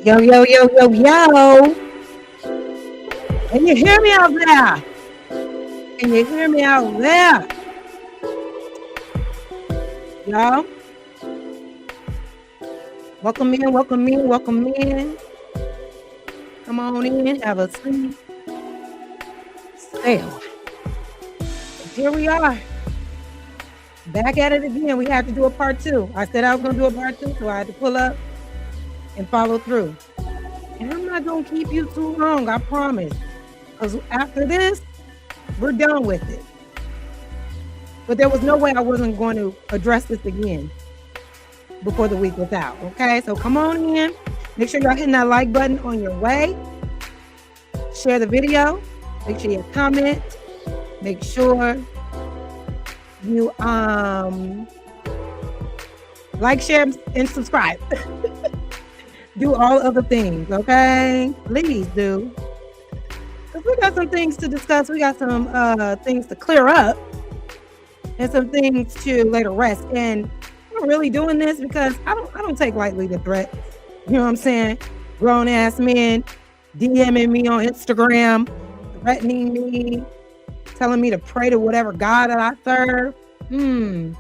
Yo, yo, yo, yo, yo. Can you hear me out there? Can you hear me out there? Y'all, welcome in, welcome in, welcome in. Come on in, have a seat. So, here we are. Back at it again. We have to do a part 2. I said I was going to do a part 2, so I had to pull up and follow through. And I'm not going to keep you too long, I promise. Because after this, we're done with it. But there was no way I wasn't going to address this again before the week was out. Okay, so come on in. Make sure y'all hitting that like button on your way. Share the video. Make sure you comment. Make sure you like, share, and subscribe. Do all other things, okay? Please do. Because we got some things to discuss. We got some things to clear up and some things to lay to rest. And I'm really doing this because I don't take lightly the threats. You know what I'm saying? Grown ass men DMing me on Instagram, threatening me, telling me to pray to whatever God that I serve. We're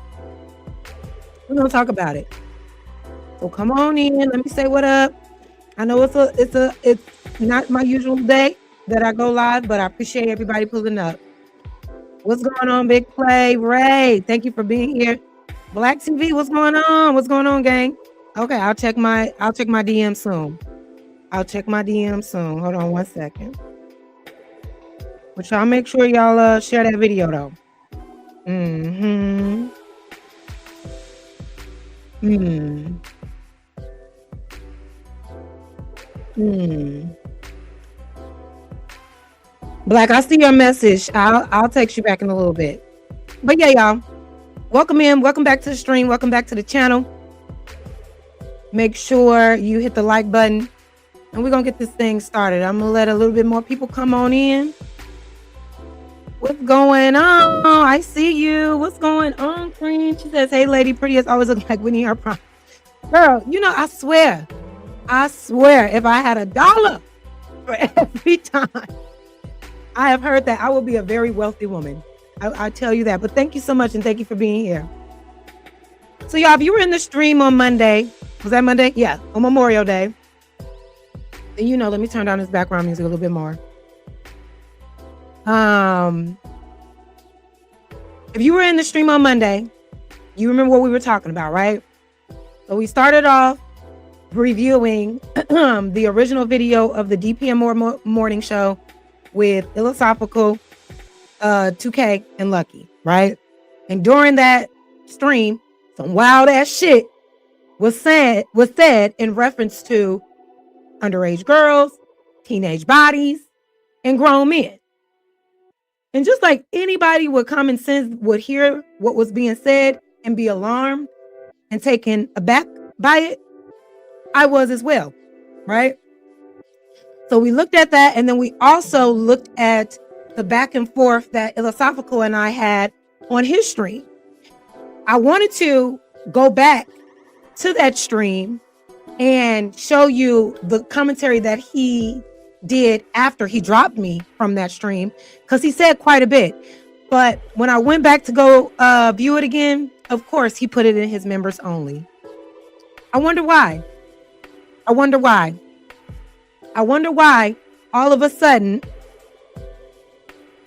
gonna talk about it. So come on in. Let me say what up. I know it's not my usual day that I go live, but I appreciate everybody pulling up. What's going on, Big Play? Ray, thank you for being here. Black TV, what's going on? What's going on, gang? Okay, I'll check my DM soon. Hold on one second. But y'all make sure y'all share that video though. Black, I see your message. I'll text you back in a little bit. But yeah, y'all, welcome in. Welcome back to the stream. Welcome back to the channel. Make sure you hit the like button, and we're gonna get this thing started. I'm gonna let a little bit more people come on in. What's going on? I see you. What's going on, Queen? She says, "Hey, lady, pretty as always look like Winnie her prom." Girl, you know, I swear, if I had $1 for every time I have heard that, I will be a very wealthy woman. I tell you that. But thank you so much, and thank you for being here. So, y'all, if you were in the stream on Monday, was that Monday? Yeah, on Memorial Day. And you know, let me turn down this background music a little bit more. If you were in the stream on Monday, you remember what we were talking about, right? So we started off reviewing the original video of the DPM morning show with Illasophical, 2K, and Lucky, right? And during that stream, some wild ass shit was said in reference to underage girls, teenage bodies, and grown men. And just like anybody with common sense would hear what was being said and be alarmed and taken aback by it, I was as well, right? So we looked at that, and then we also looked at the back and forth that Illasophical and I had on his stream. I wanted to go back to that stream and show you the commentary that he did after he dropped me from that stream, because he said quite a bit. But when I went back to go view it again, of course, he put it in his members only. I wonder why all of a sudden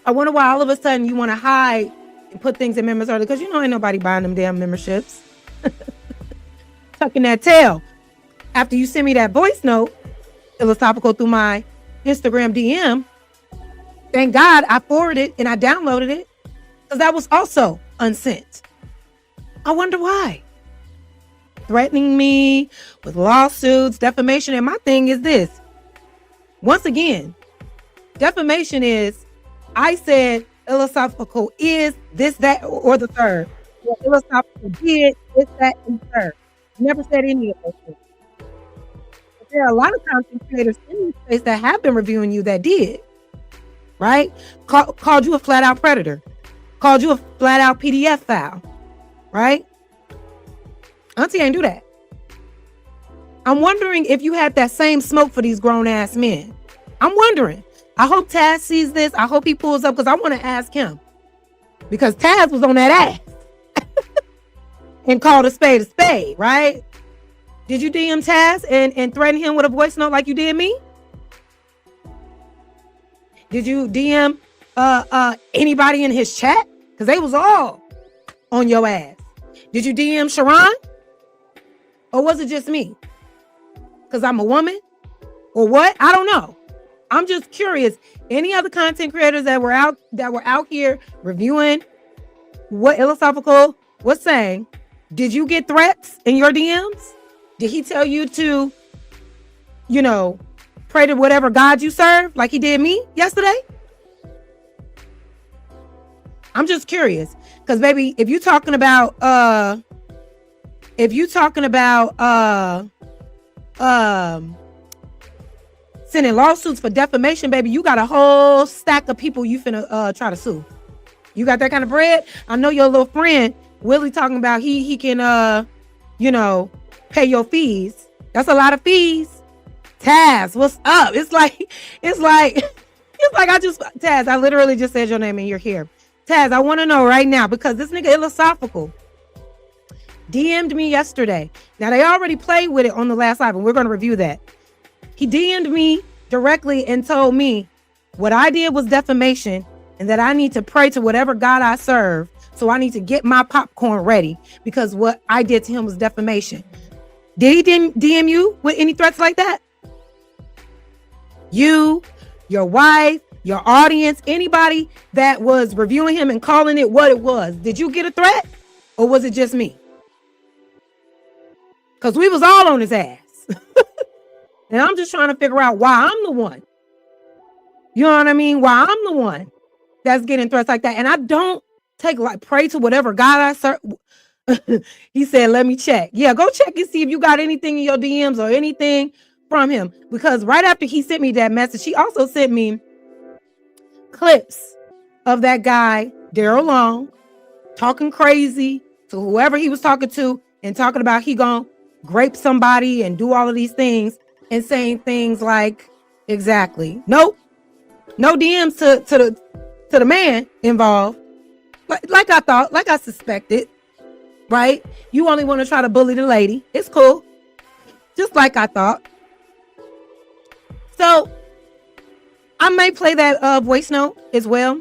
you want to hide and put things in members only, because you know ain't nobody buying them damn memberships. Tucking that tail. After you send me that voice note, Illasophical, through my Instagram DM, thank God I forwarded it and I downloaded it, because that was also unsent. I wonder why. Threatening me with lawsuits, defamation. And my thing is this. Once again, defamation is, I said Illasophical is this, that, or the third. Well, Illasophical did this, that, and the third. Never said any of those things. But there are a lot of content creators in this space that have been reviewing you that did. Right? Called you a flat out predator. Called you a flat out PDF file. Right? Auntie ain't do that. I'm wondering if you had that same smoke for these grown ass men. I'm wondering. I hope Taz sees this. I hope he pulls up because I want to ask him. Because Taz was on that ass and called a spade, right? Did you DM Taz and threaten him with a voice note like you did me? Did you DM anybody in his chat? Because they was all on your ass. Did you DM Sharon? Or was it just me? Because I'm a woman? Or what? I don't know. I'm just curious. Any other content creators that were out here reviewing what Illasophical was saying, did you get threats in your DMs? Did he tell you to, pray to whatever God you serve like he did me yesterday? I'm just curious. Because baby, if you're talking about sending lawsuits for defamation, baby, you got a whole stack of people you finna try to sue. You got that kind of bread? I know your little friend Willie talking about he can pay your fees. That's a lot of fees. Taz, what's up? It's like Taz, I literally just said your name and you're here. Taz, I want to know right now because this nigga Illasophical DM'd me yesterday. Now they already played with it on the last live and we're going to review that. He DM'd me directly and told me what I did was defamation and that I need to pray to whatever God I serve. So I need to get my popcorn ready because what I did to him was defamation. Did he DM you with any threats like that? You, your wife, your audience, anybody that was reviewing him and calling it what it was. Did you get a threat or was it just me? Because we was all on his ass. And I'm just trying to figure out why I'm the one. You know what I mean? Why I'm the one that's getting threats like that. And I don't pray to whatever God I serve. He said, let me check. Yeah, go check and see if you got anything in your DMs or anything from him. Because right after he sent me that message, he also sent me clips of that guy, Daryl Long, talking crazy to whoever he was talking to and talking about he gonna grape somebody and do all of these things and saying things like, exactly. Nope. No DMs to the man involved. Like I thought, like I suspected, right? You only want to try to bully the lady. It's cool. Just like I thought. So I may play that voice note as well.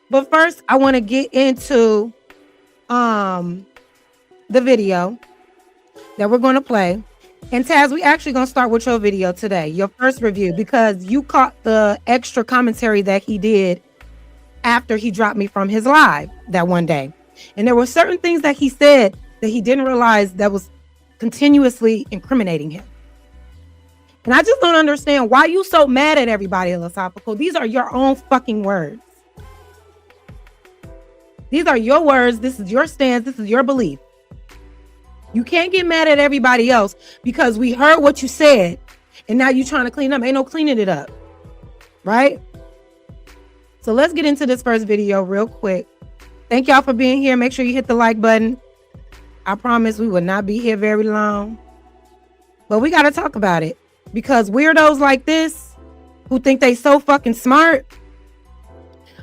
But first, I want to get into the video that we're going to play. And Taz, we actually going to start with your video today, your first review, because you caught the extra commentary that he did after he dropped me from his live that one day. And there were certain things that he said that he didn't realize that was continuously incriminating him. And I just don't understand why you so mad at everybody, Illasophical. These are your own fucking words. These are your words. This is your stance. This is your belief. You can't get mad at everybody else because we heard what you said and now you're trying to clean up. Ain't no cleaning it up. Right? So let's get into this first video real quick. Thank y'all for being here. Make sure you hit the like button. I promise we will not be here very long. But we got to talk about it because weirdos like this who think they so fucking smart,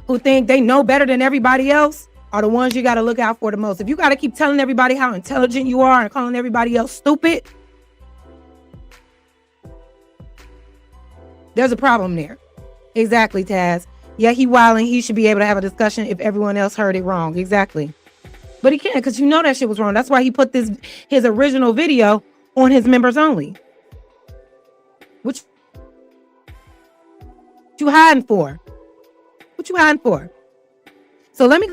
who think they know better than everybody else, are the ones you got to look out for the most. If you got to keep telling everybody how intelligent you are and calling everybody else stupid, there's a problem there. Exactly, Taz. Yeah, he wilding. He should be able to have a discussion if everyone else heard it wrong. Exactly. But he can't because you know that shit was wrong. That's why he put his original video on his members only. What you hiding for? What you hiding for? So let me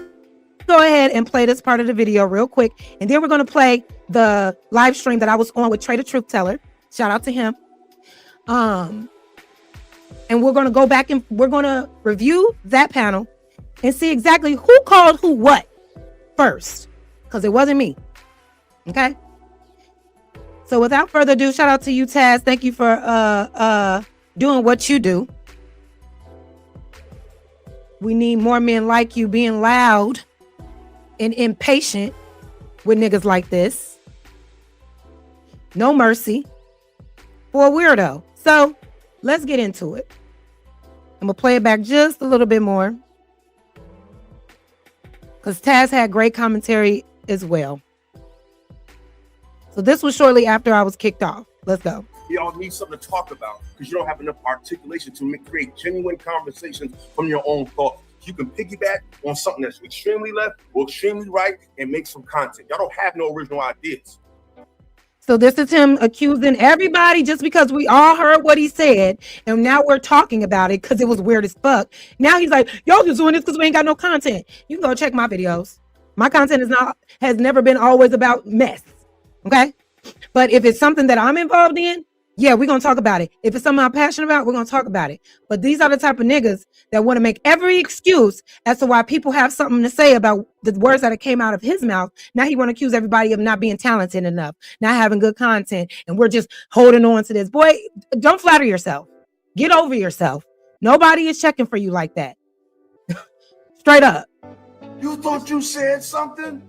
go ahead and play this part of the video real quick. And then we're going to play the live stream that I was on with Trey the Truth Teller. Shout out to him. And we're going to go back and we're going to review that panel and see exactly who called who what first. Because it wasn't me. Okay. So without further ado, shout out to you, Taz. Thank you for doing what you do. We need more men like you being loud and impatient with niggas like this. No mercy. for a weirdo. So let's get into it. I'm gonna play it back just a little bit more because Taz had great commentary as well. So this was shortly after I was kicked off. Let's go. Y'all need something to talk about because you don't have enough articulation to create genuine conversations from your own thoughts. You can piggyback on something that's extremely left or extremely right and make some content. Y'all don't have no original ideas. So this is him accusing everybody just because we all heard what he said. And now we're talking about it because it was weird as fuck. Now he's like, y'all just doing this because we ain't got no content. You can go check my videos. My content has never been always about mess. Okay. But if it's something that I'm involved in, yeah, we're going to talk about it. If it's something I'm passionate about, we're going to talk about it. But these are the type of niggas that want to make every excuse as to why people have something to say about the words that came out of his mouth. Now he want to accuse everybody of not being talented enough, not having good content. And we're just holding on to this. Boy, don't flatter yourself. Get over yourself. Nobody is checking for you like that. Straight up. You thought you said something?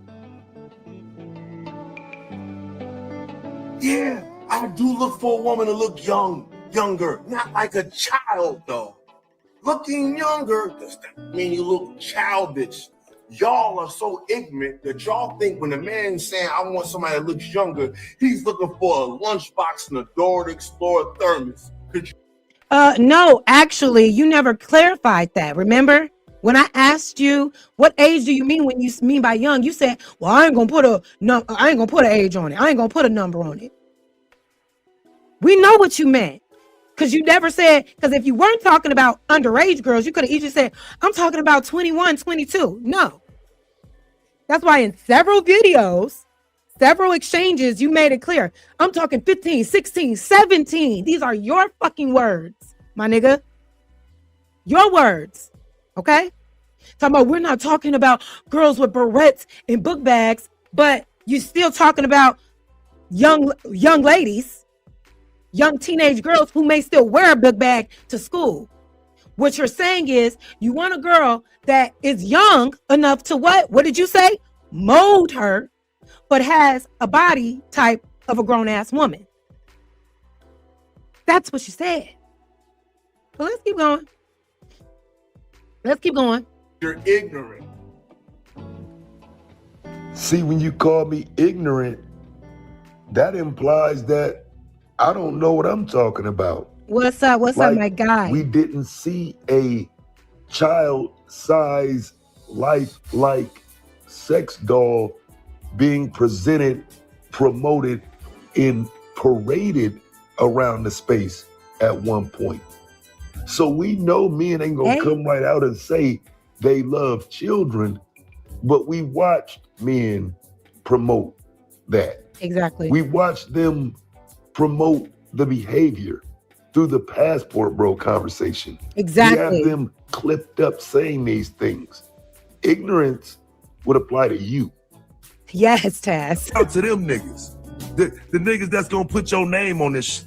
Yeah. I do look for a woman to look younger, not like a child though. Looking younger does not mean you look childish. Y'all are so ignorant that y'all think when a man's saying, I want somebody that looks younger, he's looking for a lunchbox and a Dora the Explorer thermos. No, actually, you never clarified that. Remember? When I asked you, what age do you mean when you mean by young? You said, well, I ain't gonna put an age on it. I ain't gonna put a number on it. We know what you meant because you never said, because if you weren't talking about underage girls, you could have easily said, I'm talking about 21, 22. No. That's why in several videos, several exchanges, you made it clear. I'm talking 15, 16, 17. These are your fucking words, my nigga. Your words. Okay? Talking about we're not talking about girls with barrettes and book bags, but you're still talking about young ladies. Young teenage girls who may still wear a book bag to school. What you're saying is you want a girl that is young enough to what? What did you say? Mold her, but has a body type of a grown-ass woman. That's what you said. But let's keep going. Let's keep going. You're ignorant. See, when you call me ignorant, that implies that I don't know what I'm talking about. What's up? What's up, my guy? We didn't see a child-size, lifelike sex doll being presented, promoted, and paraded around the space at one point. So we know men ain't gonna come right out and say they love children, but we watched men promote that. Exactly. We watched them promote the behavior through the passport bro conversation. Exactly. We have them clipped up saying these things. Ignorance would apply to you. Yes, Taz. Out to them niggas. The niggas that's gonna put your name on this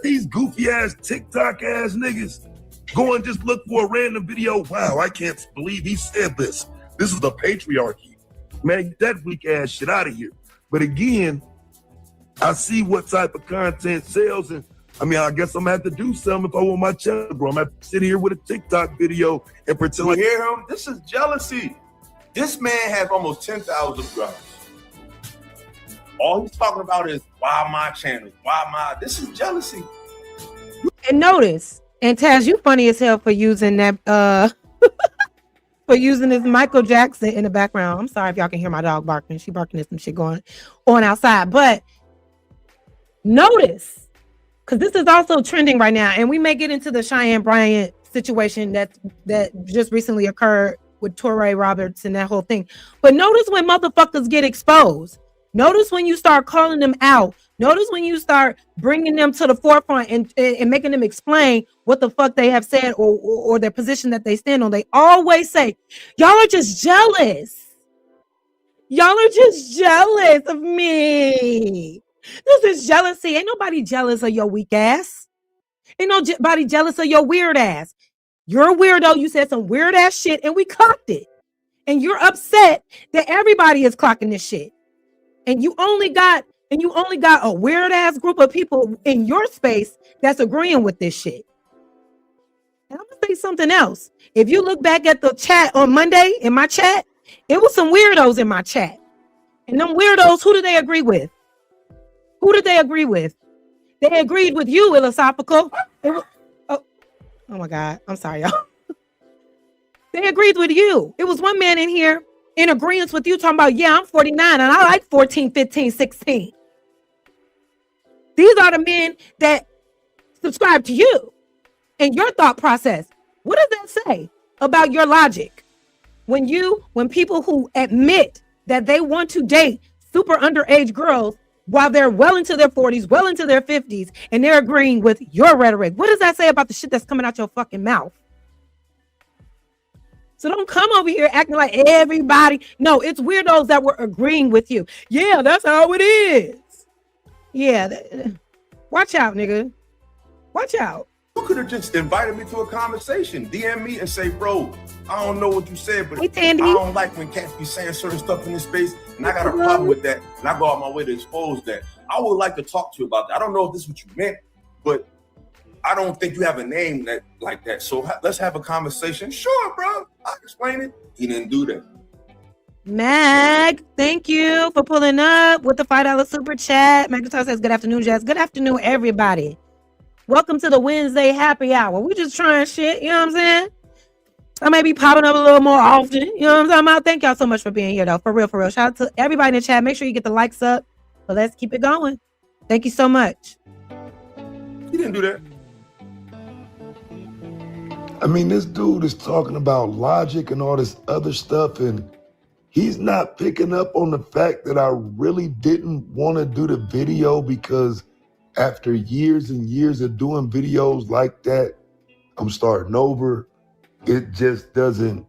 these goofy ass TikTok ass niggas. Go and just look for a random video. Wow, I can't believe he said this. This is the patriarchy. Man, get that weak ass shit out of here. But again, I see what type of content sells, and I mean, I guess I'm gonna have to do something if I want my channel to grow. I'm gonna have to sit here with a TikTok video and pretend like. You hear him? This is jealousy. This man has almost 10,000 subscribers. All he's talking about is why my channel, this is jealousy. And notice, and Taz, you funny as hell for using that, for using this Michael Jackson in the background. I'm sorry if y'all can hear my dog barking. She barking at some shit going on outside, but notice, because this is also trending right now, and we may get into the Cheyenne Bryant situation that just recently occurred with Touré Roberts and that whole thing. But notice when motherfuckers get exposed. Notice when you start calling them out. Notice when you start bringing them to the forefront and making them explain what the fuck they have said or their position that they stand on. They always say, y'all are just jealous. Y'all are just jealous of me. This is jealousy. Ain't nobody jealous of your weak ass. Ain't nobody jealous of your weird ass. You're a weirdo. You said some weird ass shit and we clocked it. And you're upset that everybody is clocking this shit. And you only got And you only got a weird ass group of people in your space that's agreeing with this shit. And I'm gonna say something else. If you look back at the chat on Monday in my chat, it was some weirdos in my chat. And them weirdos, who did they agree with? Who did they agree with? They agreed with you, Illasophical. Oh my God. I'm sorry, y'all. They agreed with you. It was one man in here in agreement with you talking about, yeah, I'm 49 and I like 14, 15, 16. These are the men that subscribe to you and your thought process. What does that say about your logic? When people who admit that they want to date super underage girls while they're well into their 40s, well into their 50s, and they're agreeing with your rhetoric, what does that say about the shit that's coming out your fucking mouth? So don't come over here acting like everybody. No, it's weirdos that were agreeing with you. Yeah, that's how it is. Yeah. Watch out, nigga. Watch out. You could have just invited me to a conversation, DM me and say, bro, I don't know what you said, but Hey, Tandy. I don't like when cats be saying certain stuff in this space, and I got a problem with that, and I go out my way to expose that. I would like to talk to you about that. I don't know if this is what you meant, but I don't think you have a name that like that. So let's have a conversation. Sure, bro. I'll explain it. He didn't do that. Mag, thank you for pulling up with the $5 super chat. Magnetar says, good afternoon, Jazz. Good afternoon, everybody. Welcome to the Wednesday happy hour. We just trying shit, you know what I'm saying? I may be popping up a little more often. You know what I'm talking about? Thank y'all so much for being here, though. For real, for real. Shout out to everybody in the chat. Make sure you get the likes up. But let's keep it going. Thank you so much. He didn't do that. I mean, this dude is talking about logic and all this other stuff, and he's not picking up on the fact that I really didn't want to do the video because after years and years of doing videos like that, I'm starting over. It just doesn't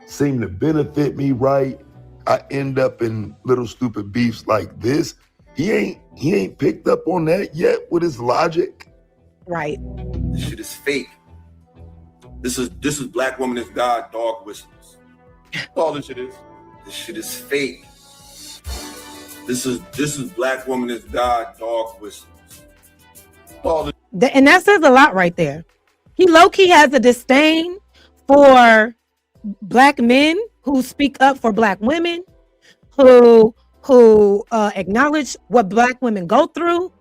seem to benefit me right. I end up in little stupid beefs like this. He ain't picked up on that yet with his logic. Right. This shit is fake. This is black woman is God dog whistles. That's all this shit is. This shit is fake. This is black woman is God dog whistles. All this. And that says a lot right there. He low-key has a disdain for black men who speak up for black women, who acknowledge what black women go through.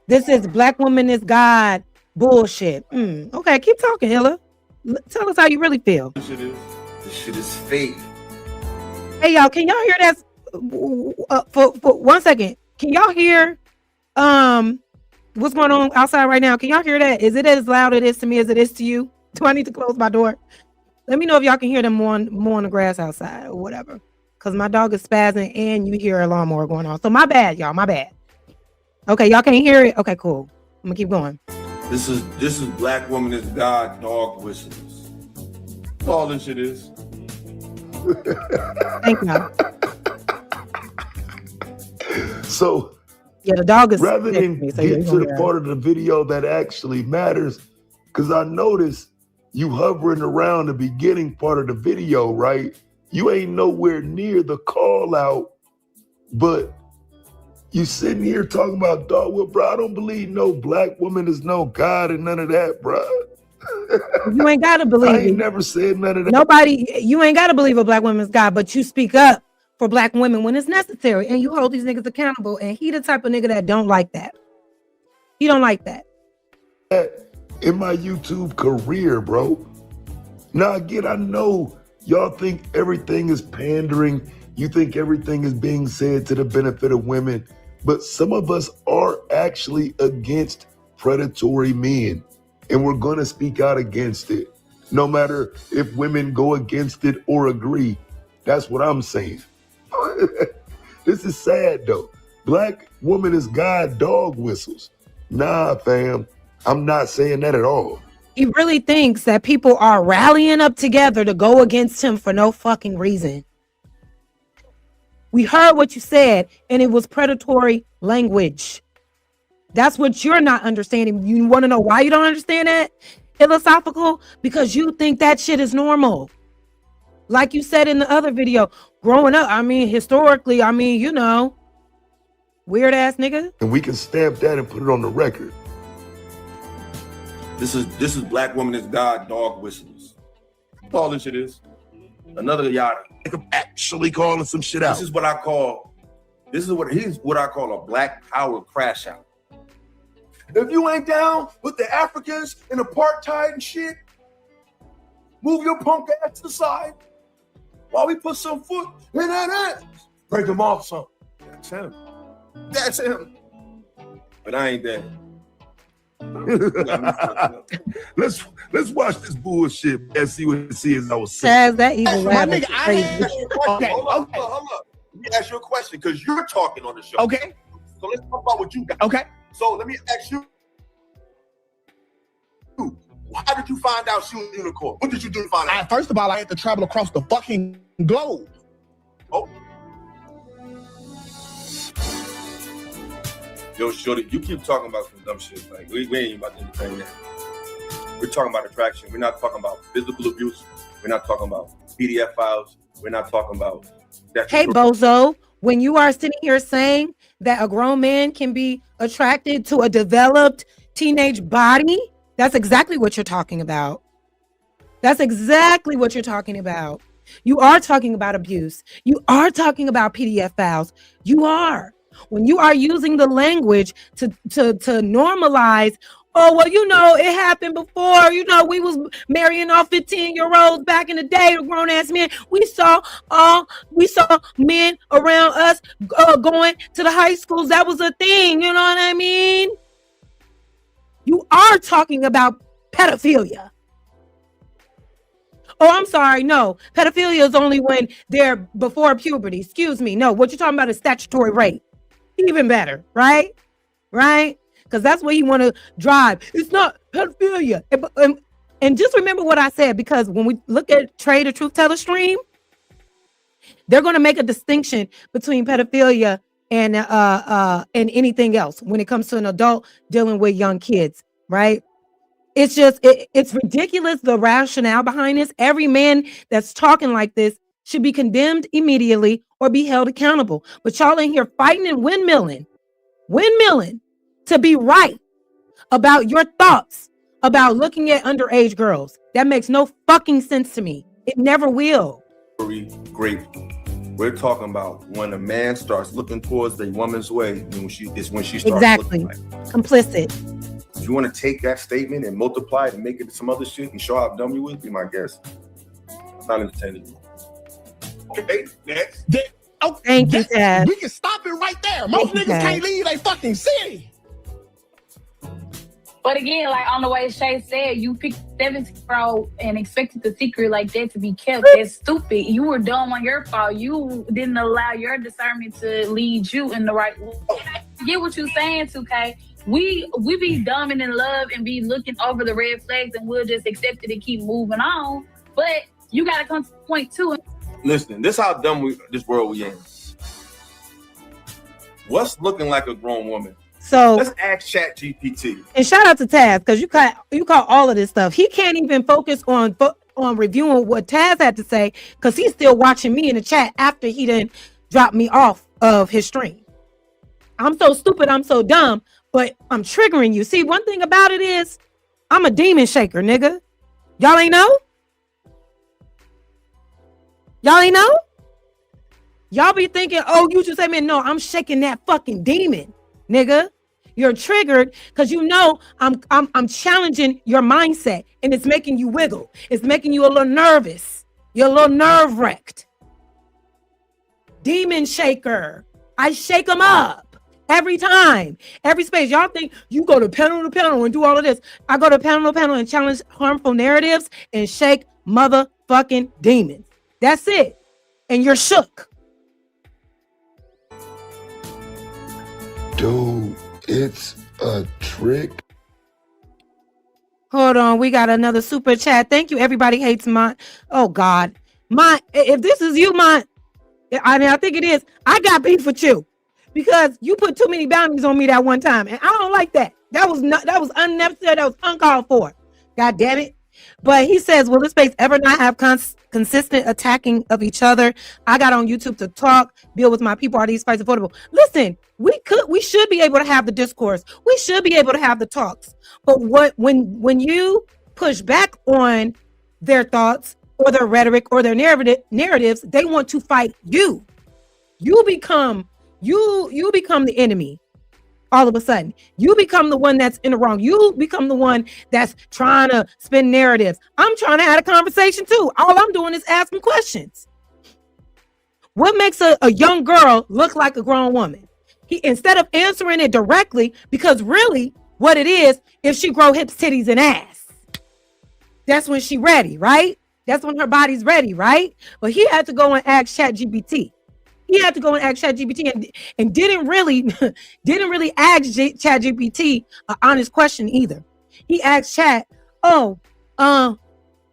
This is black woman is God bullshit. Okay, keep talking, Hilla. Tell us how you really feel. This shit is fake. Hey, y'all, can y'all hear that? For 1 second, can y'all hear what's going on outside right now? Can y'all hear that? Is it as loud it is to me as it is to you? Do I need to close my door? Let me know if y'all can hear them more on the grass outside or whatever. Because my dog is spazzing and you hear a lawnmower going on. So my bad, y'all. My bad. Okay, y'all can't hear it? Okay, cool. I'm gonna keep going. This is black woman is God dog whistles. That's all this shit is. Thank y'all. So yeah, the dog is rather than me, so get to the part of the video that actually matters, because I noticed you hovering around the beginning part of the video, right? You ain't nowhere near the call out, but you sitting here talking about dog. Well, bro, I don't believe no black woman is no God and none of that, bro. You ain't gotta believe I ain't it. never said none of that. Nobody, you ain't gotta believe a black woman's God, but you speak up for black women when it's necessary, and you hold these niggas accountable. And he the type of nigga that don't like that. He don't like that. In my YouTube career, bro. Now again, I know y'all think everything is pandering. You think everything is being said to the benefit of women, but some of us are actually against predatory men, and we're gonna speak out against it, no matter if women go against it or agree. That's what I'm saying. This is sad though. Black woman is God dog whistles. Nah, fam, I'm not saying that at all. He really thinks that people are rallying up together to go against him for no fucking reason. We heard what you said, and it was predatory language. That's what you're not understanding. You want to know why you don't understand that? Illasophical? Because you think that shit is normal. Like you said in the other video, growing up, I mean, historically, I mean, you know, Weird ass nigga. And we can stamp that and put it on the record. This is black woman is God dog whistlers. That's all this shit is. Another yada. I'm actually calling some shit out. This is what I call a black power crash out. If you ain't down with the Africans and apartheid and shit, move your punk ass to the side while we put some foot in that ass. Break them off some. That's him. That's him. But I ain't that. let's watch this bullshit and see what it is I was saying. Chaz, that evil My rabbit. nigga, okay. Hold up. Let me ask you a question because you're talking on the show. Okay. So let's talk about what you got. Okay. So let me ask you. How did you find out she was a unicorn? What did you do to find out? First of all, I had to travel across the fucking globe. Oh. Yo, shorty, you keep talking about some dumb shit. Like we ain't about to entertain that. We're talking about attraction. We're not talking about physical abuse. We're not talking about PDF files. We're not talking about that. Hey, bozo, when you are sitting here saying that a grown man can be attracted to a developed teenage body, that's exactly what you're talking about. That's exactly what you're talking about. You are talking about abuse. You are talking about PDF files. You are. When you are using the language to normalize, oh, well, you know, it happened before. You know, we was marrying off 15-year-olds back in the day, grown ass men. We saw men around us going to the high schools. That was a thing. You know what I mean? You are talking about pedophilia. Oh, I'm sorry. No, pedophilia is only when they're before puberty. Excuse me. No, what you're talking about is statutory rape. Even better, right? Right? Because that's what you want to drive. It's not pedophilia. And just remember what I said, because when we look at Trade the Truth Teller stream, they're going to make a distinction between pedophilia and anything else when it comes to an adult dealing with young kids, right? It's just, it's ridiculous, the rationale behind this. Every man that's talking like this should be condemned immediately or be held accountable. But y'all in here fighting and windmilling to be right about your thoughts about looking at underage girls. That makes no fucking sense to me. It never will. Great. We're talking about when a man starts looking towards the woman's way, when she starts exactly looking like. Complicit. If you want to take that statement and multiply it and make it some other shit and show how dumb you is, be my guest. I'm not entertaining you. Okay, next. Thank you, Dad. We can stop it right there. Most niggas can't leave a fucking city. But again, like on the way Shay said, you picked 17-year-old and expected the secret like that to be kept. That's stupid. You were dumb on your fault. You didn't allow your discernment to lead you in the right way. I get what you're saying, 2K. We be dumb and in love and be looking over the red flags and we'll just accept it and keep moving on. But you got to come to the point too. Listen, this how dumb this world we in. What's looking like a grown woman? So let's ask ChatGPT. And shout out to Taz, because you caught all of this stuff. He can't even focus on reviewing what Taz had to say because he's still watching me in the chat after he didn't drop me off of his stream. I'm so stupid, I'm so dumb, but I'm triggering you. See, one thing about it is I'm a demon shaker, nigga. Y'all ain't know? Y'all ain't know? Y'all be thinking, oh, you just say, man, no, I'm shaking that fucking demon, nigga. You're triggered because you know I'm challenging your mindset and it's making you wiggle. It's making you a little nervous. You're a little nerve-wracked. Demon shaker. I shake them up every time, every space. Y'all think you go to panel to panel and do all of this. I go to panel to panel and challenge harmful narratives and shake motherfucking demons. That's it. And you're shook. Dude, it's a trick. Hold on, we got another super chat. Thank you. Everybody hates mine. Oh God, if this is you, I think it is. I got beef with you because you put too many boundaries on me that one time, and I don't like that. That was unnecessary. That was uncalled for. God damn it. But he says, will this space ever not have consistent attacking of each other? I got on YouTube to talk, build with my people. Are these fights affordable? Listen, we should be able to have the discourse. We should be able to have the talks. But when you push back on their thoughts or their rhetoric or their narratives, they want to fight you. You become the enemy. All of a sudden, you become the one that's in the wrong. You become the one that's trying to spin narratives. I'm trying to have a conversation too. All I'm doing is asking questions. What makes a young girl look like a grown woman? Instead of answering it directly, because really what it is, if she grow hips, titties, and ass, that's when she ready, right? That's when her body's ready, right? But he had to go and ask ChatGPT. He had to go and ask ChatGPT and didn't really ask ChatGPT an honest question either. He asked Chat, isn't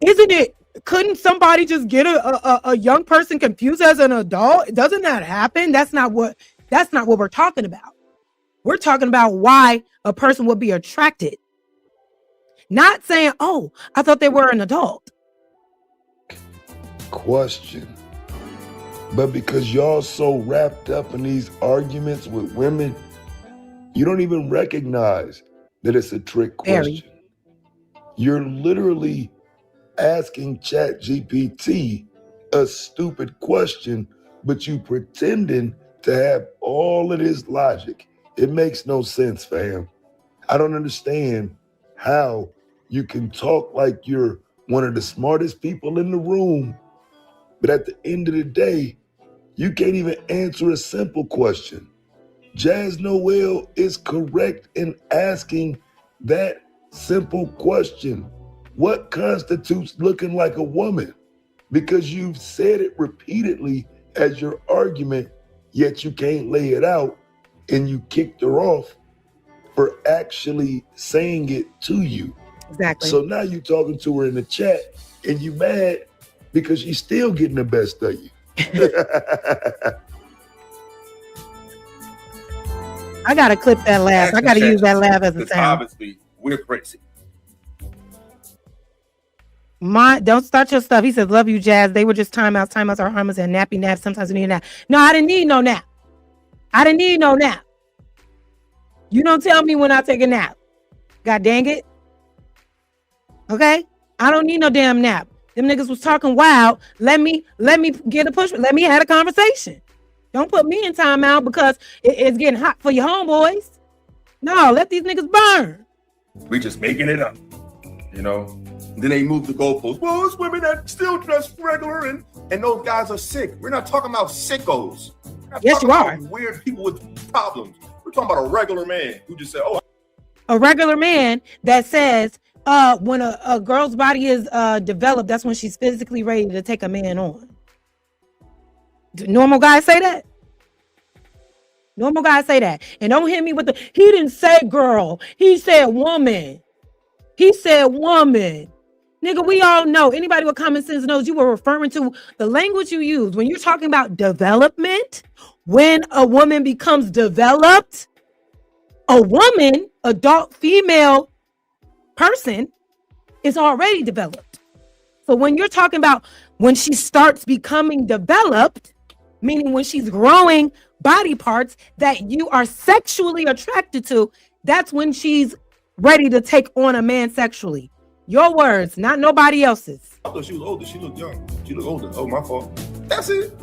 it? Couldn't somebody just get a young person confused as an adult? Doesn't that happen? That's not what we're talking about. We're talking about why a person would be attracted. Not saying, oh, I thought they were an adult. Question. But because y'all so wrapped up in these arguments with women, you don't even recognize that it's a trick question. You're literally asking ChatGPT a stupid question, but you pretending to have all of this logic. It makes no sense, fam. I don't understand how you can talk like you're one of the smartest people in the room, but at the end of the day, you can't even answer a simple question. Jazz Noel is correct in asking that simple question. What constitutes looking like a woman? Because you've said it repeatedly as your argument, yet you can't lay it out, and you kicked her off for actually saying it to you. Exactly. So now you're talking to her in the chat, and you mad because she's still getting the best of you. I gotta clip that laugh. I gotta use that laugh as a sound. Obviously, we're crazy. Don't start your stuff. He says, love you, Jazz. They were just timeouts are harmless and nappy naps. Sometimes we need a nap. No, I didn't need no nap. You don't tell me when I take a nap. God dang it. Okay? I don't need no damn nap. Them niggas was talking wild. Let me get a push. Let me have a conversation. Don't put me in timeout because it's getting hot for your homeboys. No, let these niggas burn. We just making it up, you know. Then they move the goalposts. Well, it's women that still dress regular, and those guys are sick. We're not talking about sickos. Yes, you are. Weird people with problems. We're talking about a regular man who just said, "Oh." A regular man that says, when a girl's body is developed, that's when she's physically ready to take a man on. Do normal guys say that? Normal guys say that. And don't hit me with he didn't say girl. He said woman. Nigga, we all know. Anybody with common sense knows you were referring to the language you use. When you're talking about development, when a woman becomes developed, a woman, adult female person, is already developed. So when you're talking about when she starts becoming developed, meaning when she's growing body parts that you are sexually attracted to, that's when she's ready to take on a man sexually. Your words, not nobody else's. I thought she was older. She looked young. She looked older. Oh, my fault. That's it.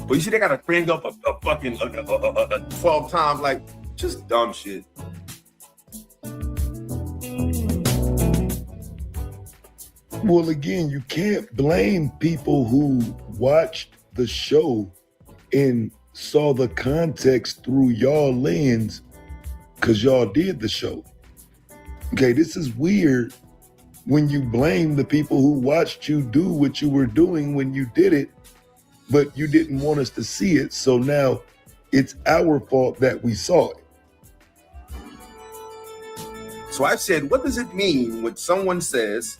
But you see, they got to bring up a fucking 12 times, like, just dumb shit. Well, again, you can't blame people who watched the show and saw the context through y'all lens because y'all did the show. Okay, this is weird when you blame the people who watched you do what you were doing when you did it, but you didn't want us to see it. So now it's our fault that we saw it. So I said, what does it mean when someone says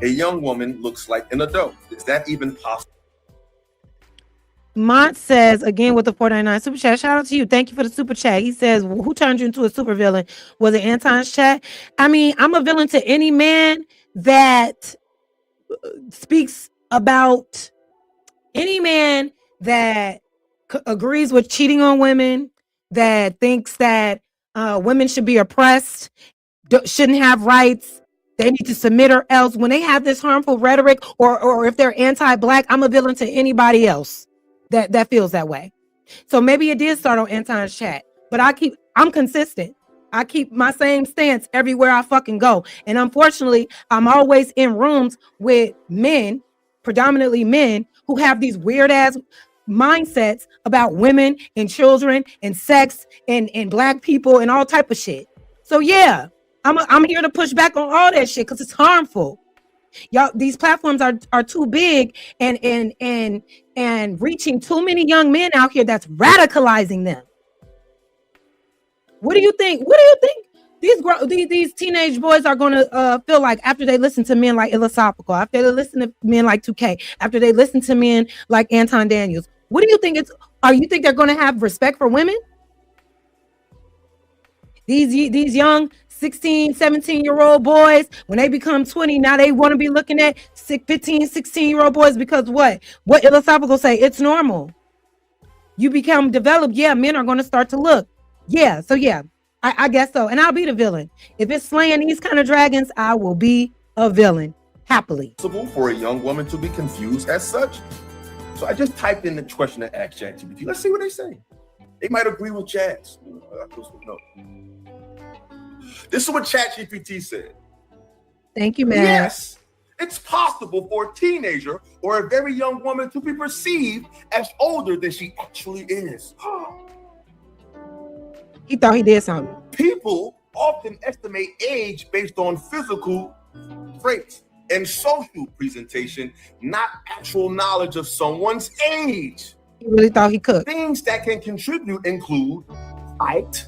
a young woman looks like an adult? Is that even possible? Mont says again with the 499 super chat. Shout out to you. Thank you for the super chat. He says, "Who turned you into a super villain? Was it Anton's chat?" I mean, I'm a villain to any man that speaks about any man that agrees with cheating on women, that thinks that women should be oppressed, shouldn't have rights. They need to submit or else. When they have this harmful rhetoric, or if they're anti-black, I'm a villain to anybody else that feels that way. So maybe it did start on Anton's chat, but I'm consistent. I keep my same stance everywhere I fucking go. And unfortunately, I'm always in rooms with men, predominantly men, who have these weird ass mindsets about women and children and sex and black people and all type of shit. So yeah, I'm here to push back on all that shit because it's harmful. Y'all, these platforms are too big and reaching too many young men out here that's radicalizing them. What do you think? What do you think these teenage boys are going to feel like after they listen to men like Illasophical, after they listen to men like 2K, after they listen to men like Anton Daniels? What do you think you think they're going to have respect for women? These young 16, 17-year-old boys, when they become 20, now they want to be looking at 15, 16-year-old boys because what Illasophical say, it's normal. You become developed, yeah, men are going to start to look. Yeah, so yeah, I guess so. And I'll be the villain. If it's slaying these kind of dragons, I will be a villain, happily. For a young woman to be confused as such. So I just typed in the question to ask ChatGPT. Let's see what they say. They might agree with Chats. This is what ChatGPT said. Thank you, man. Yes, it's possible for a teenager or a very young woman to be perceived as older than she actually is. He thought he did something. People often estimate age based on physical traits and social presentation, not actual knowledge of someone's age. He really thought he could. Things that can contribute include height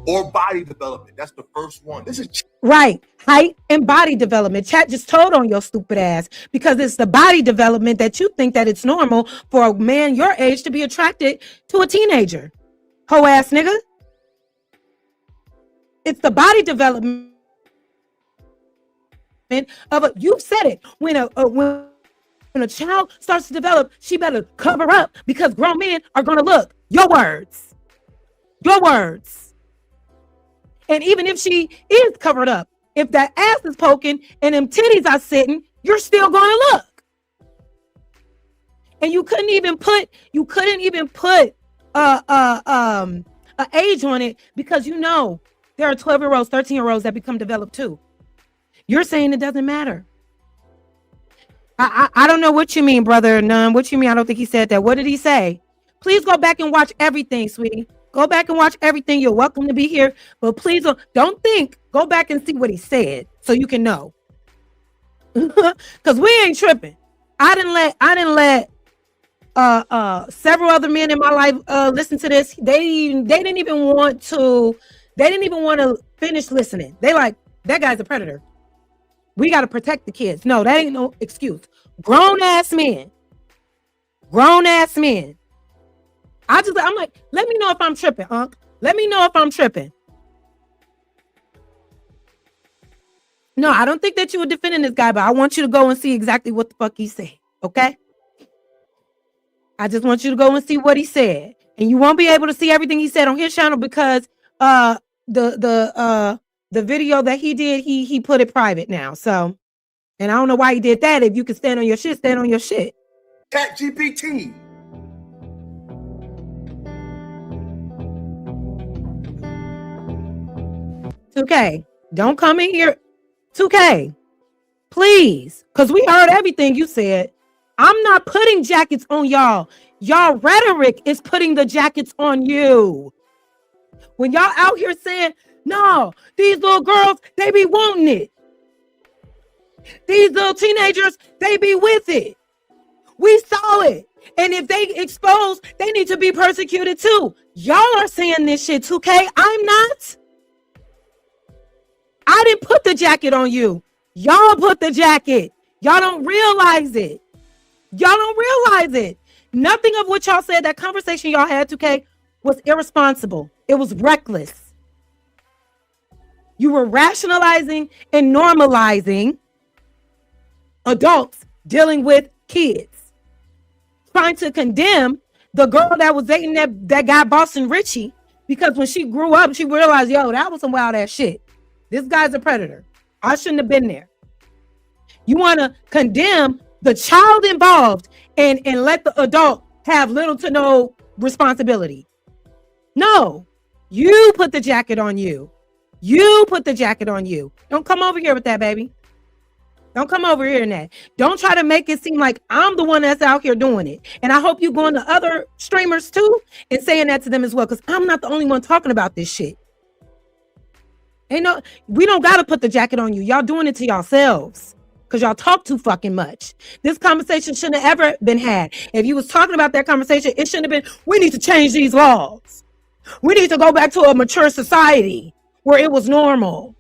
or body development. That's the first one. This is right. Height and body development. Chat just told on your stupid ass because it's the body development that you think that it's normal for a man your age to be attracted to a teenager. Hoe ass nigga. It's the body development of you said it. When a child starts to develop, she better cover up because grown men are gonna look. Your words. Your words. And even if she is covered up, if that ass is poking and them titties are sitting, you're still gonna look. And you couldn't even put an age on it because you know there are 12-year-olds, 13-year-olds that become developed too. You're saying it doesn't matter. I don't know what you mean, brother Nunn. What you mean? I don't think he said that. What did he say? Please go back and watch everything, sweetie. Go back and watch everything. You're welcome to be here, but please don't think. Go back and see what he said so you can know. Because we ain't tripping. I didn't let several other men in my life listen to this. They didn't even want to finish listening. They like, that guy's a predator. We got to protect the kids. No, that ain't no excuse. Grown ass men. I'm like, let me know if I'm tripping, Unc. Let me know if I'm tripping. No, I don't think that you were defending this guy, but I want you to go and see exactly what the fuck he said. Okay? I just want you to go and see what he said. And you won't be able to see everything he said on his channel because the video that he did, he put it private now. So, and I don't know why he did that. If you can stand on your shit, stand on your shit. ChatGPT. $2K, don't come in here. $2K, please, because we heard everything you said. I'm not putting jackets on y'all. Y'all rhetoric is putting the jackets on you. When y'all out here saying, no, these little girls, they be wanting it. These little teenagers, they be with it. We saw it. And if they expose, they need to be persecuted too. Y'all are saying this shit, 2K. I'm not. I didn't put the jacket on you. Y'all put the jacket. Y'all don't realize it. Y'all don't realize it. Nothing of what y'all said, that conversation y'all had, 2K, was irresponsible. It was reckless. You were rationalizing and normalizing adults dealing with kids, trying to condemn the girl that was dating that guy Boston Richie, because when she grew up, she realized, yo, that was some wild ass shit. This guy's a predator. I shouldn't have been there. You want to condemn the child involved and let the adult have little to no responsibility. No, you put the jacket on you. You put the jacket on you. Don't come over here with that, baby. Don't come over here in that. Don't try to make it seem like I'm the one that's out here doing it. And I hope you going to other streamers too and saying that to them as well, because I'm not the only one talking about this shit. We don't got to put the jacket on you. Y'all doing it to yourselves because y'all talk too fucking much. This conversation shouldn't have ever been had. If you was talking about that conversation, it shouldn't have been, we need to change these laws. We need to go back to a mature society where it was normal.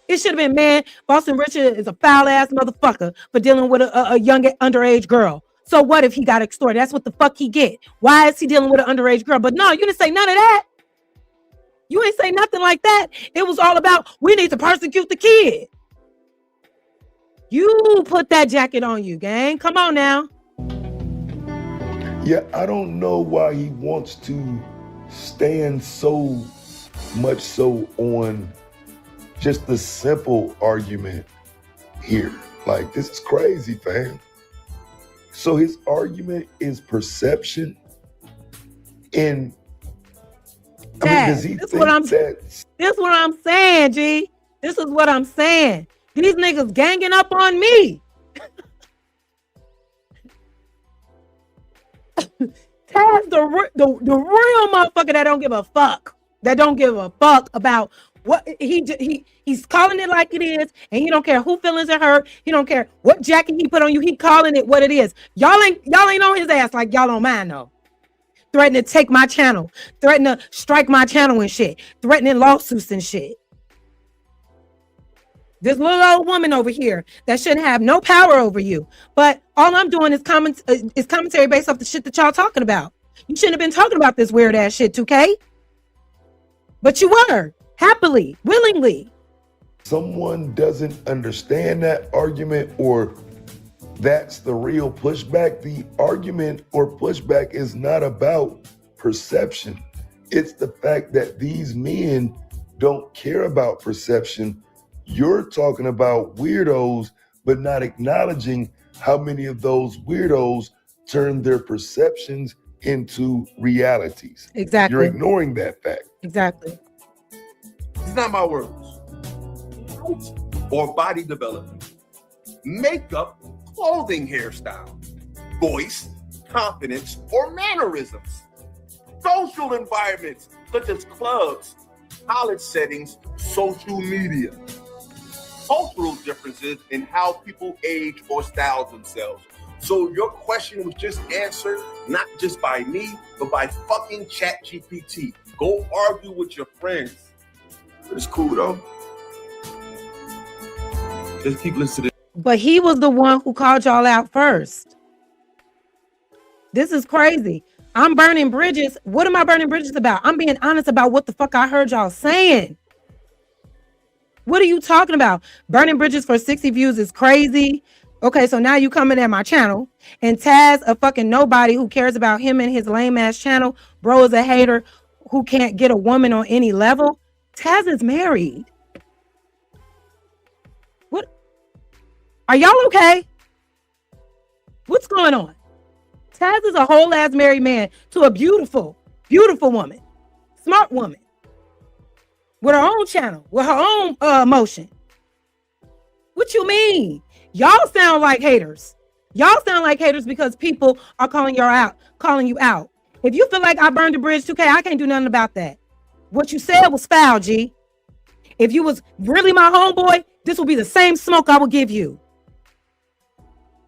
It should have been, man, Boston Richard is a foul ass motherfucker for dealing with a young underage girl. So what if he got extorted? That's what the fuck he get. Why is he dealing with an underage girl? But no, you didn't say none of that. You ain't say nothing like that. It was all about, we need to persecute the kid. You put that jacket on you, gang. Come on now. Yeah, I don't know why he wants to stand so much so on just the simple argument here. Like, this is crazy, fam. So his argument is perception. And I mean, does he think that? This is what I'm saying, G. This is what I'm saying. These niggas ganging up on me. Taz, the real motherfucker that don't give a fuck. That don't give a fuck about what he's calling it like it is, and he don't care who feelings are hurt. He don't care what jacket he put on you. He calling it what it is. Y'all ain't on his ass like y'all don't mind though. Threatening to take my channel, threatening to strike my channel and shit, threatening lawsuits and shit. This little old woman over here that shouldn't have no power over you. But all I'm doing is commentary based off the shit that y'all talking about. You shouldn't have been talking about this weird ass shit, 2K. But you were, happily, willingly. Someone doesn't understand that argument, or that's the real pushback. The argument or pushback is not about perception. It's the fact that these men don't care about perception. You're talking about weirdos, but not acknowledging how many of those weirdos turn their perceptions into realities. Exactly. You're ignoring that fact. Exactly. It's not my words. Or body development, makeup, clothing, hairstyle, voice, confidence, or mannerisms. Social environments such as clubs, college settings, social media. Cultural differences in how people age or style themselves. So your question was just answered, not just by me, but by fucking ChatGPT. Go argue with your friends. It's cool though. Just keep listening. But he was the one who called y'all out first. This is crazy. I'm burning bridges. What am I burning bridges about? I'm being honest about what the fuck I heard y'all saying. What are you talking about? Burning bridges for 60 views is crazy. Okay, so now you coming at my channel, and Taz, a fucking nobody who cares about him and his lame ass channel. Bro is a hater who can't get a woman on any level. Taz is married. What? Are y'all okay? What's going on? Taz is a whole ass married man to a beautiful, beautiful woman, smart woman, with her own channel, with her own motion. What you mean? Y'all sound like haters. Y'all sound like haters because people are calling you out. If you feel like I burned the bridge, 2K, I can't do nothing about that. What you said was foul, G. If you was really my homeboy, this will be the same smoke I will give you.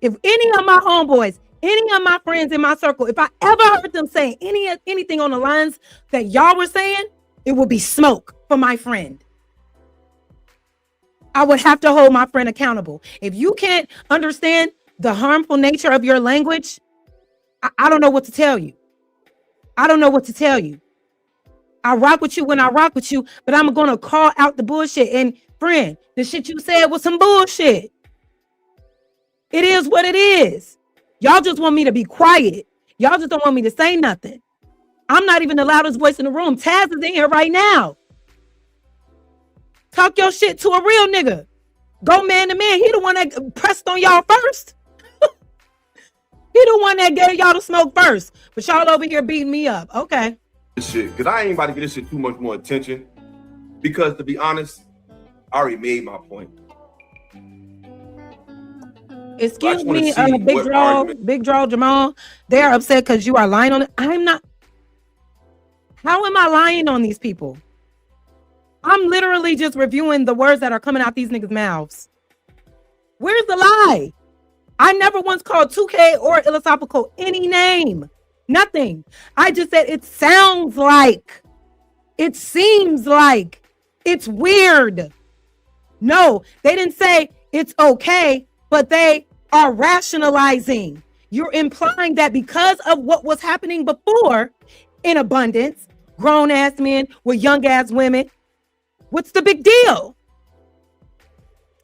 If any of my homeboys, any of my friends in my circle, if I ever heard them say anything on the lines that y'all were saying, it would be smoke for my friend. I would have to hold my friend accountable. If you can't understand the harmful nature of your language, I don't know what to tell you. I don't know what to tell you. I rock with you when I rock with you, but I'm going to call out the bullshit. And friend, the shit you said was some bullshit. It is what it is. Y'all just want me to be quiet. Y'all just don't want me to say nothing. I'm not even the loudest voice in the room. Taz is in here right now. Talk your shit to a real nigga. Go man to man. He the one that pressed on y'all first. He the one that gave y'all the smoke first. But y'all over here beating me up. Okay. This shit, because I ain't about to get this shit too much more attention. Because to be honest, I already made my point. Excuse me, Big Draw Jamal. They are upset because you are lying on it. I'm not. How am I lying on these people? I'm literally just reviewing the words that are coming out these niggas' mouths. Where's the lie? I never once called 2K or Illasophical any name. Nothing. I just said it sounds like. It seems like. It's weird. No, they didn't say it's okay, but they are rationalizing. You're implying that because of what was happening before in abundance, grown-ass men with young-ass women, what's the big deal?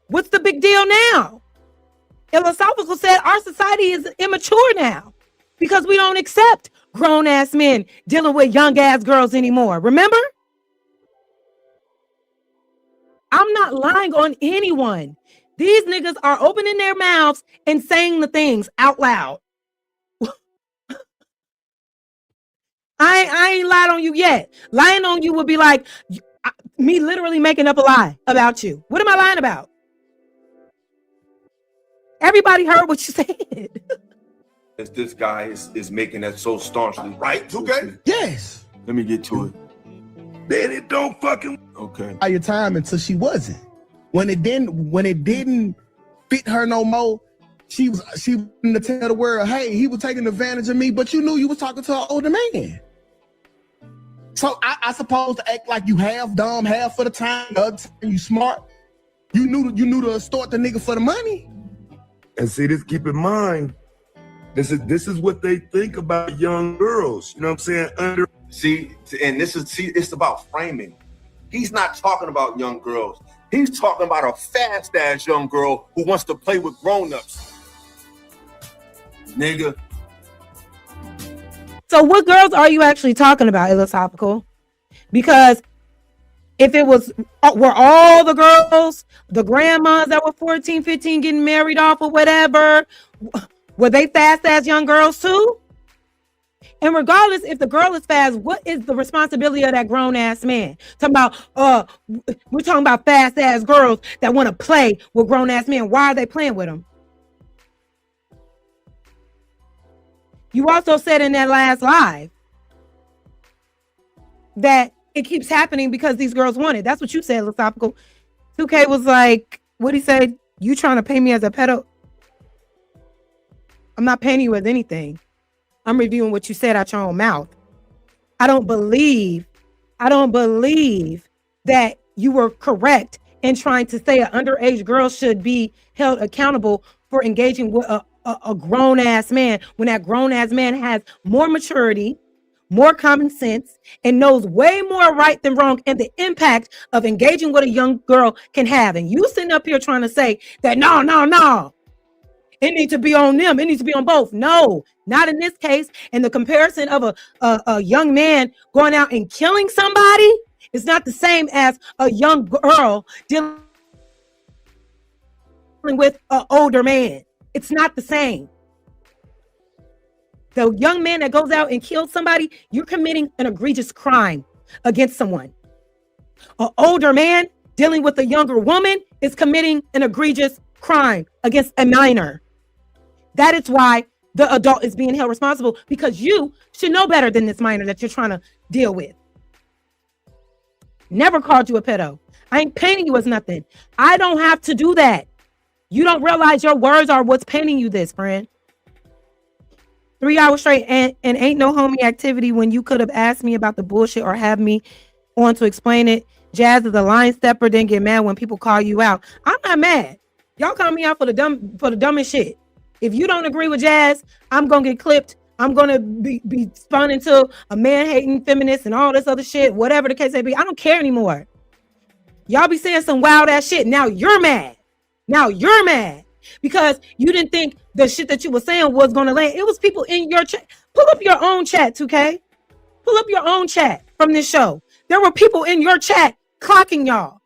What's the big deal now? Illasophical said our society is immature now because we don't accept grown-ass men dealing with young-ass girls anymore. Remember? I'm not lying on anyone. These niggas are opening their mouths and saying the things out loud. I ain't lied on you yet. Lying on you would be like me literally making up a lie about you. What am I lying about? Everybody heard what you said. As this guy is making that so staunchly. Right, 2K? Yes. Let me get to it. Then it don't fucking. Okay. By your time until she wasn't. When it didn't fit her no more, she wanted to tell the world, hey, he was taking advantage of me, but you knew you was talking to an older man. So I suppose to act like you half dumb, half for the time, the other time you smart. You knew to extort the nigga for the money. And see, this, keep in mind, this is what they think about young girls. You know what I'm saying? It's about framing. He's not talking about young girls. He's talking about a fast-ass young girl who wants to play with grown-ups. Nigga. So what girls are you actually talking about, Illasophical? Because if it were all the girls, the grandmas that were 14, 15 getting married off or whatever, were they fast-ass young girls too? And regardless if the girl is fast, what is the responsibility of that grown-ass man? We're talking about fast-ass girls that want to play with grown-ass men. Why are they playing with them? You also said in that last live that it keeps happening because these girls want it. That's what you said, Illasophical. 2K was like, what'd he say? You trying to pay me as a pedo? I'm not paying you as anything. I'm reviewing what you said out your own mouth. I don't believe that you were correct in trying to say an underage girl should be held accountable for engaging with a grown-ass man when that grown-ass man has more maturity, more common sense, and knows way more right than wrong and the impact of engaging with a young girl can have. And you sitting up here trying to say that no. It needs to be on them. It needs to be on both. No, not in this case. And the comparison of a young man going out and killing somebody is not the same as a young girl dealing with an older man. It's not the same. The young man that goes out and kills somebody, you're committing an egregious crime against someone. An older man dealing with a younger woman is committing an egregious crime against a minor. That is why the adult is being held responsible, because you should know better than this minor that you're trying to deal with. Never called you a pedo. I ain't painting you as nothing. I don't have to do that. You don't realize your words are what's painting you this, friend. 3 hours straight and ain't no homie activity when you could have asked me about the bullshit or have me on to explain it. Jazz is a line stepper, then get mad when people call you out. I'm not mad. Y'all call me out for the dumbest shit. If you don't agree with Jazz, I'm gonna get clipped I'm gonna be spun into a man-hating feminist and all this other shit, whatever the case may be. I don't care anymore. Y'all be saying some wild ass shit. Now you're mad. Now you're mad because you didn't think the shit that you were saying was gonna land. It was people in your chat. Pull up your own chat, 2K. Pull up your own chat from this show. There were people in your chat clocking y'all.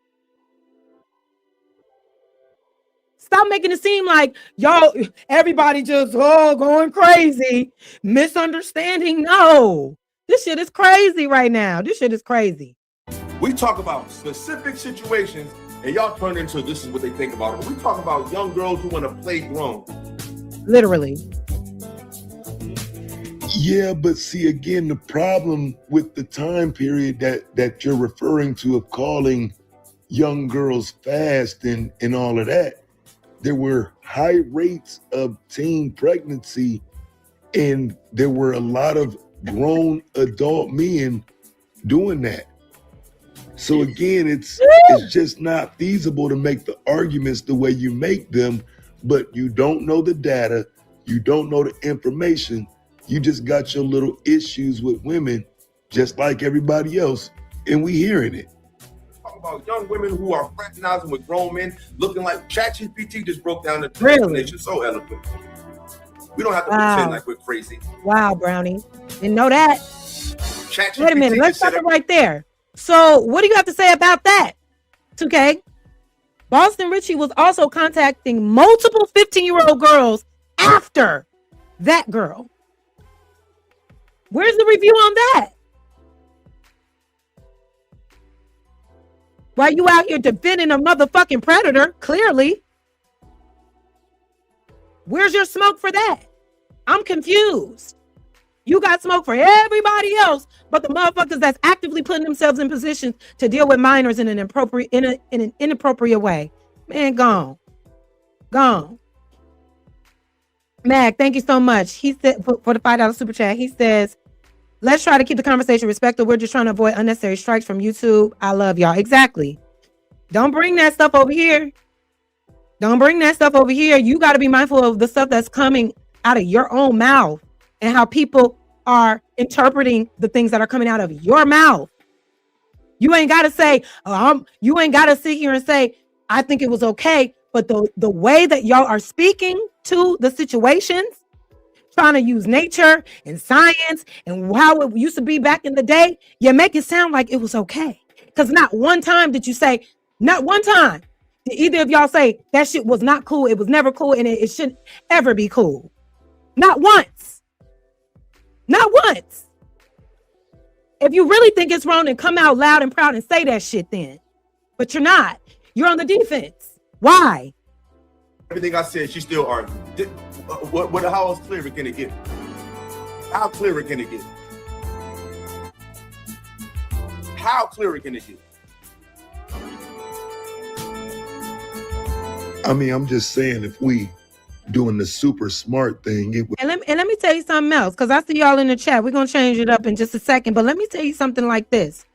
Stop making it seem like y'all, everybody just going crazy, misunderstanding. No, this shit is crazy right now. This shit is crazy. We talk about specific situations and y'all turn into this is what they think about it. We talk about young girls who want to play grown. Literally. Yeah, but see, again, the problem with the time period that you're referring to of calling young girls fast and all of that, there were high rates of teen pregnancy and there were a lot of grown adult men doing that. So again, it's just not feasible to make the arguments the way you make them, but you don't know the data, you don't know the information, you just got your little issues with women, just like everybody else, and we hearing it. Talk about young women who are fraternizing with grown men, looking like ChatGPT just broke down the Really? explanation so eloquent. We don't have to pretend like we're crazy. Wow, Brownie. Didn't know that. ChatGPT Wait a minute, let's stop it right there. So what do you have to say about that, 2K? Boston Richie was also contacting multiple 15-year-old girls after that girl. Where's the review on that? Why you out here defending a motherfucking predator, clearly. Where's your smoke for that? I'm confused. You got smoke for everybody else, but the motherfuckers that's actively putting themselves in positions to deal with minors in an inappropriate way. Man, gone. Mag, thank you so much. He said for the $5 super chat, he says, let's try to keep the conversation respectful. We're just trying to avoid unnecessary strikes from YouTube. I love y'all. Exactly. Don't bring that stuff over here. Don't bring that stuff over here. You got to be mindful of the stuff that's coming out of your own mouth and how people are interpreting the things that are coming out of your mouth. You ain't got to say, you ain't got to sit here and say, I think it was okay. But the way that y'all are speaking to the situations, trying to use nature and science and how it used to be back in the day, you make it sound like it was okay. Because not one time did you say, not one time did either of y'all say that shit was not cool. It was never cool and it shouldn't ever be cool. Not once. Not once. If you really think it's wrong, then come out loud and proud and say that shit then. But you're not. You're on the defense. Why? Everything I said, she still arguing. How else clearer can it get? How clearer can it get? How clearer can it get? I mean, I'm just saying, if we doing the super smart thing, it would. And let me tell you something else, because I see y'all in the chat. We're going to change it up in just a second. But let me tell you something like this.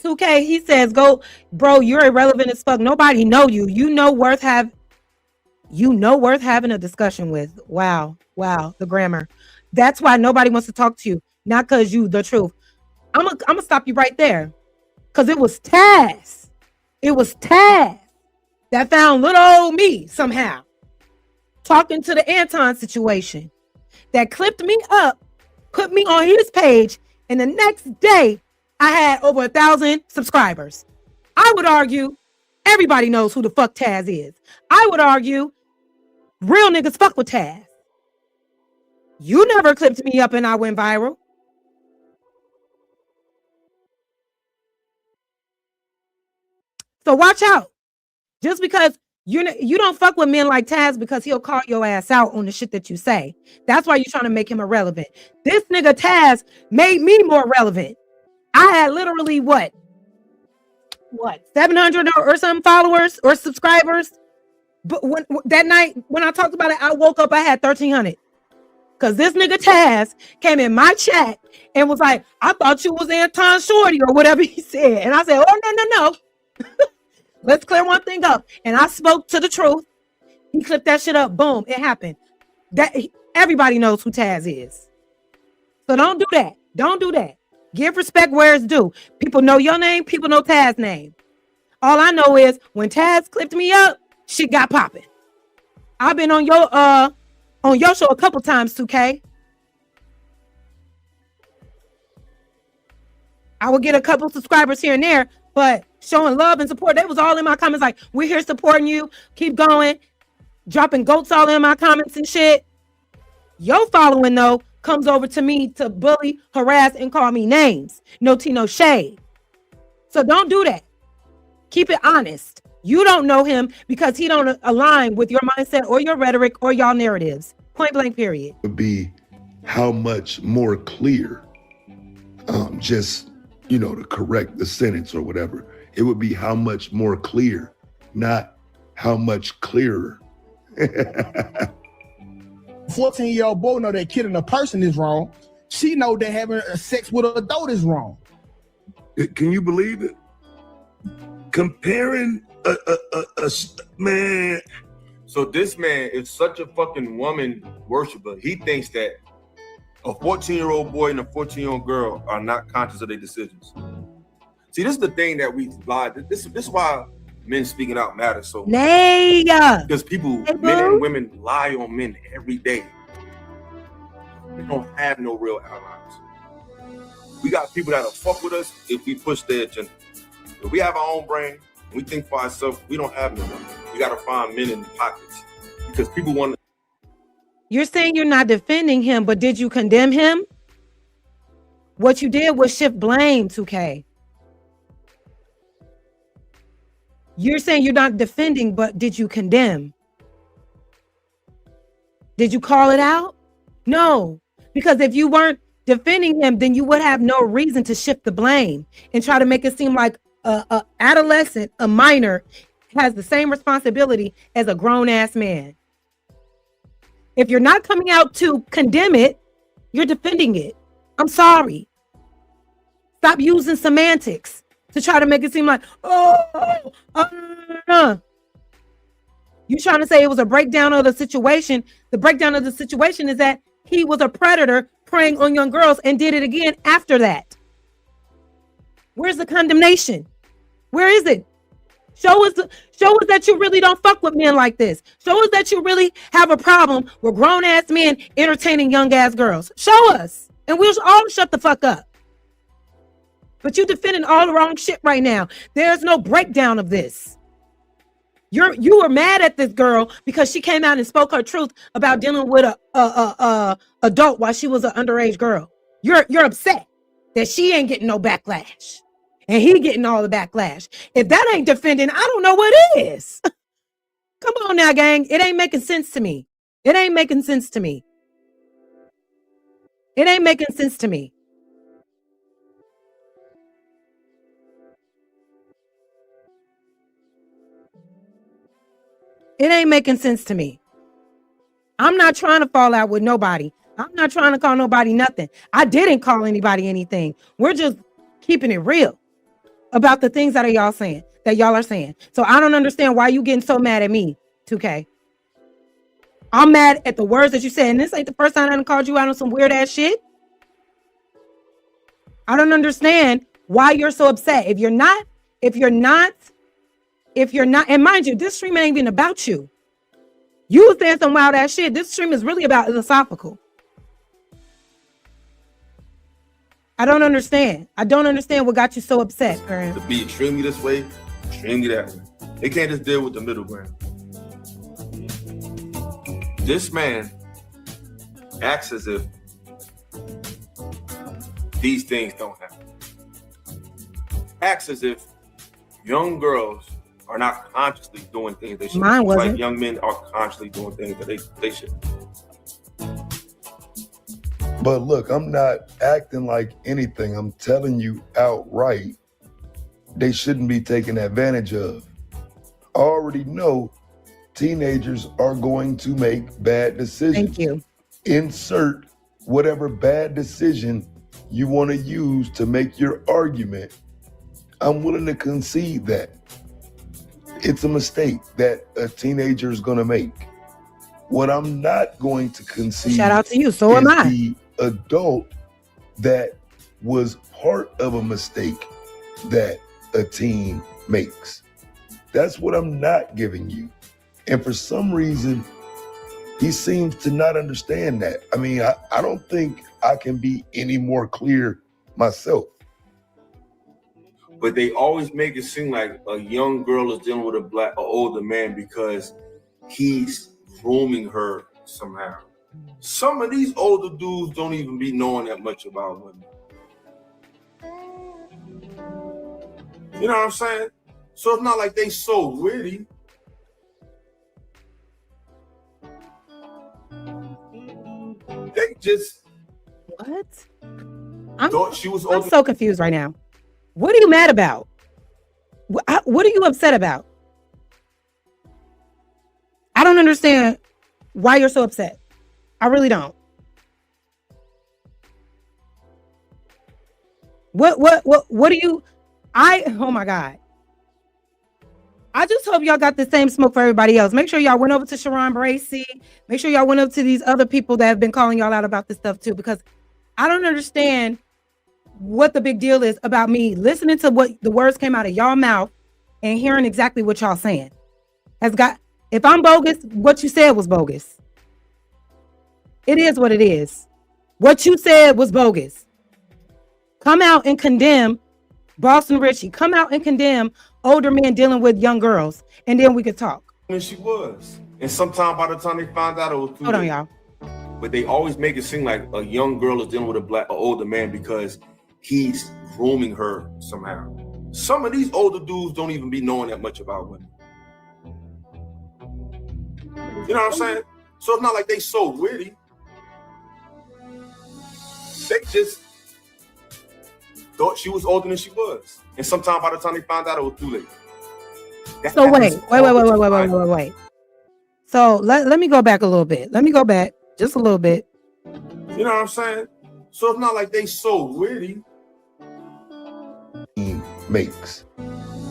2K, he says, go, bro, you're irrelevant as fuck. Nobody know you. You know worth having a discussion with. Wow, the grammar. That's why nobody wants to talk to you. Not because you the truth. I'm gonna stop you right there. Because it was Taz. It was Taz that found little old me somehow talking to the Anton situation, that clipped me up, put me on his page, and the next day I had over 1,000 subscribers. I would argue everybody knows who the fuck Taz is. I would argue real niggas fuck with Taz. You never clipped me up and I went viral. So watch out. Just because you don't fuck with men like Taz because he'll call your ass out on the shit that you say. That's why you're trying to make him irrelevant. This nigga Taz made me more relevant. I had literally what 700 or some followers or subscribers. But that night when I talked about it, I woke up, I had 1,300. Because this nigga Taz came in my chat and was like, I thought you was Anton Shorty or whatever he said. And I said, oh, no. Let's clear one thing up. And I spoke to the truth. He clipped that shit up. Boom, it happened. Everybody knows who Taz is. So don't do that. Don't do that. Give respect where it's due. People know your name. People know Taz's name. All I know is when Taz clipped me up, shit got popping. I've been on your show a couple times, 2K. I would get a couple subscribers here and there, but showing love and support, they was all in my comments like, we're here supporting you. Keep going. Dropping goats all in my comments and shit. Your following, though, comes over to me to bully, harass, and call me names. No tea, no shade. So don't do that. Keep it honest. You don't know him because he don't align with your mindset or your rhetoric or y'all narratives. Point blank, period. Would be how much more clear, just, to correct the sentence or whatever. It would be how much more clear, not how much clearer. 14-year-old boy know that killing a person is wrong. She know that having sex with an adult is wrong. Can you believe it? Comparing a man. So this man is such a fucking woman worshiper. He thinks that a 14-year-old boy and a 14-year-old girl are not conscious of their decisions. See, this is the thing that we lie. This is why men speaking out matters so much. Because people, men and women, lie on men every day. We don't have no real allies. We got people that'll fuck with us if we push their agenda. If we have our own brain, we think for ourselves, we don't have no money. We gotta find men in the pockets because people want to. You're saying you're not defending him, but did you condemn him? What you did was shift blame, 2K. You're saying you're not defending, but did you condemn? Did you call it out? No, because if you weren't defending him, then you would have no reason to shift the blame and try to make it seem like a adolescent, a minor, has the same responsibility as a grown-ass man. If you're not coming out to condemn it, you're defending it. I'm sorry. Stop using semantics to try to make it seem like, you trying to say it was a breakdown of the situation. The breakdown of the situation is that he was a predator preying on young girls and did it again after that. Where's the condemnation? Where is it? Show us that you really don't fuck with men like this. Show us that you really have a problem with grown-ass men entertaining young-ass girls. Show us, and we'll all shut the fuck up. But you defending all the wrong shit right now. There's no breakdown of this. You were mad at this girl because she came out and spoke her truth about dealing with a adult while she was an underage girl. You're upset that she ain't getting no backlash. And he getting all the backlash. If that ain't defending, I don't know what is. Come on now, gang. It ain't making sense to me. It ain't making sense to me. It ain't making sense to me. It ain't making sense to me. I'm not trying to fall out with nobody. I'm not trying to call nobody nothing. I didn't call anybody anything. We're just keeping it real about the things that y'all are saying. So I don't understand why you getting so mad at me, 2K. I'm mad at the words that you said. And this ain't the first time I done called you out on some weird ass shit. I don't understand why you're so upset. If you're not, and mind you, this stream ain't even about you. You was saying some wild ass shit. This stream is really about Illasophical. I don't understand. I don't understand what got you so upset, Karen. To be extremely this way, extremely that way. They can't just deal with the middle ground. This man acts as if these things don't happen. Acts as if young girls are not consciously doing things they should. Mine wasn't. Like young men are consciously doing things that they should. But look, I'm not acting like anything. I'm telling you outright, they shouldn't be taken advantage of. I already know teenagers are going to make bad decisions. Thank you. Insert whatever bad decision you want to use to make your argument. I'm willing to concede that. It's a mistake that a teenager is going to make. What I'm not going to concede. Shout out to you. So am I. The adult that was part of a mistake that a teen makes. That's what I'm not giving you. And for some reason, he seems to not understand that. I mean, I don't think I can be any more clear myself. But they always make it seem like a young girl is dealing with an older man because he's grooming her somehow. Some of these older dudes don't even be knowing that much about women. You know what I'm saying? So it's not like they so witty. They just What? thought she was I'm older. so confused right now. What are you mad about? What are you upset about? I don't understand why you're so upset. I really don't. What do you, oh my God. I just hope y'all got the same smoke for everybody else. Make sure y'all went over to Sharon Bracy. Make sure y'all went up to these other people that have been calling y'all out about this stuff too, because I don't understand what the big deal is about me listening to what the words came out of y'all mouth and hearing exactly what y'all saying. If I'm bogus, what you said was bogus. It is what it is. What you said was bogus. Come out and condemn Boston Richie. Come out and condemn older men dealing with young girls, and then we could talk. Than she was. And sometime by the time they found out, it was too Hold on, late. y'all. But they always make it seem like a young girl is dealing with an older man because he's grooming her somehow. Some of these older dudes don't even be knowing that much about women. You know what I'm saying? So it's not like they so witty. They just thought she was older than she was. And sometime by the time they found out, it was too late. So wait. So let me go back a little bit. Let me go back just a little bit. You know what I'm saying? So it's not like they so witty. Makes.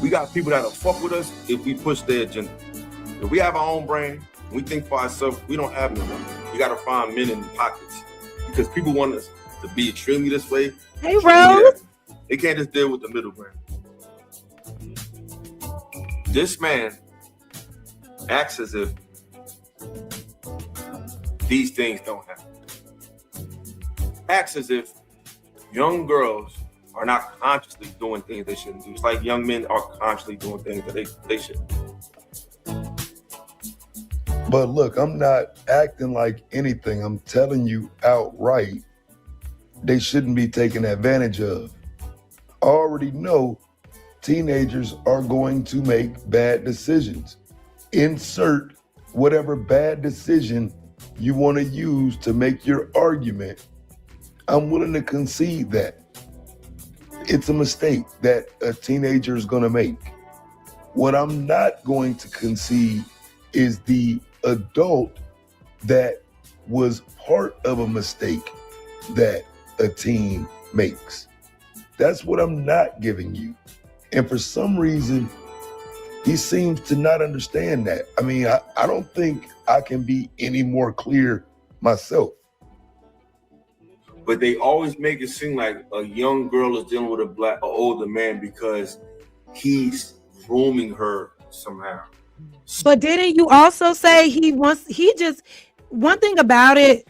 We got people that'll fuck with us if we push their agenda. If we have our own brain, we think for ourselves, we don't have no money. You gotta find men in the pockets. Because people want us to be extremely this way. Hey, extremely Rose. that. They can't just deal with the middle ground. This man acts as if these things don't happen. Acts as if young girls are not consciously doing things they shouldn't do. It's like young men are consciously doing things that they shouldn't. But look, I'm not acting like anything. I'm telling you outright, they shouldn't be taken advantage of. I already know teenagers are going to make bad decisions. Insert whatever bad decision you want to use to make your argument. I'm willing to concede that. It's a mistake that a teenager is going to make. What I'm not going to concede is the adult that was part of a mistake that a teen makes. That's what I'm not giving you. And for some reason, he seems to not understand that. I mean, I don't think I can be any more clear myself. But they always make it seem like a young girl is dealing with an older man because he's grooming her somehow. But didn't you also say one thing about it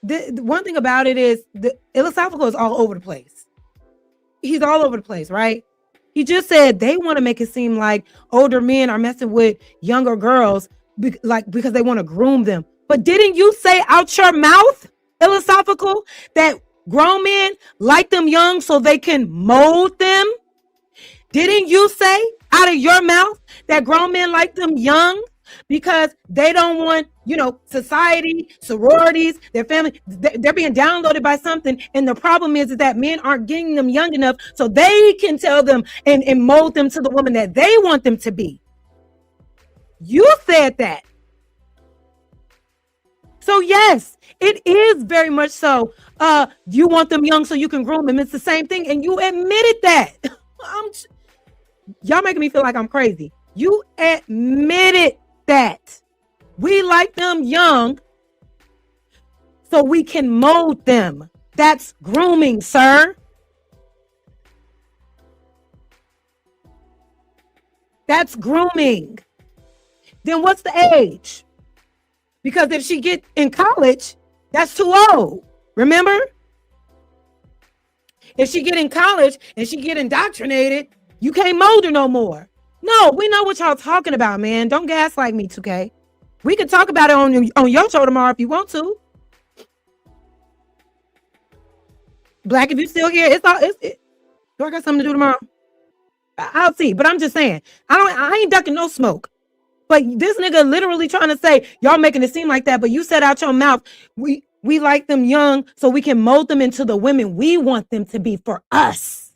is the Illasophical is all over the place. He's all over the place, right? He just said they want to make it seem like older men are messing with younger girls because they want to groom them. But didn't you say out your mouth, Illasophical, that grown men like them young so they can mold them? Didn't you say out of your mouth that grown men like them young because they don't want, society, sororities, their family, they're being downloaded by something. And the problem is that men aren't getting them young enough so they can tell them and mold them to the woman that they want them to be. You said that. So yes, it is very much so. You want them young so you can groom them. It's the same thing. And you admitted that. Y'all making me feel like I'm crazy. You admitted that. We like them young so we can mold them. That's grooming, sir. That's grooming. Then what's the age? Because if she get in college, that's too old. Remember? If she get in college and she get indoctrinated, you can't mold her no more. No, we know what y'all talking about, man. Don't gaslight me, 2K. We can talk about it on your show tomorrow if you want to. Black, if you still here, do I got something to do tomorrow? I'll see, but I'm just saying, I ain't ducking no smoke. But this nigga literally trying to say, y'all making it seem like that, but you said out your mouth, we like them young so we can mold them into the women we want them to be for us.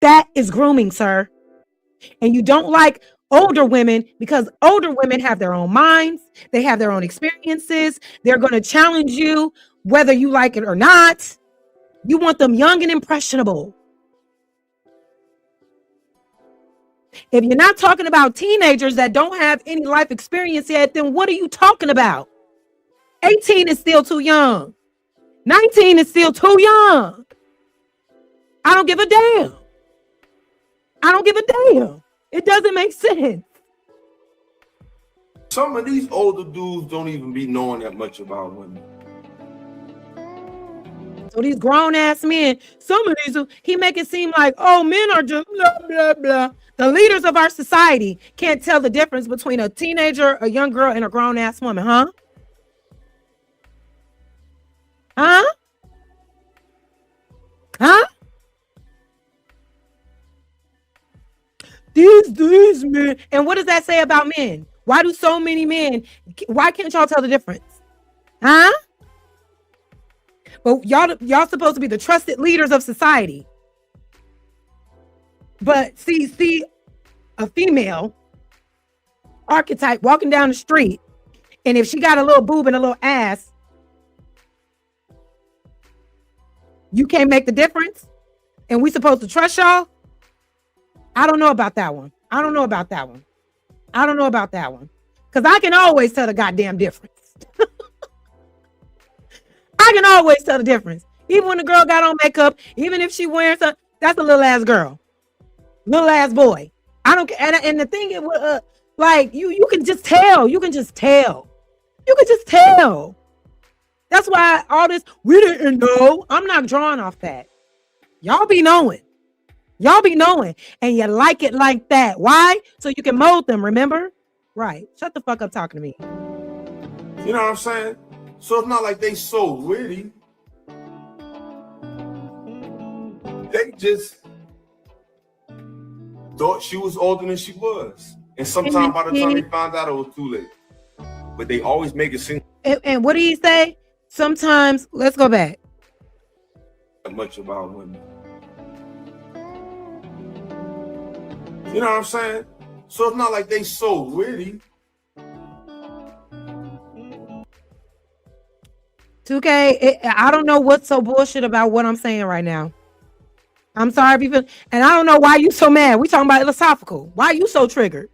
That is grooming, sir. And you don't like older women because older women have their own minds. They have their own experiences. They're going to challenge you whether you like it or not. You want them young and impressionable. If you're not talking about teenagers that don't have any life experience yet, then what are you talking about? 18 is still too young. 19 is still too young. I don't give a damn. I don't give a damn. It doesn't make sense. Some of these older dudes don't even be knowing that much about women. So these grown ass men, some of these, he make it seem like, oh, men are just blah, blah, blah. The leaders of our society can't tell the difference between a teenager, a young girl, and a grown ass woman, huh? Huh? Huh? These men. And what does that say about men? Why do so many men, why can't y'all tell the difference? Huh? But y'all supposed to be the trusted leaders of society. But see a female archetype walking down the street, and if she got a little boob and a little ass, you can't make the difference? And we supposed to trust y'all? I don't know about that one. I don't know about that one. Because I can always tell the goddamn difference. I can always tell the difference. Even when the girl got on makeup, even if she wearing something, that's a little ass girl. Little ass boy. I don't care. And the thing is, like, you can just tell. You can just tell. That's why all this, we didn't know. I'm not drawing off that. Y'all be knowing. And you like it like that. Why? So you can mold them, remember? Right. Shut the fuck up talking to me. You know what I'm saying? So it's not like they so witty. They just thought she was older than she was. And sometimes by the time they found out, it was too late. But they always make it seem. And what do you say? Sometimes, let's go back. Much about women. You know what I'm saying? So it's not like they so witty. 2K, I don't know what's so bullshit about what I'm saying right now. I'm sorry, people. And I don't know why you so mad. We talking about Illasophical. Why you so triggered?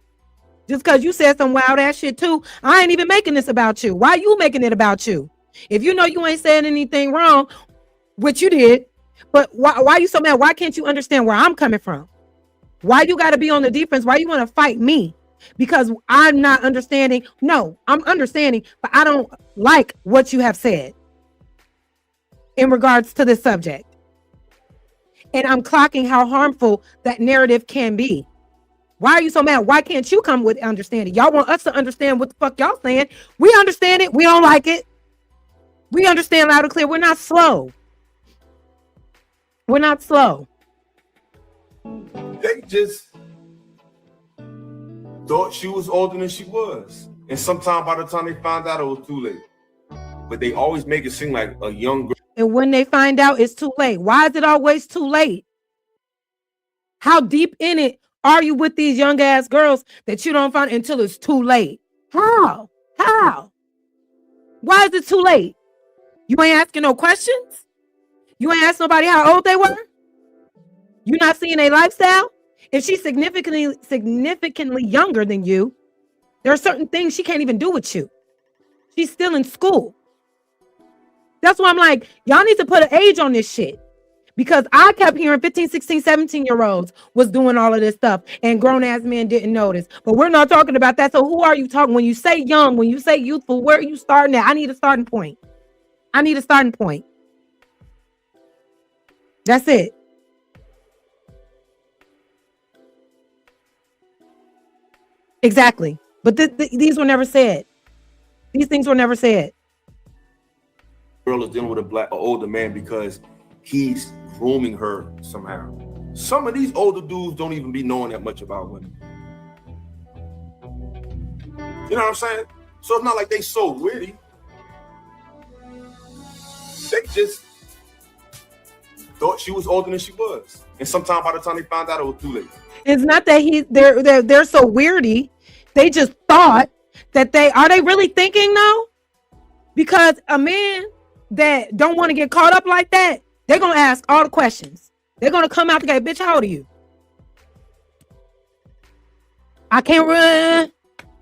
Just because you said some wild ass shit too. I ain't even making this about you. Why you making it about you? If you know you ain't saying anything wrong, which you did, but why you so mad? Why can't you understand where I'm coming from? Why you got to be on the defense? Why you want to fight me? Because I'm not understanding. No, I'm understanding, but I don't like what you have said in regards to this subject. And I'm clocking how harmful that narrative can be. Why are you so mad? Why can't you come with understanding? Y'all want us to understand what the fuck y'all saying. We understand it. We don't like it. We understand loud and clear. We're not slow. They just thought she was older than she was. And sometimes by the time they found out, it was too late. But they always make it seem like a young girl. And when they find out, it's too late. Why is it always too late? How deep in it are you with these young ass girls that you don't find until it's too late? How? Why is it too late? You ain't asking no questions? You ain't asked nobody how old they were? You not seeing their lifestyle? If she's significantly younger than you, there are certain things she can't even do with you. She's still in school. That's why I'm like, y'all need to put an age on this shit. Because I kept hearing 15, 16, 17-year-olds was doing all of this stuff and grown-ass men didn't notice. But we're not talking about that. So who are you talking? When you say young, when you say youthful, where are you starting at? I need a starting point. I need a starting point. That's it. Exactly. But these were never said. These things were never said. Girl is dealing with an older man because he's grooming her somehow. Some of these older dudes don't even be knowing that much about women. You know what I'm saying? So it's not like they so witty. They just thought she was older than she was. And sometime by the time they found out, it was too late. It's not that they're so weirdy. They just thought that are they really thinking though? Because a man that don't want to get caught up like that, they're gonna ask all the questions. They're gonna come out the gate, bitch, how old are you? I can't run.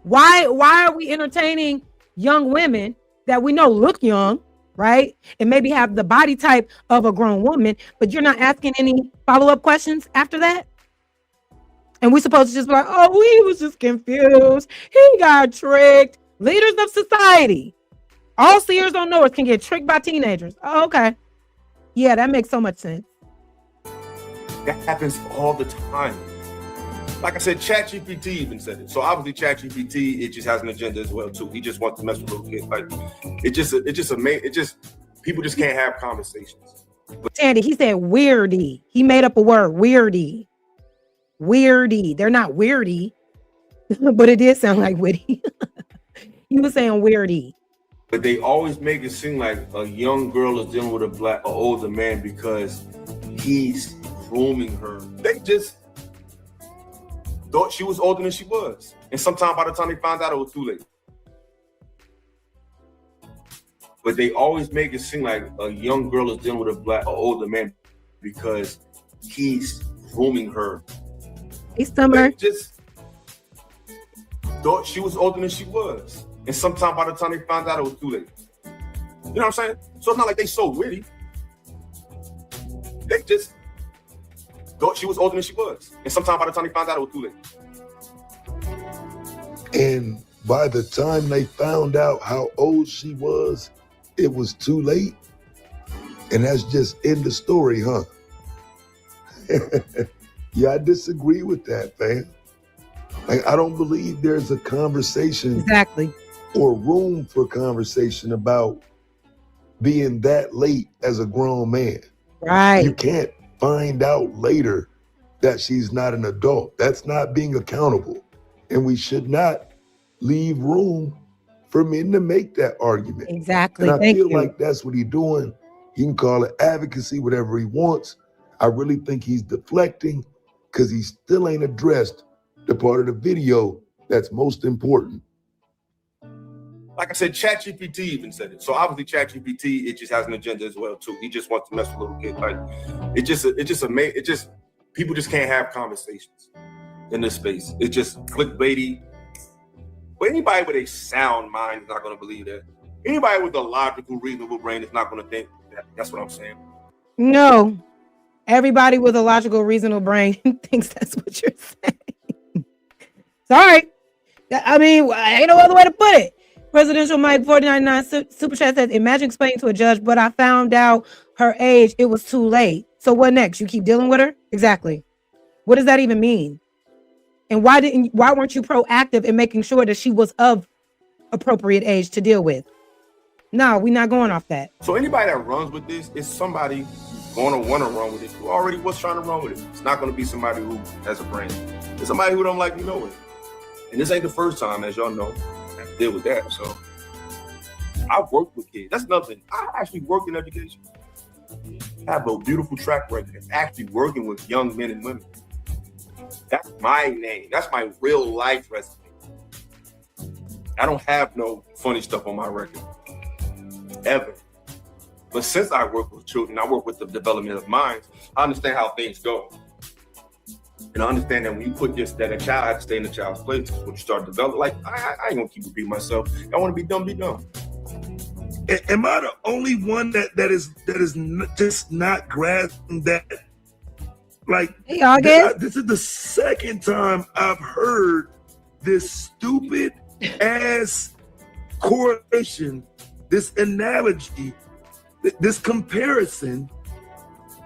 Why are we entertaining young women that we know look young, right? And maybe have the body type of a grown woman, but you're not asking any follow-up questions after that? And we're supposed to just be like, oh, he was just confused. He got tricked. Leaders of society. All seers on knowers can get tricked by teenagers. Oh, okay. Yeah, that makes so much sense. That happens all the time. Like I said, ChatGPT even said it. So obviously ChatGPT, it just has an agenda as well too. He just wants to mess with little kids. Like people just can't have conversations. Tandy, he said weirdy. He made up a word, weirdy. Weirdy. They're not weirdy, but it did sound like witty. He was saying weirdy. But they always make it seem like a young girl is dealing with an older man because he's grooming her. They just thought she was older than she was. And sometime by the time they found out, it was too late. But they always make it seem like a young girl is dealing with an older man because he's grooming her. Hey, Summer. They just thought she was older than she was. And sometime by the time they found out, it was too late. You know what I'm saying? So it's not like they so witty. They just thought she was older than she was. And sometime by the time they found out, it was too late. And by the time they found out how old she was, it was too late. And that's just end the story, huh? Yeah, I disagree with that, man. Like, I don't believe there's a conversation Exactly. or room for conversation about being that late as a grown man. Right. You can't find out later that she's not an adult. That's not being accountable. And we should not leave room for men to make that argument. Exactly. And I Thank feel you. like that's what he's doing. He can call it advocacy, whatever he wants. I really think he's deflecting because he still ain't addressed the part of the video that's most important. Like I said, ChatGPT even said it. So obviously ChatGPT, it just has an agenda as well too. He just wants to mess with little kids. Like people just can't have conversations in this space. It's just clickbaity. But anybody with a sound mind is not going to believe that. Anybody with a logical, reasonable brain is not going to think that. That's what I'm saying. No. Everybody with a logical, reasonable brain thinks that's what you're saying. Sorry. I mean, ain't no other way to put it. Presidential Mike 499 Super Chat says, imagine explaining to a judge, but I found out her age. It was too late. So what next? You keep dealing with her? Exactly. What does that even mean? And why weren't you proactive in making sure that she was of appropriate age to deal with? No, we're not going off that. So anybody that runs with this is somebody who's going to want to run with it, who already was trying to run with it. It's not going to be somebody who has a brain. It's somebody who don't like me know it. And this ain't the first time, as y'all know, I have to deal with that. So I've worked with kids. That's nothing. I actually worked in education. I have a beautiful track record of actually working with young men and women. That's my name. That's my real life resume. I don't have no funny stuff on my record. Ever. But since I work with children, I work with the development of minds, I understand how things go. And I understand that when you put that a child has to stay in the child's place, when you start developing, like, I ain't gonna keep repeating myself. I want to be dumb, be dumb. Am I the only one that is just not grasping that? Like, Hey, August. this is the second time I've heard this stupid ass correlation, this analogy, this comparison,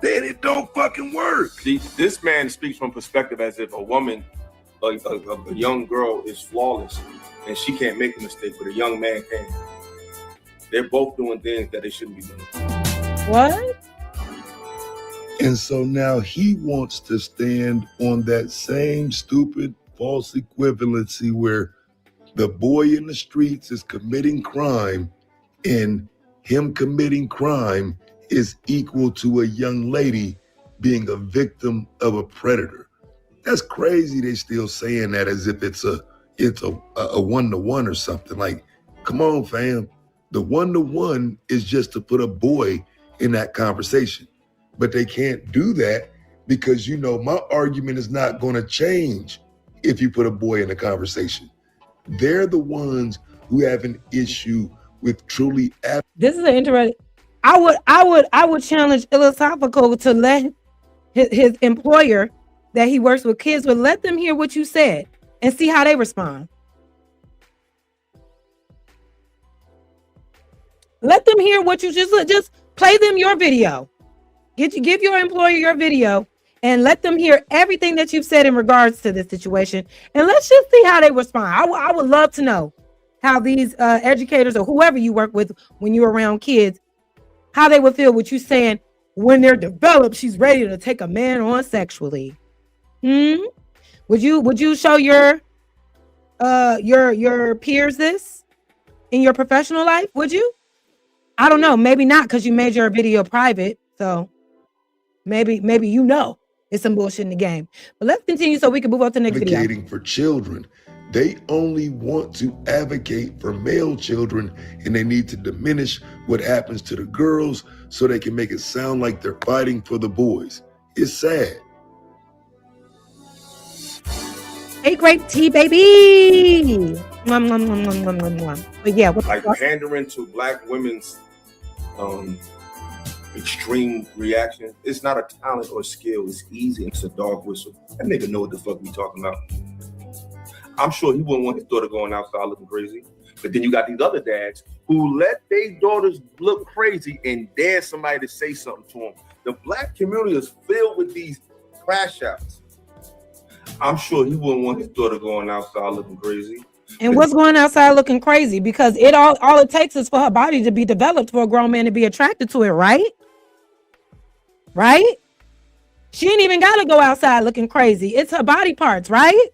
then it don't fucking work. This man speaks from perspective as if a woman, a young girl, is flawless and she can't make a mistake, but a young man can. They're both doing things that they shouldn't be doing. What? And so now he wants to stand on that same stupid false equivalency where the boy in the streets is committing crime and him committing crime is equal to a young lady being a victim of a predator. That's crazy. They still saying that as if it's a one-to-one or something. Like, come on, fam. The one-to-one is just to put a boy in that conversation. But they can't do that because, you know, my argument is not going to change if you put a boy in the conversation. They're the ones who have an issue with truly. This is an interesting. I would challenge Illasophical to let his employer that he works with kids with, let them hear what you said and see how they respond. Let them hear what you just play them your video. Give your employer your video and let them hear everything that you've said in regards to this situation. And let's just see how they respond. I would love to know how these educators or whoever you work with when you're around kids, how they would feel with you saying when they're developed, she's ready to take a man on sexually. Would you show your peers this in your professional life? Would you? I don't know. Maybe not, because you made your video private. So maybe you know it's some bullshit in the game. But let's continue so we can move on to the next video. Advocating for children. They only want to advocate for male children, and they need to diminish what happens to the girls so they can make it sound like they're fighting for the boys. It's sad. Hey, great tea, baby. Mwah, mwah, mwah, mwah, mwah, mwah, mwah. But yeah, Like pandering to black women's extreme reaction. It's not a talent or skill. It's easy. It's a dog whistle. That nigga know what the fuck we talking about. I'm sure he wouldn't want his daughter going outside looking crazy. But then you got these other dads who let their daughters look crazy and dare somebody to say something to them. The black community is filled with these crash outs. I'm sure he wouldn't want his daughter going outside looking crazy. And what's going outside looking crazy? Because it all it takes is for her body to be developed for a grown man to be attracted to it, right? Right? She ain't even got to go outside looking crazy. It's her body parts, right?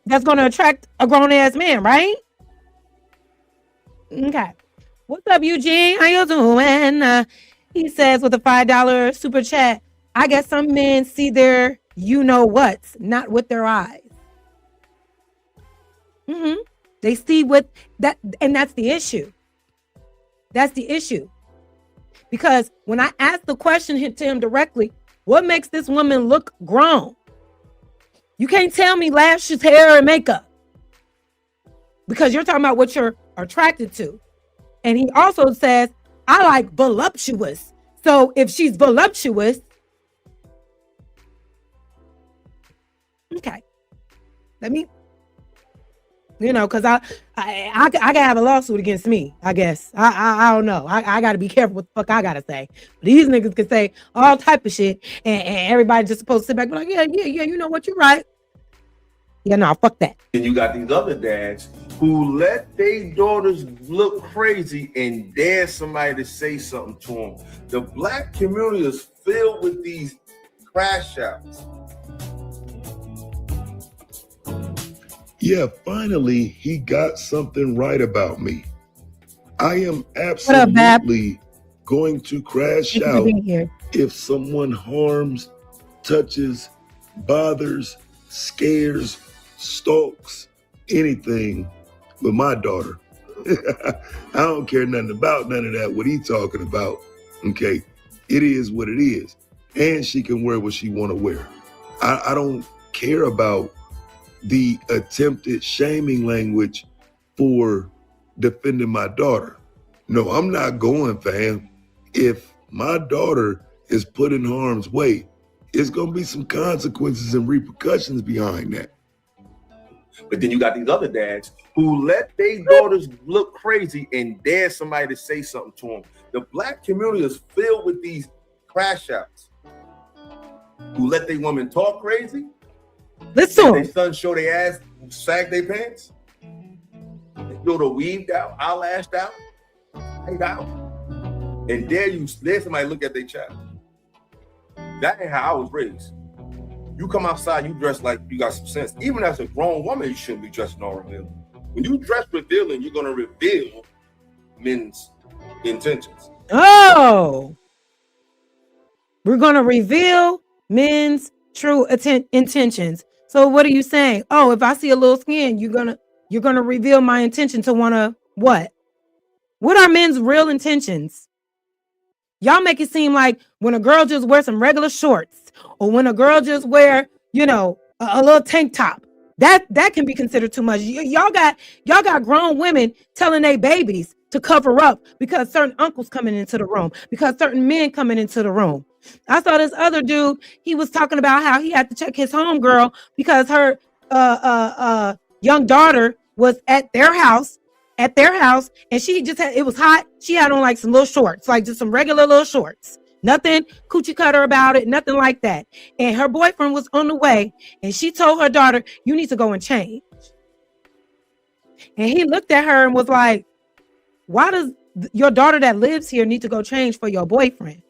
That's going to attract a grown-ass man, right? Okay. What's up, Eugene? How you doing? He says with a $5 super chat, I guess some men see their you-know-whats, not with their eyes. They see what that, and that's the issue. That's the issue. Because when I asked the question to him directly, what makes this woman look grown? You can't tell me lashes, hair, and makeup. Because you're talking about what you're attracted to. And he also says, I like voluptuous. So if she's voluptuous, okay. Let me, because I gotta have a lawsuit against me, I guess. I don't know. I gotta be careful what the fuck I gotta say. But these niggas can say all type of shit, and everybody just supposed to sit back and be like, yeah, you know what, you're right. Yeah, no, fuck that. And you got these other dads who let their daughters look crazy and dare somebody to say something to them. The black community is filled with these crash outs. Yeah, finally, he got something right about me. I am absolutely going to crash out if someone harms, touches, bothers, scares, stalks, anything with my daughter. I don't care nothing about none of that, what he talking about. Okay, it is what it is. And she can wear what she want to wear. I don't care about the attempted shaming language for defending my daughter. No, I'm not going, fam. If my daughter is put in harm's way, it's gonna be some consequences and repercussions behind that. But then you got these other dads who let their daughters look crazy and dare somebody to say something to them. The black community is filled with these crash outs who let their women talk crazy. Listen, Their sons show their ass, sag their pants. They go to weaved out, eyelashed out, hang out, and dare somebody look at their child. That ain't how I was raised. You come outside, you dress like you got some sense. Even as a grown woman, you shouldn't be dressing all revealing. When you dress revealing, you're gonna reveal men's intentions. oh, we're gonna reveal men's true intentions. So what are you saying? Oh, if I see a little skin, you're gonna reveal my intention to wanna what? What are men's real intentions? Y'all make it seem like when a girl just wears some regular shorts, or when a girl just wear, a little tank top, that can be considered too much. Y'all got grown women telling their babies to cover up because certain uncles coming into the room, because certain men coming into the room. I saw this other dude. He was talking about how he had to check his homegirl because her young daughter was at their house, and she just it was hot. She had on like some little shorts, like just some regular little shorts. Nothing coochie cutter about it, nothing like that. And her boyfriend was on the way, and she told her daughter, "You need to go and change." And he looked at her and was like, "Why does your daughter that lives here need to go change for your boyfriend?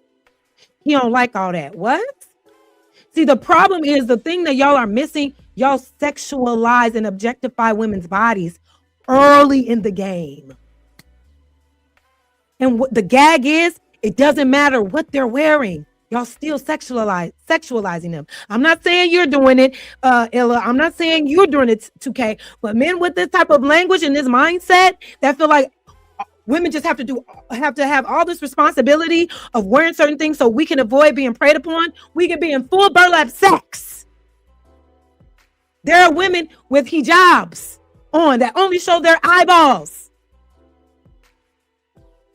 He don't like all that." What? See, the problem is the thing that y'all are missing. Y'all sexualize and objectify women's bodies early in the game. And what the gag is, it doesn't matter what they're wearing. Y'all still sexualizing them. I'm not saying you're doing it, Illa. I'm not saying you're doing it, 2K. But men with this type of language and this mindset that feel like women just have to have all this responsibility of wearing certain things so we can avoid being preyed upon. We can be in full burlap sacks. There are women with hijabs on that only show their eyeballs,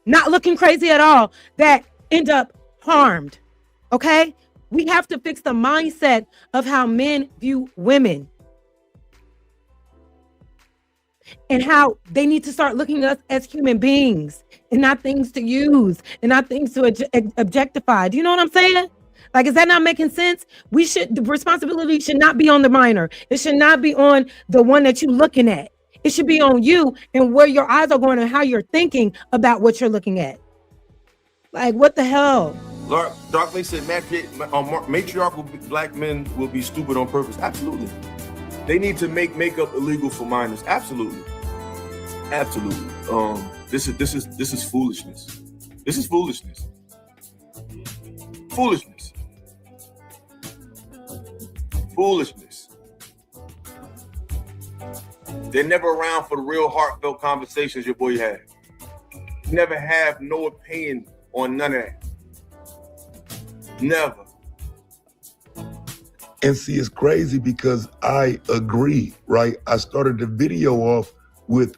not looking crazy at all, that end up harmed. Okay, we have to fix the mindset of how men view women and how they need to start looking at us as human beings and not things to use and not things to objectify. Do you know what I'm saying? Like, is that not making sense? The responsibility should not be on the minor. It should not be on the one that you're looking at. It should be on you and where your eyes are going and how you're thinking about what you're looking at. Like, what the hell? Darkly said matriarchal black men will be stupid on purpose. Absolutely. They need to make makeup illegal for minors. Absolutely. This is foolishness. This is foolishness. Foolishness. They're never around for the real heartfelt conversations your boy had. Never have no opinion on none of that. Never. And see, it's crazy because I agree, right? I started the video off with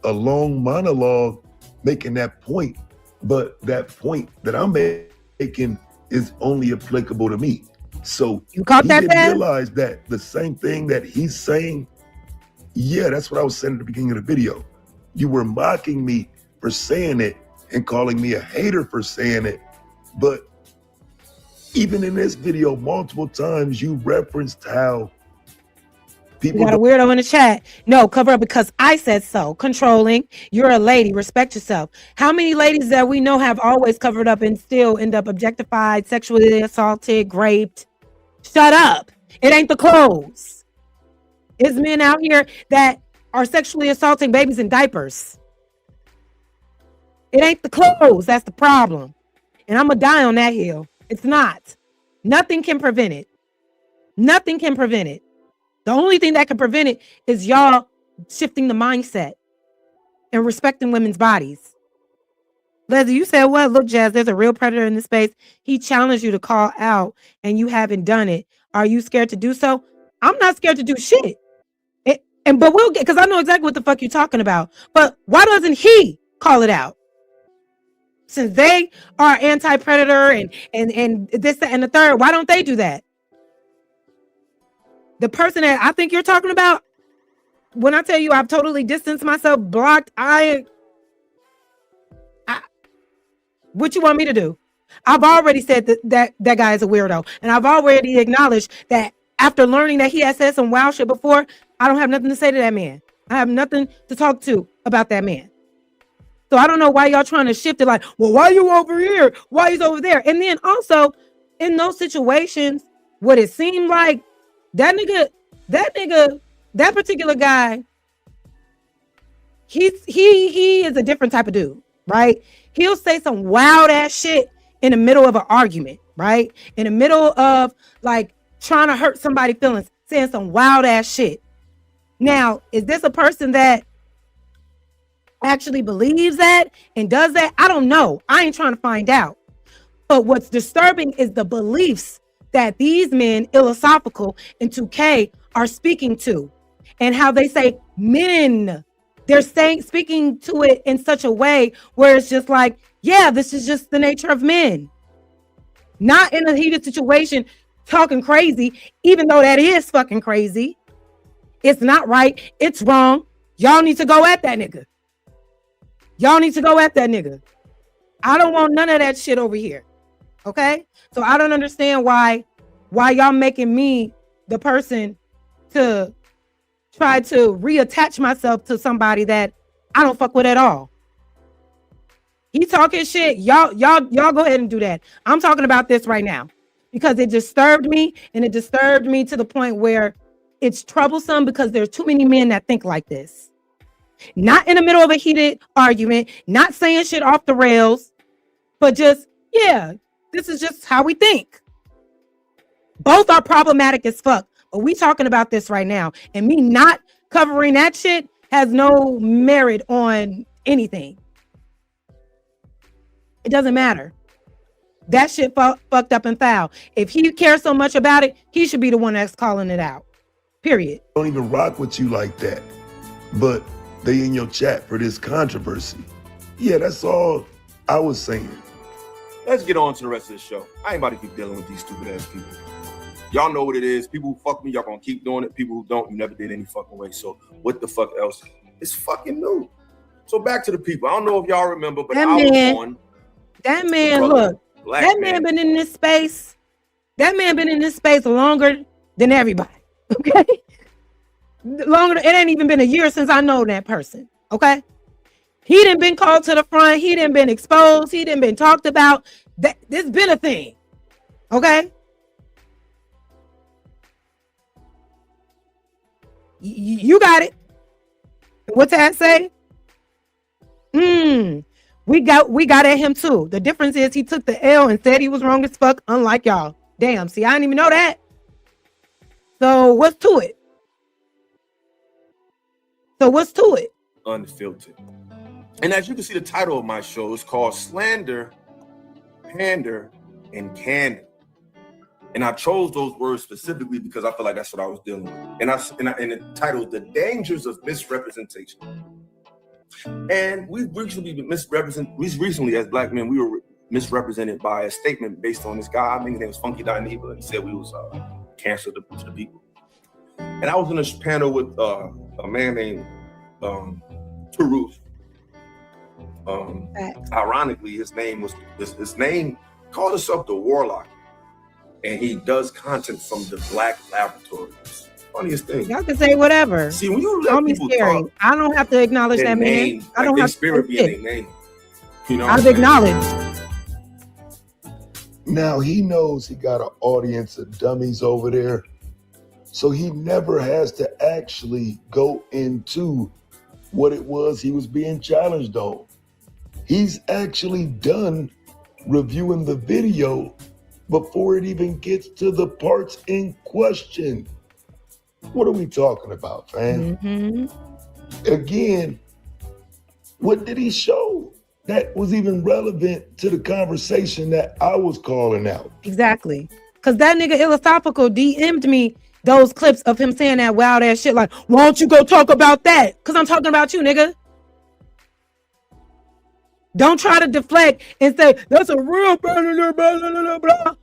a long monologue making that point, but that point that I'm making is only applicable to me. So you caught that, didn't realize that the same thing that he's saying, yeah, that's what I was saying at the beginning of the video. You were mocking me for saying it and calling me a hater for saying it. But even in this video, multiple times you referenced how people— You got a weirdo in the chat. No, cover up because I said so. Controlling. You're a lady. Respect yourself. How many ladies that we know have always covered up and still end up objectified, sexually assaulted, raped? Shut up. It ain't the clothes. It's men out here that are sexually assaulting babies in diapers. It ain't the clothes. That's the problem. And I'm going to die on that hill. It's not. Nothing can prevent it. Nothing can prevent it. The only thing that can prevent it is y'all shifting the mindset and respecting women's bodies. Leslie, you said what? Look, Jazz, there's a real predator in this space. He challenged you to call out and you haven't done it. Are you scared to do so? I'm not scared to do shit. but we'll get, because I know exactly what the fuck you're talking about. But why doesn't he call it out? Since they are anti-predator and this, that, and the third, why don't they do that? The person that I think you're talking about, when I tell you I've totally distanced myself, blocked, what you want me to do? I've already said that guy is a weirdo. And I've already acknowledged that after learning that he has said some wild shit before, I don't have nothing to say to that man. I have nothing to talk to about that man. So I don't know why y'all trying to shift it like, well, why you over here? Why he's over there? And then also in those situations, what it seemed like that particular guy, he is a different type of dude, right? He'll say some wild ass shit in the middle of an argument, right? In the middle of like trying to hurt somebody's feelings, saying some wild ass shit. Now, is this a person that actually believes that and does that? I don't know. I ain't trying to find out. But what's disturbing is the beliefs that these men, Illasophical and 2K, are speaking to, and how they say men. They're speaking to it in such a way where it's just like, yeah, this is just the nature of men. Not in a heated situation talking crazy, even though that is fucking crazy. It's not right. It's wrong. Y'all need to go at that nigga. Y'all need to go at that nigga. I don't want none of that shit over here. Okay? So I don't understand why y'all making me the person to try to reattach myself to somebody that I don't fuck with at all. He talking shit. Y'all go ahead and do that. I'm talking about this right now because it disturbed me, and it disturbed me to the point where it's troublesome because there's too many men that think like this. Not in the middle of a heated argument, not saying shit off the rails, but just, yeah, this is just how we think. Both are problematic as fuck. But we talking about this right now, and me not covering that shit has no merit on anything. It doesn't matter. That shit fucked up and foul. If he cares so much about it, he should be the one that's calling it out. Period. Don't even rock with you like that. But they in your chat for this controversy. Yeah, that's all I was saying. Let's get on to the rest of the show. I ain't about to keep dealing with these stupid ass people. Y'all know what it is. People who fuck me, y'all gonna keep doing it. People who don't, you never did any fucking way. So what the fuck else? It's fucking new. So back to the people. I don't know if y'all remember, but that man, look, that man been in this space. That man been in this space longer than everybody. Okay? Longer. It ain't even been a year since I know that person. Okay? He done been called to the front. He done been exposed. He done been talked about. This been a thing. Okay? You got it. What's that say? We got at him too. The difference is he took the L and said he was wrong as fuck, unlike y'all. Damn, see, I didn't even know that. So what's to it? Unfiltered. And as you can see, the title of my show is called Slander, Pander, and Candor. And I chose those words specifically because I feel like that's what I was dealing with. And the title is The Dangers of Misrepresentation. And we've recently been recently as black men, we were misrepresented by a statement based on this guy. I think his name was Funky Dineva, and he said we was cancer to the people. And I was in a panel with a man named Taruth. Ironically, his name called himself the Warlock. And he does content from the Black Laboratories. Funniest thing. Y'all can say whatever. See, when you let people talk, I don't have to acknowledge that name, man. I don't have spirit to be in their name. You know, I've acknowledged. Now he knows he got an audience of dummies over there, so he never has to actually go into what it was he was being challenged on. He's actually done reviewing the video before it even gets to the parts in question. What are we talking about, fam? Mm-hmm. Again, what did he show that was even relevant to the conversation that I was calling out? Exactly. Because that nigga Illasophical DM'd me those clips of him saying that wild ass shit like, why don't you go talk about that? Because I'm talking about you, nigga. Don't try to deflect and say, that's a real blah, blah, blah, blah.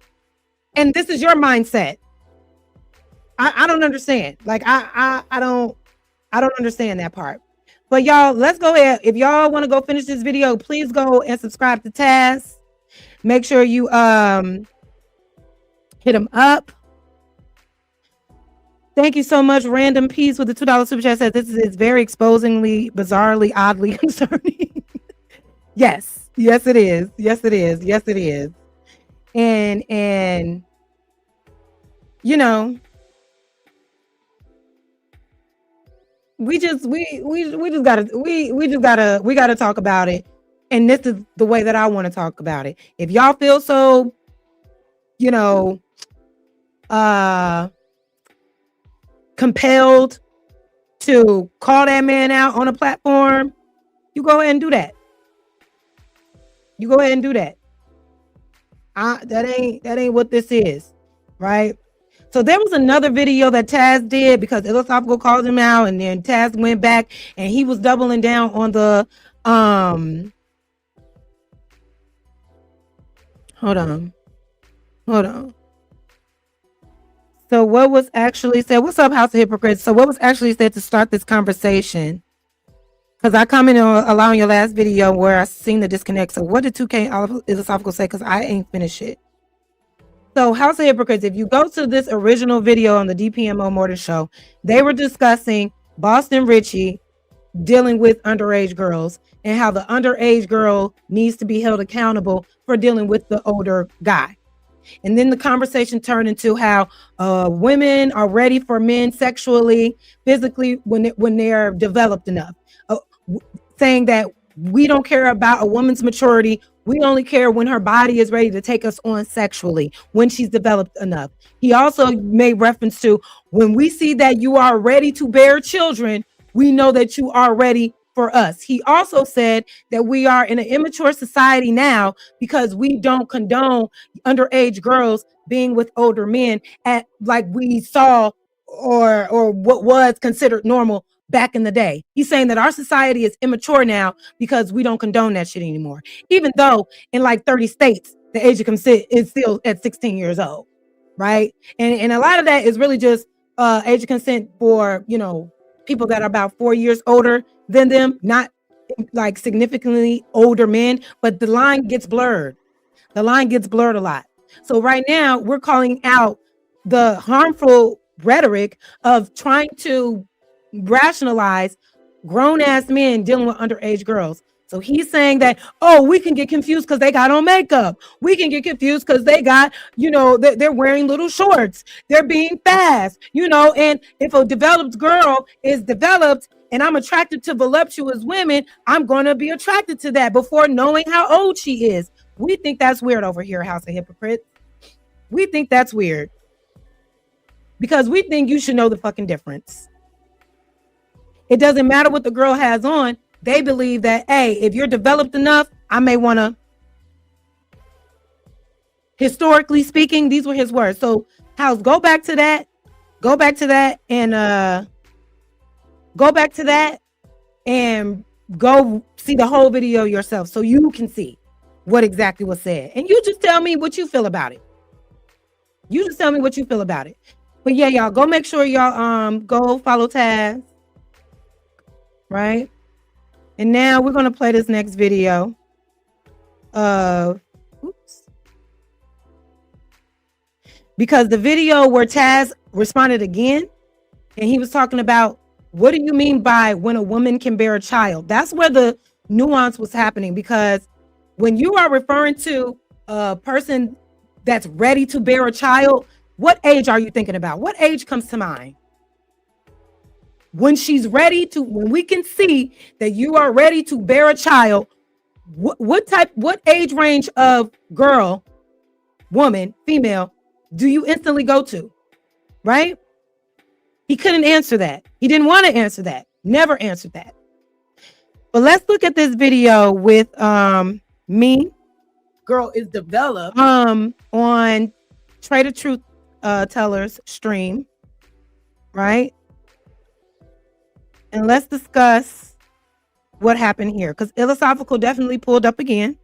And this is your mindset. I don't understand. Like, I don't understand that part. But y'all, let's go ahead. If y'all want to go finish this video, please go and subscribe to Taz. Make sure you hit him up. Thank you so much. Random Piece with the $2 super chat says this is very exposingly, bizarrely, oddly concerning. Yes it is. Yes it is. And you know, we just gotta talk about it. And this is the way that I want to talk about it. If y'all feel so, you know, compelled to call that man out on a platform, you go ahead and do that. That ain't what this is, right? So there was another video that Taz did because Illasophical called him out, and then Taz went back and he was doubling down on the hold on. So what was actually said? What's up, House of Hypocrites? So what was actually said to start this conversation? Because I commented on allowing your last video where I seen the disconnect. So what did 2K Illasophical say? Because I ain't finished it. So House of Hypocrites, if you go to this original video on the DPMO Morton Show, they were discussing Boston Richie dealing with underage girls and how the underage girl needs to be held accountable for dealing with the older guy. And then the conversation turned into how women are ready for men sexually, physically, when they're developed enough. Saying that we don't care about a woman's maturity. We only care when her body is ready to take us on sexually, when she's developed enough. He also made reference to when we see that you are ready to bear children, we know that you are ready for us. He also said that we are in an immature society now because we don't condone underage girls being with older men at like we saw or what was considered normal back in the day. He's saying that our society is immature now because we don't condone that shit anymore. Even though in like 30 states, the age of consent is still at 16 years old, right? And a lot of that is really just age of consent for, you know, people that are about 4 years older than them, not like significantly older men, but the line gets blurred. The line gets blurred a lot. So right now we're calling out the harmful rhetoric of trying to rationalize grown-ass men dealing with underage girls. So he's saying that, oh, we can get confused because they got on makeup. We can get confused because they got, you know, they're wearing little shorts. They're being fast, you know, and if a developed girl is developed and I'm attracted to voluptuous women, I'm going to be attracted to that before knowing how old she is. We think that's weird over here, House of Hypocrites. We think that's weird because we think you should know the fucking difference. It doesn't matter what the girl has on. They believe that, hey, if you're developed enough, I may want to. Historically speaking, these were his words. So, House, go back to that. Go back to that and go see the whole video yourself so you can see what exactly was said. And you just tell me what you feel about it. But yeah, y'all, go make sure y'all go follow Taz. Right? And now we're going to play this next video of, because the video where Taz responded again, and he was talking about, what do you mean by when a woman can bear a child? That's where the nuance was happening, because when you are referring to a person that's ready to bear a child, what age are you thinking about? What age comes to mind? When she's ready to, when we can see that you are ready to bear a child, what age range of girl, woman, female, do you instantly go to? Right? He couldn't answer that. He didn't want to answer that. Never answered that. But let's look at this video with me. Girl is developed on Trader Truth Teller's stream. right? And let's discuss what happened here, because Illasophical definitely pulled up again.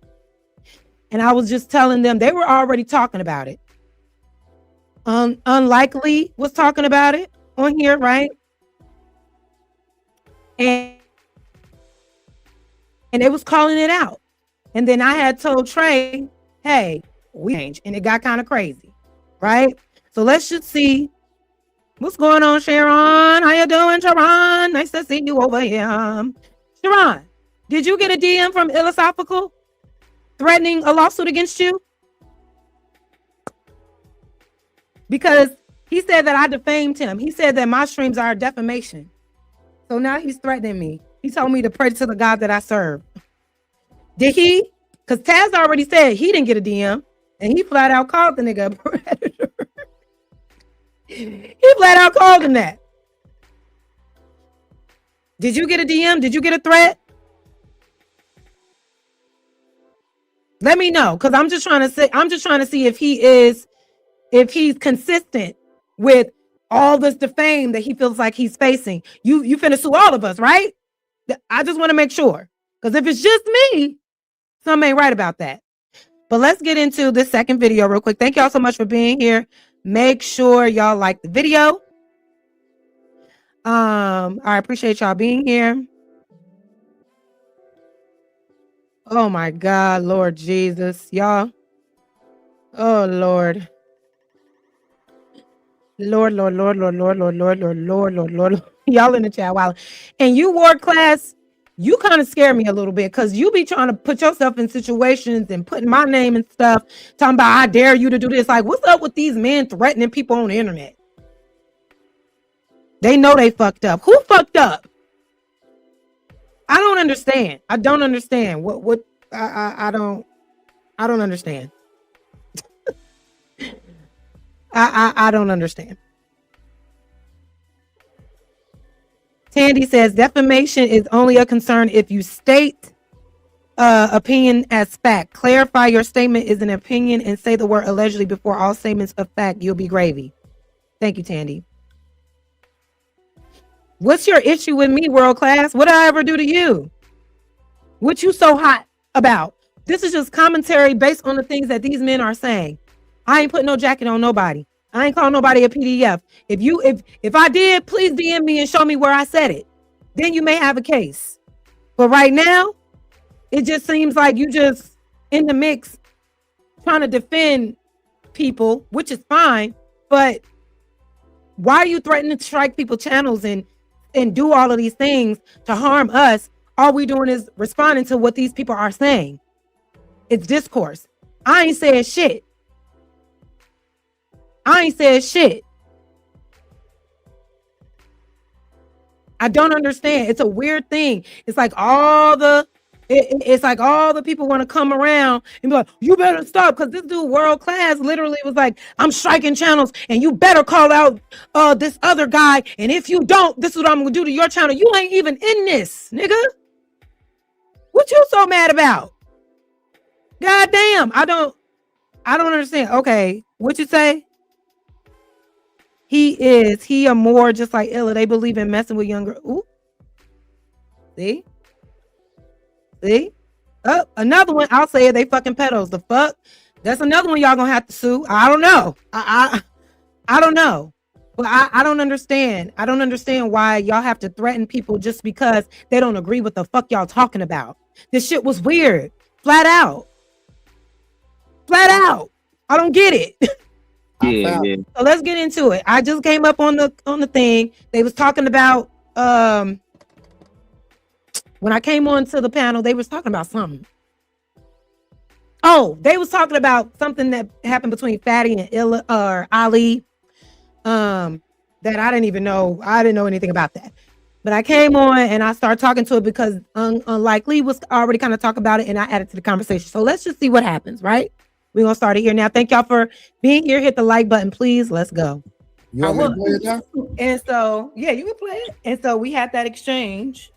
And I was just telling them they were already talking about it. Unlikely was talking about it on here, right? And it was calling it out. And then I had told Trey, hey, we changed, and it got kind of crazy, right? So let's just see what's going on, Sharon. How you doing, Sharon? Nice to see you over here. Sharon, did you get a DM from Illasophical threatening a lawsuit against you? Because he said that I defamed him. He said that my streams are defamation. So now he's threatening me. He told me to pray to the God that I serve. Did he? Because Taz already said he didn't get a DM. And he flat out called the nigga a predator. He flat out called him that. Did you get a DM? Did you get a threat? Let me know. Because I'm just trying to see if he's consistent with all this defame that he feels like he's facing. You finna sue all of us, right? I just want to make sure. Because if it's just me, something ain't right about that. But let's get into this second video real quick. Thank y'all so much for being here. Make sure y'all like the video. I appreciate y'all being here. Oh my God, Lord Jesus, y'all. Oh Lord. Lord. Y'all in the chat while. And you ward class, you kind of scare me a little bit because you be trying to put yourself in situations and putting my name and stuff, talking about I dare you to do this. Like, what's up with these men threatening people on the internet? They know they fucked up. Who fucked up? I don't understand. I don't understand. I don't understand. I don't understand. Tandy says defamation is only a concern if you state opinion as fact. Clarify your statement is an opinion and say the word allegedly before all statements of fact. You'll be gravy. Thank you, Tandy. What's your issue with me, world class? What did I ever do to you? What you so hot about? This is just commentary based on the things that these men are saying. I ain't putting no jacket on nobody. I ain't calling nobody a PDF. If I did, please DM me and show me where I said it. Then you may have a case. But right now, it just seems like you just in the mix trying to defend people, which is fine. But why are you threatening to strike people's channels and do all of these things to harm us? All we doing is responding to what these people are saying. It's discourse. I ain't saying shit. I don't understand. It's a weird thing. It's like all the people want to come around and be like, you better stop, because this dude world class literally was like, I'm striking channels and you better call out this other guy, and if you don't, this is what I'm gonna do to your channel. You ain't even in this, nigga. What you so mad about? God damn, I don't understand. Okay, what you say? He a more just like Illa. They believe in messing with younger. Ooh. See? Oh, another one. I'll say it. They fucking pedos. The fuck? That's another one y'all gonna have to sue. I don't know. I don't know. But I don't understand. I don't understand why y'all have to threaten people just because they don't agree with the fuck y'all talking about. This shit was weird. Flat out. I don't get it. Yeah. So let's get into it. I just came up on the thing. They was talking about when I came on to the panel, they was talking about something. Oh, they was talking about something that happened between Fatty and Ali. That I didn't even know. I didn't know anything about that. But I came on and I started talking to it because Unlikely was already kind of talking about it, and I added to the conversation. So let's just see what happens, right? We're gonna start it here now. Thank y'all for being here. Hit the like button, please. Let's go. You want me to play it now? And so, yeah, you can play it. And so we had that exchange,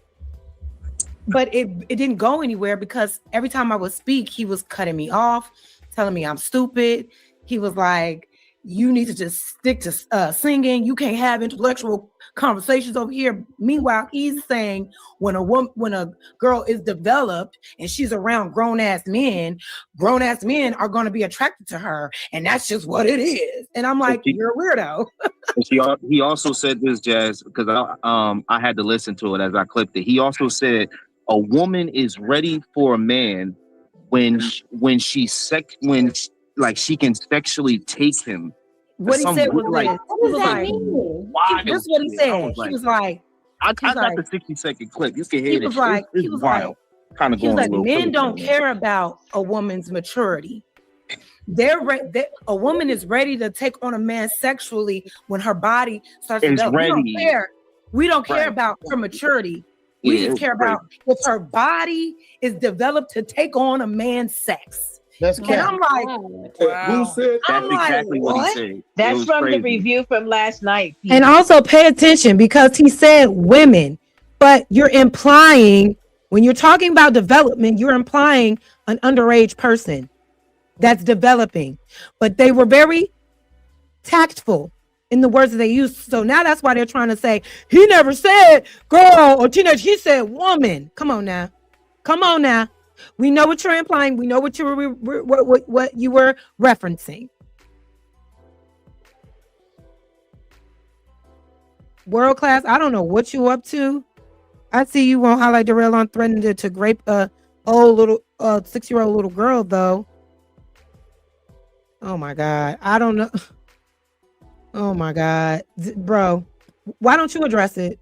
but it didn't go anywhere because every time I would speak, he was cutting me off, telling me I'm stupid. He was like, you need to just stick to singing. You can't have intellectual conversations over here. Meanwhile, he's saying when a girl is developed and she's around grown ass men are going to be attracted to her, and that's just what it is. And I'm like, you're a weirdo. He also said this, Jazz, because I had to listen to it as I clipped it. He also said a woman is ready for a man when she can sexually take him. What he said was like, this. What does that mean? This is what he said. He was like, I got the 60-second clip. You can hear it. He was wild. Kind of like, men don't care about a woman's maturity. A woman is ready to take on a man sexually when her body starts to develop. We don't care about her maturity. We just care about if her body is developed to take on a man's sex. That's and I'm like, Who said that's exactly what he said. That's from the review from last night. Pete. And also pay attention because he said women, but you're implying when you're talking about development, you're implying an underage person that's developing. But they were very tactful in the words that they used. So now that's why they're trying to say he never said girl or teenage. He said woman. Come on now. We know what you're implying. We know what you were referencing. World class. I don't know what you up to. I see you won't highlight the rail on threatening to grape a old little 6-year-old little girl though. Oh my God. I don't know. Oh my God, bro. Why don't you address it?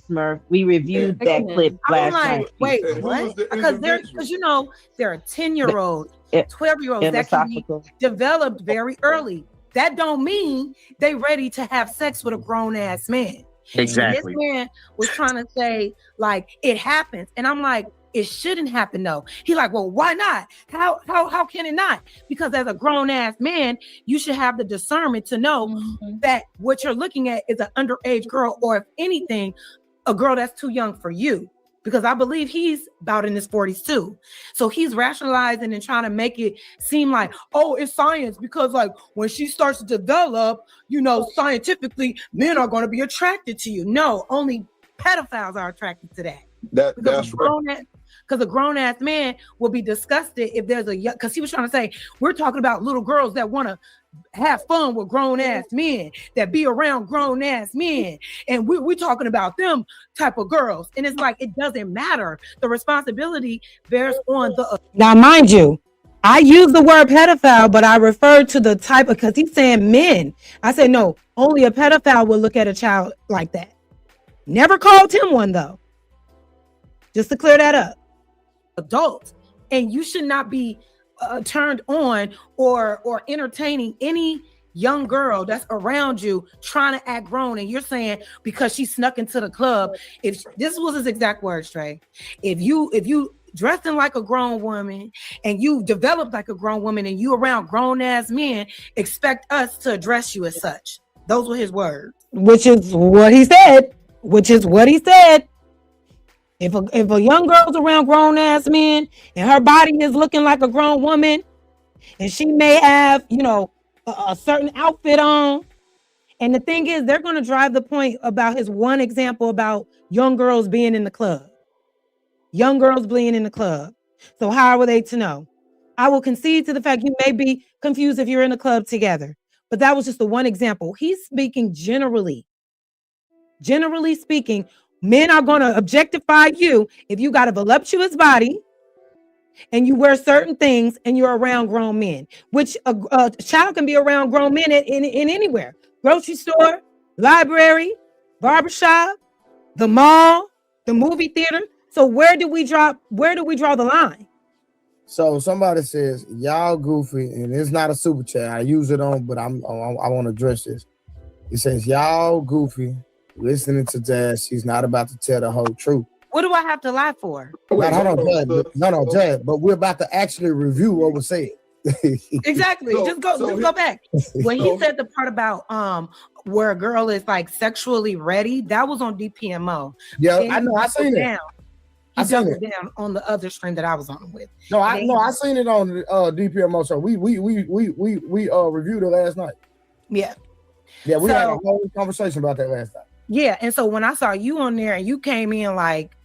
Smurf, we reviewed that clip last night. Wait, what? Because there are 10-year-olds, 12-year-olds that can be developed very early. That don't mean they ready to have sex with a grown ass man. Exactly. And this man was trying to say like it happens, and I'm like, it shouldn't happen though. He like, well, why not? How can it not? Because as a grown ass man, you should have the discernment to know that what you're looking at is an underage girl, or if anything, a girl that's too young for you. Because I believe he's about in his 40s too. So he's rationalizing and trying to make it seem like, oh, it's science. Because like when she starts to develop, scientifically, men are going to be attracted to you. No, only pedophiles are attracted to that. That's right. Because a grown-ass man will be disgusted if there's because he was trying to say, we're talking about little girls that want to have fun with grown-ass men, that be around grown-ass men. And we're talking about them type of girls. And it's like, it doesn't matter. The responsibility bears on the... Now, mind you, I use the word pedophile, but I refer to the type of... Because he's saying men. I said, no, only a pedophile will look at a child like that. Never called him one, though. Just to clear that up. Adults, and you should not be turned on or entertaining any young girl that's around you trying to act grown, and you're saying because she snuck into the club. If this was his exact words, Trey, if you dressing like a grown woman and you developed like a grown woman and you around grown ass men, expect us to address you as such. Those were his words, which is what he said. If a young girl's around grown ass men and her body is looking like a grown woman, and she may have, a certain outfit on, and the thing is, they're going to drive the point about his one example about young girls being in the club. Young girls being in the club. So how are they to know? I will concede to the fact you may be confused if you're in a club together, but that was just the one example. He's speaking generally. Generally speaking, men are going to objectify you if you got a voluptuous body and you wear certain things and you're around grown men, which a child can be around grown men in anywhere. Grocery store, library, barbershop, the mall, the movie theater. So where do we draw the line? So somebody says, y'all goofy, and it's not a super chat. I use it on, but I want to address this. It says, y'all goofy. Listening to Jazz, she's not about to tell the whole truth. What do I have to lie for? Hold on, Jazz. But we're about to actually review what was said. Exactly. Just go back. When he said the part about where a girl is like sexually ready, that was on DPMO. Yeah, I know. I seen it. He doubled down on the other stream that I was on with. I seen it on DPMO. So we reviewed it last night. Yeah. Yeah, we had a So whole conversation about that last time. yeah, and so when I saw you on there and you came in like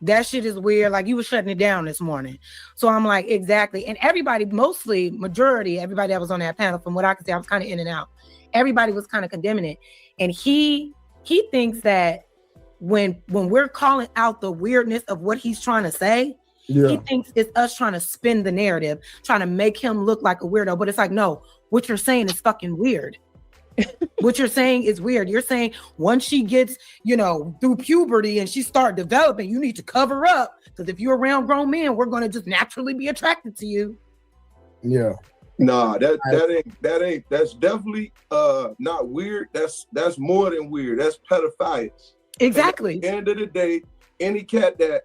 that shit is weird, like you were shutting it down this morning. So I'm like, exactly. And everybody, mostly majority, everybody that was on that panel, from what I could see, I was kind of in and out. Everybody was kind of condemning it. And he thinks that when we're calling out the weirdness of what he's trying to say, he thinks it's us trying to spin the narrative, trying to make him look like a weirdo. But it's like, no, what you're saying is fucking weird. What you're saying is weird. You're saying once she gets, through puberty and she start developing, you need to cover up, because if you're around grown men, we're going to just naturally be attracted to you. Yeah. Nah, that's definitely not weird. That's more than weird. That's pedophilia. Exactly. At the end of the day, any cat that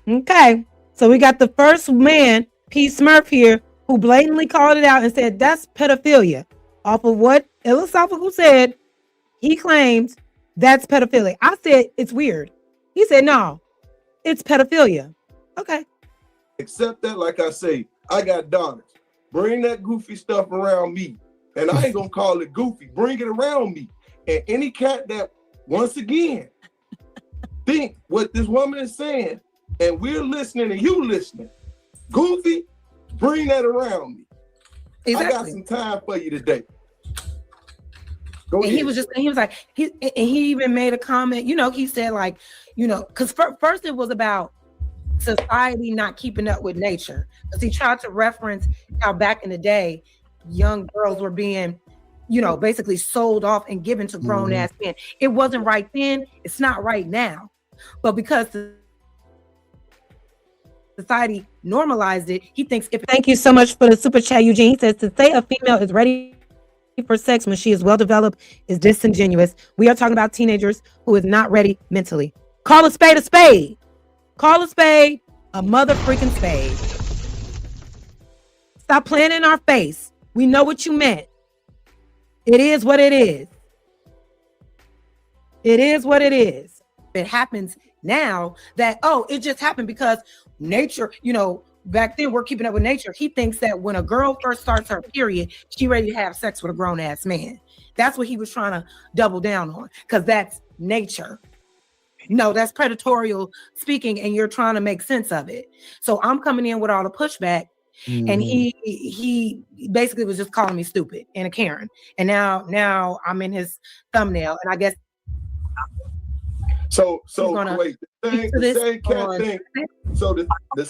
Okay. So we got the first man, P. Smurf here, who blatantly called it out and said that's pedophilia. Off of what Illasophical said, he claims that's pedophilia. I said it's weird. He said no, it's pedophilia. Okay. Except that, like I say, I got daughters. Bring that goofy stuff around me. And I ain't gonna call it goofy. Bring it around me. And any cat that, once again, think what this woman is saying, and we're listening and you listening, goofy, bring that around me. Exactly. I got some time for you today. Go and ahead. He was like, he even made a comment, he said like, because first it was about society not keeping up with nature. Because he tried to reference how back in the day, young girls were being, basically sold off and given to grown ass men. It wasn't right then. It's not right now. But because society normalized it, he thinks Thank you so much for the super chat, Eugene. He says to say a female is ready for sex when she is well developed is disingenuous. We are talking about teenagers who is not ready mentally. Call a spade a spade. Call a spade a mother freaking spade. Stop playing in our face. We know what you meant. It is what it is. It is what it is. It happens now that, it just happened because nature, back then we're keeping up with nature. He thinks that when a girl first starts her period, she ready to have sex with a grown ass man. That's what he was trying to double down on, because that's nature. No, that's predatorial speaking, and you're trying to make sense of it. So I'm coming in with all the pushback, and he basically was just calling me stupid and a Karen. And now I'm in his thumbnail, and I guess So wait, the same cat thing. So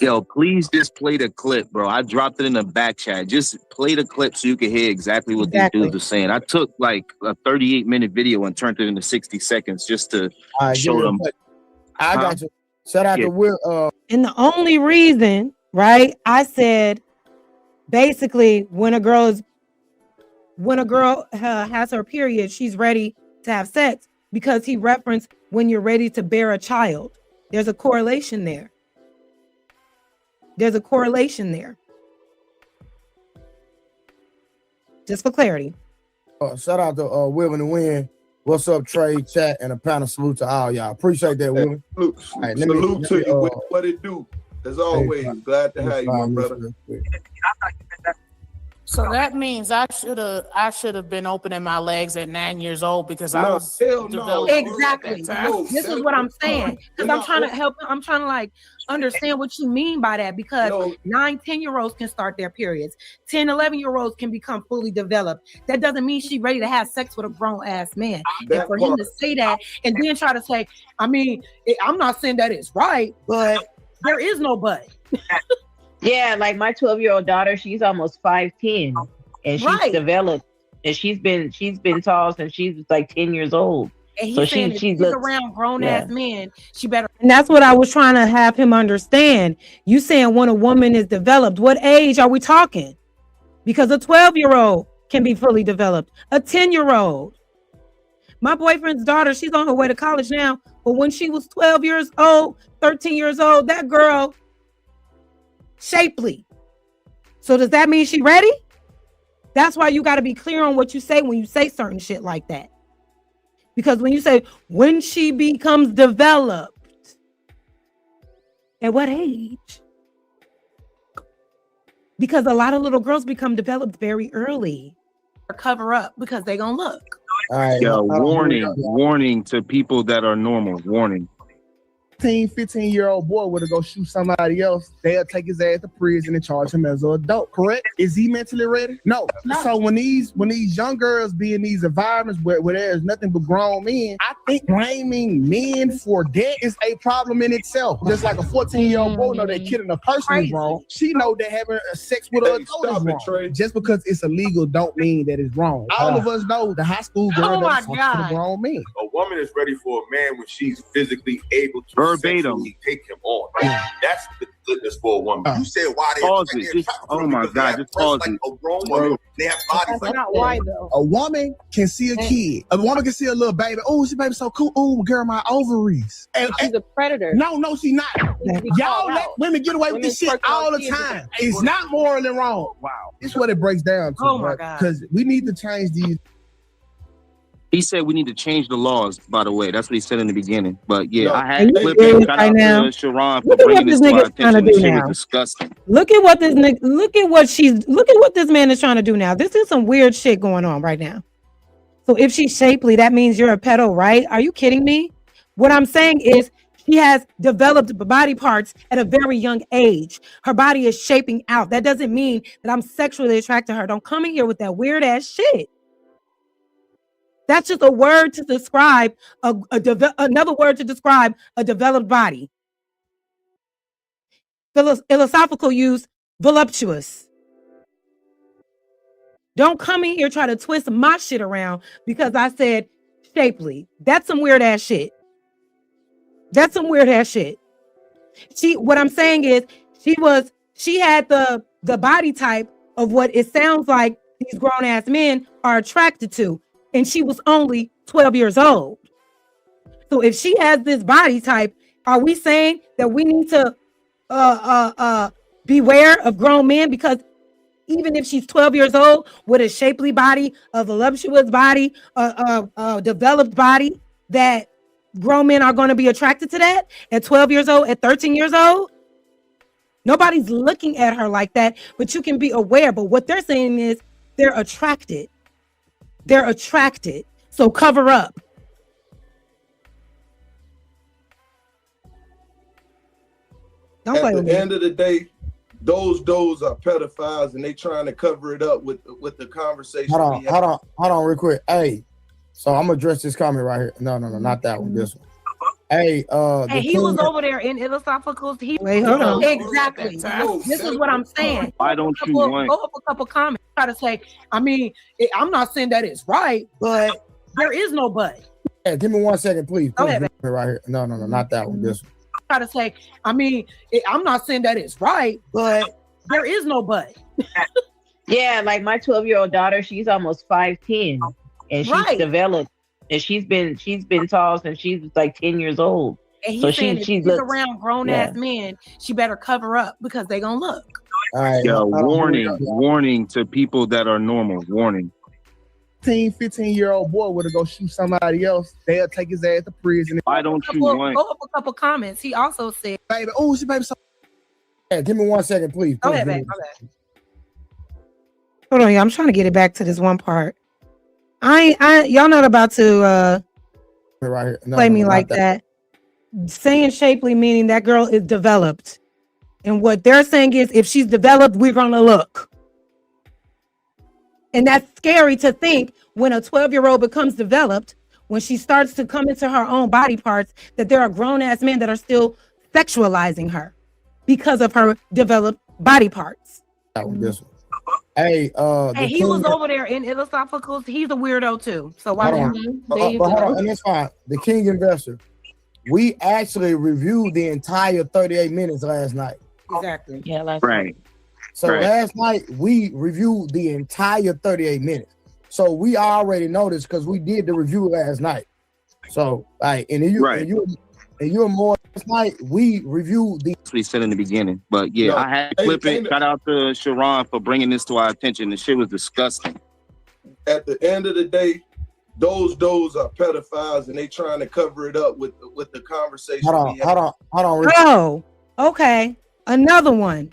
Yo, please just play the clip, bro. I dropped it in the back chat. Just play the clip so you can hear exactly what these dudes are saying. I took like a 38-minute video and turned it into 60 seconds just to show them. I got you. Shout out to Will. And the only reason, right? I said basically when a girl has her period, she's ready to have sex, because he referenced when you're ready to bear a child. There's a correlation there. Just for clarity. Shout out to Will and the Win. What's up, Trey, chat, and a pound of salute to all y'all. Appreciate that, Will. Salute to you. What it do? As always, glad to have you, my brother. So that means I should have been opening my legs at 9 years old, because I was exactly. This is what I'm saying, because I'm trying to help. I'm trying to like understand what you mean by that, because 9-10-year-olds can start their periods. 10-11-year-olds can become fully developed. That doesn't mean she's ready to have sex with a grown ass man. And for him to say that and then try to say, I'm not saying that it's right, but there is no but. Yeah, like my 12-year-old daughter, she's almost 5'10", and she's developed, and she's been tall since she was like 10 years old. And he's saying if she's around grown ass men, she better. And that's what I was trying to have him understand. You saying when a woman is developed, what age are we talking? Because a 12-year-old can be fully developed. A 10-year-old. My boyfriend's daughter, she's on her way to college now, but when she was 12 years old, 13 years old, that girl shapely. So does that mean she ready? That's why you got to be clear on what you say when you say certain shit like that. Because when you say when she becomes developed, at what age? Because a lot of little girls become developed very early. cover up because they gonna look. All right. Yo, warning to people that are normal. Warning. 15-year-old boy were to go shoot somebody else, they'll take his ass to prison and charge him as an adult. Correct? Is he mentally ready? No. So when these young girls be in these environments where there's nothing but grown men, I think blaming men for that is a problem in itself. Just like a 14-year-old boy know that killing a person is wrong. She know that having sex with an adult is wrong. Trey. Just because it's illegal don't mean that it's wrong. All of us know the high school girl that's talking to the grown men. A woman is ready for a man when she's physically able to sexually take him on. That's the goodness for a woman. You said why they pause it. Oh my God, just pause it. A grown woman, they have bodies like not why though. A woman can see a kid. A woman can see a little baby. Oh, she baby so cool. Oh, girl, my ovaries. And she's a predator. No, she's not. Y'all let women get away with this shit all the time. It's not morally wrong. Wow. It's what it breaks down to. Oh my God. Because we need to change these. He said we need to change the laws, by the way. That's what he said in the beginning. But yeah, I had Are you clipped serious it. Shout right out now? to Sharon for Look at what bringing this this to our nigga's trying to attention. do This shit now. was disgusting. Look at what this man is trying to do now. This is some weird shit going on right now. So if she's shapely, that means you're a pedo, right? Are you kidding me? What I'm saying is she has developed body parts at a very young age. Her body is shaping out. That doesn't mean that I'm sexually attracted to her. Don't come in here with that weird ass shit. That's just a word to describe another word to describe a developed body. Illasophical use voluptuous. Don't come in here try to twist my shit around because I said shapely. That's some weird ass shit. What I'm saying is she had the body type of what it sounds like these grown ass men are attracted to. And she was only 12 years old. So if she has this body type, are we saying that we need to beware of grown men? Because even if she's 12 years old with a shapely body, a voluptuous body, a developed body, that grown men are going to be attracted to that at 12 years old, at 13 years old? Nobody's looking at her like that, but you can be aware. But what they're saying is they're attracted. They're attracted. So cover up. Don't play with me. At the end of the day, those are pedophiles, and they trying to cover it up with the conversation. Hold on, real quick. Hey, so I'm gonna address this comment right here. No, not that one. This one. Hey, he was over there in Illasophical. Wait, hold on. Exactly. This is what I'm saying. Why don't you want? Go up a couple comments. Try to say, I'm not saying that it's right, but there is no but. Yeah, give me 1 second, please. Go ahead, right here. No, not that one. This one. Try to say, I'm not saying that it's right, but there is no but. Yeah, like my 12-year-old daughter, she's almost 5'10", and she's developed. And she's been tall since she was like 10 years old. And he's saying if she's around grown ass men, she better cover up because they gonna look. All right. Yo, warning to people that are normal. Warning. 15-year-old boy were to go shoot somebody else, they'll take his ass to prison. Why don't you want? Go up a couple comments. He also said, "Baby, oh, she baby so." Yeah, give me 1 second, please. Go ahead, babe. Hold on, I'm trying to get it back to this one part. Y'all not about to right here. play me like that. Saying shapely meaning that girl is developed. And what they're saying is if she's developed, we're gonna look. And that's scary to think when a 12-year-old becomes developed, when she starts to come into her own body parts, that there are grown-ass men that are still sexualizing her because of her developed body parts. This one. Hey, he was over there in Illasophical. He's a weirdo too. So why don't you? Hold on, and it's fine. The King Investor. We actually reviewed the entire 38 minutes last night. Exactly. Yeah, right. So last night we reviewed the entire 38 minutes. So we already know this because we did the review last night. So and you're more last night. We reviewed the. That's what he said in the beginning. But yeah, I had to clip it. Shout out to Sharon for bringing this to our attention. The shit was disgusting. At the end of the day, those are pedophiles, and they trying to cover it up with the conversation. Hold on. Oh, okay. Another one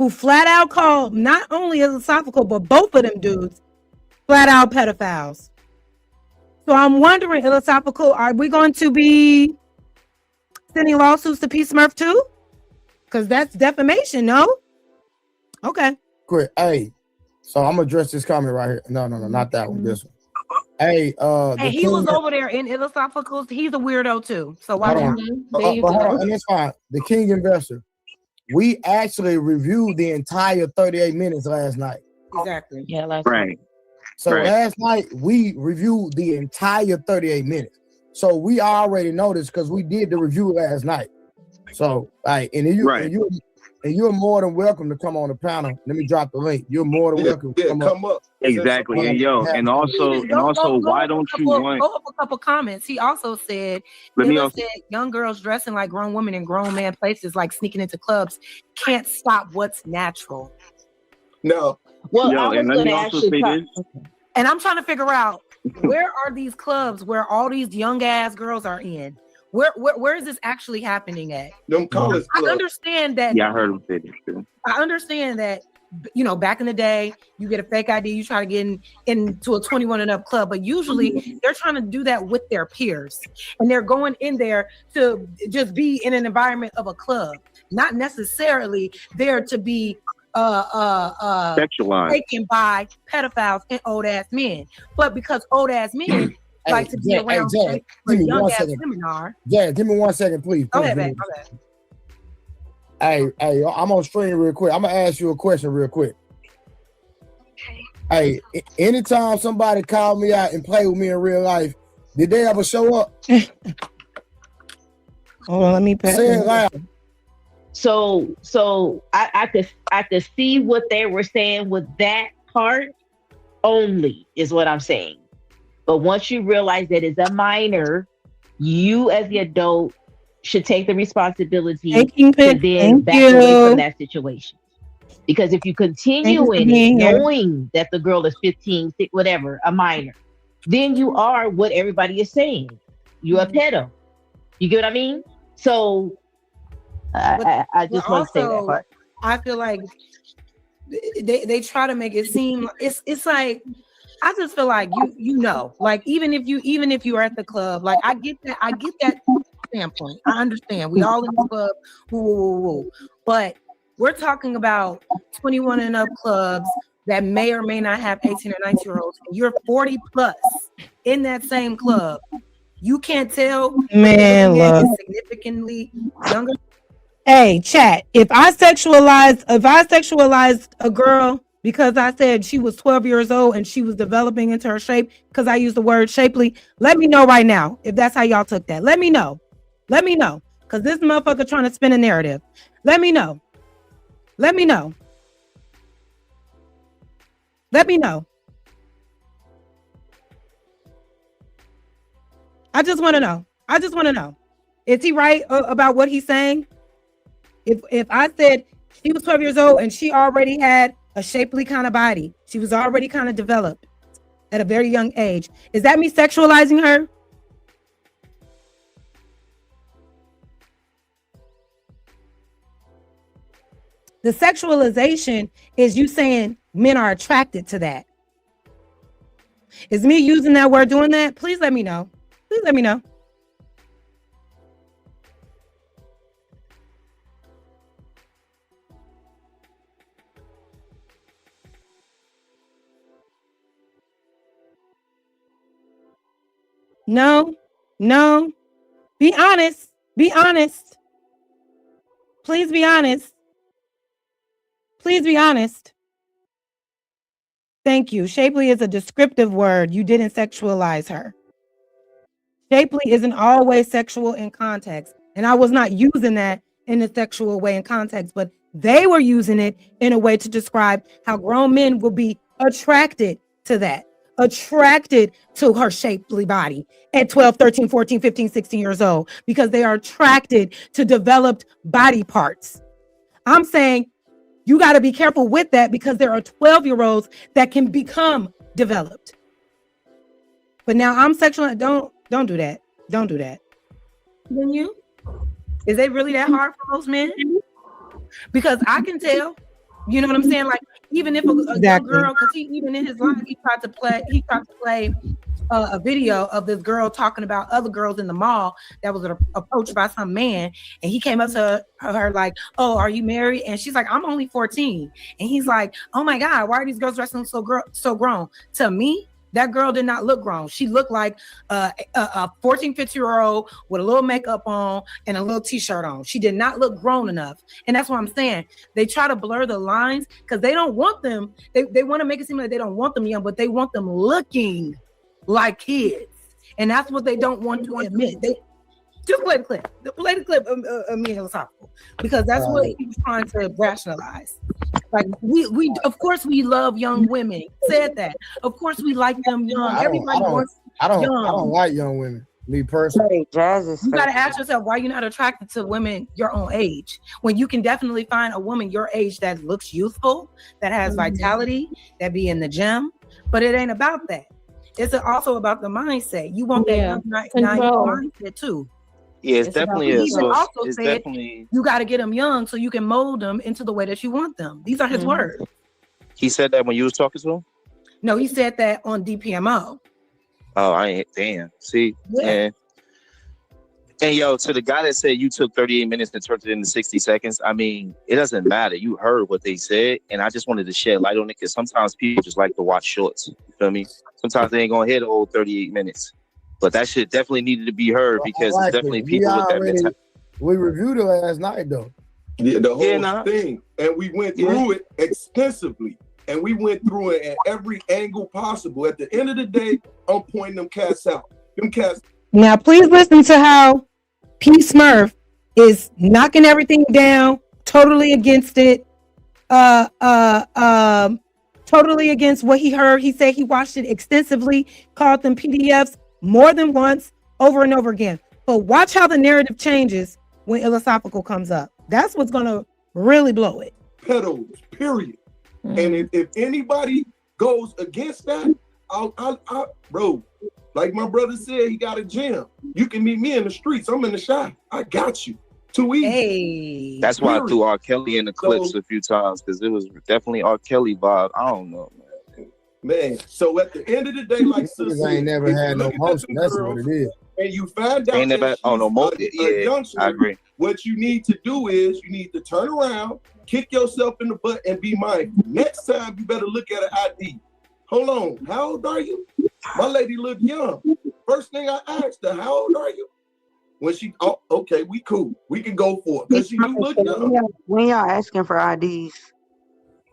who flat out called not only Illasophical, but both of them dudes flat out pedophiles. So I'm wondering, Illasophical, are we going to be sending lawsuits to P Smurf too? Because that's defamation, no? Okay. Great. Hey, so I'm gonna address this comment right here. No, not that one. This one. Hey, Hey, he was over there in Illasophical. He's a weirdo too. So why hold don't on, and it's fine. The King Investor. We actually reviewed the entire 38 minutes last night. Exactly. Yeah, last Right. So last night we reviewed the entire 38 minutes. So we already know this because we did the review last night. So you're more than welcome to come on the panel. Let me drop the link. You're more than welcome to come up. Exactly. And and also, why don't you want go up a couple comments? He also said, said young girls dressing like grown women in grown man places, like sneaking into clubs, can't stop what's natural. No. Well, I was going to actually and I'm trying to figure out where are these clubs where all these young ass girls are in? Where is this actually happening at? Them college clubs. I understand that. Yeah, I heard him say this too. I understand that, back in the day, you get a fake ID, you try to get into a 21 and up club, but usually they're trying to do that with their peers, and they're going in there to just be in an environment of a club, not necessarily there to be sexualized, taken by pedophiles and old ass men, but because old ass men like to be around a young ass seminar. Yeah, give me 1 second, please. Go ahead, man. Hey, I'm on stream real quick. I'm gonna ask you a question real quick. Okay. Hey, anytime somebody called me out and played with me in real life, did they ever show up? Hold on, let me pass. Say it loud. So I could see what they were saying with that part only is what I'm saying. But once you realize that it's a minor, you as the adult should take the responsibility to then back away from that situation. Because if you continue in it, knowing that the girl is 15, whatever, a minor, then you are what everybody is saying. You're a pedo. You get what I mean? So I just want to say that part. I feel like they try to make it seem it's like, I just feel like like even if you are at the club, like I get that standpoint. I understand. We all in the club, woo. But we're talking about 21 and up clubs that may or may not have 18 or 19 year olds. You're 40 plus in that same club. You can't tell, man, look, significantly younger. Hey, chat. If I sexualized a girl because I said she was 12 years old and she was developing into her shape because I used the word shapely, let me know right now if that's how y'all took that. Let me know. Because this motherfucker trying to spin a narrative. Let me know. I just want to know. Is he right about what he's saying? If I said she was 12 years old and she already had a shapely kind of body, she was already kind of developed at a very young age, is that me sexualizing her? The sexualization is you saying men are attracted to that. Is me using that word doing that? Please let me know. No. Be honest. Please be honest. Thank you. Shapely is a descriptive word. You didn't sexualize her. Shapely isn't always sexual in context. And I was not using that in a sexual way in context, but they were using it in a way to describe how grown men will be attracted to that. Attracted to her shapely body at 12, 13, 14, 15, 16 years old because they are attracted to developed body parts. I'm saying you got to be careful with that because there are 12-year-olds that can become developed. But now I'm sexual. Don't do that. Then you? Is it really that hard for most men? Because I can tell You know what I'm saying? Like, even if a young Exactly. girl, because even in his life, he tried to play a video of this girl talking about other girls in the mall that was approached by some man, and he came up to her like, "Oh, are you married?" And she's like, "I'm only 14." And he's like, "Oh my God, why are these girls dressing so grown?" To me, that girl did not look grown. She looked like a 14, 15-year-old with a little makeup on and a little t-shirt on. She did not look grown enough. And that's what I'm saying. They try to blur the lines because they don't want them. They want to make it seem like they don't want them young, but they want them looking like kids. And that's what they don't want to admit. They just play the clip. Play the clip of me and Illasophical, because that's what he was trying to rationalize. Like, we of course we love young women. He said that. Of course we like them young. Everybody wants young. I don't like young women. Me personally. You gotta ask yourself why you're not attracted to women your own age, when you can definitely find a woman your age that looks youthful, that has vitality, that be in the gym. But it ain't about that. It's also about the mindset. You want that young mindset too. Yeah, it's definitely He also it's said definitely. you got to get them young so you can mold them into the way that you want them. These are his words. He said that when you was talking to him. No, he said that on DPMO. Oh, I ain't damn. See, yeah. And yo, to the guy that said you took 38 minutes and turned it into 60 seconds, I mean, it doesn't matter. You heard what they said, and I just wanted to shed light on it because sometimes people just like to watch shorts. You feel me? Sometimes they ain't gonna hit the whole 38 minutes. But that shit definitely needed to be heard because it's definitely people with that mentality. We reviewed it last night though. Yeah, the whole thing. And we went through it extensively. And we went through it at every angle possible. At the end of the day, I'm pointing them cats out. Them cats. Now, please listen to how P. Smurf is knocking everything down, totally against it. Totally against what he heard. He said he watched it extensively, called them PDFs more than once, over and over again. But watch how the narrative changes when Illasophical comes up. That's what's gonna really blow it. Pedals, period. And if anybody goes against that, bro, like my brother said, he got a gym. You can meet me in the streets. I'm in the shop. I got you. Too easy. Hey. That's why I threw R. Kelly in the clips a few times because it was definitely R. Kelly vibe. I don't know, man. So at the end of the day, like sister, I ain't never had no motion. That's what it is. And you find out ain't never no more. Yeah, I agree. What you need to do is you need to turn around, kick yourself in the butt, and be mindful. Next time, you better look at an ID. Hold on, how old are you? My lady look young. First thing I asked her, how old are you? When she, oh, okay, we cool. We can go for it. Because she do look young. When y'all asking for IDs,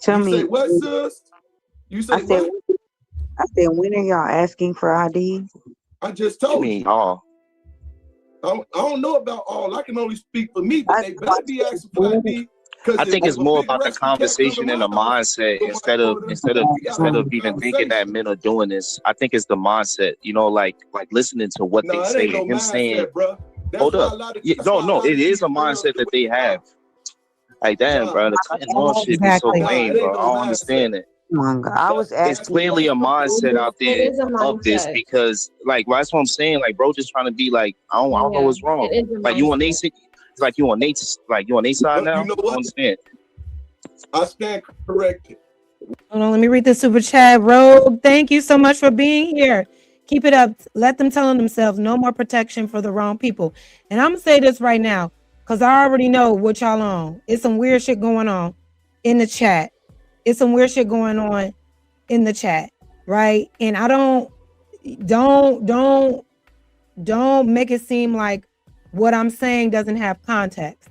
tell me. You say what, sis? You say what? I said, when are y'all asking for IDs? I just told you. All. I don't know about all. I can only speak for me, but they better be asking for ID. I think it's more about the conversation and the mindset instead of even thinking that men are doing this. I think it's the mindset, you know, like listening to what they say and him saying, hold up. Yeah, no, it is a mindset that they have. Like, damn, bro, the cutting off shit is so lame, bro. I don't understand it. I was asking. It's clearly a mindset out there of this because, like, that's what I'm saying. Like, bro, just trying to be like, I don't know what's wrong. Like, you on Nate's, it's like you on Nate's side now. You know what? I understand. I stand corrected. Hold on, let me read the super chat. Rogue, thank you so much for being here. Keep it up. Let them tell themselves no more protection for the wrong people. And I'm gonna say this right now because I already know what y'all on. It's some weird shit going on in the chat. It's some weird shit going on in the chat, right? And I don't make it seem like what I'm saying doesn't have context.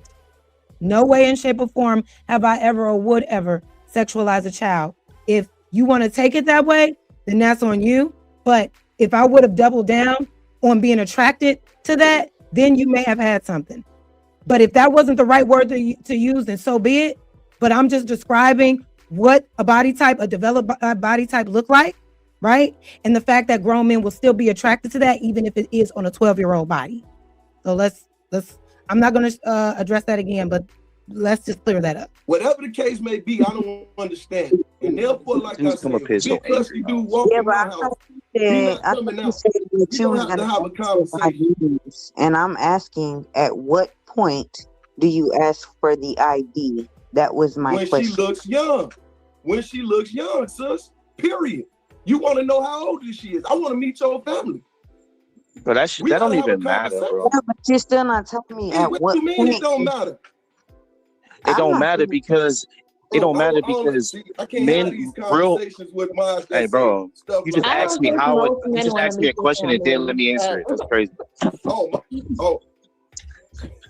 No way in shape or form have I ever or would ever sexualize a child. If you want to take it that way, then that's on you. But if I would have doubled down on being attracted to that, then you may have had something. But if that wasn't the right word to use, then so be it. But I'm just describing what a body type, a developed body type look like, right? And the fact that grown men will still be attracted to that, even if it is on a 12-year-old body. So let's, I'm not going to address that again, but let's just clear that up. Whatever the case may be, I don't understand. And therefore, like I said, big custody dude walk in my house. I thought you said that you was going to have a conversation. And I'm asking, at what point do you ask for the ID That was my when question. she looks young. When she looks young, sis. Period. You want to know how old she is. I want to meet your family. But that don't even matter, bro. Yeah, but you're still not telling me Hey, at what what you mean it point. don't matter? It don't matter because See, I can't have these men real. conversations with minds that Hey, bro, say stuff you like just I that. asked don't me think how. most You men just want to asked me a meet their question and didn't let family. me answer it. That's crazy. Oh.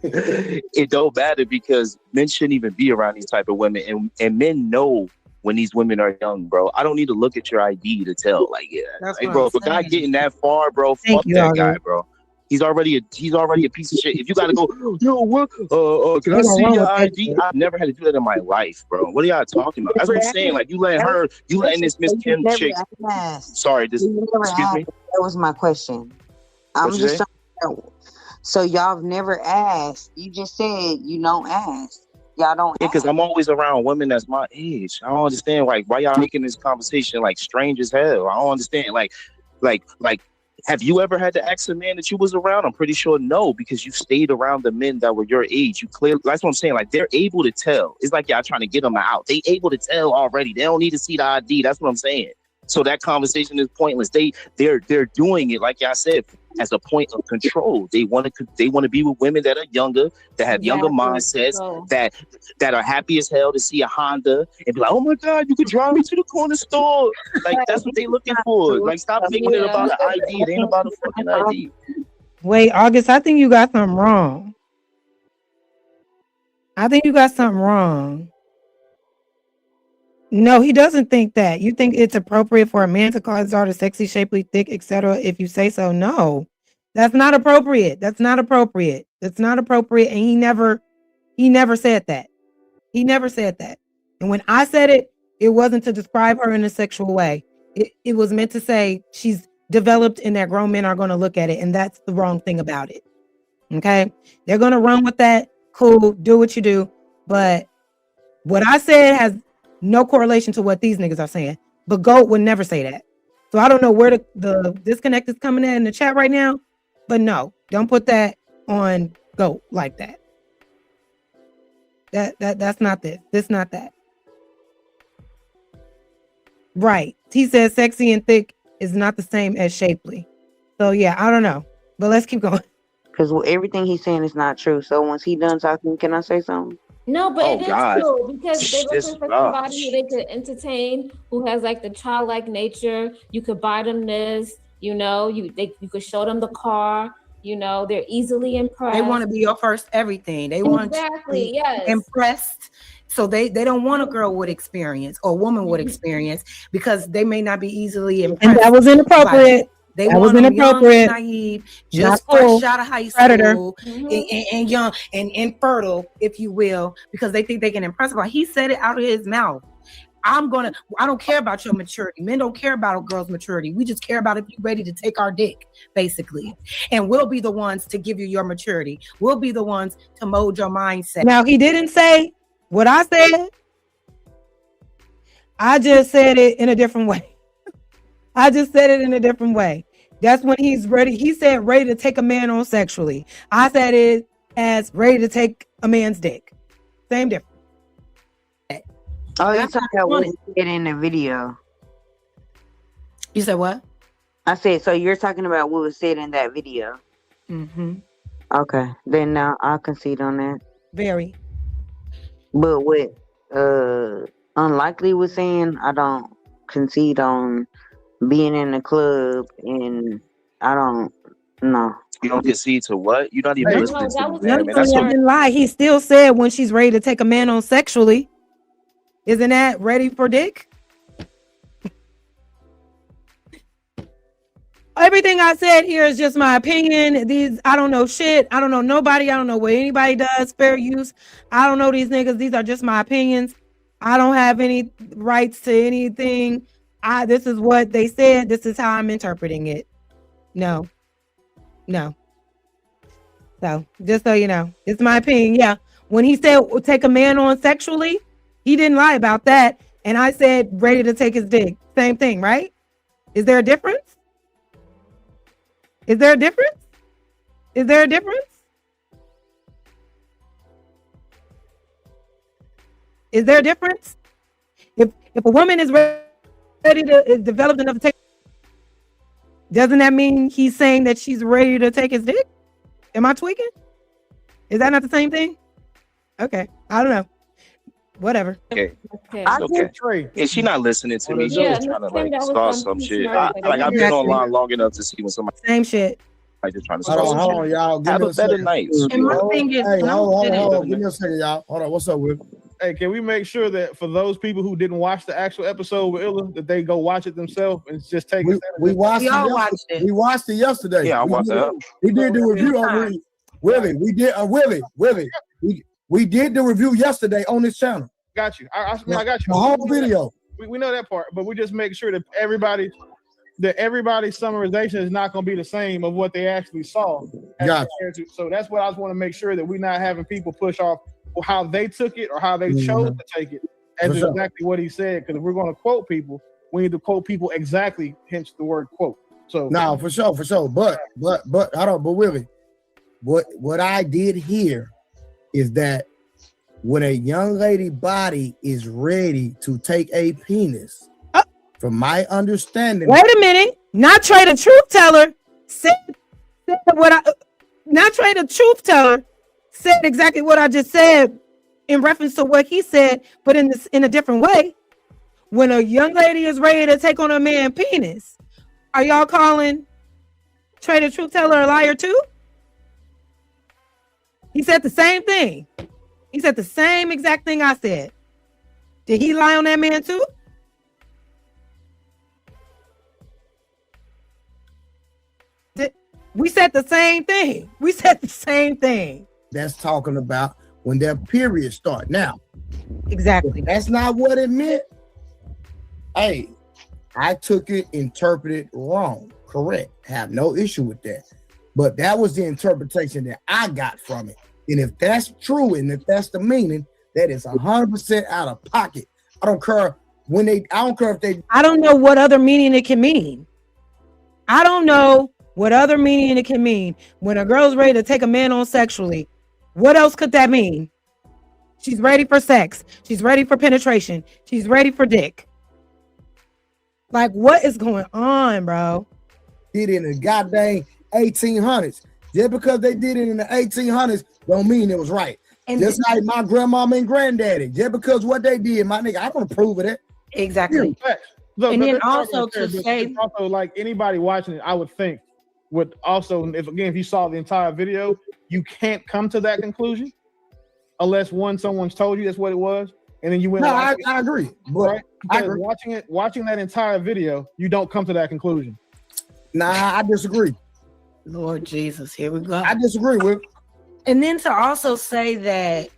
It don't matter because men shouldn't even be around these type of women, and men know when these women are young, bro. I don't need to look at your ID to tell. Like, yeah, That's like, what bro, I'm if a guy saying. getting that far, bro, Thank fuck you, that guy, August. bro. He's already a piece of shit. If you gotta go, yo, what? Can I They gonna see run your with that ID? shit. I've never had to do that in my life, bro. What are y'all talking about? That's what I'm saying. Like, you letting this Miss Kim Never chick. asked. Sorry, this. You never Excuse asked. me. That was my question. What I'm you just say? trying to know. So y'all have never asked. You just said you don't ask. Y'all don't Yeah, because ask. I'm always around women that's my age. I don't understand like why y'all making this conversation like strange as hell. I don't understand. Like, have you ever had to ask a man that you was around? I'm pretty sure no, because you stayed around the men that were your age. You clearly, that's what I'm saying. Like, they're able to tell. It's like y'all trying to get them out. They able to tell already. They don't need to see the ID. That's what I'm saying. So that conversation is pointless. They're doing it, like y'all said, as a point of control. They want to be with women that are younger, that have younger mindsets, So that are happy as hell to see a Honda and be like, oh my God, you could drive me to the corner store. Like, that's what they looking for. Like, stop making it about an ID. It ain't about a fucking ID. Wait, August, I think you got something wrong. No, he doesn't think that. You think it's appropriate for a man to call his daughter sexy, shapely, thick, etc. If you say so. No, that's not appropriate. And he never said that. And when I said it, it wasn't to describe her in a sexual way. It was meant to say she's developed and that grown men are going to look at it. And that's the wrong thing about it. Okay. They're going to run with that. Cool. Do what you do. But what I said has no correlation to what these niggas are saying. But GOAT would never say that. So I don't know where the disconnect is coming in the chat right now. But no, don't put that on GOAT like that. That's not this. This not that. Right. He says sexy and thick is not the same as shapely. So yeah, I don't know. But let's keep going. Because everything he's saying is not true. So once he done talking, can I say something? no, but it is true because they're This looking for somebody who they could entertain, who has like the childlike nature. You could buy them this, you could show them the car. They're easily impressed. They want to be your first everything. They want to be impressed. So they don't want a girl with experience or a woman with experience because they may not be easily impressed. And that was inappropriate. They want them young and naive, just fresh out of high school, and young and infertile, if you will, because they think they can impress her. He said it out of his mouth. I don't care about your maturity. Men don't care about a girl's maturity. We just care about if you're ready to take our dick, basically. And we'll be the ones to give you your maturity. We'll be the ones to mold your mindset. Now, he didn't say what I said. I just said it in a different way. That's when he's ready. He said ready to take a man on sexually. I said it as ready to take a man's dick. Same difference. Oh, you talking about what he said in the video? You said what? I said, so you're talking about what was said in that video? Mm-hmm. Okay, then now I'll concede on that. Very. But what Unlikely was saying, I don't concede on being in the club, and I don't know. You don't concede to what? You're not even listening to me, man. He didn't lie. He still said when she's ready to take a man on sexually. Isn't that ready for dick? Everything I said here is just my opinion. I don't know shit. I don't know nobody. I don't know what anybody does. Fair use. I don't know these niggas. These are just my opinions. I don't have any rights to anything. This is what they said. This is how I'm interpreting it. No. So just so you know, it's my opinion. Yeah. When he said take a man on sexually, he didn't lie about that. And I said ready to take his dick. Same thing, right? Is there a difference? Is there a difference? If a woman is ready to is developed enough to take, doesn't that mean he's saying that she's ready to take his dick? Am I tweaking? Is that not the same thing? Okay, I don't know. Whatever. Okay. Okay. Okay. Is she not listening to me? She's Yeah, just trying to Nathan, like that was start some some shit. smart. I've been online long enough to see when somebody Same shit. just trying to Hold start on, some hold on, shit. y'all. Give Have me a a better second. night. And my Hold- thing is, Hey, hold I'm on. Give me a second, y'all. Hold on. What's up, Will? Hey, can we make sure that for those people who didn't watch the actual episode with Illa, that they go watch it themselves and just take it? We watched We it. all yesterday. watched it. We watched it yesterday. Yeah, I watched that. We did the review over Willie. We did Willie. We did the review yesterday on this channel. Got you. I got you. The whole video. We know that part, but we just make sure that everybody's summarization is not going to be the same of what they actually saw. Gotcha. So that's what I just want to make sure that we're not having people push off how they took it or how they chose to take it as For sure. exactly what he said. Because if we're going to quote people, we need to quote people exactly, hence the word quote. So No, for sure. But hold on, but Willie, what I did here is that when a young lady body is ready to take a penis, from my understanding. Wait a minute. Not Trey the truth teller said what I not Trey the truth teller said exactly what I just said in reference to what he said, but in a different way. When a young lady is ready to take on a man penis, are y'all calling Trey the truth teller a liar too? He said the same thing. He said the same exact thing I said. Did he lie on that man too? We said the same thing. We said the same thing. That's talking about when their period start. Now, exactly. If that's not what it meant. Hey, I took it, interpreted wrong. Correct. Have no issue with that. But that was the interpretation that I got from it. And if that's true, and if that's the meaning, that is 100% out of pocket. I don't care if they. I don't know what other meaning it can mean. I don't know what other meaning it can mean. When a girl's ready to take a man on sexually, what else could that mean? She's ready for sex. She's ready for penetration. She's ready for dick. Like, what is going on, bro? Did it in the goddamn 1800s. Just because they did it in the 1800s don't mean it was right. And just like my grandmama and granddaddy. Just because what they did, my nigga, I don't approve of that. Exactly. Look, And but then that's also not fair, to but say- it's also like anybody watching it, I would think would also, if you saw the entire video, you can't come to that conclusion unless someone's told you that's what it was, and then you went. No, I agree. But Right? I Because agree. watching that entire video, you don't come to that conclusion. Nah, I disagree. Lord Jesus, here we go. I disagree with. And then to also say that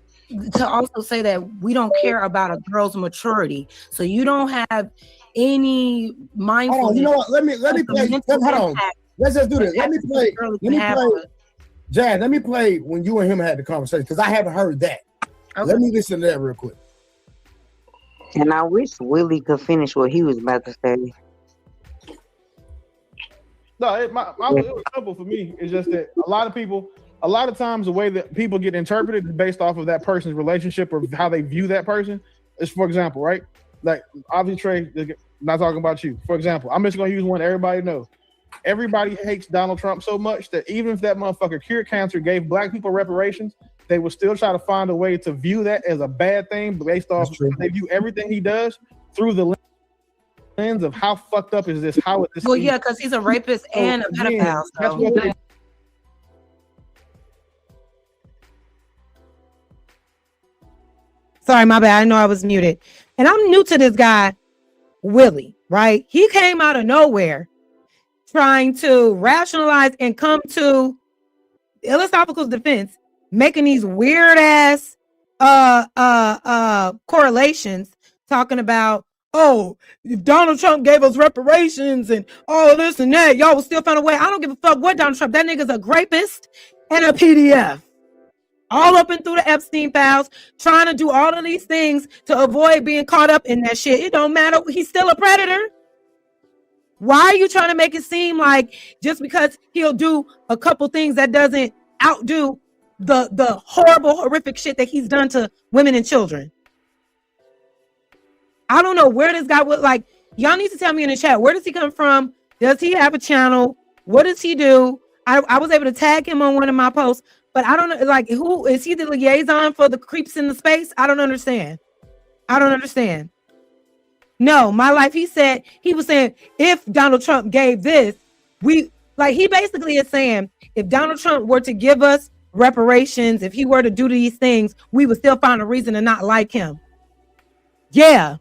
we don't care about a girl's maturity, so you don't have any mindfulness. Hold on, you know what? Let me of the play. mental Hold on. impact Let's just do this. that Let me play. girl Let me can have play. on- Jazz, let me play when you and him had the conversation because I haven't heard that. Let me listen to that real quick. And I wish Willie could finish what he was about to say. No, it was simple for me. It's just that a lot of times the way that people get interpreted is based off of that person's relationship or how they view that person. Is, for example, right? Like, obviously, Trey, not talking about you. For example, I'm just going to use one everybody knows. Everybody hates Donald Trump so much that even if that motherfucker cured cancer, gave black people reparations, they would still try to find a way to view that as a bad thing based off they view everything he does through the lens of how fucked up is this? How is this? Well, yeah, because he's a rapist and a pedophile. That's what they Sorry, my bad. I know I was muted. And I'm new to this guy, Willie, right? He came out of nowhere trying to rationalize and come to Illasophical defense, making these weird ass correlations, talking about, oh, if Donald Trump gave us reparations and all this and that, y'all will still find a way. I don't give a fuck what Donald Trump, that nigga's a rapist and a PDF. All up and through the Epstein files, trying to do all of these things to avoid being caught up in that shit. It don't matter. He's still a predator. Why are you trying to make it seem like just because he'll do a couple things that doesn't outdo the horrible, horrific shit that he's done to women and children? I don't know where this guy would like. Y'all need to tell me in the chat. Where does he come from? Does he have a channel? What does he do? I was able to tag him on one of my posts, but I don't know. Like, who is he the liaison for the creeps in the space? I don't understand. No, my life. He was saying if Donald Trump gave this, he basically is saying if Donald Trump were to give us reparations, if he were to do these things, we would still find a reason to not like him. Yeah.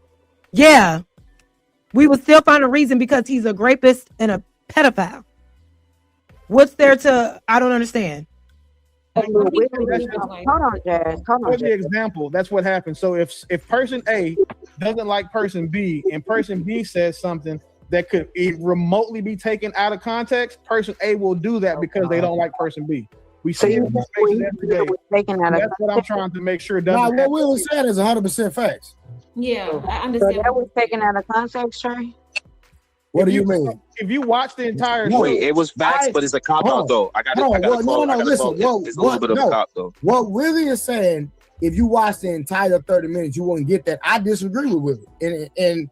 We would still find a reason because he's a rapist and a pedophile. What's there to? I don't understand. Hold on, Jazz. For the example, that's what happens. So if person A doesn't like person B and person B says something that could remotely be taken out of context, person A will do that because they don't like person B. We see it in the spaces every day. That's what I'm trying to make sure doesn't. Now, what Will said is 100% facts. Yeah, I understand. So that was taken out of context, Trey? What do you mean? If you watch the entire show, show, it was facts, but it's a cop out though. I got to listen. It's a little bit of a cop though. What Willie is saying, if you watch the entire 30 minutes, you won't get that. I disagree with Willie, and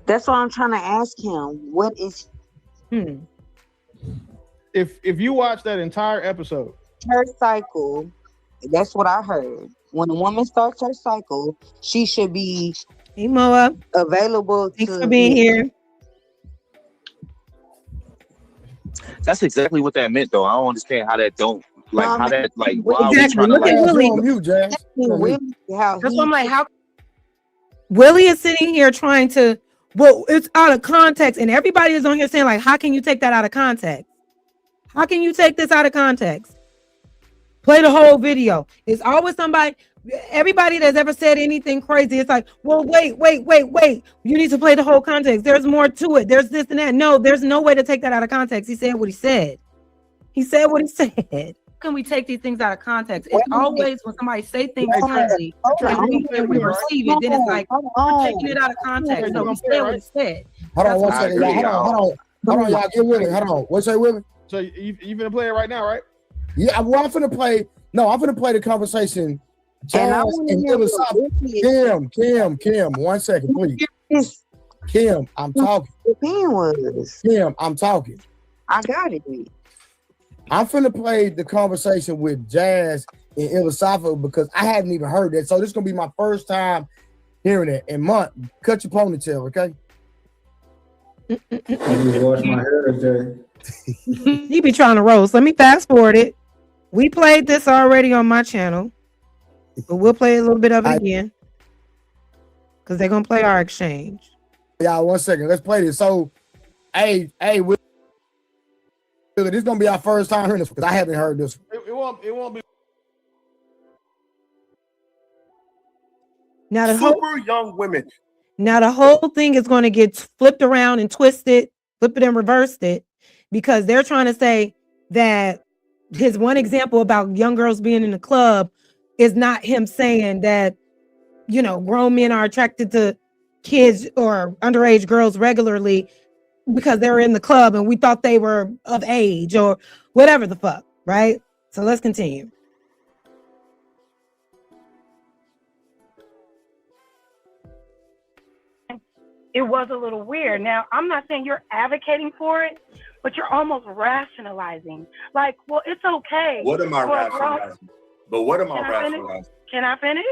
that's what I'm trying to ask him. What is? If you watch that entire episode, her cycle. That's what I heard. When a woman starts her cycle, she should be available. Thanks for being here. That's exactly what that meant, though. I don't understand how that don't like how that like. Why exactly. are we Look trying at to Willie. On mute, Jazz. That's why I'm like, how Willie is sitting here trying to. Well, it's out of context, and everybody is on here saying like, how can you take that out of context? How can you take this out of context? Play the whole video. It's always somebody. Everybody that's ever said anything crazy, it's like, well, wait. You need to play the whole context. There's more to it. There's this and that. No, there's no way to take that out of context. He said what he said. He said what he said. How can we take these things out of context? It's always when somebody say things crazy and we receive it, then it's like we're taking it out of context. So he said what he said. Hold on one second. Hold on, y'all. Get with it. Hold on. What's that, Willie? So you gonna play it right now, right? Yeah, well, I'm finna play. No, I'm finna play the conversation. Jazz and Illasophical. Kim, 1 second, please. Kim, I'm talking. Kim, I'm talking. I got it. I'm finna play the conversation with Jazz and Illasophical because I hadn't even heard that. So this is gonna be my first time hearing it. And Month, cut your ponytail, okay? Wash my hair, Jay. You be trying to roast. Let me fast forward it. We played this already on my channel, but we'll play a little bit of it again because they're gonna play our exchange. Yeah, 1 second. Let's play this. So, hey, this is gonna be our first time hearing this because I haven't heard this. It won't be. Now Super young women. Now the whole thing is going to get flipped around and twisted, flip it and reversed it, because they're trying to say that his one example about young girls being in the club is not him saying that, you know, grown men are attracted to kids or underage girls regularly because they were in the club and we thought they were of age or whatever the fuck, right? So let's continue. It was a little weird. Now, I'm not saying you're advocating for it, but you're almost rationalizing. Like, well, it's okay. What am I rationalizing? But what am I rationalizing? Can I finish?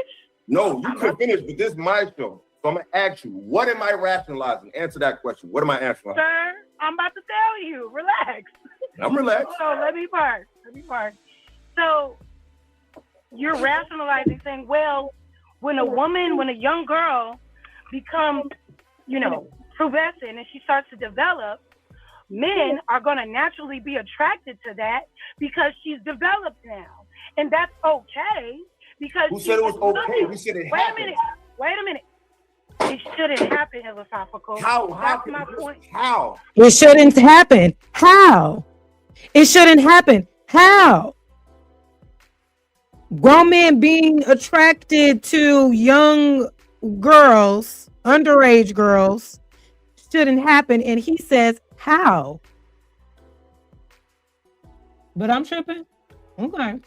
No, you can finish, but this is my show. So I'm going to ask you, what am I rationalizing? Answer that question. What am I rationalizing? Sir, I'm about to tell you. Relax. I'm relaxed. So let me park. So you're rationalizing, saying, well, when a young girl becomes, you know, pubescent and she starts to develop, men are going to naturally be attracted to that because she's developed now. And that's okay because who said it was okay? We said it happened. Wait a minute. It shouldn't happen, Illasophical. That's my point. How? It shouldn't happen. How? It shouldn't happen. How? Grown men being attracted to young girls, underage girls, shouldn't happen. And he says, how? But I'm tripping. Okay.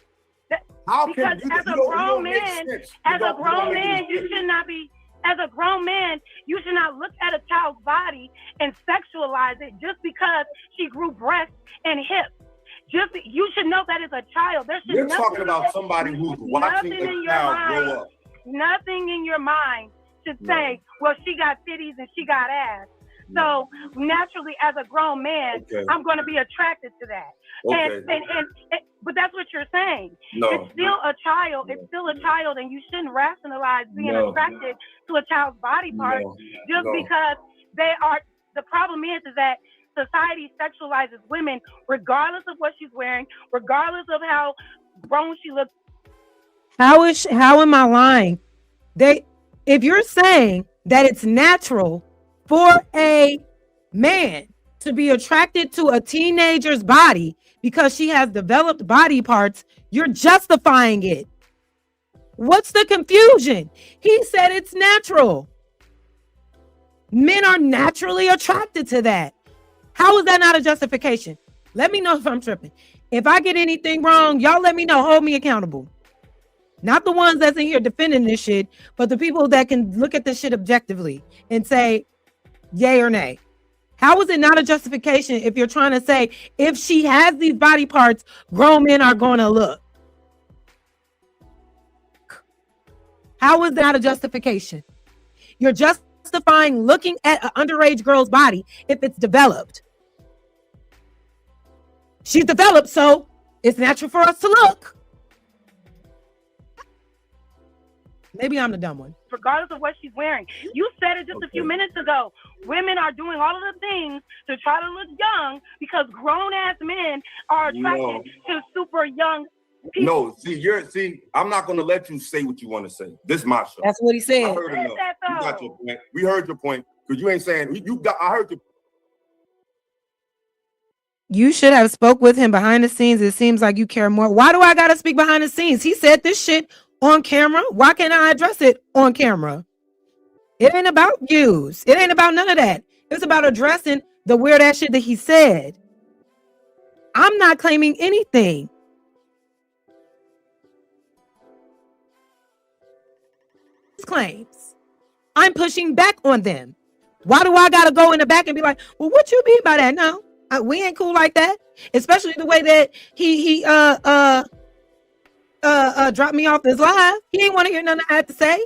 Because as a grown man, you should not be as a grown man, you should not look at a child's body and sexualize it just because she grew breasts and hips. You should know that as a child. You're talking about somebody who's watching a child grow up. Nothing in your mind should say, well, she got titties and she got ass. So naturally, as a grown man, I'm going to be attracted to that. Okay. But that's what you're saying. No. It's still a child. It's still a child, and you shouldn't rationalize being attracted to a child's body part just because they are. The problem is that society sexualizes women regardless of what she's wearing, regardless of how grown she looks. How am I lying? If you're saying that it's natural for a man to be attracted to a teenager's body because she has developed body parts, you're justifying it. What's the confusion? He said it's natural. Men are naturally attracted to that. How is that not a justification? Let me know if I'm tripping. If I get anything wrong, y'all let me know. Hold me accountable. Not the ones that's in here defending this shit, but the people that can look at this shit objectively and say yay or nay. How is it not a justification if you're trying to say if she has these body parts, grown men are going to look? How is that a justification? You're justifying looking at an underage girl's body if it's developed. She's developed, so it's natural for us to look. Maybe I'm the dumb one. Regardless of what she's wearing. You said it just a few minutes ago. Women are doing all of the things to try to look young because grown-ass men are attracted to super young people. No, I'm not going to let you say what you want to say. This is my show. That's what he said. I heard enough. You got your point. We heard your point because you ain't saying I heard your. You should have spoke with him behind the scenes. It seems like you care more. Why do I got to speak behind the scenes? He said this shit on camera. Why can't I address it on camera? It ain't about views. It ain't about none of that. It's about addressing the weird ass shit that he said. I'm not claiming anything. Claims. I'm pushing back on them. Why do I gotta go in the back and be like, well, what you mean by that? No, we ain't cool like that. Especially the way that he dropped me off this live. He ain't want to hear nothing I had to say.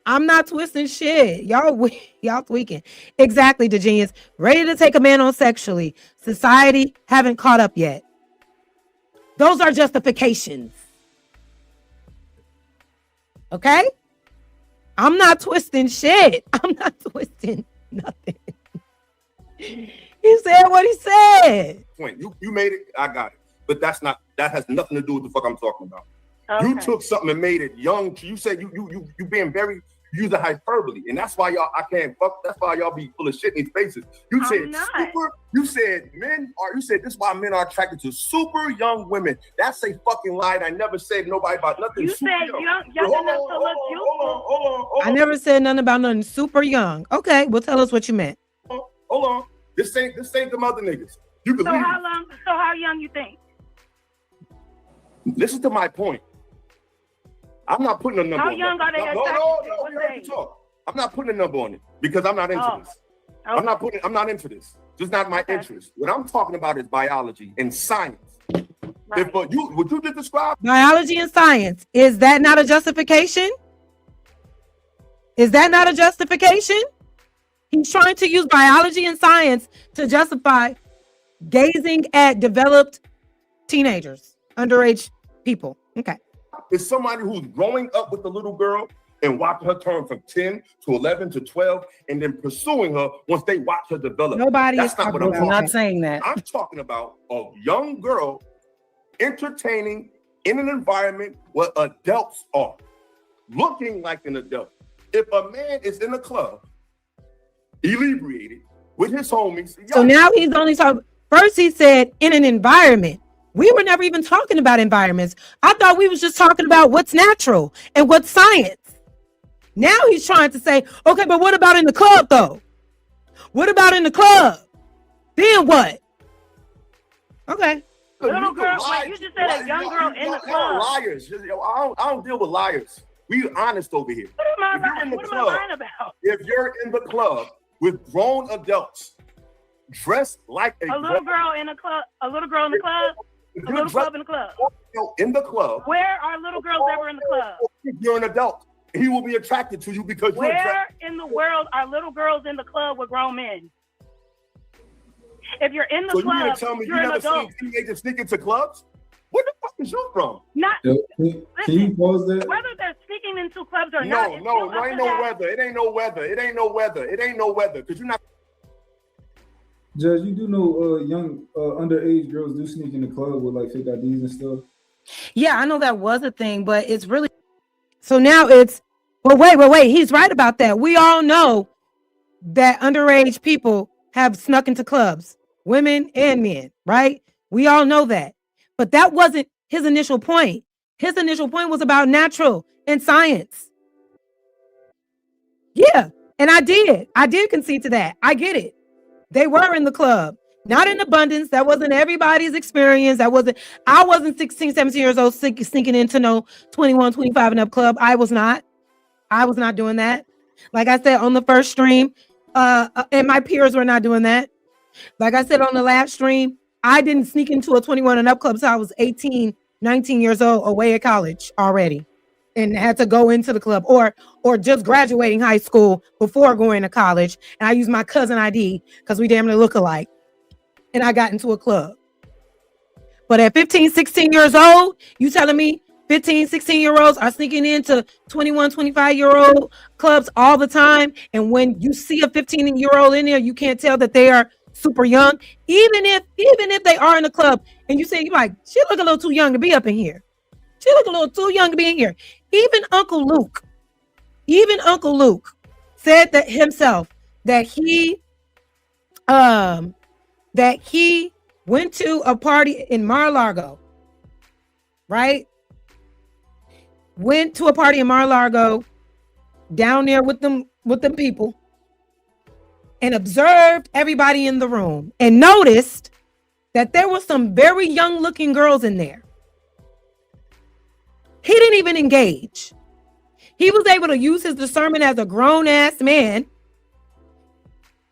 I'm not twisting shit. Y'all tweaking. Exactly, the genius. Ready to take a man on sexually. Society haven't caught up yet. Those are justifications. Okay? I'm not twisting shit. I'm not twisting nothing. He said what he said. Point. You made it. I got it. But that has nothing to do with the fuck I'm talking about. Okay. You took something and made it young. You said you being very using hyperbole, and that's why y'all that's why y'all be full of shit in these faces. You said super. You said you said this is why men are attracted to super young women. That's a fucking lie. I never said nobody about nothing. You said young enough to look youthful. Hold on. I never said nothing about nothing super young. Okay, well tell us what you meant. Hold on. This ain't them other niggas. You believe? So how young you think? Listen to my point. I'm not putting a number on it. How young are they? No, we heard you talk. I'm not putting a number on it because I'm not into this. Okay. I'm not into this. Just not my interest. What I'm talking about is biology and science. Right. What you just described? Biology and science. Is that not a justification? Is that not a justification? He's trying to use biology and science to justify gazing at developed teenagers, underage people. Okay. Is somebody who's growing up with the little girl and watching her turn from 10 to 11 to 12 and then pursuing her once they watch her develop. That's not what I'm not saying that. I'm talking about a young girl entertaining in an environment where adults are looking like an adult. If a man is in a club, inebriated with his homies. So now he's only talking. First he said in an environment. We were never even talking about environments. I thought we was just talking about what's natural and what's science. Now he's trying to say, okay, but what about in the club though? What about in the club? Then what? Okay. Little girl, you just said a young girl in the club. Liars. I don't deal with liars. We honest over here. What am I If you're lying? in the What am I club, lying about? if you're in the club with grown adults dressed like A little girl in a club. A little girl in the club. A little club in the club. in the club, Where are little girls ever in the club? if you're an adult, he will be attracted to you because you're Where in the world are little girls in the club with grown men? If you're in the So you mean club, to tell me you you're an never adult. seen teenagers sneak into clubs? Where the fuck is you from? Not Yo, can you pause that? whether they're speaking into clubs or not. No, it's no, still no, up ain't to no that. weather. It ain't no weather. It ain't no weather. It ain't no weather. Because you're not. Judge, you do know young underage girls do sneak in the club with like fake IDs and stuff. Yeah, I know that was a thing, but it's really so now it's well, wait. He's right about that. We all know that underage people have snuck into clubs, women and men, right? We all know that. But that wasn't his initial point. His initial point was about natural and science. Yeah, and I did concede to that. I get it. They were in the club, not in abundance. That wasn't everybody's experience. I wasn't 16, 17 years old sneaking into no 21, 25 and up club. I was not doing that. Like I said on the first stream, and my peers were not doing that. Like I said on the last stream, I didn't sneak into a 21 and up club until I was 18, 19 years old, away at college already, and had to go into the club or just graduating high school before going to college. And I used my cousin ID because we damn near look alike. And I got into a club. But at 15, 16 years old, you telling me 15, 16-year-olds are sneaking into 21, 25-year-old clubs all the time. And when you see a 15-year-old in there, you can't tell that they are super young. Even if they are in the club and you say, you're like, she look a little too young to be up in here. She look a little too young to be in here. Even Uncle Luke said that himself, that he went to a party in Mar-a-Lago, right? Went to a party in Mar-a-Lago down there with them people and observed everybody in the room and noticed that there were some very young looking girls in there. He didn't even engage. He was able to use his discernment as a grown-ass man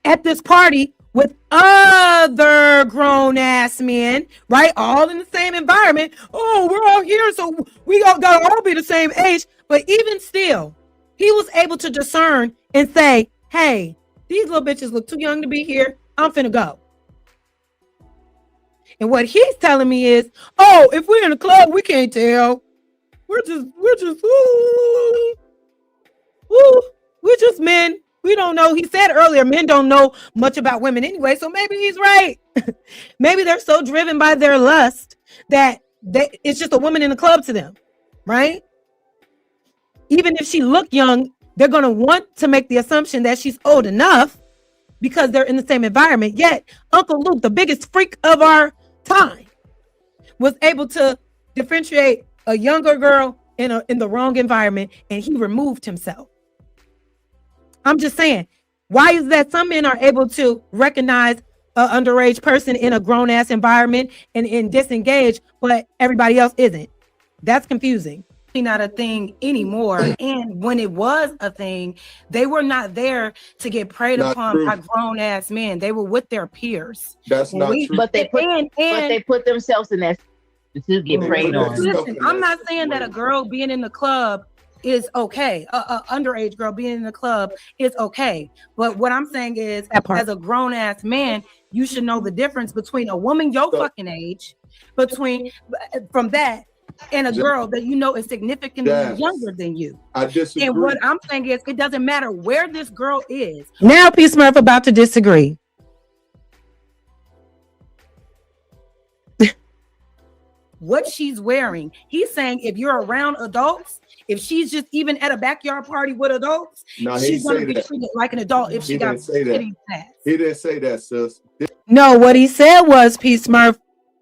at this party with other grown-ass men, right? All in the same environment. Oh, we're all here, so we all gotta all be the same age. But even still, he was able to discern and say, hey, these little bitches look too young to be here. I'm finna go. And what he's telling me is, oh, if we're in a club, we can't tell. We're just men. We don't know. He said earlier, men don't know much about women anyway. So maybe he's right. Maybe they're so driven by their lust that it's just a woman in the club to them, right? Even if she look young, they're going to want to make the assumption that she's old enough because they're in the same environment. Yet Uncle Luke, the biggest freak of our time, was able to differentiate a younger girl in the wrong environment, and he removed himself. I'm just saying, why is that some men are able to recognize an underage person in a grown-ass environment and disengage, but everybody else isn't? That's confusing. Not a thing anymore. And when it was a thing, they were not there to get preyed upon by grown-ass men. They were with their peers. That's not true. But they put themselves in that to get preyed on. Listen, I'm not saying that a girl being in the club is okay. A underage girl being in the club is okay. But what I'm saying is, as a grown-ass man, you should know the difference between a woman your fucking age, from that, and a girl that you know is significantly younger than you. I disagree. And what I'm saying is, it doesn't matter where this girl is. Now, P. Smurf about to disagree. What she's wearing. He's saying if you're around adults, if she's just even at a backyard party with adults, she's going to be treated like an adult if she got skinny fat. He didn't say that, sis. No, what he said was, P. Smurf,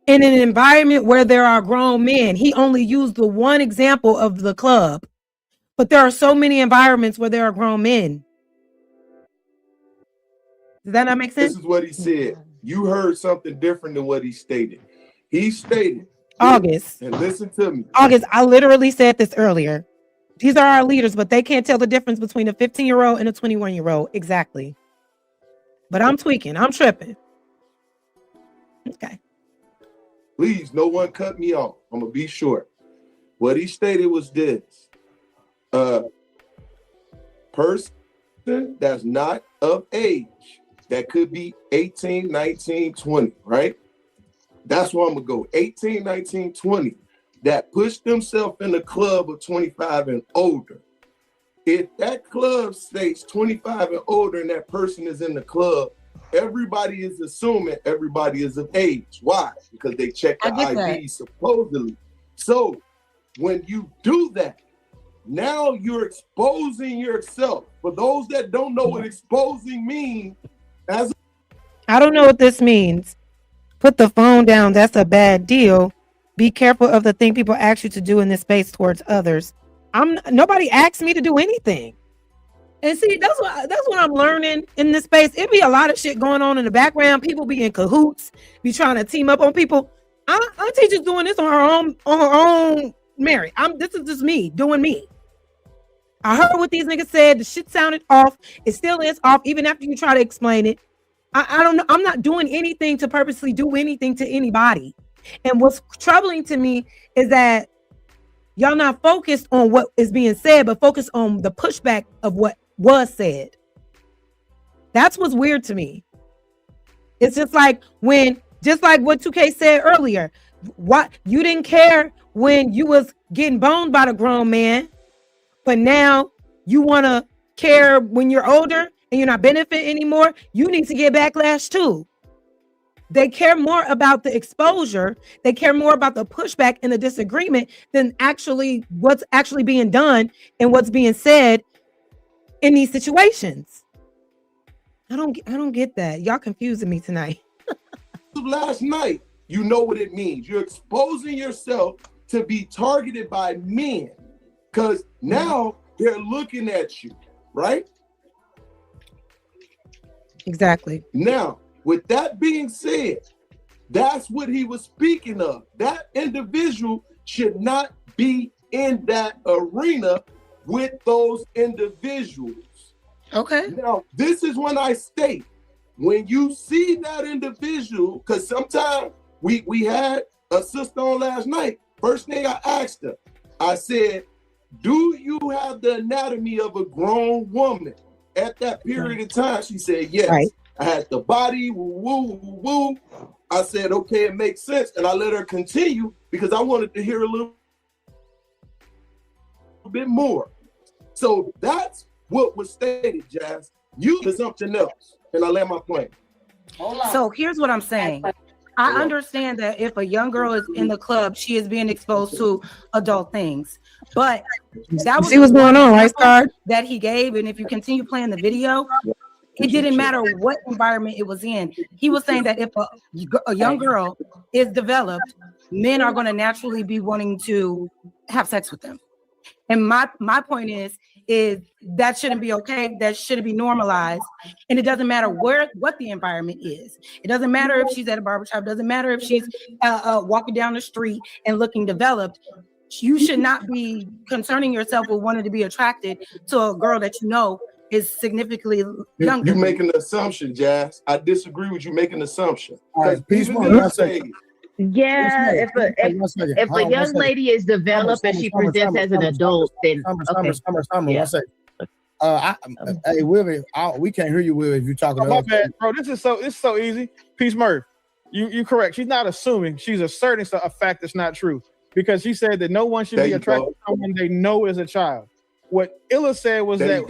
in an environment where there are grown men, he only used the one example of the club. But there are so many environments where there are grown men. Does that not make sense? This is what he said. You heard something different than what he stated. He stated, August. and listen to me. August, I literally said this earlier. These are our leaders, but they can't tell the difference between a 15-year-old and a 21-year-old. Exactly. But I'm tweaking. I'm tripping. Okay. Please, no one cut me off. I'm gonna be short. What he stated was this: person that's not of age, that could be 18, 19, 20, right? That's where I'm gonna go. 18, 19, 20, that pushed themselves in the club of 25 and older. If that club states 25 and older and that person is in the club, everybody is assuming everybody is of age. Why? Because they check the ID supposedly. So when you do that, now you're exposing yourself. For those that don't know what exposing means, I don't know what this means. Put the phone down. That's a bad deal. Be careful of the thing people ask you to do in this space towards others. Nobody asked me to do anything. And see, that's what I'm learning in this space. It be a lot of shit going on in the background. People be in cahoots, be trying to team up on people. Auntie just doing this on her own merit. This is just me doing me. I heard what these niggas said. The shit sounded off. It still is off, even after you try to explain it. I don't know. I'm not doing anything to purposely do anything to anybody. And what's troubling to me is that y'all not focused on what is being said, but focused on the pushback of what was said. That's what's weird to me. It's just like what 2K said earlier. What you didn't care when you was getting boned by the grown man, but now you want to care when you're older and you're not benefiting anymore. You need to get backlash too. They care more about the exposure. They care more about the pushback and the disagreement than actually what's actually being done and what's being said in these situations. I don't get that. Y'all confusing me tonight. Last night, you know what it means. You're exposing yourself to be targeted by men because now they're looking at you, right? Exactly. Now, with that being said, that's what he was speaking of. That individual should not be in that arena with those individuals. Okay. Now, this is when I state, when you see that individual, because sometimes we had a sister on last night. First thing I asked her, I said, do you have the anatomy of a grown woman? At that period of time, she said, yes. Right. I had the body, woo. I said, okay, it makes sense. And I let her continue because I wanted to hear a little bit more. So that's what was stated, Jazz. You did something else. And I land my plane. So here's what I'm saying. I understand that if a young girl is in the club, she is being exposed to adult things. But that was see what's going on, right, Scar? That he gave. And if you continue playing the video, it didn't matter what environment it was in. He was saying that if a young girl is developed, men are going to naturally be wanting to have sex with them. And my point is that shouldn't be okay. That shouldn't be normalized. And it doesn't matter what the environment is. It doesn't matter if she's at a barbershop. It doesn't matter if she's walking down the street and looking developed. You should not be concerning yourself with wanting to be attracted to a girl that you know is significantly younger. You're making an assumption, Jazz. I disagree with you making an assumption. Yeah, if a young lady is developed and she presents as an adult, then okay. Hey, Willie, we can't hear you, Willie, if you're talking. My bad, bro. This is so easy. Peace, Murph. You correct. She's not assuming. She's asserting a fact that's not true because she said that no one should be attracted to someone they know is a child. What Illa said was that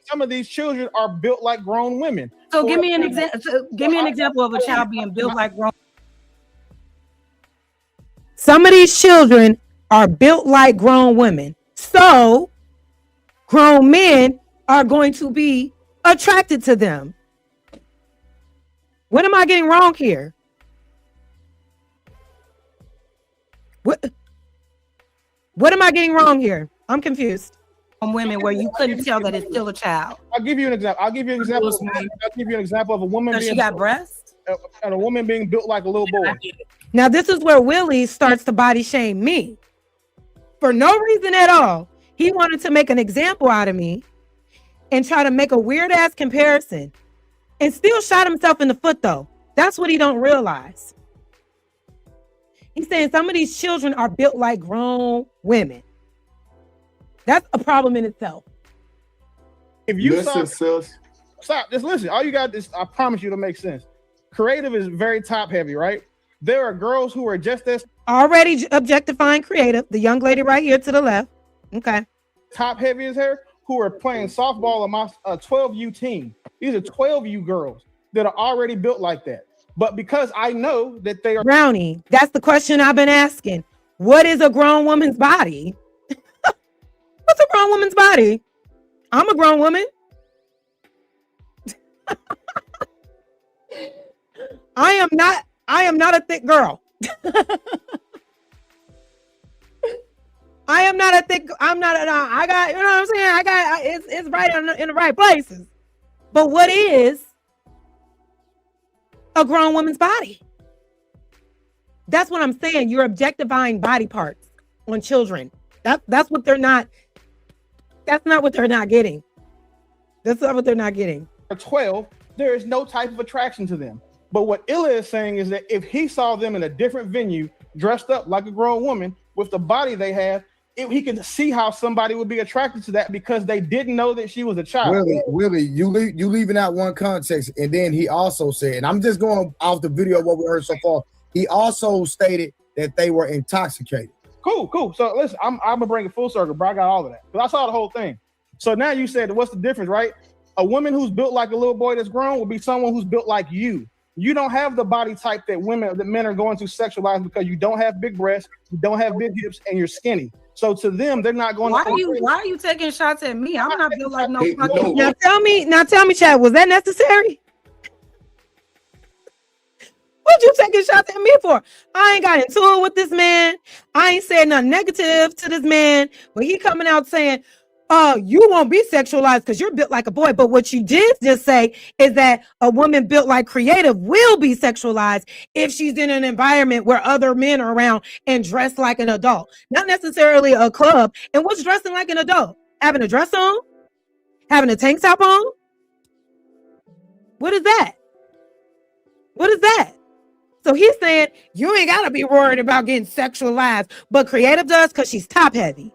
some of these children are built like grown women. So give me an example. Give me an example of a child being built like grown. Some of these children are built like grown women. So grown men are going to be attracted to them. What am I getting wrong here? What am I getting wrong here? I'm confused. Women where you couldn't tell that it's still a child. I'll give you an example. I'll give you an example of a woman. She got breasts and a woman being built like a little boy. Now this is where Willie starts to body shame me for no reason at all. He wanted to make an example out of me and try to make a weird ass comparison and still shot himself in the foot though. That's what he don't realize. He's saying some of these children are built like grown women. That's a problem in itself. If you Listen, sis. stop, just listen. All you got is, I promise you, to make sense. Creative is very top heavy, right? There are girls who are just as already objectifying Creative, the young lady right here to the left. Okay. Top heavy as her, who are playing softball on my 12U team. These are 12U girls that are already built like that. But because I know that they are Brownie, that's the question I've been asking. What is a grown woman's body? What's a grown woman's body? I'm a grown woman. I am not a thick girl. I got, you know what I'm saying? It's right in the right places. But what is a grown woman's body? That's what I'm saying. You're objectifying body parts on children. That's what they're not. That's not what they're not getting. That's not what they're not getting. 12, there is no type of attraction to them. But what Illa is saying is that if he saw them in a different venue, dressed up like a grown woman with the body they have, he can see how somebody would be attracted to that because they didn't know that she was a child. Willie, you leaving out one context, and then he also said, and I'm just going off the video of what we heard so far. He also stated that they were intoxicated. Cool. So listen, I'm gonna bring it full circle, bro. I got all of that because I saw the whole thing. So now you said, what's the difference, right? A woman who's built like a little boy that's grown will be someone who's built like you. You don't have the body type that men are going to sexualize because you don't have big breasts, you don't have big hips, and you're skinny. So to them, they're not going. Why are you taking shots at me? I'm not built like no fucking. Now tell me, Chad, was that necessary? What you taking shots at me for? I ain't got into it with this man. I ain't saying nothing negative to this man. But he coming out saying, you won't be sexualized because you're built like a boy. But what you did just say is that a woman built like Creative will be sexualized if she's in an environment where other men are around and dressed like an adult. Not necessarily a club. And what's dressing like an adult? Having a dress on? Having a tank top on? What is that? What is that? So he's saying you ain't got to be worried about getting sexualized, but Creative does because she's top heavy.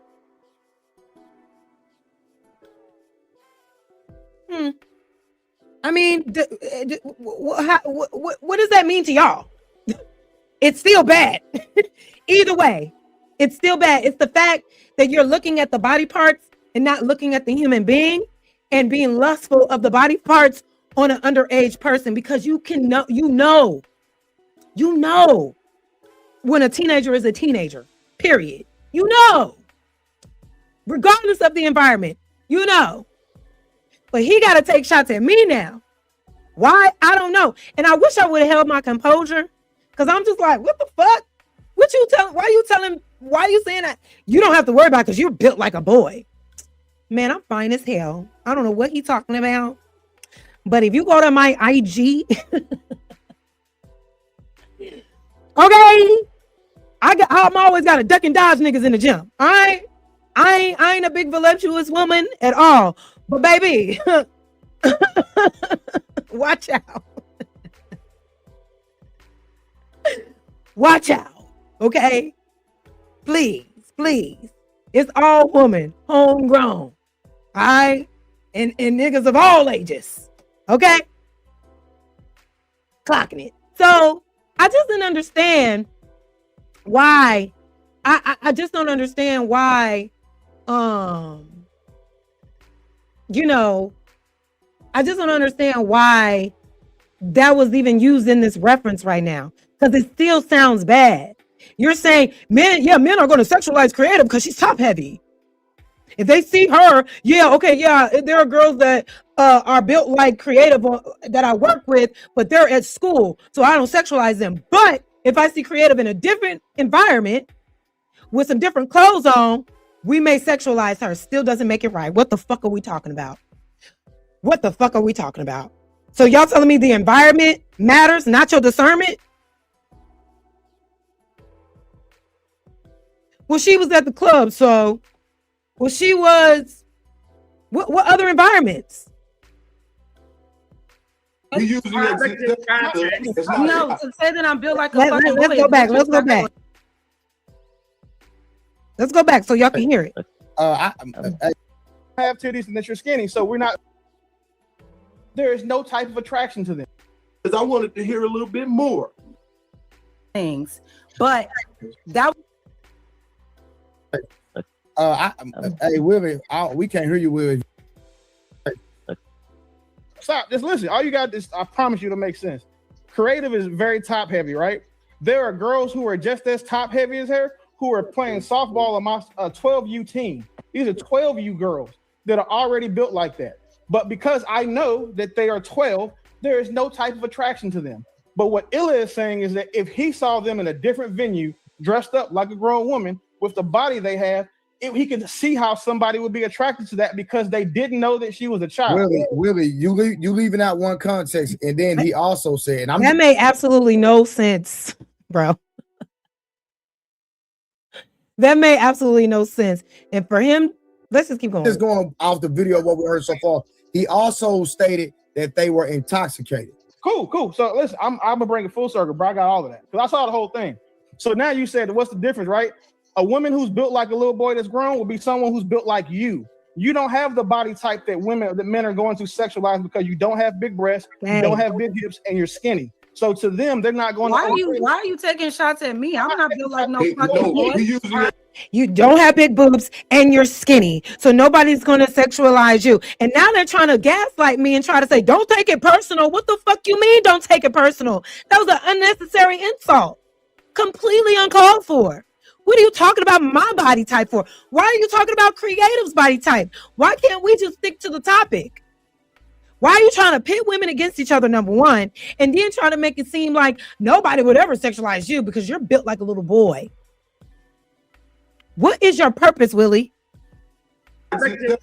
I mean, what does that mean to y'all? It's still bad. Either way, it's still bad. It's the fact that you're looking at the body parts and not looking at the human being and being lustful of the body parts on an underage person because you know when a teenager is a teenager, period. You know, regardless of the environment, you know. But he got to take shots at me now. Why? I don't know. And I wish I would have held my composure because I'm just like, what the fuck? Why are you saying that? You don't have to worry about it because you're built like a boy. Man, I'm fine as hell. I don't know what he's talking about. But if you go to my IG, okay, I'm always got a duck and dodge niggas in the gym. All right, I ain't a big voluptuous woman at all. But baby, watch out. Watch out. Okay, please. It's all woman, homegrown. All right, and niggas of all ages. Okay, clocking it. So I just didn't understand why. I just don't understand why. I just don't understand why that was even used in this reference right now because it still sounds bad. You're saying men are going to sexualize Creative because she's top heavy. If they see her, there are girls that are built like Creative that I work with, but they're at school, so I don't sexualize them. But if I see Creative in a different environment with some different clothes on, we may sexualize her. Still doesn't make it right. What the fuck are we talking about? So y'all telling me the environment matters, not your discernment? Well, she was at the club, so Well, she was. What other environments? We usually No, to say that I'm built like a fucking boy. Let's go back. Let's go back. Let's go back so y'all can hear it. I have titties and that you're skinny, so we're not. There is no type of attraction to them. Because I wanted to hear a little bit more things, but that. Hey Willie, we can't hear you, Willie. Stop. Just listen. All you got is, I promise you, to make sense. Creative is very top heavy, right? There are girls who are just as top heavy as her who are playing softball on my 12U team. These are 12U girls that are already built like that. But because I know that they are 12, there is no type of attraction to them. But what Illa is saying is that if he saw them in a different venue, dressed up like a grown woman with the body they have, he could see how somebody would be attracted to that because they didn't know that she was a child. Willie, you leaving out one context, and then he also said, that made absolutely no sense, bro. That made absolutely no sense. And for him, let's just keep going. Just going off the video of what we heard so far, he also stated that they were intoxicated. Cool. So listen, I'm gonna bring it full circle, bro. I got all of that because I saw the whole thing. So now you said, what's the difference, right? A woman who's built like a little boy that's grown will be someone who's built like you. You don't have the body type that men are going to sexualize because you don't have big breasts, you don't have big hips, and you're skinny. So to them, they're not going. Why are you taking shots at me? I'm not built like no fucking boy. You don't have big boobs and you're skinny, so nobody's going to sexualize you. And now they're trying to gaslight me and try to say, don't take it personal. What the fuck you mean don't take it personal? That was an unnecessary insult. Completely uncalled for. What are you talking about my body type for? Why are you talking about Creative's body type? Why can't we just stick to the topic? Why are you trying to pit women against each other, number one, and then trying to make it seem like nobody would ever sexualize you because you're built like a little boy? What is your purpose, Willie? No, to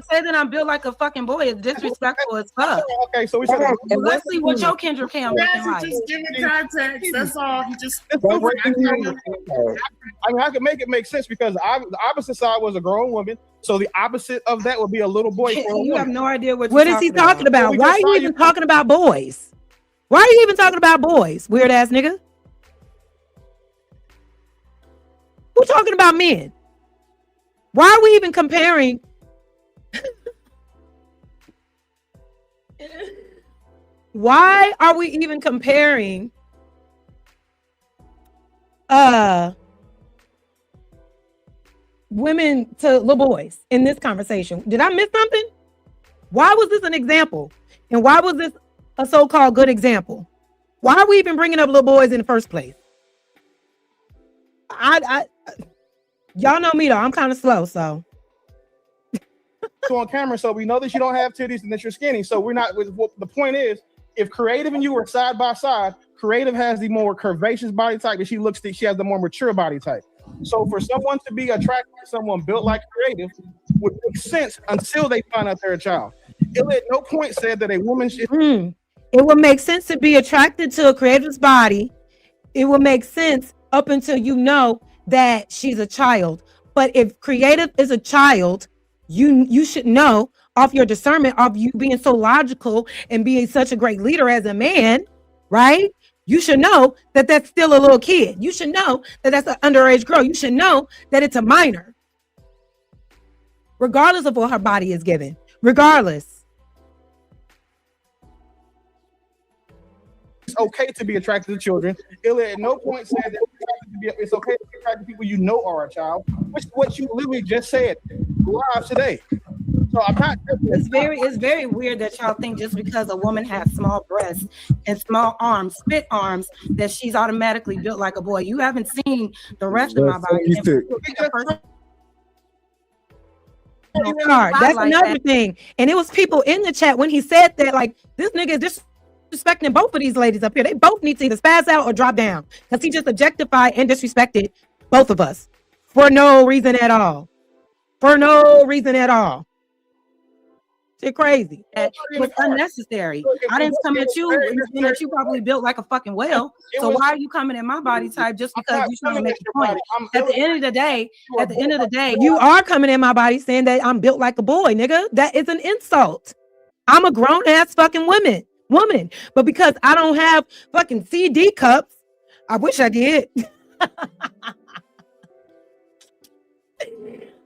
say that I'm built like a fucking boy is disrespectful as fuck. Okay, so we said, let's see what your Kendra Cam looking like. Just give it context. That's all. He just. I mean, I can make it make sense because the opposite side was a grown woman, so the opposite of that would be a little boy. You have no idea what is he talking about? Why are you even talking about boys? Why are you even talking about boys? Weird ass nigga. We're talking about men. Why are we even comparing? Why are we even comparing women to little boys in this conversation? Did I miss something? Why was this an example? And why was this a so-called good example? Why are we even bringing up little boys in the first place? Y'all know me though. I'm kind of slow, so. On camera, so we know that you don't have titties and that you're skinny. So we're not. The point is, if Creative and you were side by side, Creative has the more curvaceous body type, and she has the more mature body type. So for someone to be attracted to someone built like Creative would make sense until they find out they're a child. It at no point said that a woman should. It would make sense to be attracted to a Creative's body. It would make sense up until you know that she's a child. But if Creative is a child, you should know off your discernment of you being so logical and being such a great leader as a man, right? You should know that that's still a little kid. You should know that that's an underage girl. You should know that it's a minor, regardless of what her body is given. Regardless. It's okay to be attracted to children. Illa at no point said that it's okay to be attracted to people you know are a child, which is what you literally just said live today. So I'm not. It's very weird that y'all think just because a woman has small breasts and small arms, spit arms, that she's automatically built like a boy. You haven't seen the rest of my body. That's another thing. And it was people in the chat when he said that, like, this nigga is disrespecting both of these ladies up here. They both need to either spaz out or drop down because he just objectified and disrespected both of us for no reason at all. For no reason at all. Shit crazy. It was unnecessary. I didn't come at you and saying that you probably built like a fucking whale. So why are you coming at my body type just because you trying to make a point? At the end of the day, You are coming in my body saying that I'm built like a boy, nigga. That is an insult. I'm a grown ass fucking woman. But because I don't have fucking CD cups, I wish I did.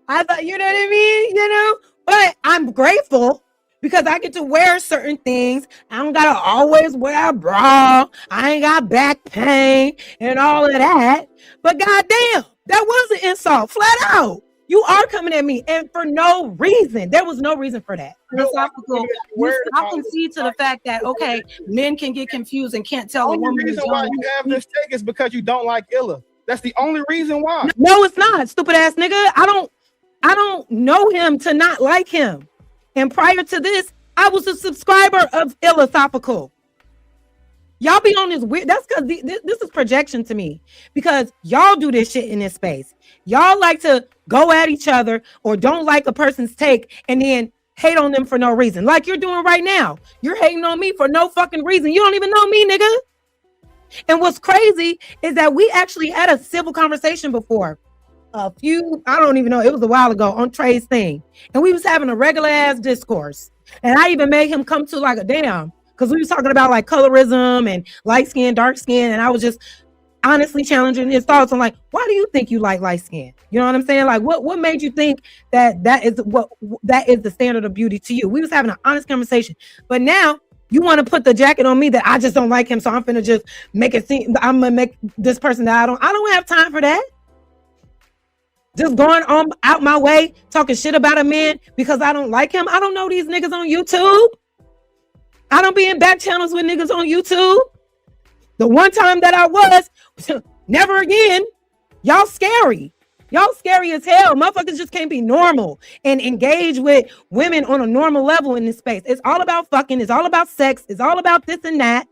I thought, you know what I mean? You know, but I'm grateful because I get to wear certain things. I don't gotta always wear a bra. I ain't got back pain and all of that. But goddamn, that was an insult, flat out. You are coming at me, and for no reason. There was no reason for that. Philosophical. I concede to the fact that okay, men can get confused and can't tell a woman. The reason why you have this take is because you don't like Illa. That's the only reason why. No, it's not, stupid ass nigga. I don't know him to not like him. And prior to this, I was a subscriber of Illasophical. Y'all be on this weird. That's because this is projection to me. Because y'all do this shit in this space. Y'all like to go at each other or don't like a person's take and then hate on them for no reason. Like you're doing right now. You're hating on me for no fucking reason. You don't even know me, nigga. And what's crazy is that we actually had a civil conversation before. I don't even know, it was a while ago on Trey's thing. And we was having a regular ass discourse. And I even made him come to like a damn, because we was talking about like colorism and light skin, dark skin. And I was just honestly challenging his thoughts on like, why do you think you like light skin? You know what I'm saying? Like what made you think that is the standard of beauty to you? We was having an honest conversation. But now you want to put the jacket on me that I just don't like him. So I'm finna just make it seem I'm gonna make this person that I don't have time for that. Just going on out my way, talking shit about a man because I don't like him. I don't know these niggas on YouTube. I don't be in back channels with niggas on YouTube. The one time that I was, never again. Y'all scary. Y'all scary as hell. Motherfuckers just can't be normal and engage with women on a normal level in this space. It's all about fucking. It's all about sex. It's all about this and that.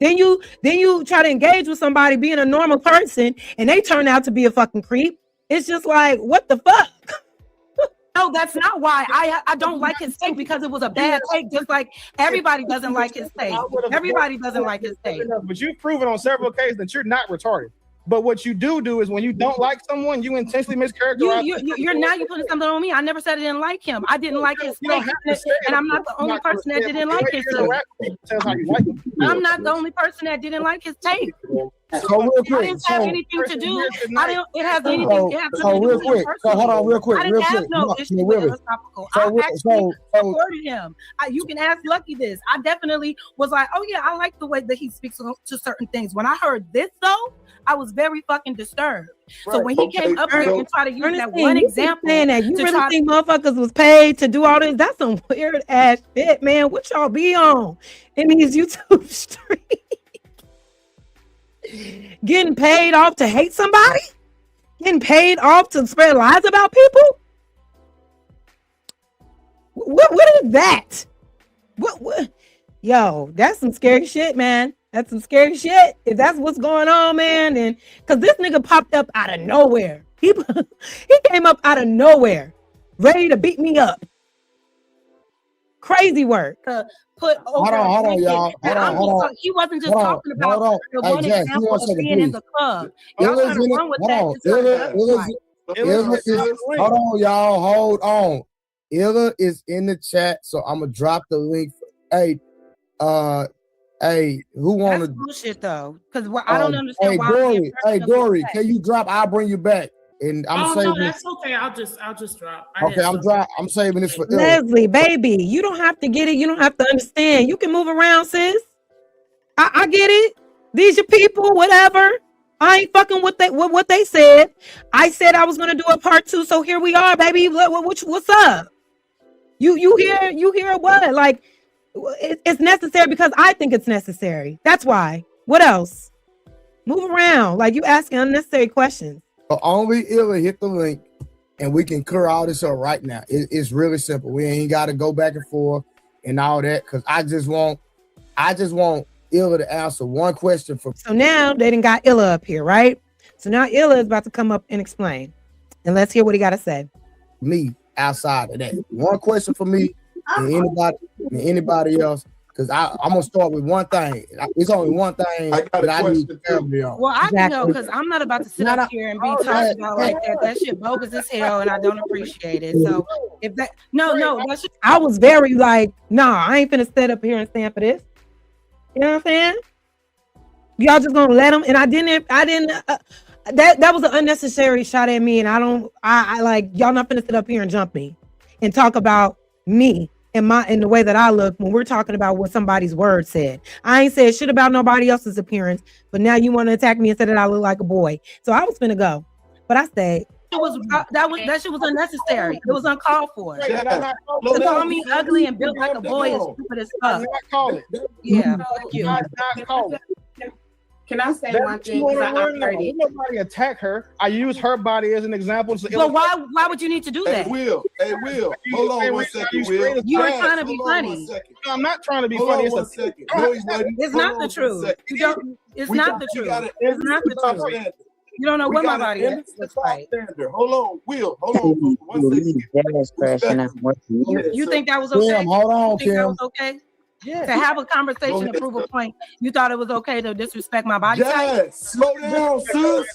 Then you try to engage with somebody being a normal person and they turn out to be a fucking creep. It's just like, what the fuck? No, that's not why. I don't like his take because it was a bad take. Just like everybody doesn't like his take. Everybody doesn't like his take. But you've proven on several occasions that you're not retarded. But what you do is when you don't like someone, you intentionally mischaracterize. You're now you putting something on me. I never said I didn't like him. I didn't like his take, and I'm not the only person that didn't like his take. I'm not the only person that didn't like his take. So real quick, I didn't have anything to do. It has anything. It has so real quick. So hold on, real quick. I didn't have no issue with Illasophical. I actually supported him. You can ask Lucky this. I definitely was like, oh yeah, I like the way that he speaks to certain things. When I heard this though, I was very fucking disturbed. So when he came up here and tried to use that one example, that you really think motherfuckers was paid to do all this? That's some weird ass shit, man. What y'all be on in these YouTube streets? Getting paid off to hate somebody? Getting paid off to spread lies about people? What is that? What? Yo, that's some scary shit, man. That's some scary shit. If that's what's going on, man, then because this nigga popped up out of nowhere. He came up out of nowhere, ready to beat me up. Crazy work. Hold on, y'all. Hold on. He wasn't just talking about the one example of being in the club. Y'all trying to run with that. Hold on, y'all. Hold on. Illa is in the chat, so I'm gonna drop the link. Hey, who wanna? That's bullshit though, because I don't understand why. Hey, Dory, can you drop? I'll bring you back. And I'm saving. No, that's okay. I'll just drop. I'm saving this for Leslie, baby. You don't have to get it. You don't have to understand. You can move around, sis. I get it. These are people, whatever. I ain't fucking with what they said. I said I was gonna do a part 2, so here we are, baby. What's up? You hear what? Like it's necessary because I think it's necessary. That's why. What else? Move around. Like you asking unnecessary questions. So only Illa hit the link, and we can clear all this up right now. It's really simple. We ain't got to go back and forth and all that because I just want Illa to answer one question for. So now they done got Illa up here, right? So now Illa is about to come up and explain, and let's hear what he got to say. Me outside of that, one question for me, and anybody else. Because I'm gonna start with one thing. It's only one thing that I need clarity on. Well, I can know because I'm not about to sit up here and be talked about like that. That shit bogus as hell, and I don't appreciate it. So if that no, that's just, I was very like, nah, I ain't finna sit up here and stand for this. You know what I'm saying? Y'all just gonna let them, and I didn't. That was an unnecessary shot at me, and I like y'all not finna sit up here and jump me and talk about me and the way that I look when we're talking about what somebody's word said. I ain't said shit about nobody else's appearance, but now you want to attack me and say that I look like a boy. So I was finna go, but I stayed. that shit was unnecessary. It was uncalled for. Yeah. To call me ugly and built like a boy is stupid as fuck. Yeah, fuck you. Can I say one thing? Nobody attack her. I use her body as an example. But why would you need to do that? Hey, Will. Hold on one second, Will. You were trying to be funny. No, I'm not trying to be Hold funny. on one second. No, he wasn't. It's not the truth. It's not the truth. It's not the truth. You don't know what my body looks like. Hold on, Will. Hold on. One second. You think that was okay? Kim, hold on, you think that Kim. was okay? Yeah. To have a conversation to prove a point, you thought it was okay to disrespect my body type? Slow down, sis.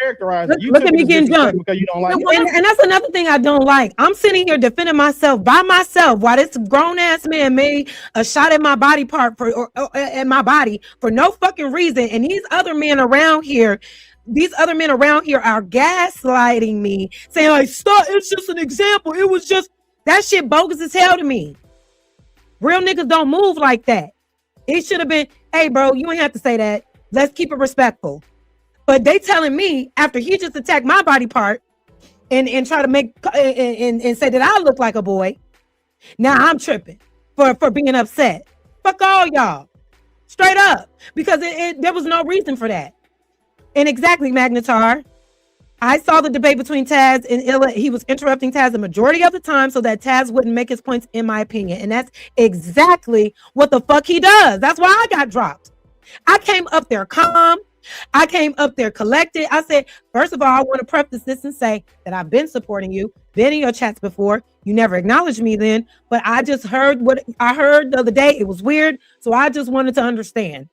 Look at me getting jumped. Because you don't like it. And that's another thing I don't like. I'm sitting here defending myself by myself while this grown ass man made a shot at my body part or at my body for no fucking reason. And these other men around here are gaslighting me, saying like, "Stop! It's just an example. It was just that shit bogus as hell to me." Real niggas don't move like that. It should have been, "Hey, bro, you ain't have to say that. Let's keep it respectful." But they telling me after he just attacked my body part and try to make and say that I look like a boy. Now I'm tripping for being upset. Fuck all y'all, straight up, because there was no reason for that. And exactly, Magnetar, I saw the debate between Taz and Illa. He was interrupting Taz the majority of the time so that Taz wouldn't make his points, in my opinion. And that's exactly what the fuck he does. That's why I got dropped. I came up there calm. I came up there collected. I said, first of all, I want to preface this and say that I've been supporting you, been in your chats before. You never acknowledged me then, but I just heard what I heard the other day. It was weird. So I just wanted to understand.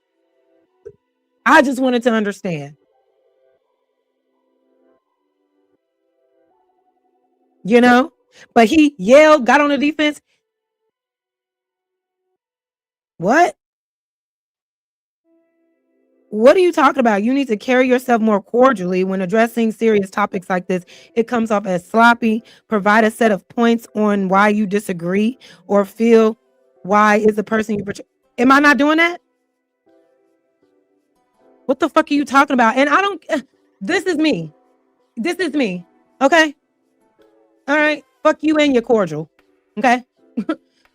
You know, but he yelled, got on the defense. What are you talking about? You need to carry yourself more cordially when addressing serious topics like this. It comes off as sloppy. Provide a set of points on why you disagree or feel why is the person you portray. Am I not doing that? What the fuck are you talking about? And this is me. Okay. All right, fuck you and your cordial. Okay.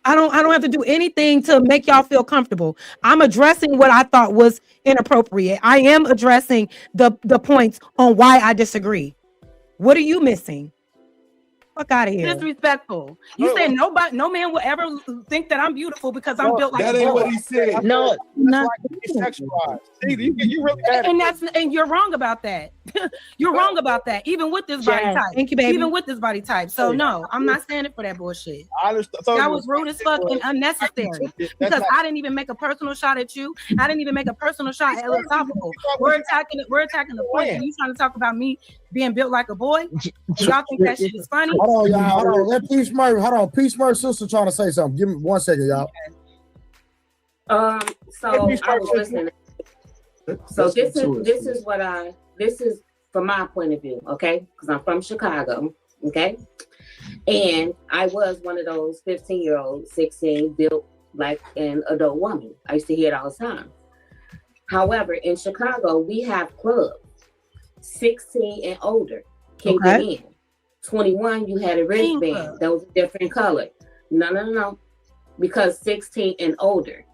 I don't have to do anything to make y'all feel comfortable. I'm addressing what I thought was inappropriate. I am addressing the points on why I disagree. What are you missing? Fuck out of here. Disrespectful. You said no man will ever think that I'm beautiful because I'm built like that a ain't boy. what he said. No, Sexualized. You really bad. And you're wrong about that. You're wrong about that. Even with this body type. Thank you, baby. Even with this body type. So no, I'm not standing for that bullshit. I understand. So That was rude as fuck and unnecessary. Because I didn't even make a personal shot at you. I didn't even make a personal shot at Illasophical. We're attacking the point. And you trying to talk about me being built like a boy? Y'all think that shit is funny? Hold on, y'all. Hold on. Let Peace Murphy. Hold on. Peace Murphy sister trying to say something. Give me 1 second, y'all. So I was listening. So this is from my point of view, okay? Because I'm from Chicago, okay? And I was one of those 15-year-olds, 16, built like an adult woman. I used to hear it all the time. However, in Chicago, we have clubs. 16 and older can get in. 21, you had a wristband that was a different color. No. Because 16 and older.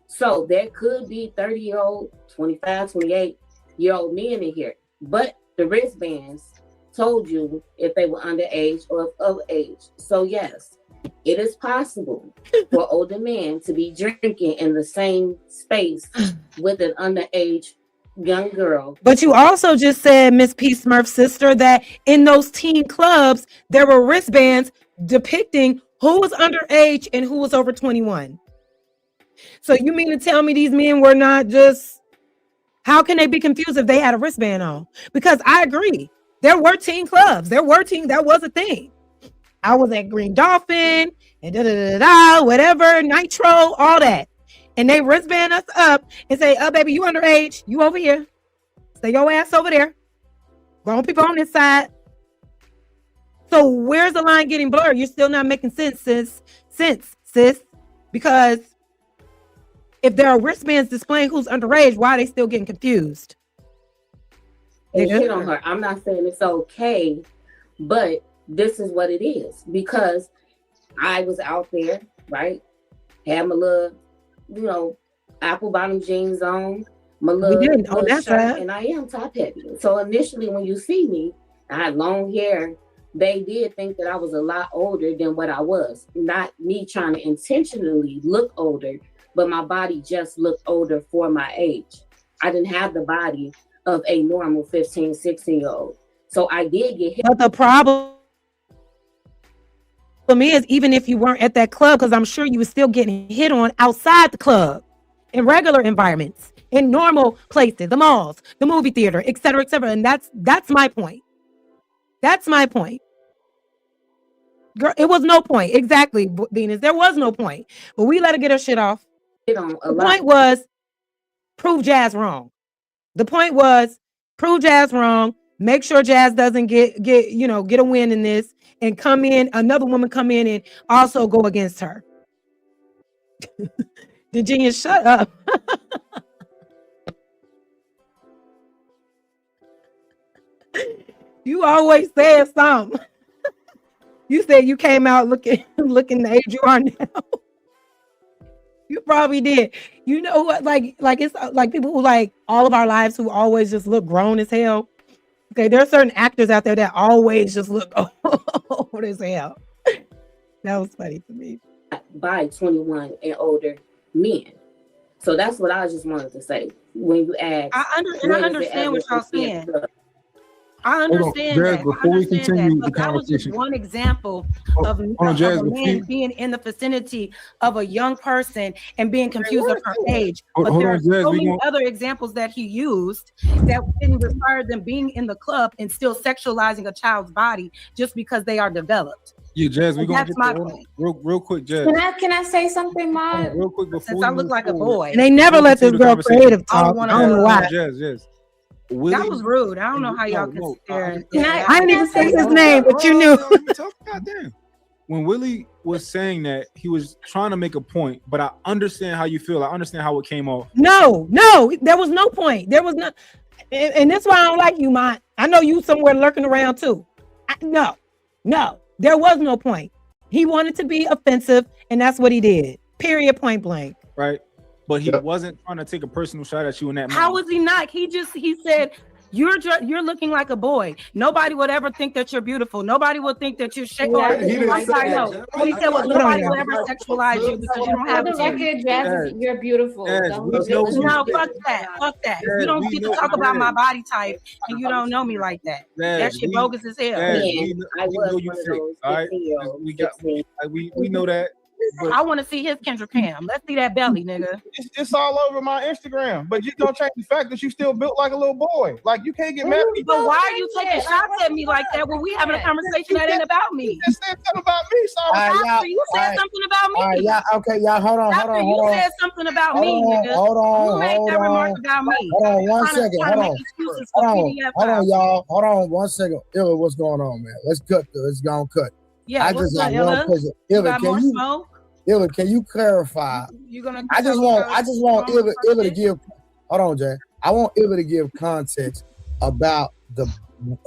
So there could be 30-year-old, 25, 28-year-old men in here. But the wristbands told you if they were underage or of age. So yes, it is possible for older men to be drinking in the same space with an underage young girl. But you also just said, Miss Peace Murph sister, that in those teen clubs there were wristbands depicting Who was underage and who was over 21? So you mean to tell me these men were not just, how can they be confused if they had a wristband on? Because I agree. There were teen clubs. That was a thing. I was at Green Dolphin and whatever, Nitro, all that. And they wristband us up and say, oh, baby, you underage. You over here. Stay your ass over there. Grown people on this side. So where's the line getting blurred? You're still not making sense, sis. Because if there are wristbands displaying who's underage, why are they still getting confused? And shit on her. I'm not saying it's okay, but this is what it is. Because I was out there, right? Had my little, apple bottom jeans on, my little shirt, and I am top heavy. So initially when you see me, I had long hair. They did think that I was a lot older than what I was. Not me trying to intentionally look older, but my body just looked older for my age. I didn't have the body of a normal 15, 16-year-old. So I did get hit. But the problem is, even if you weren't at that club, because I'm sure you were still getting hit on outside the club, in regular environments, in normal places, the malls, the movie theater, et cetera, et cetera. And that's my point. That's my point. Girl, it was no point. Exactly, Venus. There was no point. But we let her get her shit off. The point was, prove Jazz wrong. The point was, prove Jazz wrong. Make sure Jazz doesn't get a win in this, and another woman come in and also go against her. The genius, shut up. You always said something. You said you came out looking the age you are now. You probably did. You know what? Like it's like people who like all of our lives who always just look grown as hell. Okay, there are certain actors out there that always just look old as hell. That was funny to me. By 21 and older men. So that's what I just wanted to say. When you ask, I understand what y'all saying. I understand Jazz, that. before we continue the but that was just conversation, one example of Jazz, a man being in the vicinity of a young person and being confused of her age. But there are so many other examples that he used that didn't require them being in the club and still sexualizing a child's body just because they are developed. Yeah, Jazz, we're gonna That's get my to point. real quick, Jazz. Can I say something, Mom? Real quick before Since I look like a boy. And they never let this girl creative talk. I don't know why. Jazz. That was rude. I don't know how y'all can sit there. I didn't even say his name, but you knew. Goddamn. When Willie was saying that, he was trying to make a point, but I understand how you feel. I understand how it came off. No, there was no point. There was no, and that's why I don't like you, Mont. I know you somewhere lurking around too. No, there was no point. He wanted to be offensive, and that's what he did. Period. Point blank. Right. But he wasn't trying to take a personal shot at you in that moment. How was he not? He said, you're looking like a boy. Nobody would ever think that you're beautiful. Nobody would think that you're shaking. He didn't say that. What he said was nobody will ever sexualize you because you don't have the record, Jazz, you're beautiful. No, fuck that. You don't get to talk about my body type and you don't know me like that. That shit bogus as hell. I was one of those 15-year-olds. We know that. But I want to see his Kendra Cam. Let's see that belly, nigga. It's all over my Instagram, but you don't change the fact that you still built like a little boy. Like you can't get mad at me. But why are you taking shots at me like that when we having a conversation that ain't about me? You just said something about me, sorry. You said something about me. All right, y'all, hold on. You said something about me, nigga. Hold on. You made that remark about me. Hold on one second. Hold on, y'all. Hold on 1 second. Illa, what's going on, man? Let's cut. Let's go and cut. Yeah, what's up, Illa? Illa, can you clarify? I just want Illa to give. Hold on, Jay. I want Illa to give context about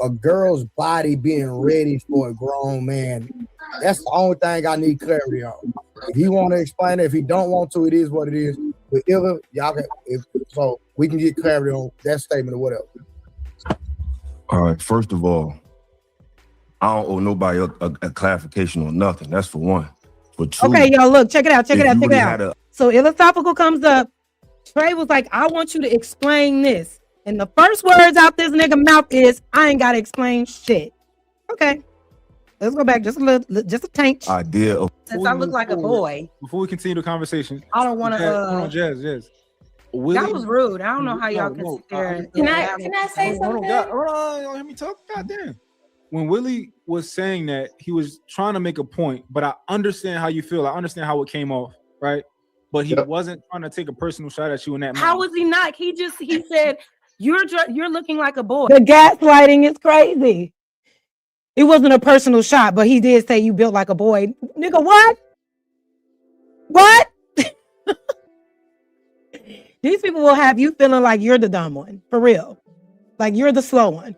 a girl's body being ready for a grown man. That's the only thing I need clarity on. If he want to explain it, if he don't want to, it is what it is. But Illa, y'all can, so we can get clarity on that statement or whatever. All right. First of all, I don't owe nobody a clarification on nothing. That's for one. For two, okay, y'all, look, check it out. So Illasophical comes up. Trey was like, I want you to explain this. And the first words out this nigga mouth is, I ain't got to explain shit. Okay. Let's go back just a little, just a tank. Idea of Since I look like a boy, before we continue the conversation, I don't want to. hold on, Jazz. That was rude. I don't know how y'all can sit there. Can I say something? Hold on, let me talk. Goddamn. When Willie was saying that, he was trying to make a point, but I understand how you feel. I understand how it came off, right? But he wasn't trying to take a personal shot at you in that moment. How was he not? He said you're looking like a boy. The gaslighting is crazy. It wasn't a personal shot, but he did say you built like a boy. Nigga, what? What? These people will have you feeling like you're the dumb one, for real. Like you're the slow one.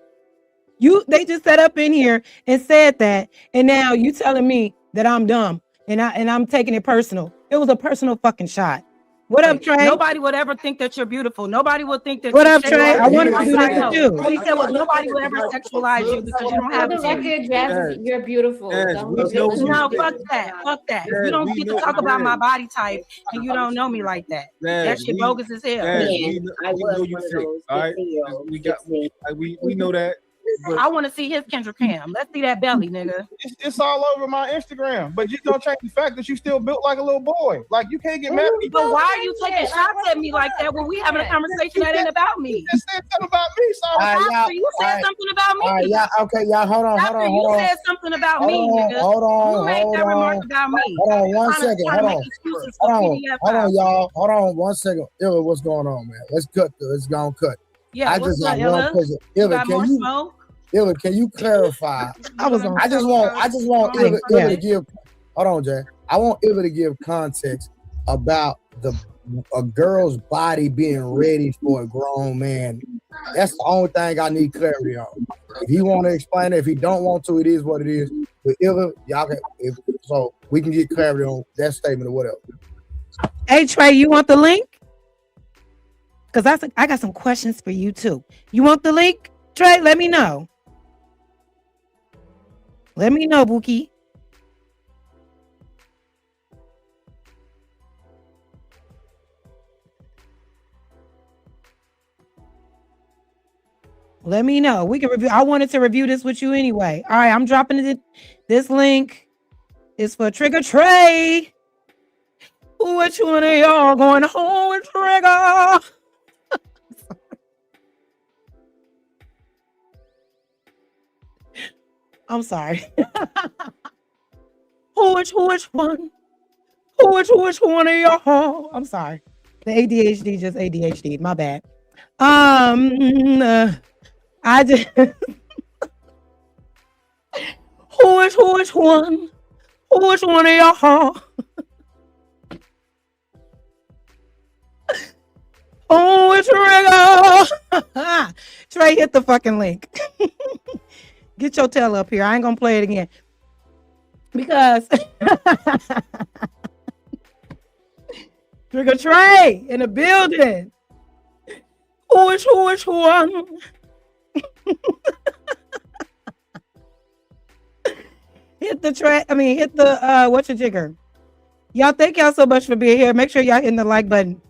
They just sat up in here and said that, and now you telling me that I'm dumb and I'm taking it personal. It was a personal fucking shot. What up, Trey? Nobody would ever think that you're beautiful. Nobody would think that. What up, Trey? I wanted to do that too. He said, "Well, nobody would ever sexualize you because you don't have For the record, Jazz, you're beautiful. No, fuck that. Fuck that. You don't get to talk about my body type and you don't know me like that. That shit bogus as hell. I was one of those. All right, we know that. I want to see his Kendrick Cam. Let's see that belly, nigga. It's all over my Instagram, but you don't change the fact that you still built like a little boy. Like you can't get mad at me. But why are you taking shots at me like that when we having a conversation that ain't about me? You just said something about me, After you said something about me. All right, y'all. Okay, y'all. Hold on. After you said something about me, nigga. Hold on. You made that remark about me. Hold on 1 second. Hold on, y'all. Hold on 1 second. Illa, what's going on, man? Let's cut. Let's go and cut. Yeah, what's up, Illa? Illa, can you clarify? I just want Illa to give. Hold on, Jay. I want Illa to give context about a girl's body being ready for a grown man. That's the only thing I need clarity on. If he want to explain it, if he don't want to, it is what it is. But Illa, y'all can, so we can get clarity on that statement or whatever. Hey Trey, you want the link? Because I got some questions for you too. You want the link? Trey, let me know. Let me know, Bookie. Let me know. We can review. I wanted to review this with you anyway. All right, I'm dropping it. This link is for Trigger Trey. Which one of y'all going home with Trigger? I'm sorry. Which one? Which one of y'all? I'm sorry. The ADHD just ADHD. My bad. I just which one? Which one of y'all? Oh, which Trigger? Trey, hit the fucking link. Get your tail up here. I ain't gonna play it again. Because Trigger Trey in the building. Which one? Hit the track. I mean, hit the what's your jigger? Y'all, thank y'all so much for being here. Make sure y'all hitting the like button.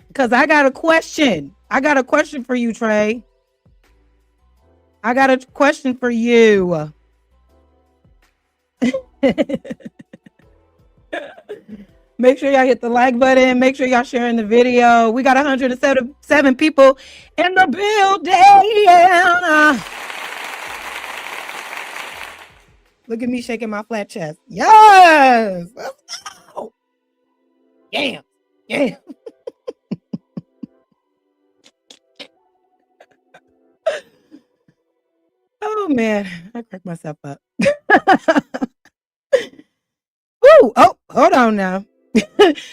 Because I got a question. I got a question for you, Trey. I got a question for you. Make sure y'all hit the like button. Make sure y'all sharing the video. We got 107 people in the building. Look at me shaking my flat chest. Yes. Oh. Yeah. Yeah. Oh man, I cracked myself up. Ooh, oh, hold on now.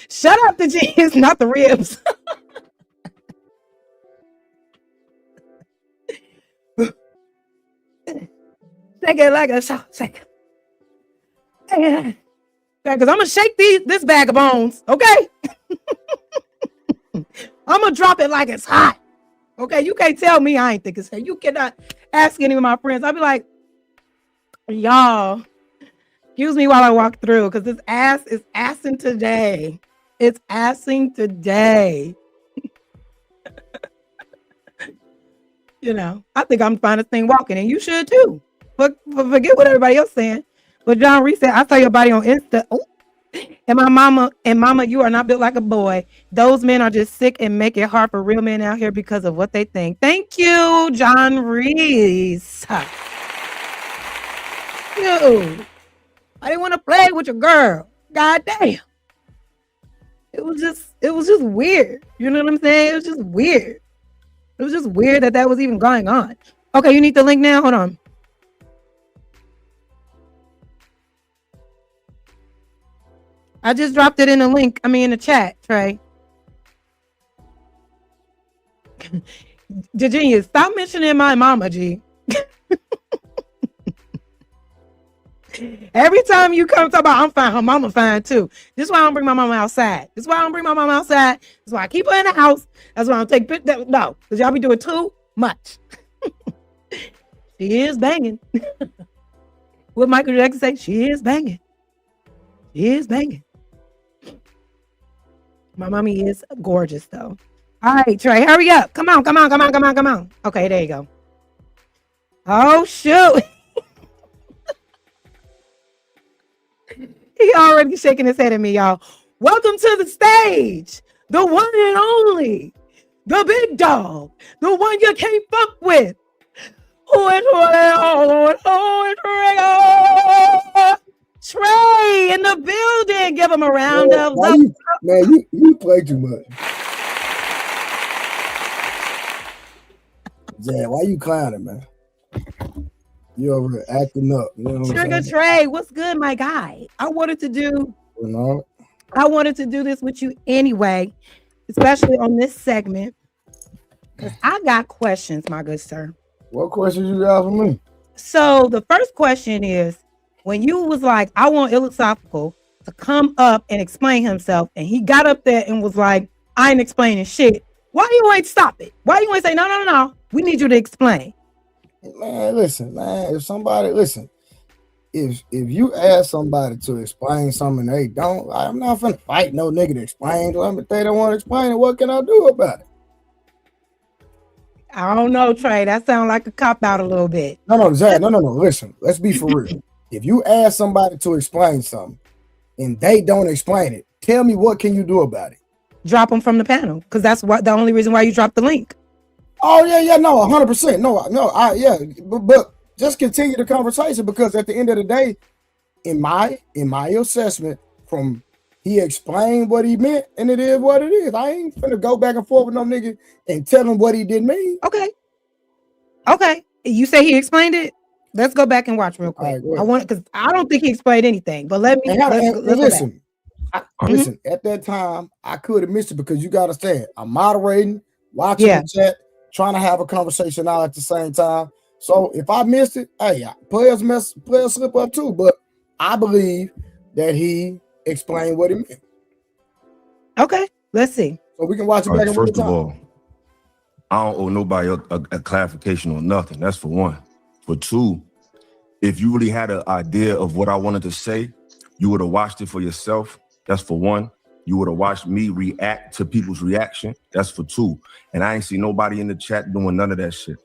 Shut up, the jeans, not the ribs. Take it like a shot. Take it. Because I'm gonna shake this bag of bones, okay? I'm gonna drop it like it's hot. Okay, you can't tell me I ain't thick as hell. You cannot ask any of my friends. I'll be like, y'all, excuse me while I walk through, because this ass is assing today. It's assing today. You know, I think I'm the finest thing walking, and you should too. Forget what everybody else saying. But John Reese said, I saw your body on Insta. Ooh. And mama, you are not built like a boy. Those men are just sick and make it hard for real men out here because of what they think. Thank you, John Reese. Dude, I didn't want to play with your girl. God damn. It was just weird. You know what I'm saying? It was just weird. It was just weird that was even going on. Okay, you need the link now? Hold on. I just dropped it in the link. In the chat, Trey. Virginia, stop mentioning my mama, G. Every time you come talk about I'm fine, her mama fine too. This is why I don't bring my mama outside. This is why I don't bring my mama outside. That's why I keep her in the house. That's why I don't take pictures. No, because y'all be doing too much. She is banging. What Michael Jackson say? She is banging. She is banging. My mommy is gorgeous though. All right, Trey, hurry up. Come on. Okay, there you go. Oh, shoot. He already shaking his head at me, y'all. Welcome to the stage. The one and only. The big dog. The one you can't fuck with. Trey in the building. Give him a round of love. You play too much. Yeah, why you clowning, man? You over here acting up. You know what Trigger Trey, what's good, my guy? I wanted to do this with you anyway, especially on this segment, because I got questions, my good sir. What questions you got for me? So the first question is, when you was like, I want Illasophical to come up and explain himself, and he got up there and was like, I ain't explaining shit. Why you ain't stop it? Why you ain't say, no, we need you to explain? Man, listen, man, if you ask somebody to explain something they don't, I'm not finna fight no nigga to explain to them. If they don't want to explain it, what can I do about it? I don't know, Trey. That sounds like a cop-out a little bit. No, Zach, no. Listen, let's be for real. If you ask somebody to explain something and they don't explain it, tell me what can you do about it? Drop them from the panel, because that's the only reason why you dropped the link. Oh yeah, no, 100%, but just continue the conversation, because at the end of the day, in my assessment, from he explained what he meant, and it is what it is. I ain't finna go back and forth with no nigga and tell him what he didn't mean. Okay. You say he explained it? Let's go back and watch real quick. Right, I want, because I don't think he explained anything. But let's listen. Listen, at that time, I could have missed it, because you got to understand, I'm moderating, watching the chat, trying to have a conversation out at the same time. So if I missed it, hey, players slip up too. But I believe that he explained what he meant. Okay, let's see. So we can watch it back. First of all, I don't owe nobody a clarification on nothing. That's for one. For two, if you really had an idea of what I wanted to say, you would have watched it for yourself. That's for one. You would have watched me react to people's reaction. That's for two. And I ain't see nobody in the chat doing none of that shit.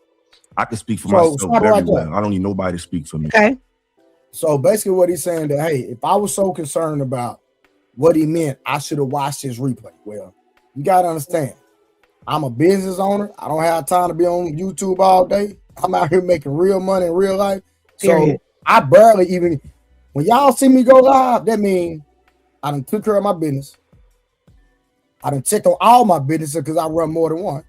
I can speak for myself very well. I don't need nobody to speak for me. Okay. So basically what he's saying that, hey, if I was so concerned about what he meant, I should have watched his replay. Well, you got to understand, I'm a business owner. I don't have time to be on YouTube all day. I'm out here making real money in real life. So I barely even, when y'all see me go live, that means I done took care of my business. I done checked on all my businesses, because I run more than one.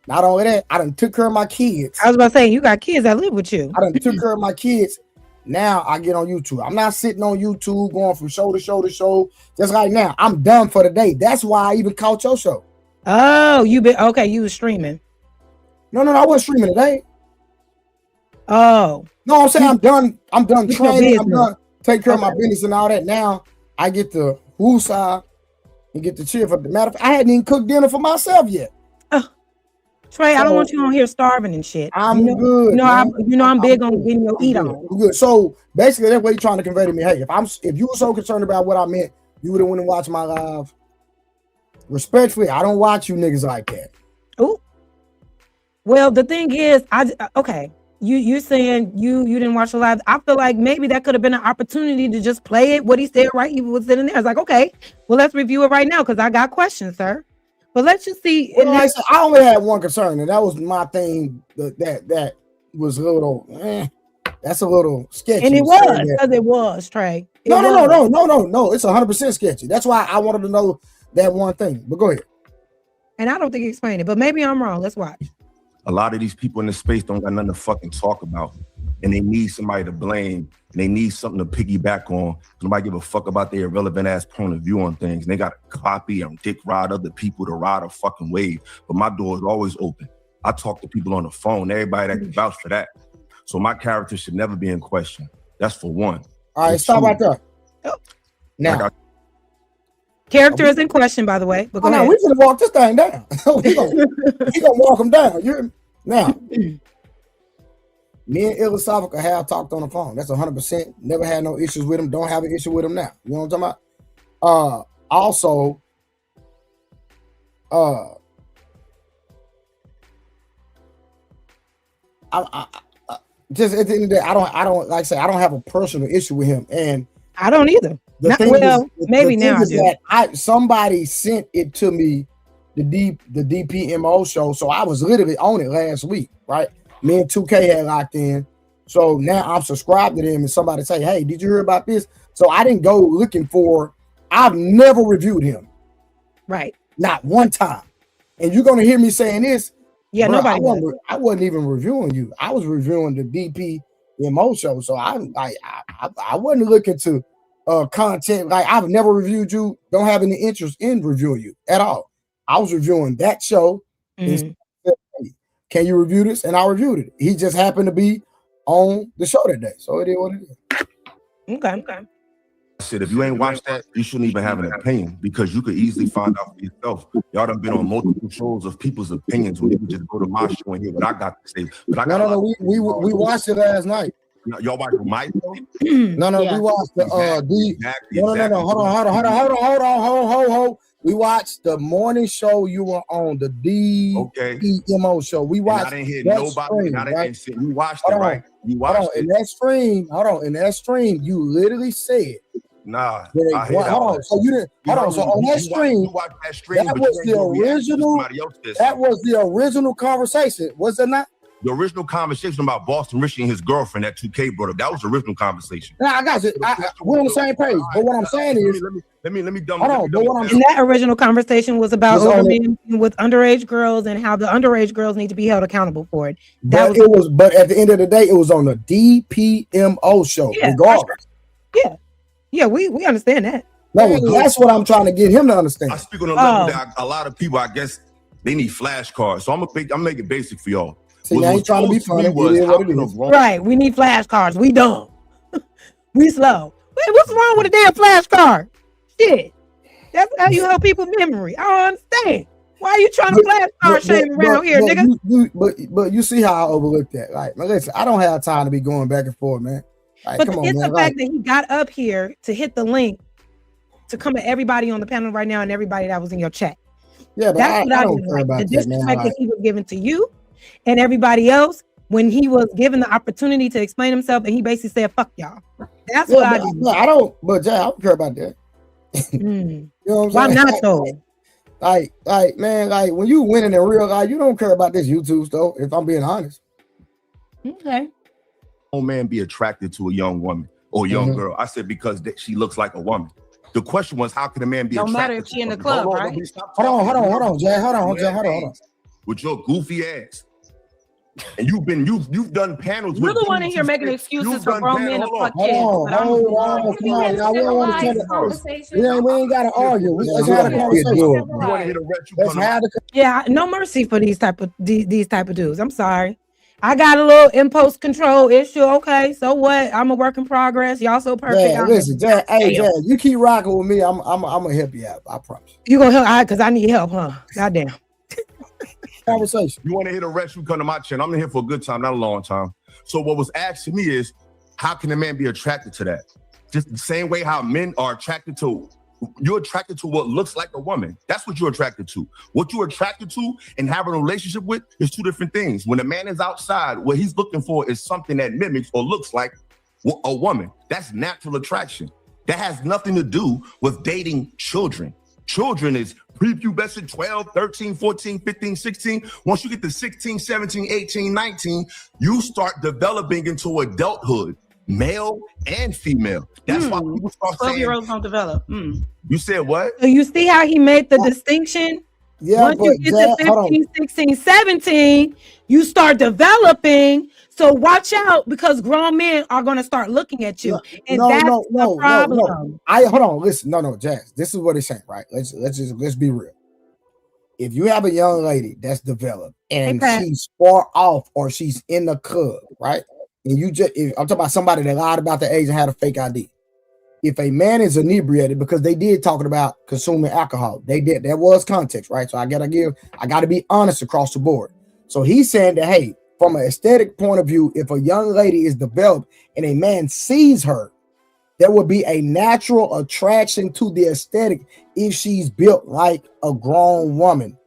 Not only that, I done took care of my kids. I was about to say, you got kids that live with you. I done took care of my kids. Now I get on YouTube. I'm not sitting on YouTube going from show to show to show. Just like now, I'm done for the day. That's why I even caught your show. Oh, you was streaming. No, I wasn't streaming today. Oh. No, I'm saying I'm done training. I'm done taking care of my business and all that. Now I get to woosah and get to cheer for the matter of fact, I hadn't even cooked dinner for myself yet. Trey, I don't want you on here starving and shit. I'm good. I'm big on getting your eat on. I'm good. So basically, that's what you're trying to convey to me. Hey, if you were so concerned about what I meant, you would have went and watched my live. Respectfully, I don't watch you niggas like that. Oh. Well, the thing is, you're saying you didn't watch the live. I feel like maybe that could have been an opportunity to just play it. What he said, right? He was sitting there. It's like, okay, well, let's review it right now because I got questions, sir. But let's just see. Well, like I said, I only had one concern, and that was my thing. That was a little. That's a little sketchy. And it was because it was Trey. No. It's 100% sketchy. That's why I wanted to know that one thing. But go ahead. And I don't think he explained it, but maybe I'm wrong. Let's watch. A lot of these people in the space don't got nothing to fucking talk about. And they need somebody to blame. And they need something to piggyback on. Nobody give a fuck about their irrelevant ass point of view on things. And they got to copy and dick ride other people to ride a fucking wave. But my door is always open. I talk to people on the phone. Everybody that can vouch for that. So my character should never be in question. That's for one. All right, stop right there. Now. Character is in question, by the way. But go ahead. We're gonna walk this thing down. we gonna walk him down. Now, me and Illasophical have talked on the phone. That's 100%. Never had no issues with him. Don't have an issue with him now. You know what I'm talking about? Also, I just at the end of the day, I don't like I say I don't have a personal issue with him, and I don't either. Maybe now somebody sent it to me, the DPMO show. So I was literally on it last week, right? Me and 2K had locked in. So now I'm subscribed to them, and somebody say, "Hey, did you hear about this?" So I didn't go looking for. I've never reviewed him, right? Not one time. And you're gonna hear me saying this. Yeah, bro, nobody. I wasn't even reviewing you. I was reviewing the DPMO show. So I wasn't looking to content. Like I've never reviewed you. Don't have any interest in reviewing you at all. I was reviewing that show. And said, hey, can you review this? And I reviewed it. He just happened to be on the show that day. So it is what it is. Okay. Shit, if you ain't watched that, you shouldn't even have an opinion because you could easily find out for yourself. Y'all done been on multiple shows of people's opinions when you can just go to my show and hear what I got to say. But No. We watched it last night. Y'all watched my show? No. We watched the No. Hold on. We watched the morning show you were on, the DPMO show. We watched. And I didn't hear that nobody. stream, You watched it, right? You watched it. In that stream, you literally said. Nah, hold on. So you didn't. Hold on. So on that stream, that was the original. That was the original conversation, was it not? The original conversation about Boston Richie and his girlfriend that 2K brought up. That was the original conversation. Nah, I got you. We're on the same page. But what I'm saying is, let me dumb. Hold on. And that original conversation was about older men with underage girls and how the underage girls need to be held accountable for it. But at the end of the day, it was on the DPMO show, regardless. Yeah, we understand that. No, that's what I'm trying to get him to understand. I speak on a level that a lot of people, I guess, they need flashcards. So I'm making it basic for y'all. See, I ain't trying to be funny. Right, we need flashcards. We dumb. We slow. Wait, what's wrong with a damn flashcard? Shit. That's how you help people's memory. I don't understand. Why are you trying to flashcard shame around here, nigga? But you see how I overlooked that. Like, listen, I don't have time to be going back and forth, man. Like, but come it's on, man. the fact that he got up here to hit the link to come at everybody on the panel right now and everybody that was in your chat. Yeah, but that's what I don't didn't care like. about The that, disrespect man. that he was given to you and everybody else when he was given the opportunity to explain himself and he basically said, fuck y'all. That's what I didn't like. I don't care about that. You know what I'm saying? Why not though? Like, man, like when you winning in real life, you don't care about this YouTube stuff, if I'm being honest. Okay. Old man be attracted to a young woman or a young girl? I said because she looks like a woman. The question was, how can a man be No attracted matter if she in the club, right? Hold on, Jay. Hold on. With your goofy ass. And you've done panels. You're the one in here making excuses for grown men to fuck kids. Hold on. Come on. Now we don't want to turn it. We ain't got to argue. We just had a conversation. Yeah, no mercy for these type of dudes. I'm sorry. I got a little impulse control issue. Okay, so what? I'm a work in progress. Y'all so perfect. Yeah, listen, Jay, you keep rocking with me. I'm gonna help you out. I promise. You gonna help? Because I need help, huh? Goddamn. Conversation. You want to hit a rest? You come to my channel. I'm here for a good time, not a long time. So what was asked to me is, how can a man be attracted to that? Just the same way how men are attracted to You're attracted to what looks like a woman. That's what you're attracted to. What you're attracted to and having a relationship with is two different things. When a man is outside, what he's looking for is something that mimics or looks like a woman. That's natural attraction. That has nothing to do with dating children. Children is prepubescent, 12, 13, 14, 15, 16. Once you get to 16, 17, 18, 19, you start developing into adulthood, male and female. That's why people start saying 12-year-olds don't develop. You said what? So you see how he made the distinction? Yeah, once you get to 15, 16, 17, you start developing. So watch out, because grown men are going to start looking at you. And that's the problem. No. Hold on, listen. No, Jazz. This is what it's saying, right? Let's be real. If you have a young lady that's developed and she's far off or she's in the club, right? And I'm talking about somebody that lied about the age and had a fake ID. If a man is inebriated, because they did talking about consuming alcohol, they did. There was context, right? So I gotta be honest across the board. So he's saying that, hey, from an aesthetic point of view, if a young lady is developed and a man sees her, there will be a natural attraction to the aesthetic if she's built like a grown woman.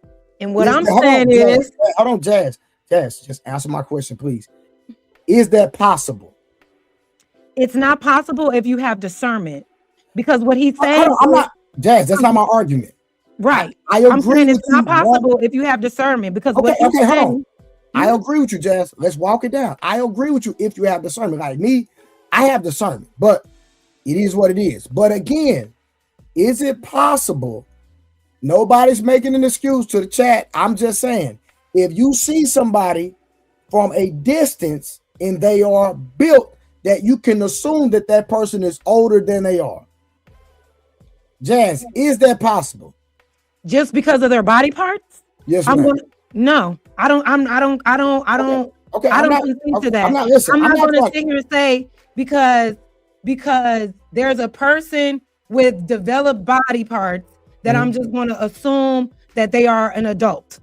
And what I'm saying is, hold on, Jazz, just answer my question, please. Is that possible? It's not possible if you have discernment, because what he's saying, I'm not, Jazz, that's not my argument. Right. I'm saying it's not possible if you have discernment, because hold on. I agree with you, Jazz. Let's walk it down. I agree with you if you have discernment. Like me, I have discernment, but it is what it is. But again, is it possible? Nobody's making an excuse to the chat. I'm just saying, if you see somebody from a distance and they are built, that you can assume that that person is older than they are. Jazz, is that possible? Just because of their body parts? Yes, no, I don't concede to that. I'm not going to sit here and say because there's a person with developed body parts that I'm just going to assume that they are an adult.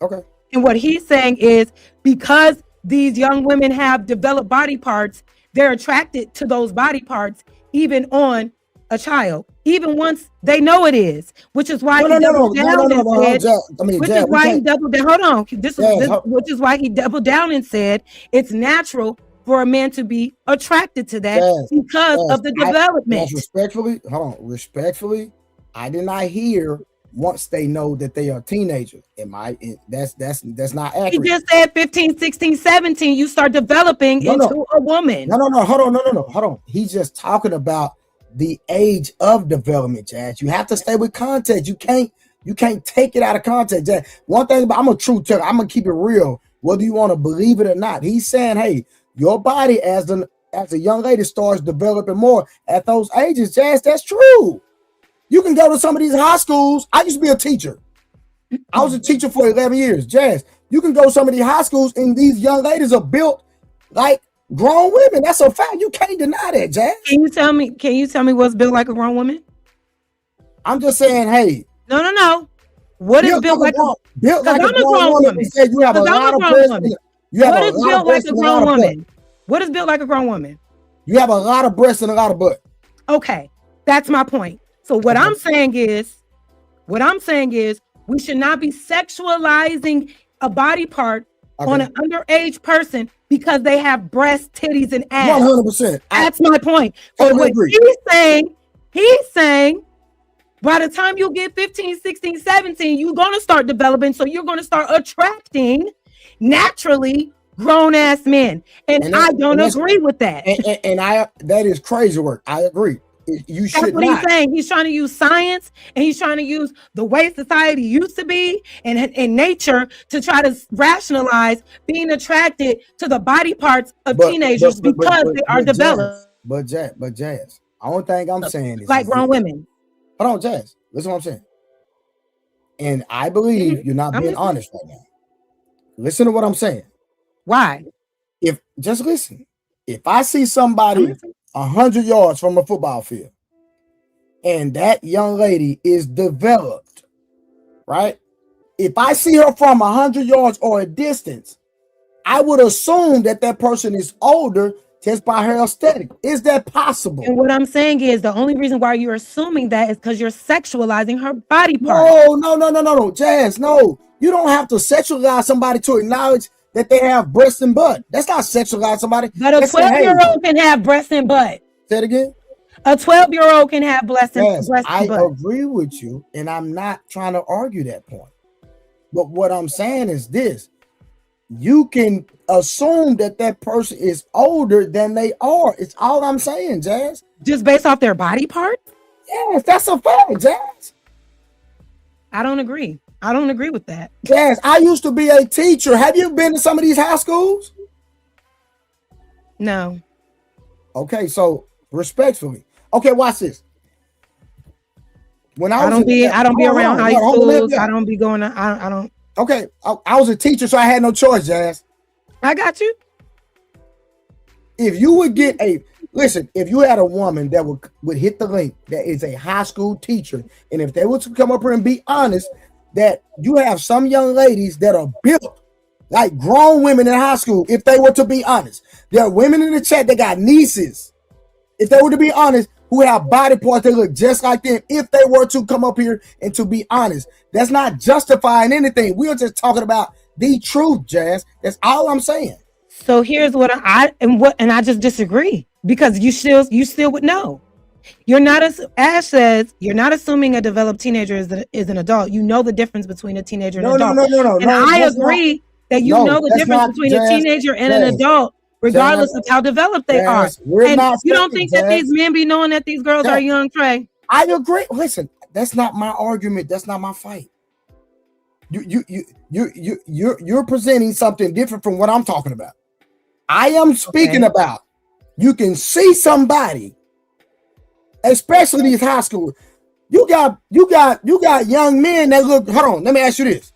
Okay. And what he's saying is, because these young women have developed body parts, they're attracted to those body parts even on a child, even once they know it is, which is why he doubled down and said, which is why he doubled down. Hold on, which is why he doubled down and said it's natural for a man to be attracted to that because of the development. Respectfully, I did not hear once they know that they are teenagers. That's not accurate. He just said 15, 16, 17, you start developing into a woman. Hold on. He's just talking about the age of development, Jazz. You have to stay with context. You can't take it out of context, Jazz. One thing about, I'm a true teller. I'm gonna keep it real, whether you want to believe it or not. He's saying, hey, your body as a young lady starts developing more at those ages, Jazz. That's true. You can go to some of these high schools. I used to be a teacher. I was a teacher for 11 years. Jazz, you can go to some of these high schools and these young ladies are built like grown women. That's a fact. You can't deny that, Jazz. Can you tell me what's built like a grown woman? I'm just saying, hey. No. What is built like a grown woman? You have a lot of breasts. What is built like a grown woman? What is built like a grown woman? You have a lot of breasts and a lot of butt. Okay, that's my point. So what I'm saying is we should not be sexualizing a body part on an underage person because they have breasts, titties, and ass. 100%. That's my point. So what he's saying, by the time you get 15, 16, 17, you're going to start developing. So you're going to start attracting naturally grown-ass men. And I don't agree with that. And that is crazy work. I agree. You should. That's what he's saying. He's trying to use science and he's trying to use the way society used to be and nature to try to rationalize being attracted to the body parts of teenagers because they are developed. But Jazz, only thing I'm saying is like grown women. Hold on, Jazz. Listen to what I'm saying. And I believe you're not being honest right now. Listen to what I'm saying. Why? Just listen. If I see somebody 100 yards from a football field and that young lady is developed, right? If I see her from 100 yards or a distance, I would assume that person is older just by her aesthetic. Is that possible? And what I'm saying is the only reason why you're assuming that is because you're sexualizing her body part. No, Jazz, no. You don't have to sexualize somebody to acknowledge that they have breast and butt. That's not sexualize somebody. But a 12-year-old can have breast and butt. Say it again. A 12-year-old can have breast and butt. I agree with you, and I'm not trying to argue that point. But what I'm saying is this. You can assume that that person is older than they are. It's all I'm saying, Jazz. Just based off their body part? Yes, that's a fact, Jazz. I don't agree. I don't agree with that. Jazz, I used to be a teacher. Have you been to some of these high schools? No. Okay, so respectfully. Okay, watch this. When I don't be around high schools. I don't be going to, I don't. Okay, I was a teacher, so I had no choice, Jazz. I got you. If you would get if you had a woman that would hit the link that is a high school teacher, and if they were to come up here and be honest, that you have some young ladies that are built like grown women in high school, if they were to be honest. There are women in the chat that got nieces, if they were to be honest, who have body parts that look just like them, if they were to come up here and to be honest. That's not justifying anything. We are just talking about the truth, Jazz. That's all I'm saying. So here's what I just disagree, because you still would know. You're not, as Ash says, you're not assuming a developed teenager is an adult. You know the difference between a teenager and an adult. No. And I agree that you know the difference between a teenager and an adult, regardless of how developed they are. And you don't think that these men be knowing that these girls are young, Trey? I agree. Listen, that's not my argument. That's not my fight. You're presenting something different from what I'm talking about. I am speaking about you can see somebody, especially these high school. You got young men that look. Hold on, let me ask you this.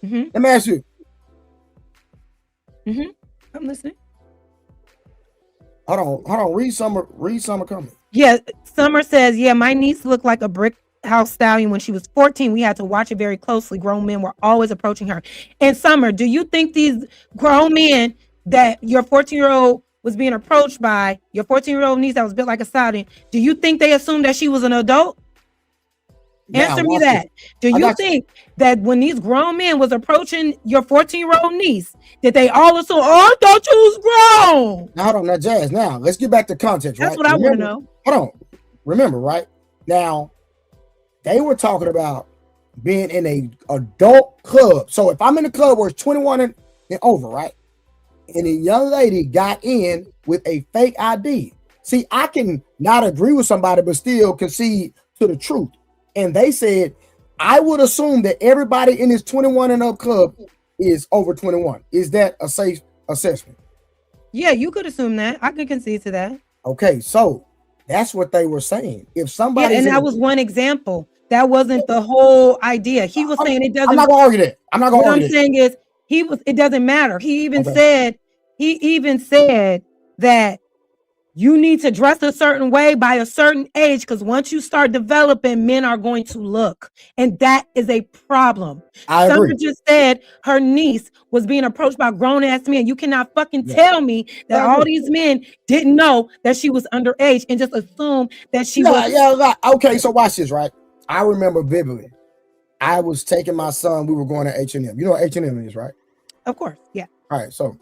Let me ask you. I'm listening. Hold on. Read Summer comment. Yeah, Summer says, yeah, my niece looked like a brick house stallion when she was 14. We had to watch it very closely. Grown men were always approaching her. And Summer, do you think these grown men that your 14-year-old was being approached by, your 14-year-old niece that was built like a stallion, do you think they assumed that she was an adult? Answer me that. Do you think that when these grown men was approaching your 14-year-old niece, that they all assume, I thought you was grown? Now, hold on, now, Jazz. Now, let's get back to context. That's what I want to know. Hold on. Remember, right? Now, they were talking about being in a adult club. So if I'm in a club where it's 21 and over, right? And a young lady got in with a fake ID. See, I can not agree with somebody, but still concede to the truth. And they said, I would assume that everybody in this 21 and up club is over 21. Is that a safe assessment? Yeah, you could assume that. I could concede to that. Okay, so that's what they were saying. If somebody, and that was one example. That wasn't the whole idea. He was saying it doesn't. I'm not gonna argue that. I'm not gonna argue. What I'm saying is it doesn't matter. He even said that you need to dress a certain way by a certain age, because once you start developing, men are going to look, and that is a problem. Summer just said her niece was being approached by grown-ass men. You cannot fucking tell me that all these men didn't know that she was underage and just assume that she was. Okay, so watch this, right? I remember vividly. I was taking my son. We were going to H&M. You know what H&M is, right? Of course, yeah. All right, so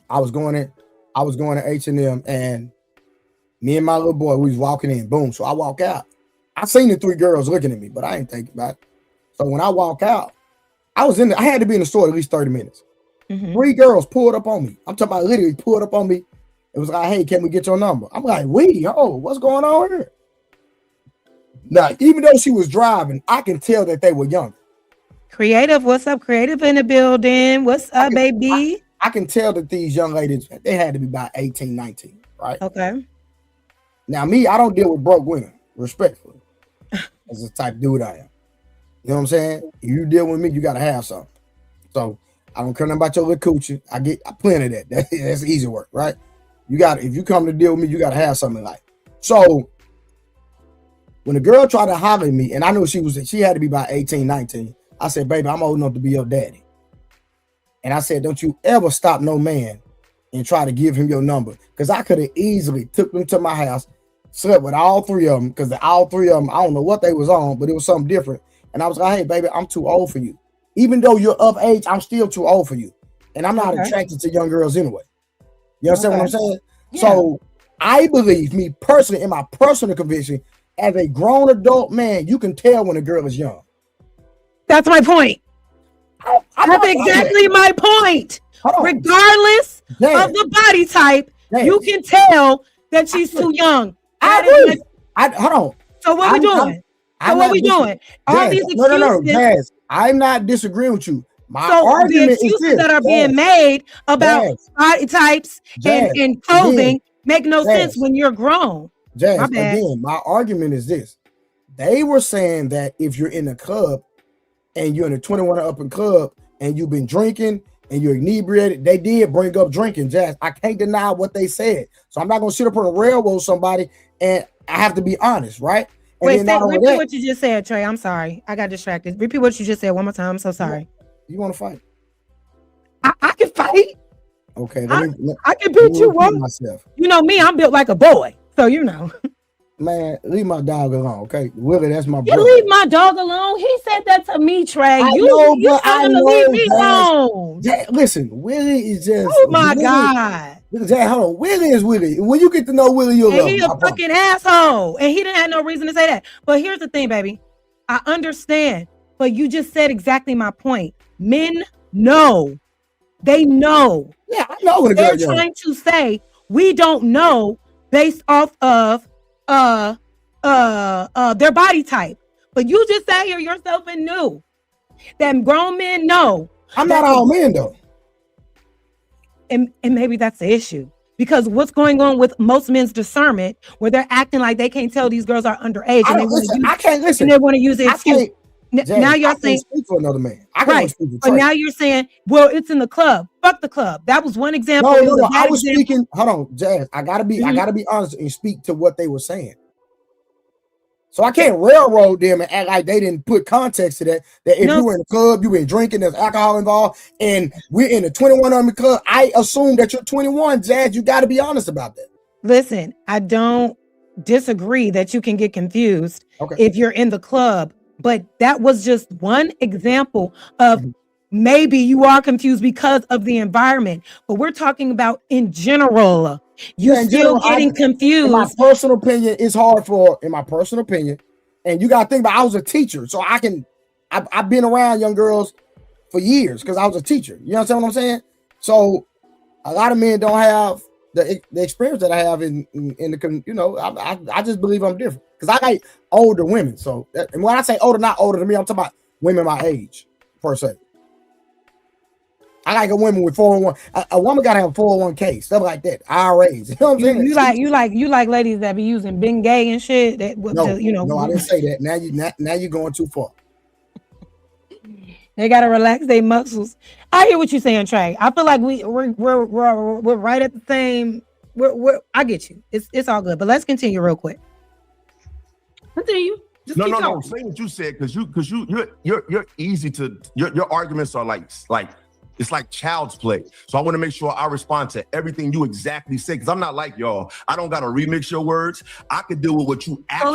I was going to H&M, and me and my little boy, we was walking in. Boom. So I walk out. I seen the three girls looking at me, but I ain't thinking about it. So when I walk out, I had to be in the store at least 30 minutes. Three girls pulled up on me. I'm talking about literally pulled up on me. It was like, hey, can we get your number? I'm like, what's going on here? Now, even though she was driving, I can tell that they were young. Creative, what's up? Creative in the building. What's up, baby? I can tell that these young ladies, they had to be about 18, 19, right? Okay. Now, me, I don't deal with broke women, respectfully. That's the type of dude I am. You know what I'm saying? If you deal with me, you got to have something. So I don't care nothing about your little coochie. I plenty of that. That's easy work, right? If you come to deal with me, you got to have something like. So when the girl tried to holler at me, and I knew she had to be about 18, 19, I said, baby, I'm old enough to be your daddy. And I said, don't you ever stop no man and try to give him your number, because I could have easily took them to my house, slept with all three of them, because all three of them, I don't know what they was on, but it was something different. And I was like, hey, baby, I'm too old for you. Even though you're of age, I'm still too old for you. And I'm not attracted to young girls anyway. You understand what I'm saying? Yeah. So I believe, me personally, in my personal conviction, as a grown adult man, you can tell when a girl is young. That's my point. That's exactly my point. Regardless of the body type, you can tell that she's too young. Hold on. So what we doing? All these excuses. No, Jazz, I'm not disagreeing with you. My argument the excuses is this, that are being made about body types and clothing make no sense when you're grown. Jazz, again, my argument is this. They were saying that if you're in a club and you're in a 21 and up in club and you've been drinking and you're inebriated, they did bring up drinking, Jazz. I can't deny what they said. So I'm not going to sit up on a railroad somebody, and I have to be honest, right? And wait, repeat what you just said, Trey. I'm sorry. I got distracted. Repeat what you just said one more time. I'm so sorry. You want to fight? I can fight. Okay. I can beat you up. You know me, I'm built like a boy. So you know. Man, leave my dog alone, okay? Willie, that's my brother. You leave my dog alone? He said that to me, Trey. You tell him to leave me alone. Listen, Willie is just... Oh, my God. Hold on. Willie is Willie. When you get to know Willie, you'll love him. He a fucking asshole. And he didn't have no reason to say that. But here's the thing, baby. I understand. But you just said exactly my point. Men know. They know. Yeah, I know. They're trying to say we don't know based off of their body type. But you just sat here yourself and knew that grown men know. I'm not all men though. And maybe that's the issue. Because what's going on with most men's discernment, where they're acting like they can't tell these girls are underage, and they want to use the excuse. Now you're saying speak for another man. Right. But now you're saying, well, it's in the club. Fuck the club. That was one example. No. I was speaking. Hold on, Jazz. I gotta be honest and speak to what they were saying. So I can't railroad them and act like they didn't put context to that. That if you were in the club, you been drinking, there's alcohol involved, and we're in the 21 Army Club. I assume that you're 21, Jazz. You got to be honest about that. Listen, I don't disagree that you can get confused if you're in the club. But that was just one example of maybe you are confused because of the environment. But we're talking about in general. Getting confused. In my personal opinion, it's hard in my personal opinion. And you got to think about, I was a teacher. So I've been around young girls for years because I was a teacher. You understand what I'm saying? So a lot of men don't have the experience that I have in the, I just believe I'm different. Because I got older women. So, and when I say older, not older than me, I'm talking about women my age, per se. I like a woman with 401. A woman gotta have a 401k, stuff like that. IRAs. You know what I'm saying? You like ladies that be using Bengay and shit. No, I didn't say that. Now you're going too far. They gotta relax their muscles. I hear what you're saying, Trey. I feel like we're right at the same. I get you. It's all good. But let's continue real quick. Continue. No. Say what you said, because you're easy to your arguments are like it's like child's play. So I want to make sure I respond to everything you exactly say, because I'm not like y'all. I don't gotta remix your words. I could deal with what you actually.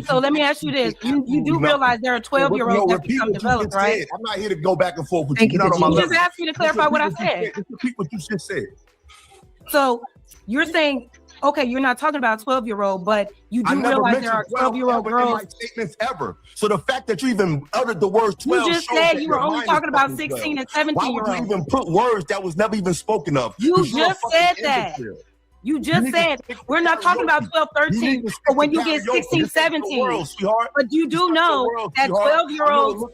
So let me ask you this. You do realize there are 12-year-olds that become developed, right? I'm not here to go back and forth with you. You're not on my level. level. Just ask me to clarify what I said. Repeat what you just said. So you're saying, okay, you're not talking about a 12-year-old, but you do realize there are 12-year-old girls. Statements ever. So the fact that you even uttered the words 12. You just said you were only talking about 16 and 17-year-olds. Why would you even put words that was never even spoken of? You just said that. You just said we're not talking about 12, 13, but when you get 16, 17. But you do know that 12-year-olds.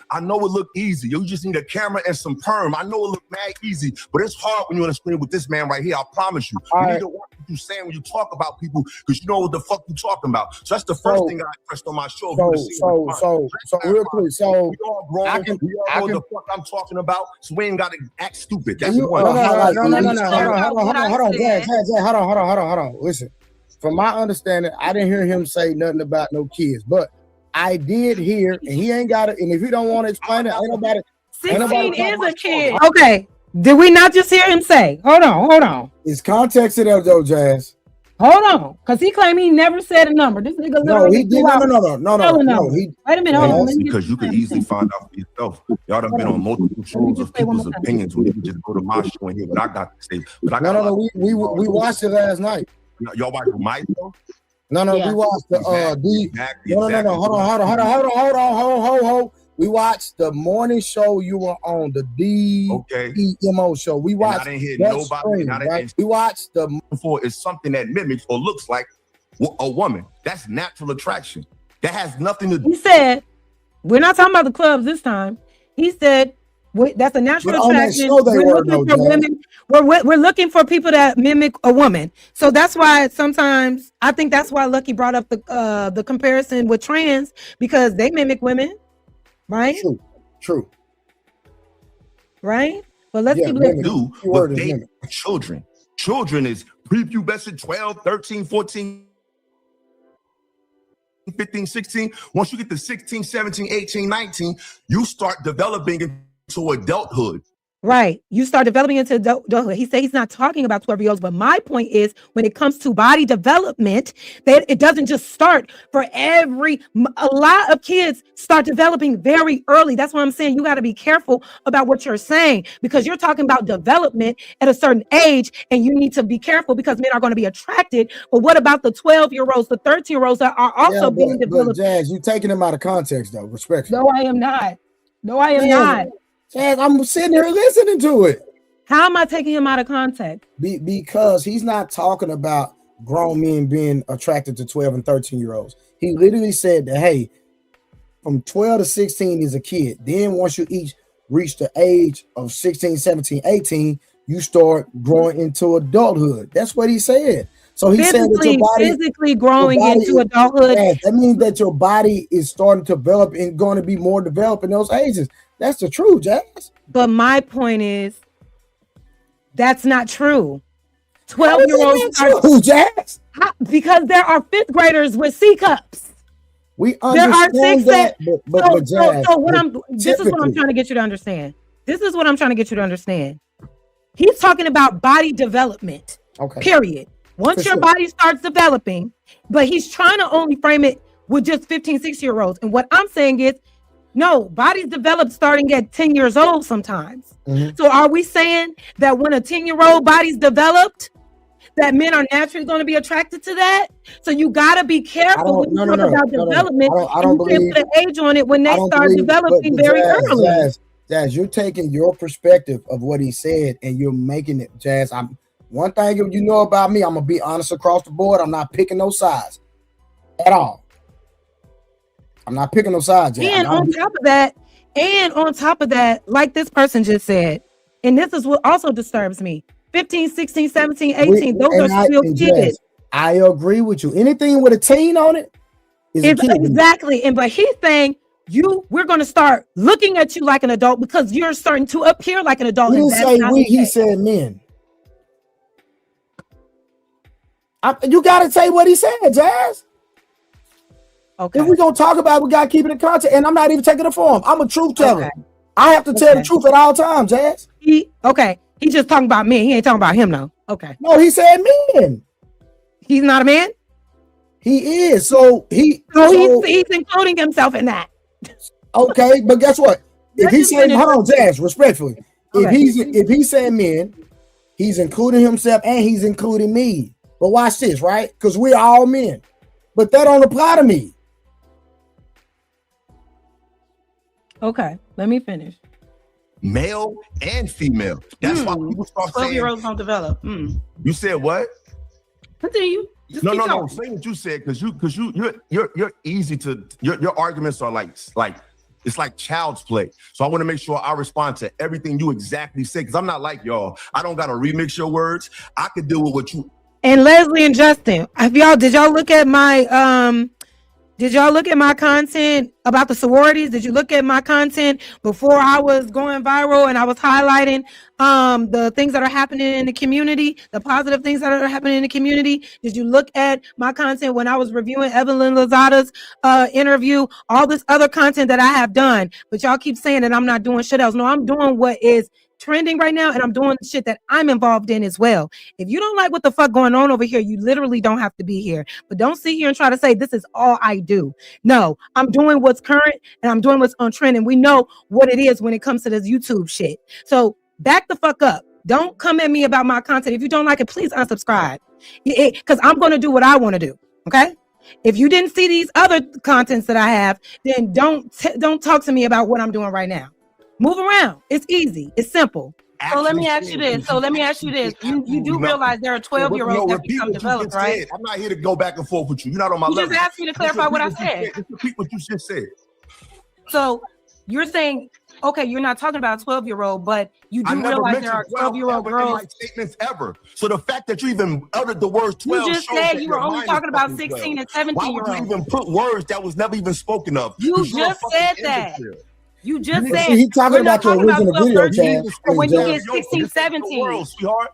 I know it look easy. You just need a camera and some perm. I know it look mad easy, but it's hard when you're on the screen with this man right here. I promise you. You need to watch what you're saying when you talk about people, because you know what the fuck you're talking about. So that's the first thing I pressed on my show. So real quick. So we all grown. We all know the fuck I'm talking about. So we ain't got to act stupid. That's No. one. Hold on. Listen, from my understanding, I didn't hear him say nothing about no kids, but I did hear, and he ain't got it. And if you don't want to explain it, ain't nobody. 16 is a kid. Okay. Did we not just hear him say? Hold on. It's context to that though, Jazz. Hold on, because he claimed he never said a number. This nigga No, literally he did. No. Wait a minute, hold on. Because you can easily find out for yourself. Y'all done been on multiple shows of people's opinions when you can just go to my show and hear what I got to say. But I got No. We watched it last night. Y'all watched my show? No. We watched the No. Hold on. We watched the morning show you were on, the DPMO show. We watched. And I didn't hear that nobody. right? We watched the for is something that mimics or looks like a woman. That's natural attraction. That has nothing to do. He said, we're not talking about the clubs this time. He said, that's a natural attraction. We're looking for women. We're looking for people that mimic a woman. So that's why sometimes I think that's why Lucky brought up the comparison with trans, because they mimic women, right? True. Right? But let's keep listening. But they children. Children is prepubescent 12, 13, 14. 15, 16. Once you get to 16, 17, 18, 19, you start developing into adulthood. Right. You start developing into adulthood. He said he's not talking about 12-year-olds, but my point is when it comes to body development, that it doesn't just start for a lot of kids start developing very early. That's why I'm saying you got to be careful about what you're saying, because you're talking about development at a certain age and you need to be careful because men are going to be attracted. But what about the 12-year-olds, the 13-year-olds that are also being developed? But Jazz, you're taking them out of context though, respectfully. No, I am not. Not. Jazz, I'm sitting here listening to it. How am I taking him out of context? Because he's not talking about grown men being attracted to 12 and 13-year-olds. He literally said that, hey, from 12 to 16 is a kid. Then once you each reach the age of 16, 17, 18, you start growing into adulthood. That's what he said. So he said that your body physically growing into adulthood. Yeah, that means that your body is starting to develop and going to be more developed in those ages. That's the truth, Jazz. But my point is, that's not true. 12-year-olds are true, Jazz. Because there are fifth graders with C cups. We understand that, but Jazz, this is what I'm trying to get you to understand. He's talking about body development. Okay. Period. Once your body starts developing, but he's trying to only frame it with just 15, 16-year-olds. And what I'm saying is, no, bodies develop starting at 10 years old sometimes. Mm-hmm. So are we saying that when a 10-year-old body's developed, that men are naturally going to be attracted to that? So you got to be careful when you talk about development. I don't believe the age on it when they start developing very early. Jazz, you're taking your perspective of what he said and you're making it, Jazz. One thing you know about me, I'm gonna be honest across the board. I'm not picking no sides at all. I'm not picking no sides. And on top of that, like this person just said, and this is what also disturbs me, 15, 16, 17, 18, those are still kids. I agree with you. Anything with a teen on it is a kid. Exactly. But he's saying we're going to start looking at you like an adult because you're starting to appear like an adult. He didn't say we, he said men. You got to say what he said, Jazz. Okay. If we're going to talk about it, we got to keep it in context. And I'm not even taking it for him. I'm a truth teller. Okay. I have to tell the truth at all times, Jazz. He's just talking about men. He ain't talking about him, though. Okay. No, he said men. He's not a man? He is. So he's including himself in that. Okay, but guess what? If he's saying, hold on, Jazz, respectfully. Okay. If he's saying men, he's including himself and he's including me. But watch this, right? Because we're all men. But that don't apply to me. Okay, let me finish. Male and female. That's why people start saying 12-year-olds don't develop. You said what? Continue. No. Say what you said, because you're easy to your arguments are like it's like child's play. So I want to make sure I respond to everything you exactly say, because I'm not like y'all. I don't gotta remix your words. I could deal with what you. And Leslie and Justin, did y'all look at my content about the sororities? Did you look at my content before I was going viral and I was highlighting the things that are happening in the community, the positive things that are happening in the community? Did you look at my content when I was reviewing Evelyn Lozada's interview, all this other content that I have done? But y'all keep saying that I'm not doing shit else. No, I'm doing what is trending right now, and I'm doing the shit that I'm involved in as well. If you don't like what the fuck going on over here, you literally don't have to be here. But don't sit here and try to say this is all I do. No, I'm doing what's current and I'm doing what's on trend, and we know what it is when it comes to this YouTube shit. So back the fuck up. Don't come at me about my content. If you don't like it, please unsubscribe. Because I'm going to do what I want to do. Okay? If you didn't see these other contents that I have, then don't talk to me about what I'm doing right now. Move around. It's easy. It's simple. So let me ask you this. You do realize there are 12-year-olds that become developed, right? I'm not here to go back and forth with you. You're not on my level. You just asked me to clarify what I said. Just repeat what you just said. So you're saying, okay, you're not talking about a 12-year-old, but you do realize there are 12-year-old girls. In my statements ever. So the fact that you even uttered the words 12, you just said you were only talking about 16 and 17-year-olds. Why would you even put words that was never even spoken of? You just said that. You just said he talking about the original video, Chad. When you get 16, 17,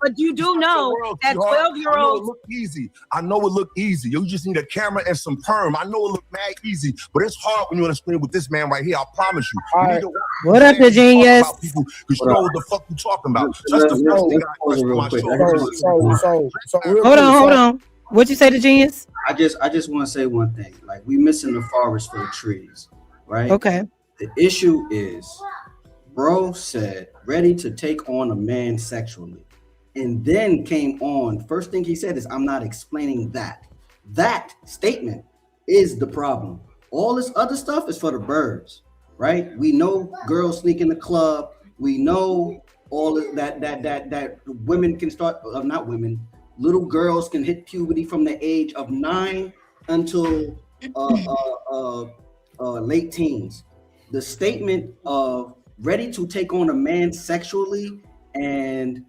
but you do know that 12-year-olds look easy. I know it look easy. You just need a camera and some perm. I know it look mad easy, but it's hard when you're on the screen with this man right here. I promise you. Right. What up, the genius? Because you know what the fuck you talking about. So that's the first thing I hold on. What'd you say, the genius? I just want to say one thing. Like, we missing the forest for the trees, right? Okay. The issue is, bro said, ready to take on a man sexually. And then came on, first thing he said is, I'm not explaining that. That statement is the problem. All this other stuff is for the birds, right? We know girls sneak in the club. We know all of that women can start, not women, little girls can hit puberty from the age of 9 until late teens. The statement of ready to take on a man sexually and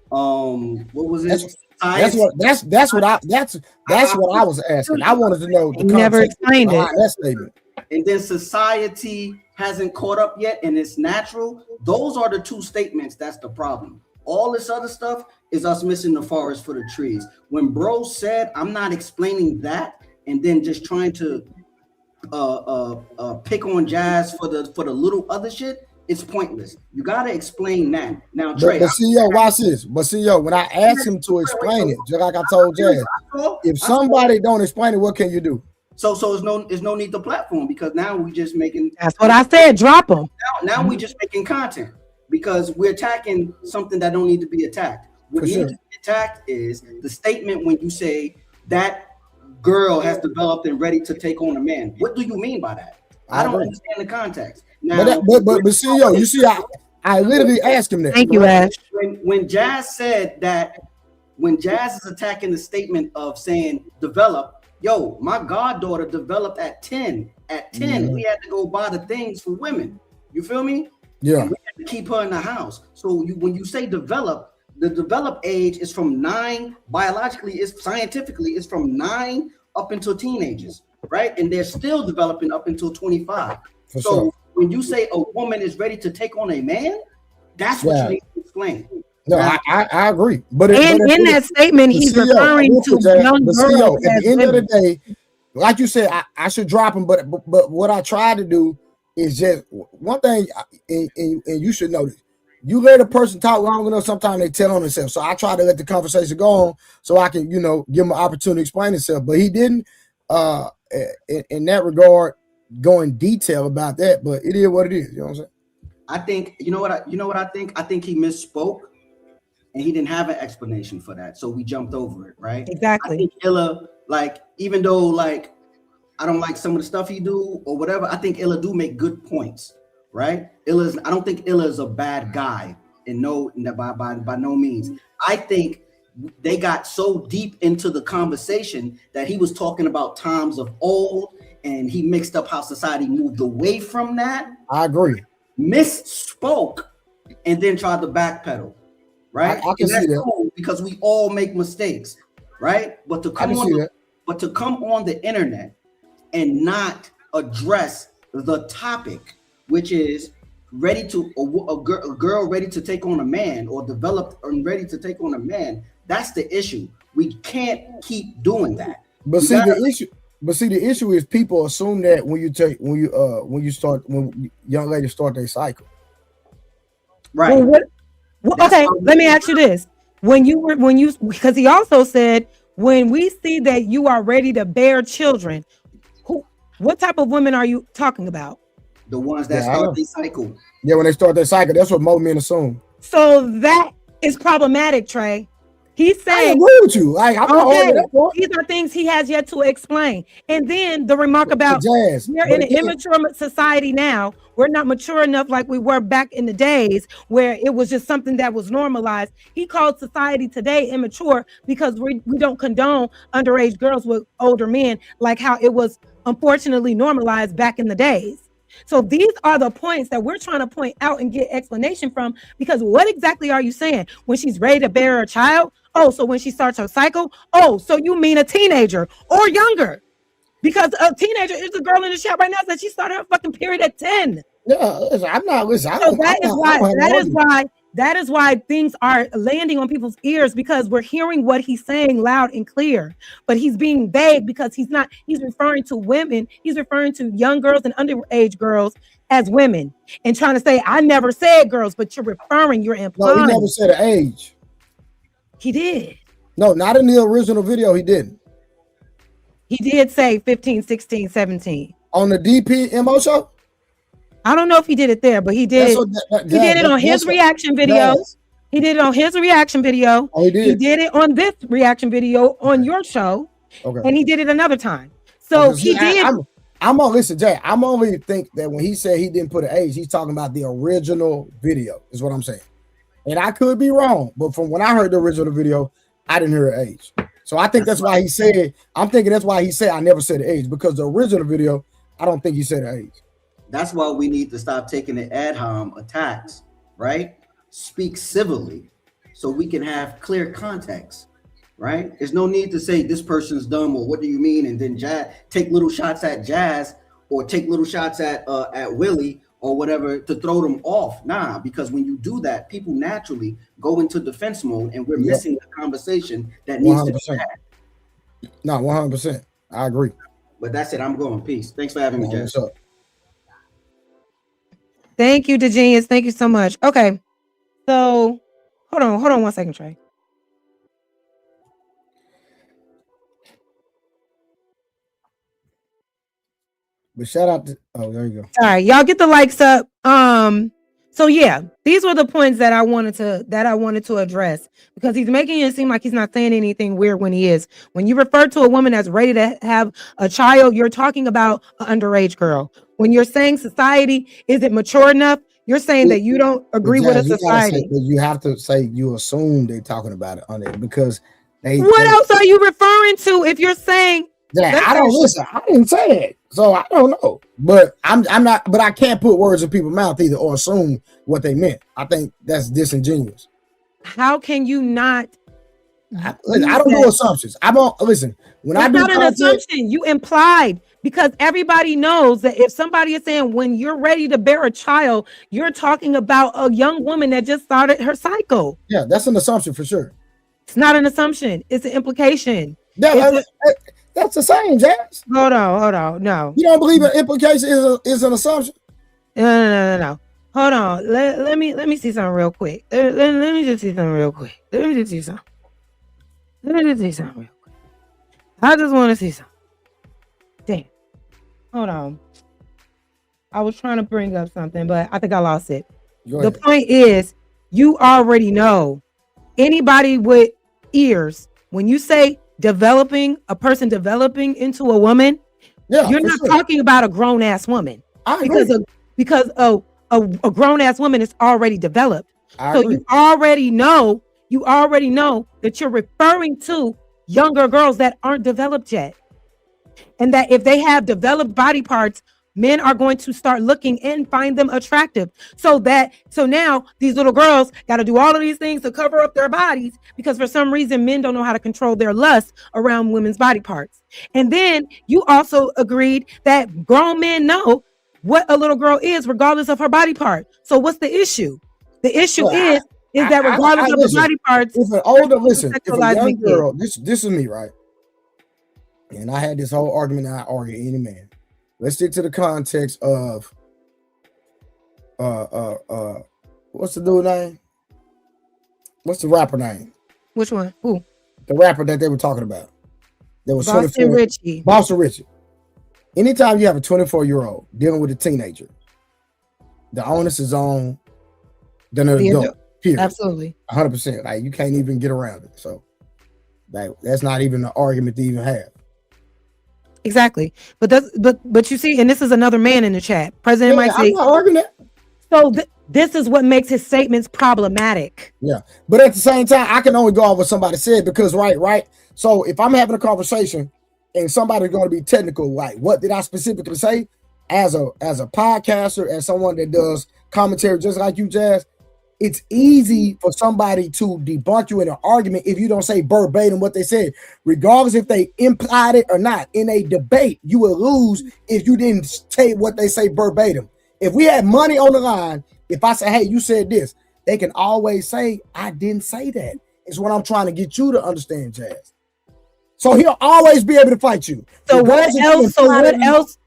what was it? That's what I was asking. I wanted to know the never explained it. That statement. And then society hasn't caught up yet, and it's natural. Those are the two statements. That's the problem. All this other stuff is us missing the forest for the trees. When bro said, I'm not explaining that, and then just trying to pick on Jazz for the little other shit, it's pointless. You gotta explain that. Now, Trey. But CEO, watch this. But CEO, when I asked him to explain it, just like I told Jazz, if somebody don't explain it, what can you do? So there's no need to platform, because now we just making. That's what I said. Drop them. Now we just making content because we're attacking something that don't need to be attacked. What needs to be attacked is the statement when you say that girl has developed and ready to take on a man. What do you mean by that? I don't understand the context. Now, but CEO, you see, I literally asked him that. Thank you, Ash. When Jazz said that, when Jazz is attacking the statement of saying develop, yo, my goddaughter developed at 10. At 10, we had to go buy the things for women. You feel me? Yeah. And we had to keep her in the house. So when you say develop, the developed age is from 9, biologically, scientifically, is from 9 up until teenagers, right? And they're still developing up until 25. So when you say a woman is ready to take on a man, that's what you need to explain. No, I agree. But in that statement, he's referring to young girls. At the end of the day, like you said, I should drop him. But what I try to do is just one thing, and you should know this. You let a person talk long enough, sometimes they tell on themselves. So I try to let the conversation go on so I can, give him an opportunity to explain himself. But he didn't, in that regard, go in detail about that. But it is what it is. You know what I'm saying? I think, you know what I think? I think he misspoke and he didn't have an explanation for that. So we jumped over it, right? Exactly. I think Illa, even though, I don't like some of the stuff he do or whatever, I think Illa do make good points. Right? I don't think Illa is a bad guy, and by no means. I think they got so deep into the conversation that he was talking about times of old, and he mixed up how society moved away from that. I agree. Misspoke, and then tried to backpedal. Right? I can see that. Cool because we all make mistakes, right? But to come on the internet and not address the topic, which is ready to a girl ready to take on a man, or developed and ready to take on a man. That's the issue. We can't keep doing that. But the issue is people assume that when young ladies start their cycle. Right. Well, okay, let me ask you this. Because he also said, when we see that you are ready to bear children, what type of women are you talking about? The ones that I start know. their cycle. Yeah, when they start their cycle, that's what most men assume. So that is problematic, Trey. He's saying, I agree with you. Like, I'm not okay, arguing that point. these are things he has yet to explain. And then the remark about Jazz, we're but in an again- immature society now. We're not mature enough like we were back in the days where it was just something that was normalized. He called society today immature because we don't condone underage girls with older men like how it was unfortunately normalized back in the days. So these are the points that we're trying to point out and get explanation from, because what exactly are you saying? When she's ready to bear a child? Oh, so when she starts her cycle? Oh, so you mean a teenager or younger? Because a teenager is a girl in the chat right now that she started her fucking period at 10. Yeah, listen, I'm not listening. So that is why things are landing on people's ears, because we're hearing what he's saying loud and clear, but he's being vague because he's referring to women. He's referring to young girls and underage girls as women and trying to say, I never said girls, but you're implying. No, he never said an age. He did. No, not in the original video. He didn't. He did say 15, 16, 17. On the DPMO show? I don't know if he did it there, but he did. He did it on his reaction video. He did it on his reaction video. Oh, he did. He did it on this reaction video on your show. Okay. And he did it another time. So he did. I'm gonna listen, Jay. I'm only think that when he said he didn't put an age, he's talking about the original video, is what I'm saying. And I could be wrong, but from when I heard the original video, I didn't hear an age. So I think that's why he said, I'm thinking that's why he said I never said the age, because the original video, I don't think he said the age. That's why we need to stop taking the ad hom attacks, right? Speak civilly so we can have clear context, right? There's no need to say this person's dumb or what do you mean, and then take little shots at Jazz or take little shots at Willie or whatever to throw them off. Nah, because when you do that, people naturally go into defense mode and we're missing the conversation that needs to be had. No, 100%. I agree. But that's it. I'm going. Peace. Thanks for having me, Jazz. Thank you, DeGenius. Thank you so much. Okay. So hold on 1 second, Trey. But shout out to there you go. All right, y'all get the likes up. So yeah, these were the points that I wanted to address, because he's making it seem like he's not saying anything weird when he is. When you refer to a woman that's ready to have a child, you're talking about an underage girl. When you're saying society isn't mature enough, you're saying that you don't agree with a society. You have to say you assume they're talking about it on it, because what else are you referring to if you're saying that? I don't listen. I didn't say that, so I don't know. But I'm not. But I can't put words in people's mouth either or assume what they meant. I think that's disingenuous. How can you not? I don't do assumptions. I don't listen when I do. Not an assumption. You implied, because everybody knows that if somebody is saying when you're ready to bear a child, you're talking about a young woman that just started her cycle. Yeah, that's an assumption for sure. It's not an assumption. It's an implication. Yeah, that's the same, Jazz. Hold on. No. You don't believe an implication is an assumption? No. Hold on. Let me see something real quick. Let me just see something real quick. Let me just see something real quick. I just want to see something. Damn. Hold on. I was trying to bring up something, but I think I lost it. The point is, you already know. Anybody with ears, when you say a person developing into a woman, you're not talking about a grown-ass woman. Because a grown-ass woman is already developed. You already know that you're referring to younger girls that aren't developed yet. And that if they have developed body parts, men are going to start looking and find them attractive. So now these little girls got to do all of these things to cover up their bodies, because for some reason men don't know how to control their lust around women's body parts. And then you also agreed that grown men know what a little girl is regardless of her body part. So what's the issue? The issue is that regardless of the body parts, if a young girl, this is me, right? And I had this whole argument that I argue any man. Let's stick to the context of What's the dude name? What's the rapper name? Which one? Who? The rapper that they were talking about. There was Boston 24. Richie. Boston Richie. Anytime you have a 24-year-old dealing with a teenager, the onus is on the adult. Period. Absolutely. 100%. Like you can't even get around it. So like that's not even an argument to even have. Exactly. But you see, and this is another man in the chat. President might say, I'm not arguing that. So this is what makes his statements problematic. Yeah. But at the same time, I can only go off what somebody said because right. So if I'm having a conversation and somebody's going to be technical, like what did I specifically say? As a podcaster, as someone that does commentary just like you, Jazz, it's easy for somebody to debunk you in an argument if you don't say verbatim what they said, regardless if they implied it or not. In a debate, you will lose if you didn't say what they say verbatim. If we had money on the line, if I say, hey, you said this, they can always say, I didn't say that. It's what I'm trying to get you to understand, Jazz. So he'll always be able to fight you. So what else?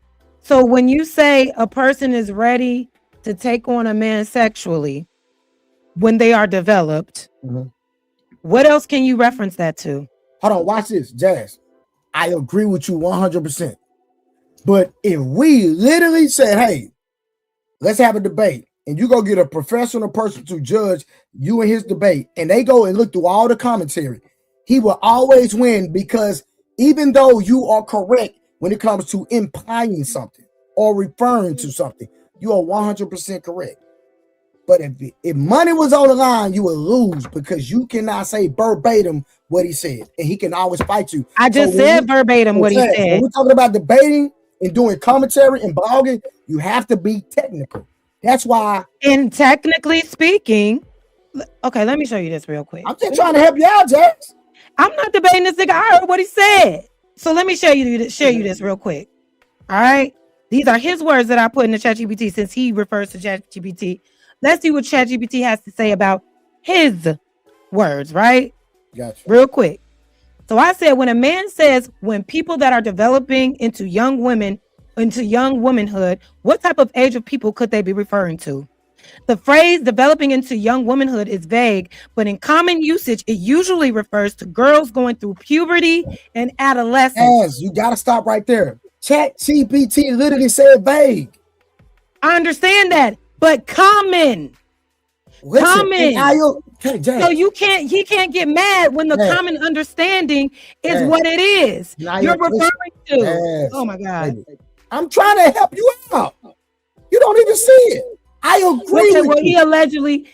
So when you say a person is ready to take on a man sexually when they are developed, what else can you reference that to? Hold on, watch this, Jazz. I agree with you 100%. But if we literally said, hey, let's have a debate, and you go get a professional person to judge you and his debate, and they go and look through all the commentary, he will always win because even though you are correct when it comes to implying something or referring to something, you are 100% correct. But if money was on the line, you would lose because you cannot say verbatim what he said, and he can always fight you. I just said verbatim what he said. When we're talking about debating and doing commentary and blogging, you have to be technical. That's why. And technically speaking, okay, let me show you this real quick. I'm just trying to help you out, Jax. I'm not debating this nigga. I heard what he said. So let me share you this real quick. All right. These are his words that I put in the ChatGPT since he refers to ChatGPT. Let's see what ChatGPT has to say about his words, right? Gotcha. Real quick. So I said, when a man says, when people that are developing into young women, into young womanhood, what type of age of people could they be referring to? The phrase developing into young womanhood is vague, but in common usage, it usually refers to girls going through puberty and adolescence. Yes, you got to stop right there. ChatGPT literally said vague. I understand that, but common. Common. So he can't get mad when the common understanding is what it is. You're referring to. Oh my God. I'm trying to help you out. You don't even see it. I agree with well, you. He allegedly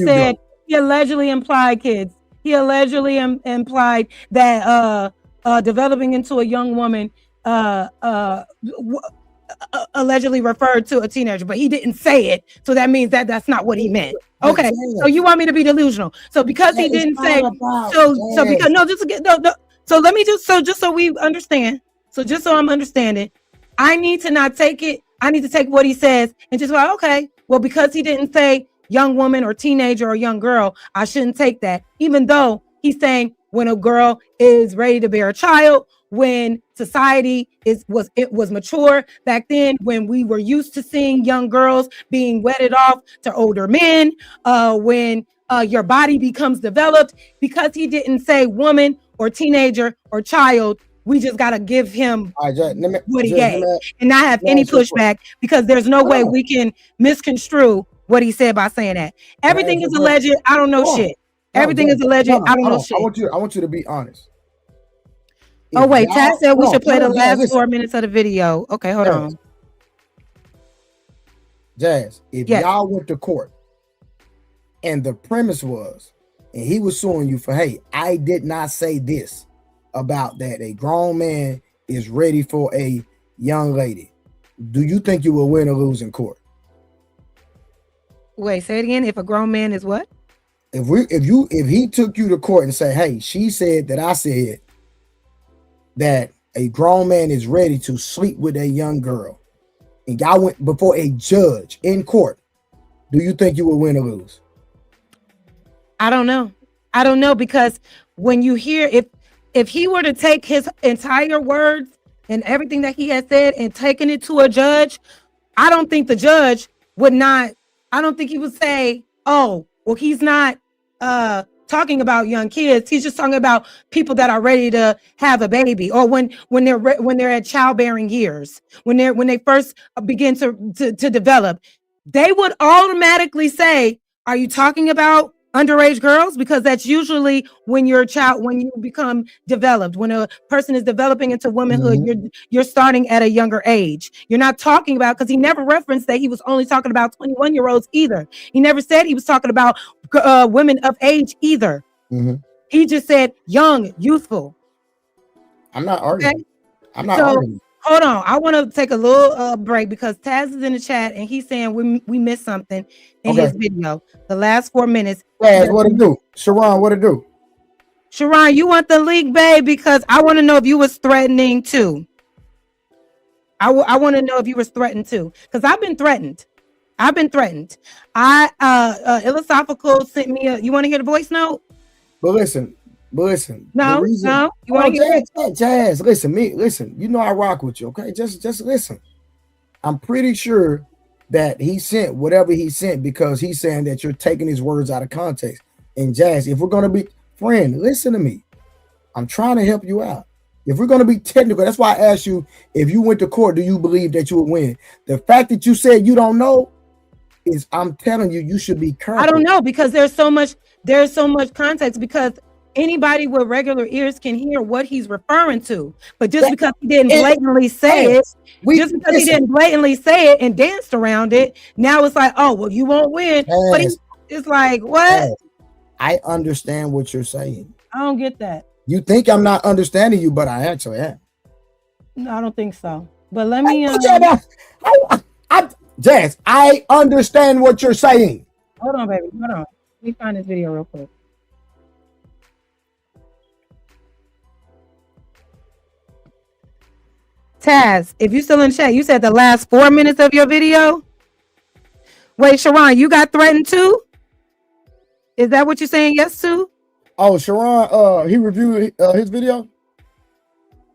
said, he allegedly implied kids. He allegedly implied that developing into a young woman allegedly referred to a teenager, but he didn't say it. So that means that that's not what he meant. Okay. So you want me to be delusional. So because he didn't say, so let me just so we understand. So just so I'm understanding, I need to not take it. I need to take what he says and just like, okay, well, because he didn't say young woman or teenager or young girl, I shouldn't take that. Even though he's saying when a girl is ready to bear a child, when society was mature back then, when we were used to seeing young girls being wedded off to older men, when your body becomes developed, because he didn't say woman or teenager or child, we just got to give him what he gave and not have any pushback because there's no way we can misconstrue what he said by saying that. Everything is alleged. I don't know shit. Everything is alleged. I don't know shit. I want you to be honest. Oh, wait. Tad said we should play the last 4 minutes of the video. Okay, hold on. Jazz, if y'all went to court and the premise was, and he was suing you for, hey, I did not say this about that a grown man is ready for a young lady, do you think you will win or lose in court? Wait, say it again. If a grown man is what? If he took you to court and say, hey, she said that I said that a grown man is ready to sleep with a young girl, and y'all went before a judge in court, do you think you will win or lose? I don't know because when you hear if he were to take his entire words and everything that he had said and taken it to a judge, I don't think the judge would not, I don't think he would say, oh, well, he's not talking about young kids. He's just talking about people that are ready to have a baby, or when they're at childbearing years, when they first begin to develop. They would automatically say, are you talking about underage girls? Because that's usually when you become developed, when a person is developing into womanhood, you're starting at a younger age. You're not talking about, because he never referenced that he was only talking about 21-year-olds either. He never said he was talking about women of age either. He just said young, youthful. I'm not arguing. Okay? I'm not arguing. Hold on, I want to take a little break because Taz is in the chat and he's saying we missed something in his video. The last 4 minutes. Taz, what it do? Sharon, what it do? Sharon, you want the link, babe? Because I want to know if you was threatening too. I want to know if you was threatened too, because I've been threatened. Illasophical sent me you want to hear the voice note? But listen. No. You want to hear it? Jazz, listen. You know I rock with you, okay? Just listen. I'm pretty sure that he sent whatever he sent because he's saying that you're taking his words out of context. And Jazz, if we're gonna be friend, listen to me. I'm trying to help you out. If we're gonna be technical, that's why I asked you if you went to court, do you believe that you would win? The fact that you said you don't know is, I'm telling you, you should be careful. I don't know, because there's so much context, because anybody with regular ears can hear what he's referring to. But just because he didn't blatantly say it, and danced around it, now it's like, oh, well, you won't win. But it's like, what? I understand what you're saying. I don't get that. You think I'm not understanding you, but I actually am. No, I don't think so. But let me Jazz, I understand what you're saying. Hold on, baby. Hold on. Let me find this video real quick. Taz, if you still in chat, you said the last 4 minutes of your video. Wait, Sharon, you got threatened too? Is that what you're saying yes to? Oh, Sharon, he reviewed his video?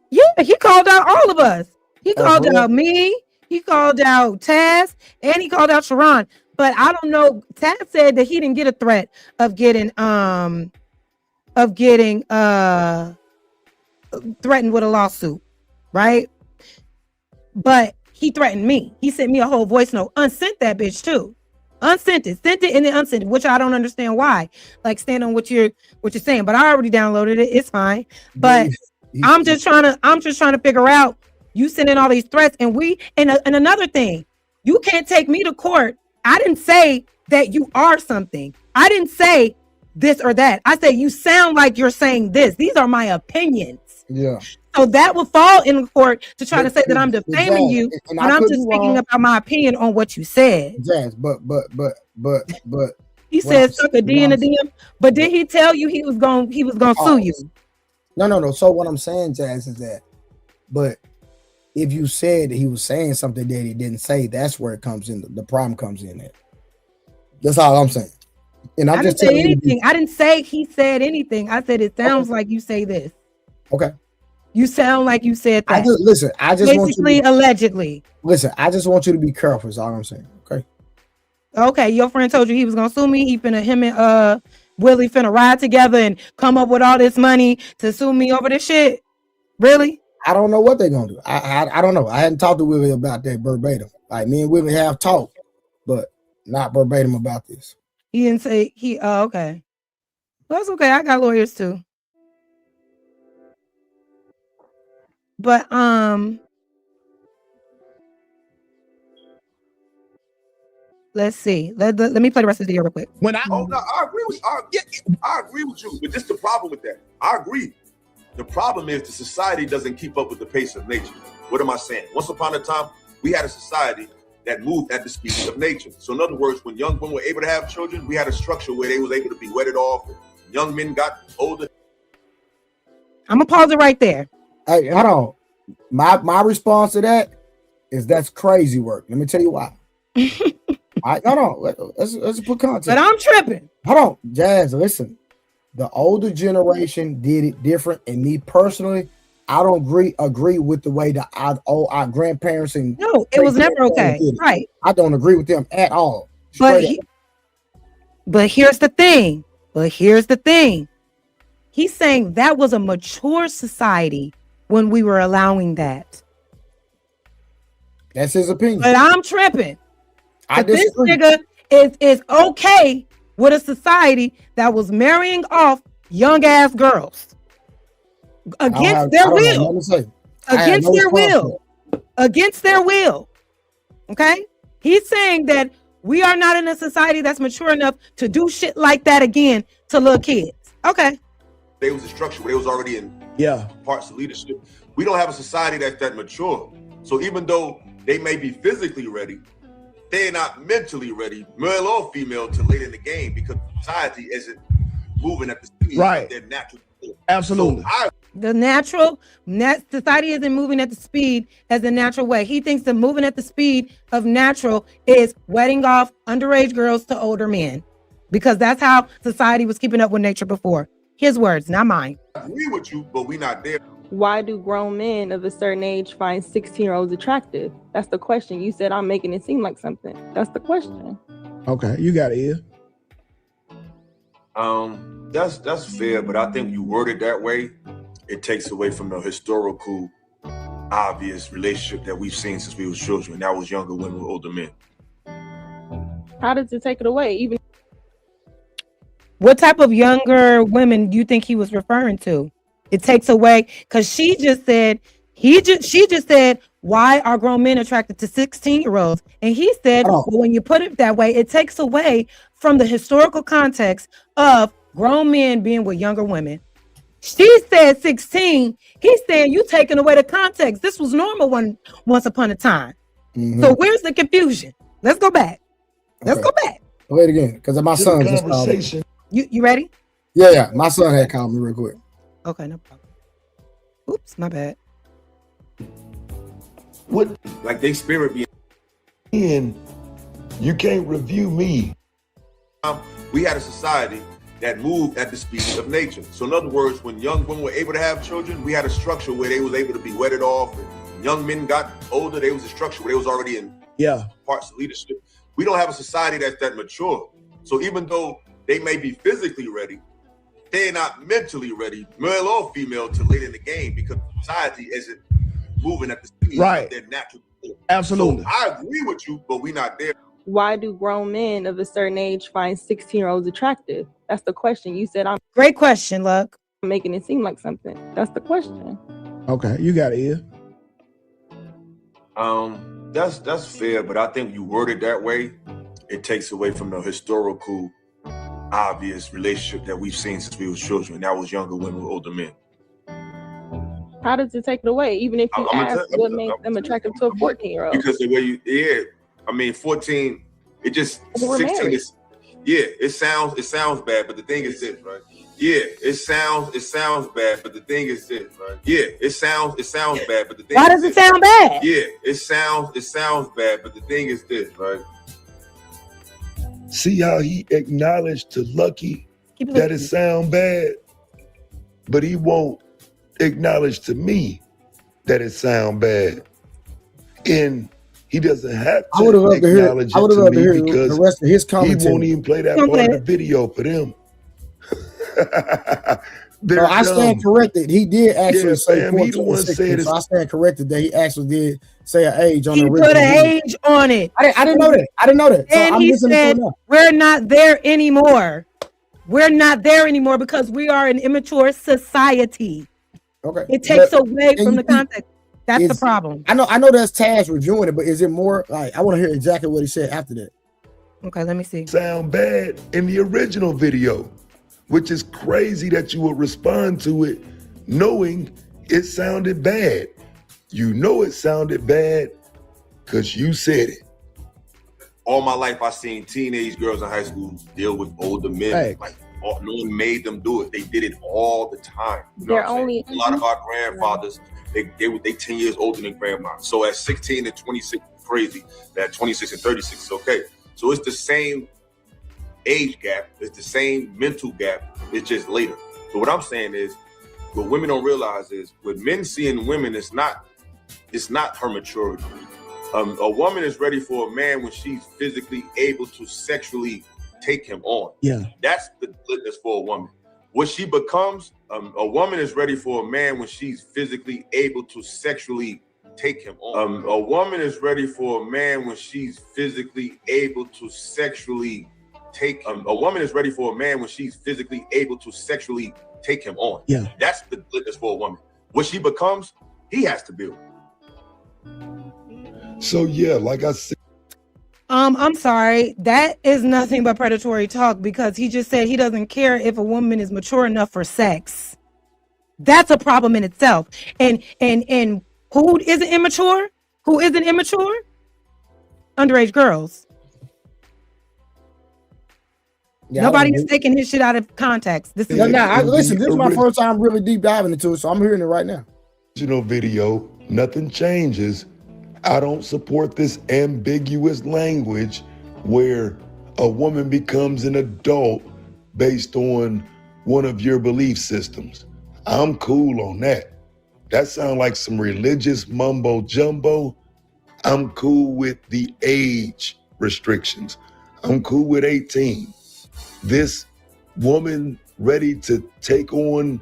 Yeah, he called out all of us. He called out me, he called out Taz, and he called out Sharon. But I don't know. Taz said that he didn't get a threat of getting threatened with a lawsuit, right? But he threatened me. He sent me a whole voice note, unsent that bitch too. Unsent it, sent it, and then unsent it, which I don't understand why. Like, stand on what you're saying. But I already downloaded it. It's fine. But I'm just trying to figure out, you sending all these threats, and another thing, you can't take me to court. I didn't say that you are something. I didn't say this or that. I said you sound like you're saying this. These are my opinions. Yeah. So that will fall in court to try to say that I'm defaming you, and I'm just speaking about my opinion on what you said. Jazz, but he said suck a D in the DM, but did he tell you he was gonna sue you? No. So what I'm saying, Jazz, is that, but if you said that he was saying something that he didn't say, that's where it comes in. The problem comes in there. That's all I'm saying. And I didn't say anything. I didn't say he said anything. I said it sounds like you say this. Okay. You sound like you said that. I just basically want you allegedly. Listen, I just want you to be careful. Is all I'm saying. Okay. Okay. Your friend told you he was gonna sue me. Him and Willie finna ride together and come up with all this money to sue me over this shit. Really? I don't know what they're gonna do. I don't know. I hadn't talked to Willie about that verbatim. Like, me and Willie have talked, but not verbatim about this. He didn't say he. Oh, okay. Well, that's okay. I got lawyers too. But let's see. Let me play the rest of the video real quick. I agree with you, but just the problem with that. I agree. The problem is the society doesn't keep up with the pace of nature. What am I saying? Once upon a time, we had a society that moved at the speed of nature. So in other words, when young women were able to have children, we had a structure where they was able to be wedded off. Young men got older. I'm gonna pause it right there. Hey, hold on. My response to that is that's crazy work. Let me tell you why. Hold on. Let's put context. But I'm tripping. Hold on, Jazz. Listen, the older generation did it different, and me personally, I don't agree with the way that our grandparents and no, it was never okay. Right. I don't agree with them at all. But here's the thing. He's saying that was a mature society when we were allowing that. That's his opinion. But I'm tripping. This nigga is okay with a society that was marrying off young ass girls against their will. Against their will. Okay? He's saying that we are not in a society that's mature enough to do shit like that again to little kids. Okay. They was a structure where they was already in parts of leadership. We don't have a society that's that mature. So even though they may be physically ready, they're not mentally ready, male or female, to late in the game because society isn't moving at the speed of their natural. Absolutely. So Society isn't moving at the speed as the natural way. He thinks that moving at the speed of natural is wedding off underage girls to older men because that's how society was keeping up with nature before. His words, not mine. I agree with you, but we're not there. Why do grown men of a certain age find 16-year-olds attractive? That's the question. You said I'm making it seem like something. That's the question. Okay, you got it, Ear. That's fair, but I think you word it that way, it takes away from the historical, obvious relationship that we've seen since we were children. That was younger women with older men. How does it take it away? Even what type of younger women do you think he was referring to? It takes away because she just said why are grown men attracted to 16-year-olds? And he said, well, when you put it that way, it takes away from the historical context of grown men being with younger women. She said 16. He's saying you taking away the context. This was normal once upon a time. Mm-hmm. So where's the confusion? Let's go back. Let's go back. Wait again, because my son just called me. You ready? Yeah. My son had called me real quick. Okay, no problem. Oops, my bad. What? Like they spirit being in, you can't review me. We had a society that moved at the speed of nature. So in other words, when young women were able to have children, we had a structure where they was able to be wedded off. And young men got older, there was a structure where they was already in parts of leadership. We don't have a society that's that mature. So even though they may be physically ready, they're not mentally ready, male or female, to late in the game because society isn't moving at the speed of their natural. Absolutely. So I agree with you, but we're not there. why do grown men of a certain age find 16-year-olds attractive? That's the question. You said I'm great question, Luck. Making it seem like something. That's the question. Okay, you got it, Ear. That's fair, but I think you word it that way, it takes away from the historical, obvious relationship that we've seen since we were children. That was younger women with older men. How does it take it away? Even if you ask what makes them attractive to a 14-year-old? Because the way you, 14, it just 16 is, it sounds bad, but the thing is this, right? It sounds bad, but the thing is this, right? It sounds bad, but the thing. Why does it sound bad? It sounds bad, but the thing is this, right? See how he acknowledged to Lucky that it sound bad, but he won't acknowledge to me that it sound bad, and he doesn't have to acknowledge it to me because the rest of his commentary. He won't even play that part of the video for them. No, I stand corrected. He did actually say 14 and 16, so I stand corrected that he actually did say an age on the original. He put an age on it. I didn't know that. And he said, we're not there anymore. We're not there anymore because we are an immature society. Okay. It takes away from the context. That's the problem. I know that's Taz reviewing it, but is it more like I want to hear exactly what he said after that. Okay, let me see. Sound bad in the original video, which is crazy that you would respond to it knowing it sounded bad. You know it sounded bad because you said it. All my life, I've seen teenage girls in high school deal with older men. Hey. Like, no one made them do it. They did it all the time. You know They're what I'm saying? only A lot of our grandfathers, they 10 years older than grandma. So at 16 and 26, crazy. At 26 and 36 is okay. So it's the same age gap. It's the same mental gap. It's just later. So what I'm saying is, what women don't realize is with men seeing women, it's not her maturity. A woman is ready for a man when she's physically able to sexually take him on. Yeah. That's the litmus for a woman. What she becomes, a woman is ready for a man when she's physically able to sexually take him on. A woman is ready for a man when she's physically able to sexually take a woman is ready for a man when she's physically able to sexually take him on. Yeah. That's the litmus for a woman. What she becomes, he has to build. So yeah, like I said. I'm sorry. That is nothing but predatory talk because he just said he doesn't care if a woman is mature enough for sex. That's a problem in itself. And who isn't immature? Who isn't immature? Underage girls. Yeah, Nobody's taking his shit out of context. This is listen, this is my first time really deep diving into it, so I'm hearing it right now. Video, nothing changes. I don't support this ambiguous language where a woman becomes an adult based on one of your belief systems. I'm cool on that. That sounds like some religious mumbo jumbo. I'm cool with the age restrictions. I'm cool with 18. This woman ready to take on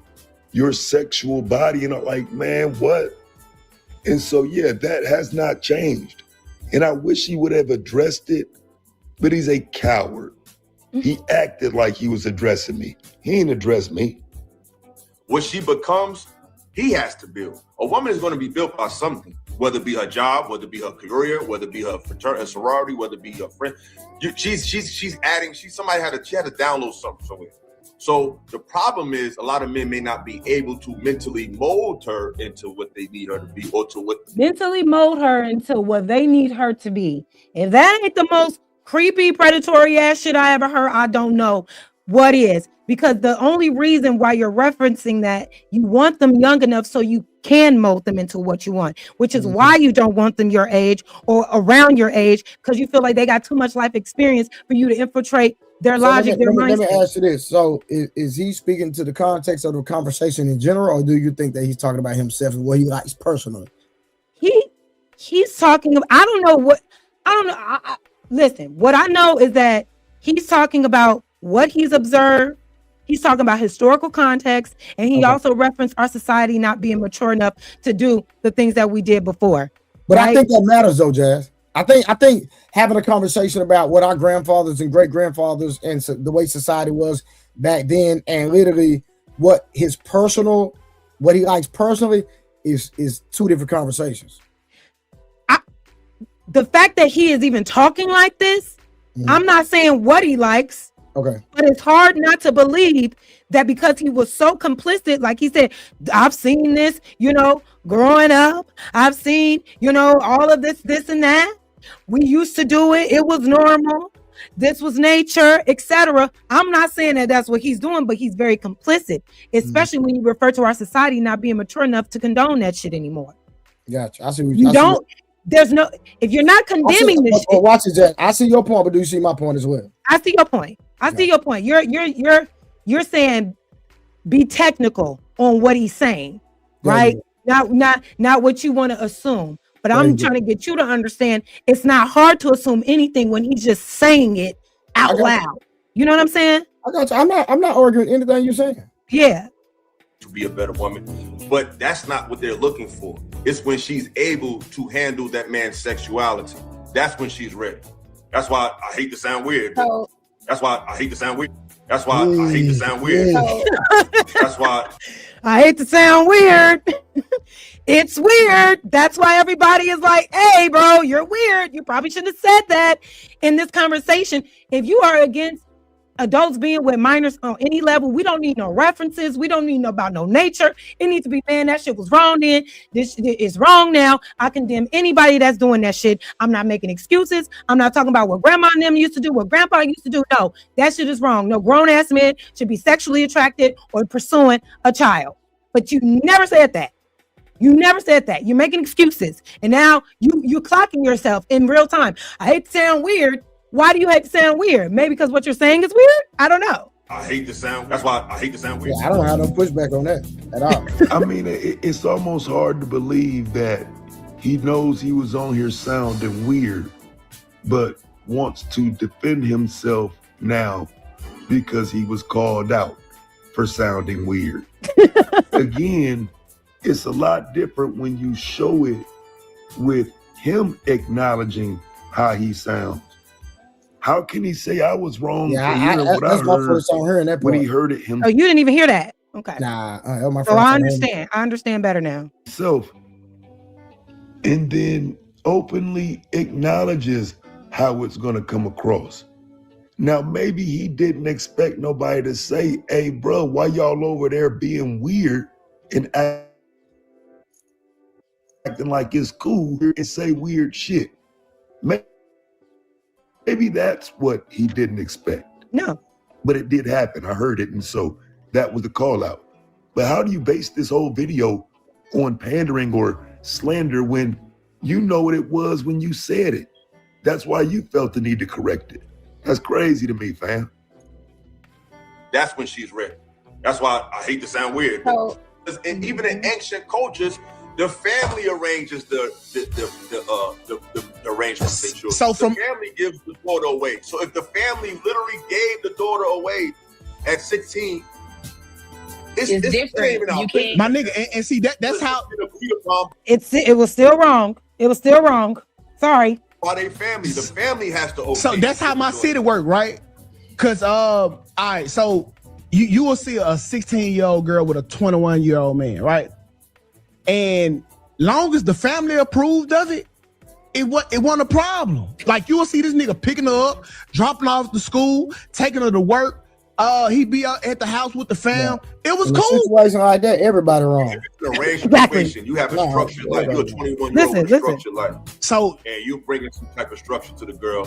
your sexual body, and I'm like, man, what? And so, yeah, that has not changed. And I wish he would have addressed it, but he's a coward. He acted like he was addressing me. He ain't addressed me. What she becomes, he has to build. A woman is going to be built by something, whether it be her job, whether it be her career, whether it be her fraternity, sorority, whether it be her friend. She's adding. She had to download something somewhere. So the problem is a lot of men may not be able to mentally mold her into what they need her to be, or to what mentally mold her into what they need her to be. If that ain't the most creepy, predatory ass shit I ever heard, I don't know what is. Because the only reason why you're referencing that, you want them young enough so you can mold them into what you want, which is why you don't want them your age or around your age, because you feel like they got too much life experience for you to infiltrate their logic, their mindset. Let me ask you this. So is he speaking to the context of the conversation in general, or do you think that he's talking about himself and what he likes personally? He's talking about, I don't know. Listen, what I know is that he's talking about what he's observed. He's talking about historical context, and he also referenced our society not being mature enough to do the things that we did before. But right? I think that matters though, Jazz. I think having a conversation about what our grandfathers and great grandfathers and the way society was back then, and literally what he likes personally is two different conversations. The fact that he is even talking like this, I'm not saying what he likes. Okay. But it's hard not to believe that because he was so complicit, like he said, I've seen this, growing up, I've seen, all of this and that. We used to do it. It was normal. This was nature, etc. I'm not saying that that's what he's doing, but he's very complicit, especially when you refer to our society not being mature enough to condone that shit anymore. Gotcha. I see what you don't. There's no, if you're not condemning this shit. Watch it, Jack. I see your point, but do you see my point as well? I see your point. I see your point. You're saying be technical on what he's saying, right? Not what you want to assume. But I'm trying to get you to understand it's not hard to assume anything when he's just saying it out loud. You know what I'm saying? I got you. I'm not arguing anything you're saying. Yeah. To be a better woman, but that's not what they're looking for. It's when she's able to handle that man's sexuality. That's when she's ready. That's why I hate to sound weird. That's why I hate to sound weird. That's why I hate to sound weird. That's why I hate to sound weird. It's weird. That's why everybody is like, hey, bro, you're weird. You probably shouldn't have said that in this conversation. If you are against adults being with minors on any level, we don't need no references. We don't need about no nature. It needs to be, man, that shit was wrong then. This is wrong now. I condemn anybody that's doing that shit. I'm not making excuses. I'm not talking about what grandma and them used to do, what grandpa used to do. No, that shit is wrong. No grown-ass man should be sexually attracted or pursuing a child. But you never said that. You never said that. You're making excuses. And now you're clocking yourself in real time. I hate to sound weird. Why do you hate to sound weird? Maybe because what you're saying is weird? I don't know. I hate the sound. That's why I hate the sound weird. Yeah, I don't have no pushback on that at all. I mean, it's almost hard to believe that he knows he was on here sounding weird, but wants to defend himself now because he was called out for sounding weird. Again, it's a lot different when you show it with him acknowledging how he sounds. How can he say I was wrong for hearing what I that's my heard first time hearing that when part. he heard it himself? Oh, you didn't even hear that? Okay. Nah, that was my So first I time hearing understand. I understand better now. And then openly acknowledges how it's going to come across. Now, maybe he didn't expect nobody to say, hey, bro, why y'all over there being weird and acting like it's cool and say weird shit? Maybe that's what he didn't expect. No. But it did happen. I heard it. And so that was the call out. But how do you base this whole video on pandering or slander when you know what it was when you said it? That's why you felt the need to correct it. That's crazy to me, fam. That's when she's ready. That's why I hate to sound weird. And even in ancient cultures, the family arranges the arrangements for their children. So the family gives the daughter away. So if the family literally gave the daughter away at 16, it's different. My nigga, and see that's how It was still wrong. It was still wrong. Sorry. Why they family? The family has to. So that's how my city work, right? Cause all right, so you will see a 16-year-old girl with a 21-year-old man, right? And long as the family approved of it, it wasn't a problem. Like you will see this nigga picking her up, dropping her off to school, taking her to work. He be out at the house with the fam. Yeah. It was cool. Situation like that, everybody wrong. Exactly. You have a structured life. You're a 21-year-old with a structured life. So and you bringing some type of structure to the girl,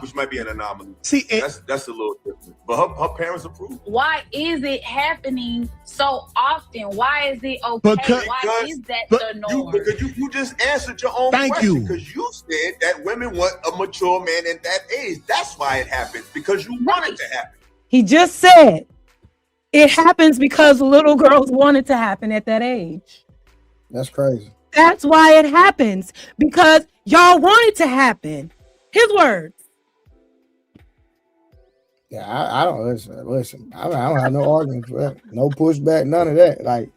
which might be an anomaly. See, that's a little different. But her parents approve. Why is it happening so often? Why is it okay? Why is that the norm? Because you just answered your own question. Because you said that women want a mature man at that age. That's why it happens. Because you want it to happen. He just said it happens because little girls want it to happen at that age. That's crazy. That's why it happens, because y'all want it to happen. His words. Yeah, I don't listen. I don't have no arguments for that. No pushback, none of that. Like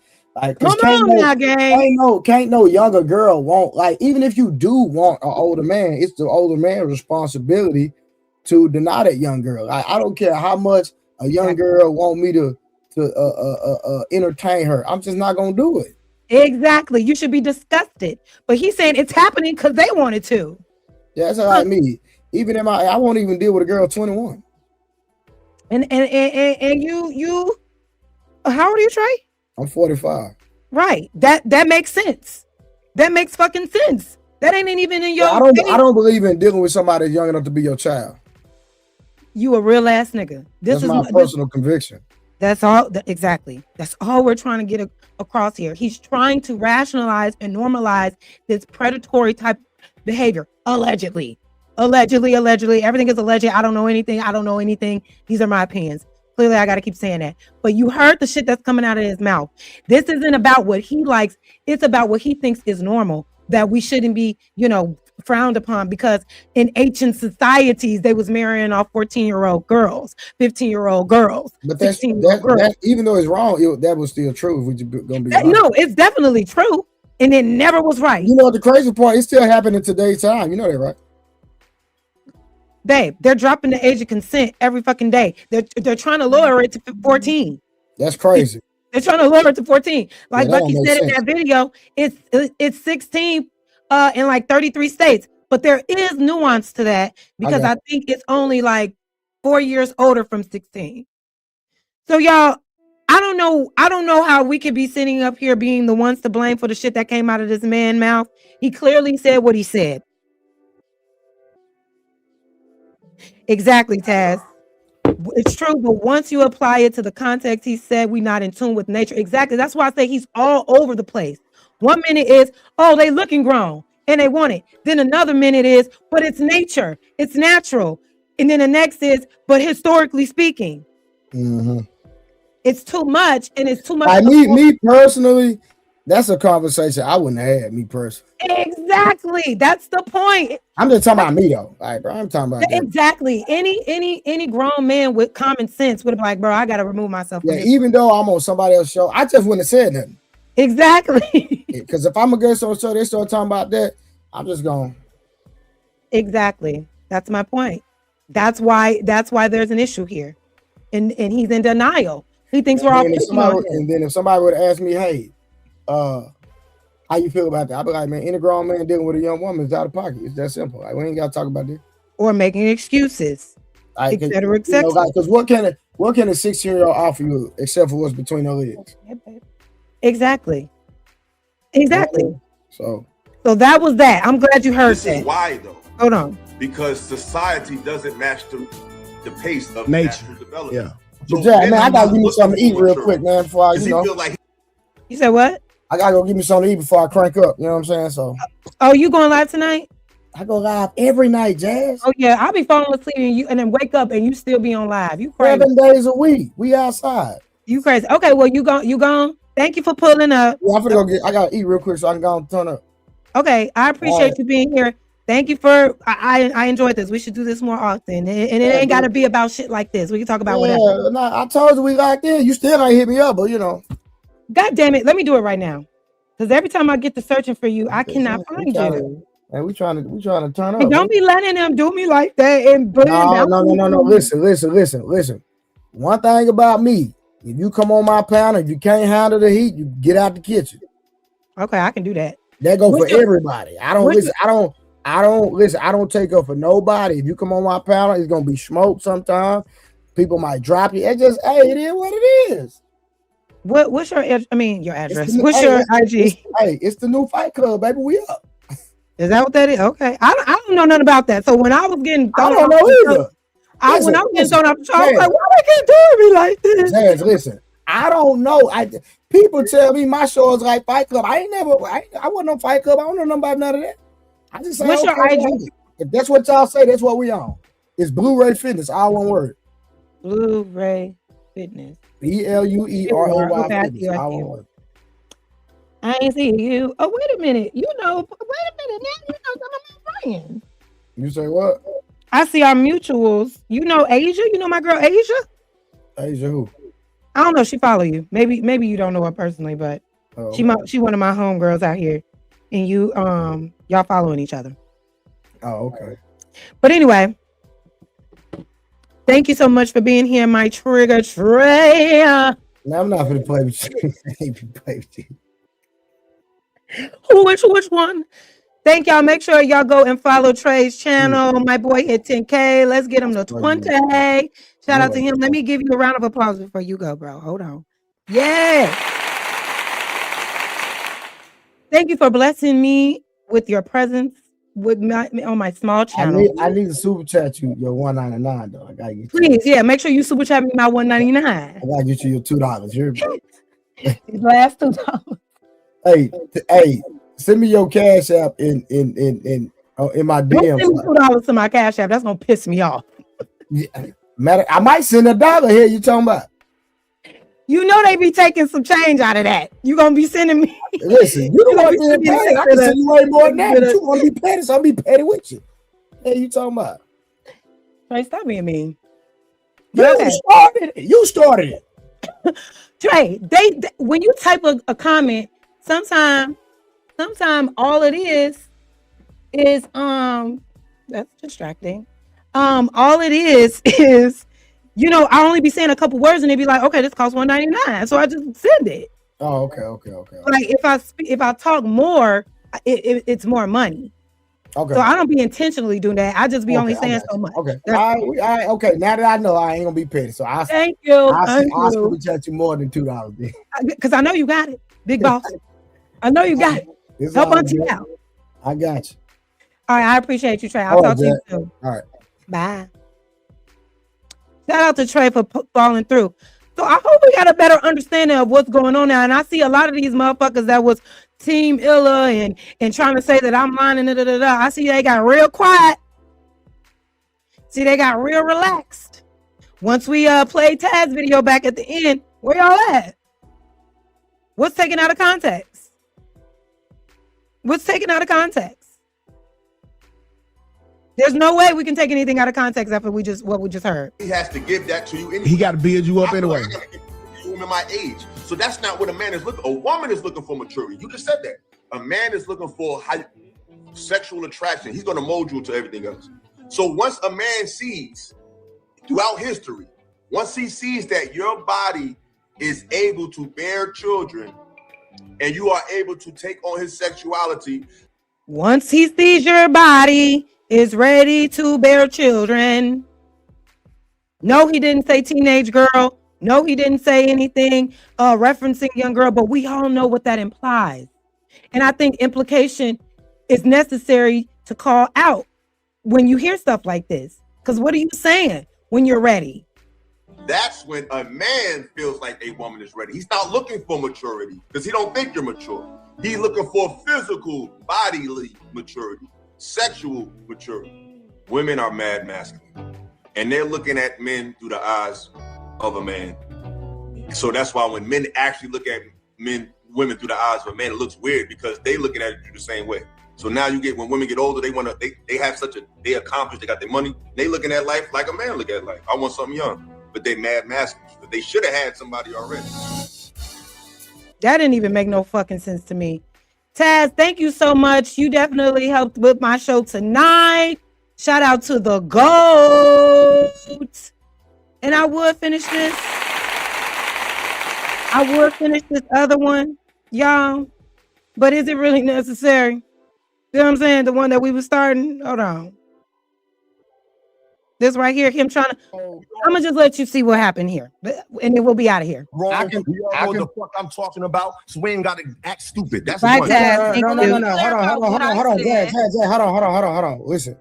come on now, gang. Can't no younger girl want, like, even if you do want an older man, it's the older man's responsibility to deny that young girl. I don't care how much a young girl want me to entertain her. I'm just not gonna do it. Exactly. You should be disgusted. But he's saying it's happening because they wanted to. Yeah, that's like me. Even in I won't even deal with a girl 21. And you how old are you, Trey? I'm 45. Right. That makes sense. That makes fucking sense. That ain't even in your. I don't believe in dealing with somebody young enough to be your child. You a real ass nigga. That's my personal conviction. That's all. Exactly. That's all we're trying to get across here. He's trying to rationalize and normalize this predatory type behavior. Allegedly. Everything is alleged. I don't know anything. These are my opinions. Clearly, I got to keep saying that. But you heard the shit that's coming out of his mouth. This isn't about what he likes. It's about what he thinks is normal, that we shouldn't be, frowned upon, because in ancient societies they was marrying off 14-year-old girls, 15-year-old girls. But that's even though it's wrong, that was still true. If we're gonna be honest. No, it's definitely true, and it never was right. You know the crazy part? It's still happening in today's time. You know that, right? Babe, they're dropping the age of consent every fucking day. They're trying to lower it to 14. That's crazy. They're trying to lower it to 14. Like Lucky said in sense. that video, it's 16 in like 33 states. But there is nuance to that, because I think it's only like 4 years older from 16. So y'all, I don't know how we could be sitting up here being the ones to blame for the shit that came out of this man's mouth. He clearly said what he said. Exactly, Taz. It's true, but once you apply it to the context, he said we're not in tune with nature. Exactly. That's why I say he's all over the place. 1 minute is, oh, they looking grown and they want it. Then another minute is, but it's nature. It's natural. And then the next is, but historically speaking. Mm-hmm. It's too much, and it's too much. Like me personally, that's a conversation I wouldn't have had. Me personally. Exactly. That's the point. I'm just talking about me though. Like, bro, I'm talking about that. Exactly. Any grown man with common sense would have been like, bro, I gotta remove myself. Yeah, even though I'm on somebody else's show, I just wouldn't have said nothing. Exactly. Because if I'm a guest on the show, they start talking about that, I'm just going. Exactly. That's my point. That's why there's an issue here. And he's in denial. He thinks we're all picking on him. And then if somebody would ask me, hey, how you feel about that? I'd be like, man, any grown man dealing with a young woman is out of pocket. It's that simple. Like, we ain't got to talk about this. Or making excuses, like, et cetera, et cetera. Because what can a 16-year-old offer you except for what's between their legs? Exactly. So that was that. I'm glad you heard This that. is why, though. Hold on. Because society doesn't match the pace of nature. natural development. Yeah. So But yeah, men man, are I gotta not give me looking something to eat for real maturity. quick, man, before I, Does he feel like You said what? I gotta go give me something to eat before I crank up. You know what I'm saying? So Oh, you going live tonight? I go live every night, Jazz. Oh yeah, I'll be falling asleep and then wake up and you still be on live. You crazy. 7 days a week. We outside. You crazy. Okay, well you gone. Thank you for pulling up. Yeah, I'm gonna go I gotta eat real quick so I can go and turn up. Okay, I appreciate you being here. Thank you for I enjoyed this. We should do this more often. And it ain't gotta be about shit like this. We can talk about whatever. Nah, I told you we locked in. You still ain't hit me up, but you know. God damn it. Let me do it right now. Because every time I get to searching for you, I cannot find you. And we trying to turn up. And don't be letting them do me like that and No. Listen. One thing about me, if you come on my panel, if you can't handle the heat, you get out the kitchen. Okay, I can do that. That go for everybody. I don't take up for nobody. If you come on my panel, it's gonna be smoke sometimes. People might drop you. It just, hey, it is what it is. What's your address? What's your IG? It's the new Fight Club, baby. We up. Is that what that is? Okay. I don't know nothing about that. So when I was getting I don't know either. When I was getting thrown off the show, I was like, why they keep doing me like this? Jazz, listen, I don't know. People tell me my show is like Fight Club. I wasn't on Fight Club. I don't know nothing about none of that. I just say, what's your IG? If that's what y'all say, that's what we on. It's Blu-ray Fitness, all one word. Blu-ray Fitness. BLUERAY Fitness, all one word. I ain't see you. Oh, wait a minute. Now you know some of my friends. You say what? I see our mutuals. You know Asia? You know my girl Asia? Asia who? I don't know. She follow you. Maybe you don't know her personally, but she one of my homegirls out here. And you y'all following each other. Oh, okay. But anyway, thank you so much for being here, my trigger Trey. Now I'm not gonna play with you. I ain't gonna play with you. Which one? Thank y'all. Make sure y'all go and follow Trey's channel. My boy hit 10K. Let's get him to 20. Shout out to him. Let me give you a round of applause before you go, bro. Hold on. Yeah. Thank you for blessing me with your presence on my small channel. I need to super chat you your $1.99 though. I gotta get you. Please, yeah. Make sure you super chat me my $1.99. I gotta get you your $2. These last $2. Hey, send me your cash app in my Don't DM. send me $2 to my cash app. That's gonna piss me off. I might send $1 here. You talking about? You know they be taking some change out of that. You gonna be sending me. Listen, you don't want to be petty. I can send you way more than that. But you want to be petty, so I'll be petty with you. Hey, you talking about? Trey, stop being mean. You started it. Trey, they when you type a comment, sometimes all it is that's distracting. All it is I only be saying a couple words and they be like, okay, this costs $1.99, so I just send it. Oh, okay. Like if I talk more, it's more money. Okay. So I don't be intentionally doing that. I just be only saying so much. Okay. All right. Okay. Now that I know, I ain't gonna be petty. So I thank you. I'll super chat you more than $2. Because I know you got it, big boss. I know you got it. Help on you out. I got you. All right. I appreciate you, Trey. I'll talk to you soon. All right. Bye. Shout out to Trey for falling through. So I hope we got a better understanding of what's going on now. And I see a lot of these motherfuckers that was Team Illa and trying to say that I'm lying. I see they got real quiet. See, they got real relaxed Once we play Taz's video back at the end, where y'all at? What's taken out of context? What's taken out of context? There's no way we can take anything out of context after what we just heard. He has to give that to you anyway. He got to build you up anyway. I gotta give it to him in my age. So that's not what a man is looking. A woman is looking for maturity. You just said that. A man is looking for sexual attraction. He's going to mold you to everything else. So once a man sees throughout history, once he sees that your body is able to bear children and you are able to take on his sexuality. Once he sees your body is ready to bear children. No, he didn't say teenage girl. No, he didn't say anything referencing young girl, but we all know what that implies. And I think implication is necessary to call out when you hear stuff like this. Because what are you saying when you're ready? That's when a man feels like a woman is ready. He's not looking for maturity because he don't think you're mature. He's looking for physical, bodily maturity, sexual maturity. Women are mad masculine, and they're looking at men through the eyes of a man. So that's why when men actually look at women through the eyes of a man, it looks weird because they looking at you the same way. So now you get, when women get older, they accomplish, they got their money, they looking at life like a man look at life. I want something young, but they mad masculine. But they should have had somebody already. That didn't even make no fucking sense to me. Taz, thank you so much. You definitely helped with my show tonight. Shout out to the GOAT. And I would finish this. I would finish this other one, y'all. But is it really necessary? You know what I'm saying? The one that we were starting. Hold on. This right here, him trying to. I'm gonna just let you see what happened here, and then we'll be out of here. Wrong. I know what the fuck I'm talking about, so we ain't gotta act stupid. That's right. No. Hold on. Listen,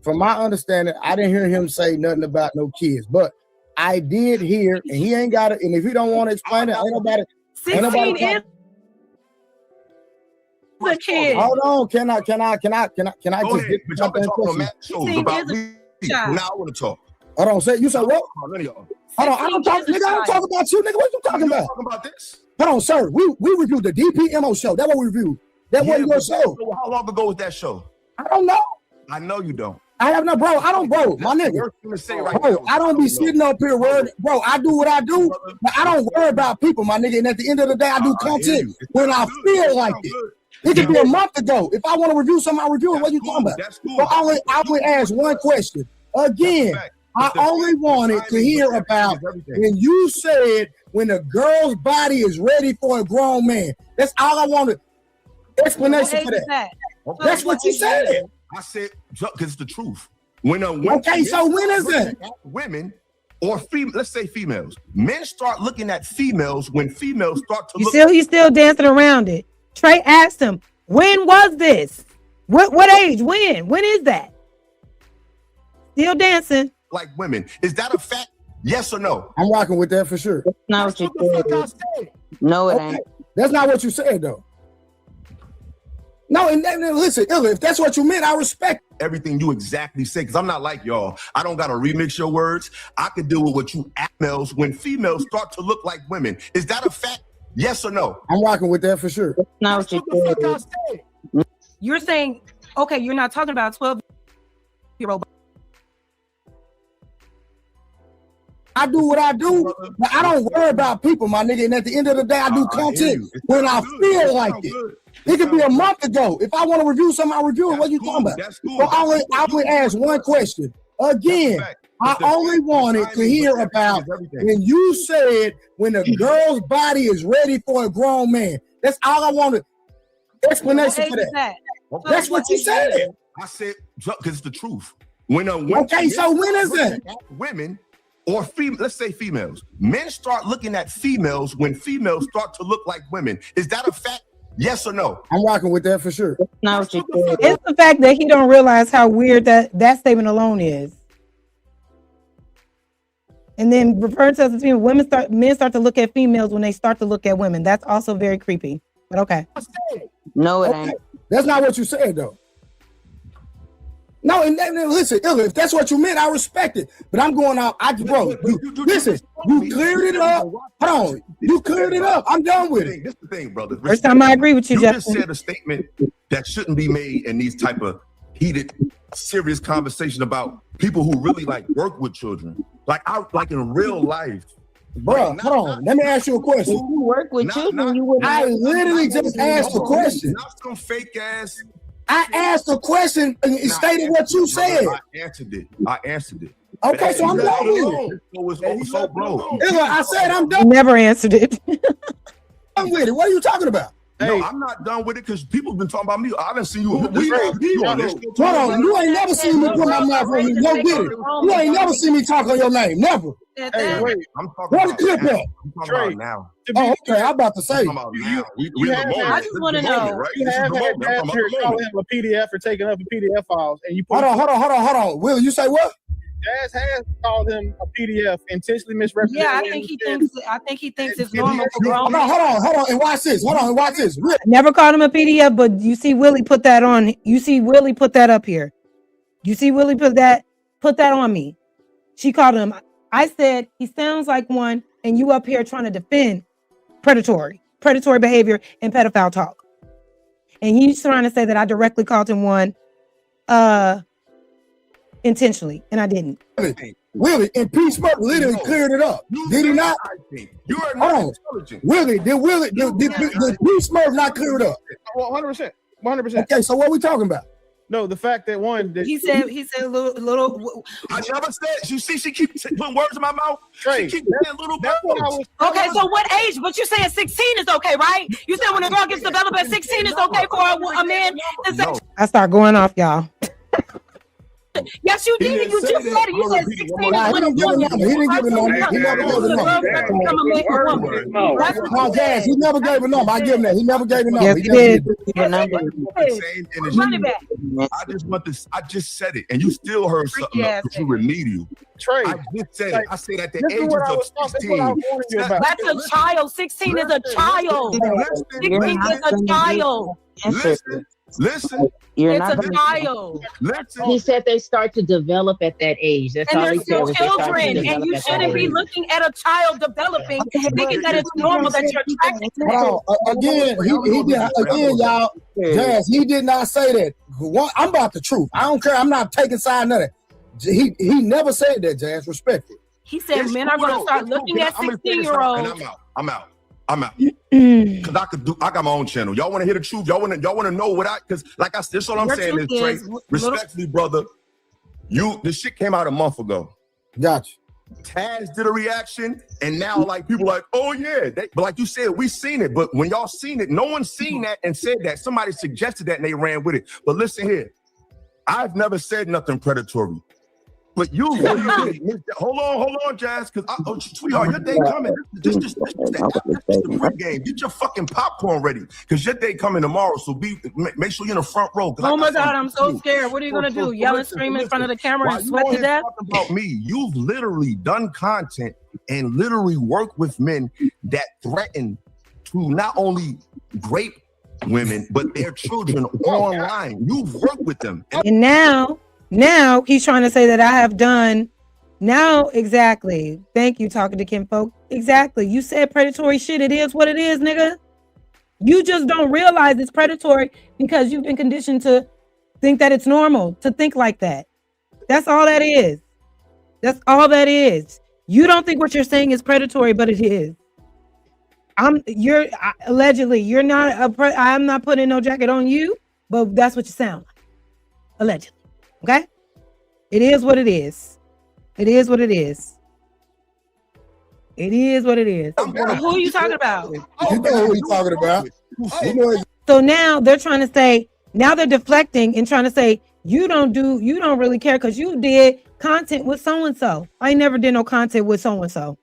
from my understanding, I didn't hear him say nothing about no kids, but I did hear, and he ain't got it. And if he don't want to explain it, ain't nobody. 16 is a kid. Hold on, can I just get something? Now I want to talk. Hold on, you said what? Hold on, I don't talk, nigga. I don't talk about you, nigga. What you talking about? Talking about this? Hold on, sir. We reviewed the DPMO show. That's what we reviewed. That wasn't your show. How long ago was that show? I don't know. I know you don't. I have no, bro. I don't, bro. My nigga. Bro, I don't be sitting up here worried. Bro, I do what I do, but I don't worry about people, my nigga. And at the end of the day, I do content when I feel like it. It could be a month ago. If I want to review something, I review it. What you talking about? So I only ask one question. Again, I only wanted to hear about when you said when a girl's body is ready for a grown man. That's all I wanted. Explanation for that. That's what you said. I said, because it's the truth. When a woman, okay, so when is it? Women or let's say females. Men start looking at females when females start to He's still dancing around it. Trey asked him, when was this? What age? When? When is that? Still dancing. Like women. Is that a fact? Yes or no? I'm rocking with that for sure. That's not what you said. No, it ain't. That's not what you said, though. No, and listen, Illa, if that's what you meant, I respect everything you exactly say, because I'm not like y'all. I don't got to remix your words. I can deal with what you females when females start to look like women. Is that a fact? Yes or no? I'm rocking with that for sure. That's not what you said. You're saying, okay, you're not talking about 12-year-old. I do what I do, but I don't worry about people, my nigga. And at the end of the day, I do content when I feel like it. It could be a month ago. If I want to review something, I review it. What you talking about? So I only ask one question. Again, I only wanted to hear about when you said when a girl's body is ready for a grown man. That's all I wanted. Explanation for that. That's what you said. I said, because it's the truth. When a woman, okay, so when is it? Women or let's say females. Men start looking at females when females start to look like women. Is that a fact? Yes or no? I'm rocking with that for sure. It's the fact that he don't realize how weird that statement alone is. And then referring to us as females, men start to look at females when they start to look at women. That's also very creepy. But okay. No, it ain't. That's not what you said, though. No, and listen, if that's what you meant, I respect it. But I'm going out. Listen, you cleared it up. Hold on, you cleared it up. I'm done with it. This is the thing, brother. First time I agree with you, You just Justin. said a statement that shouldn't be made in these type of heated, serious conversation about people who really like work with children, like in real life. Bro, hold on. Let me ask you a question. If you work with children, you would. I literally just asked a question. Not some fake ass. I asked a question and stated what you said. I answered it. Okay, so I'm done with it. So bro. I said I'm done. Never answered it. I'm with it. What are you talking about? No, I'm not done with it because people have been talking about me. I didn't see you. Hold on, you ain't never seen me put my mouth on you. Go get it. You ain't never seen me talk on your name. Never. Hey, wait. I'm talking Where the clip at? I'm talking about now. Oh, okay. I'm about to say. I'm talking about now. We in the moment. I just want to know. Right? You This is have the had moment. I'm talking Jazz about call the him moment. a PDF for taking up a PDF files, and you put Hold on. Will, you say what? Jazz has called him a PDF, intentionally misrepresented. Yeah, I think he thinks it's normal for grown. Hold on, and watch this. Never called him a PDF, but you see Willie put that on. You see Willie put that up here. You see Willie put that on me. She called him. I said he sounds like one, and you up here trying to defend predatory behavior and pedophile talk. And he's trying to say that I directly called him one intentionally, and I didn't. Willie, and P. Smoke literally cleared it up. Did he not? You are not intelligent. Willie, did P. Smoke not clear it up? Well, 100%. 100%. Okay, so what are we talking about? No, the fact that he said a little. I never said. You see, she keeps putting words in my mouth. She keeps saying little words. Okay, so what age? But you saying 16 is okay, right? You said when a girl gets developed at 16, it's okay for a man to say. I start going off, y'all. Yes, you did. You just said it. You said 16 is when a woman. He didn't give a number. He never gave a number. No, Jazz, he never gave a number. I give him that. He never gave a number. Yes, he did. I just said it, and you still heard something else because you remedial. Trey, I just said it. I said at the this is age what I of was 16. That's a child. 16 is a child. 16 is a child. Listen. It's a child. He said they start to develop at that age. That's And all they're he said. still Was they start to children, and develop you at that shouldn't be age. looking at a child developing, thinking that it's normal that you're attracted to them. Again, y'all, Jazz, he did not say that. I'm about the truth. I don't care. I'm not taking side none of that. He never said that, Jazz. Respect it. He said men are going to start looking at 16-year-olds. I'm out. Cause I got my own channel. Y'all want to hear the truth? Y'all want to know what cause like I said, that's all I'm saying is, Trey, respectfully, brother, this shit came out a month ago. Gotcha. Taz did a reaction, and now like people like, oh yeah, but like you said, we seen it. But when y'all seen it, no one seen that and said that. Somebody suggested that and they ran with it. But listen here, I've never said nothing predatory. But you hold on, Jazz, because sweetheart, your day coming. This is the pregame. Get your fucking popcorn ready, because your day coming tomorrow. So make sure you're in the front row. Oh my God, I'm so scared. What are you gonna do? Yell and scream in front of the camera and sweat to death? About me, you've literally done content and literally worked with men that threaten to not only rape women but their children online. You've worked with them, And now he's trying to say that I have done. Now, exactly. Thank you, talking to Kim folk. Exactly. You said predatory shit. It is what it is, nigga. You just don't realize it's predatory because you've been conditioned to think that it's normal to think like that. That's all that is. That's all that is. You don't think what you're saying is predatory, but it is. Allegedly, you're not I'm not putting no jacket on you, but that's what you sound like. Allegedly. Okay? It is what it is. It is what it is. It is what it is. Who are you talking about? You know who he's talking about. So now they're trying to say, now they're deflecting and trying to say, you don't really care because you did content with so-and-so. I never did no content with so-and-so.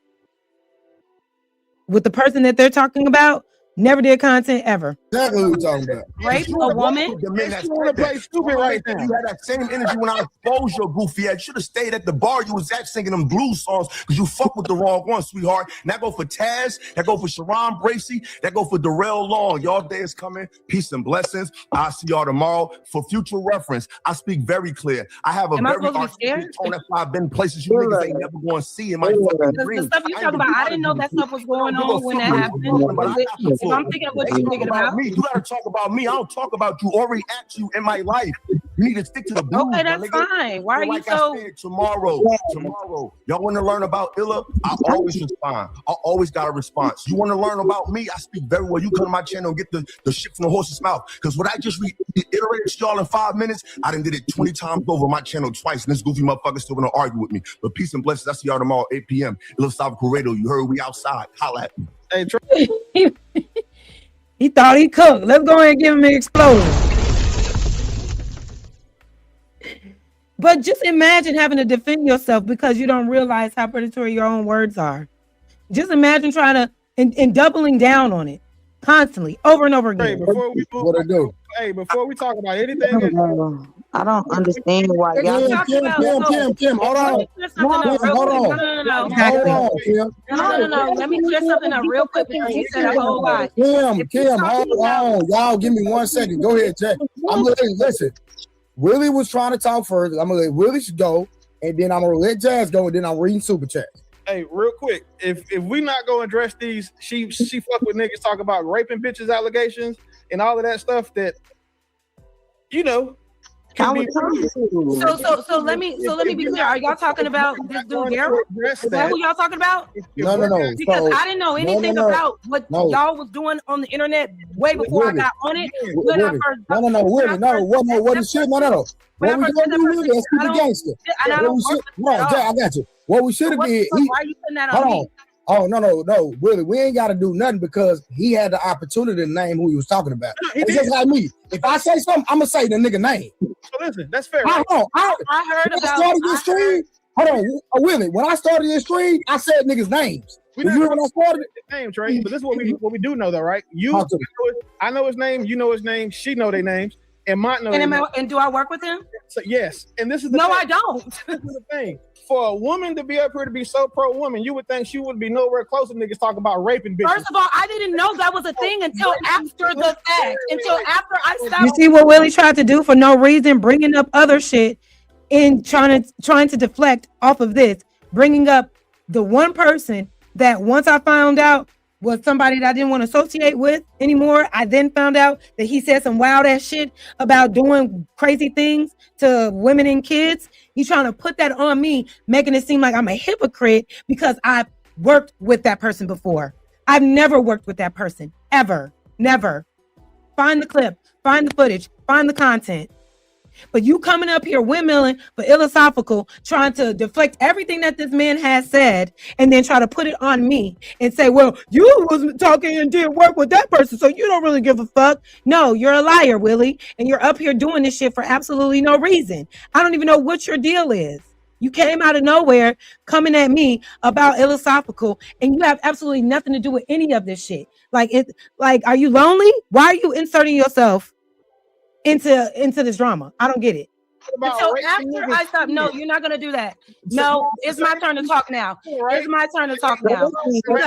With the person that they're talking about, never did content ever. exactly what we're talking about. Rape a woman? The men that want to play stupid right now. You had that same energy when I exposed your goofy ass. You should have stayed at the bar you was at singing them blues songs because you fuck with the wrong one, sweetheart. And that go for Taz, that go for Sharon Bracey, that go for Darrell Long. Y'all day is coming. Peace and blessings. I'll see y'all tomorrow. For future reference, I speak very clear. I have a very artistic tone. That's why I've been places you niggas ain't never going to see in my fucking dreams. The stuff you talking about, I didn't know that stuff was going on when that happened. If I'm thinking of what you're thinking about. Me, you gotta talk about me. I don't talk about you. Already at you in my life. You need to stick to the blues. Okay, that's fine. Why are you so? I said, tomorrow, y'all want to learn about Illa? I always respond. I always got a response. You want to learn about me? I speak very well. You come to my channel and get the shit from the horse's mouth. Because what I just reiterated to y'all in 5 minutes, I done did it 20 times over my channel twice, and this goofy motherfucker still gonna argue with me. But peace and blessings. I see y'all tomorrow, 8 p.m. Illasophical Radio. You heard we outside. Holla at me. Hey, Trey. He thought he cooked. Let's go ahead and give him an explosion. But just imagine having to defend yourself because you don't realize how predatory your own words are. Just imagine trying to and doubling down on it constantly, over and over again. Hey, before we talk about anything, I don't understand why y'all. Kim, hold on. No. Let me clear something up real quick because he said a whole lot. Kim, hold on. Y'all give me 1 second. Go ahead, Jack. Listen. Willie was trying to talk first. I'm gonna let Willie go, and then I'm gonna let Jazz go, and then I'm reading super chat. Hey, real quick, if we not gonna address these, she fuck with niggas talk about raping bitches allegations and all of that stuff that, you know. So let me be clear. Are y'all talking about this dude Daryl? Is that who y'all talking about? No. Because I didn't know anything about what y'all was doing on the internet way before I got on it. What is shit? No. What we gonna do with it? Let's keep it gangster. I got you. What we should have did. Why are you putting that on me? Oh, no, Willie, we ain't got to do nothing because he had the opportunity to name who he was talking about. It's just like me. If I say something, I'm going to say the nigga name. So listen, that's fair. I heard about this stream. Hold on, Willie, when I started this stream, I said niggas' names. We never when I started name, Trey, but this is what we do know though, right? I know his name, you know his name, she know their names, and Mont know and do I work with him? So, yes, and this is the thing. I don't. This is the thing. For a woman to be up here to be so pro woman, you would think she would be nowhere close to niggas talking about raping bitches. First of all, I didn't know that was a thing until after the fact. Until after I stopped. You see what Willie tried to do for no reason, bringing up other shit and trying to deflect off of this, bringing up the one person that once I found out was somebody that I didn't want to associate with anymore. I then found out that he said some wild ass shit about doing crazy things to women and kids. He's trying to put that on me, making it seem like I'm a hypocrite because I've worked with that person before. I've never worked with that person, ever, never. Find the clip, find the footage, find the content. But you coming up here windmilling for Illasophical, trying to deflect everything that this man has said, and then try to put it on me and say, well, you was talking and didn't work with that person, so you don't really give a fuck. No, you're a liar, Willie, and you're up here doing this shit for absolutely no reason. I don't even know what your deal is. You came out of nowhere coming at me about Illasophical, and you have absolutely nothing to do with any of this shit. Are you lonely? Why are you inserting yourself into this drama? I don't get it. Until after I stop. No, you're not gonna do that. No, it's my turn to talk now. It's my turn to talk now. It's my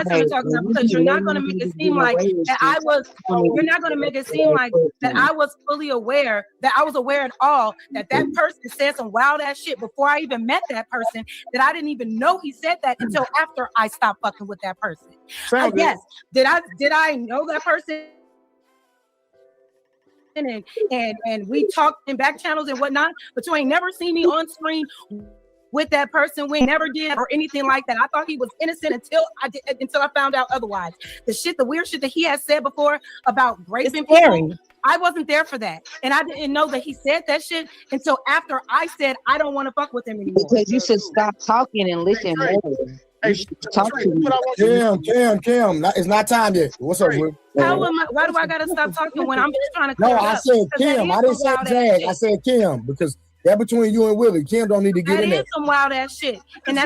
turn to talk now because you're not gonna make it seem like that I was. You're not gonna make it seem like that I was fully aware, that I was aware at all that person said some wild ass shit before I even met that person. That I didn't even know he said that until after I stopped fucking with that person. Yes, did I know that person? And we talked in back channels and whatnot, but you ain't never seen me on screen with that person. We never did or anything like that. I thought he was innocent until I found out otherwise. The weird shit that he has said before about raping people, I wasn't there for that, and I didn't know that he said that shit until after I said I don't want to fuck with him anymore. Because you should stop talking and listen more. Hey, talk to me. Kim, it's not time yet. What's up, Will? Why do I gotta stop talking when I'm just trying to? No, I said Kim. I didn't say Jag. I said Kim because That between you and Willie. Kim don't need to get That in is there. some wild ass shit, and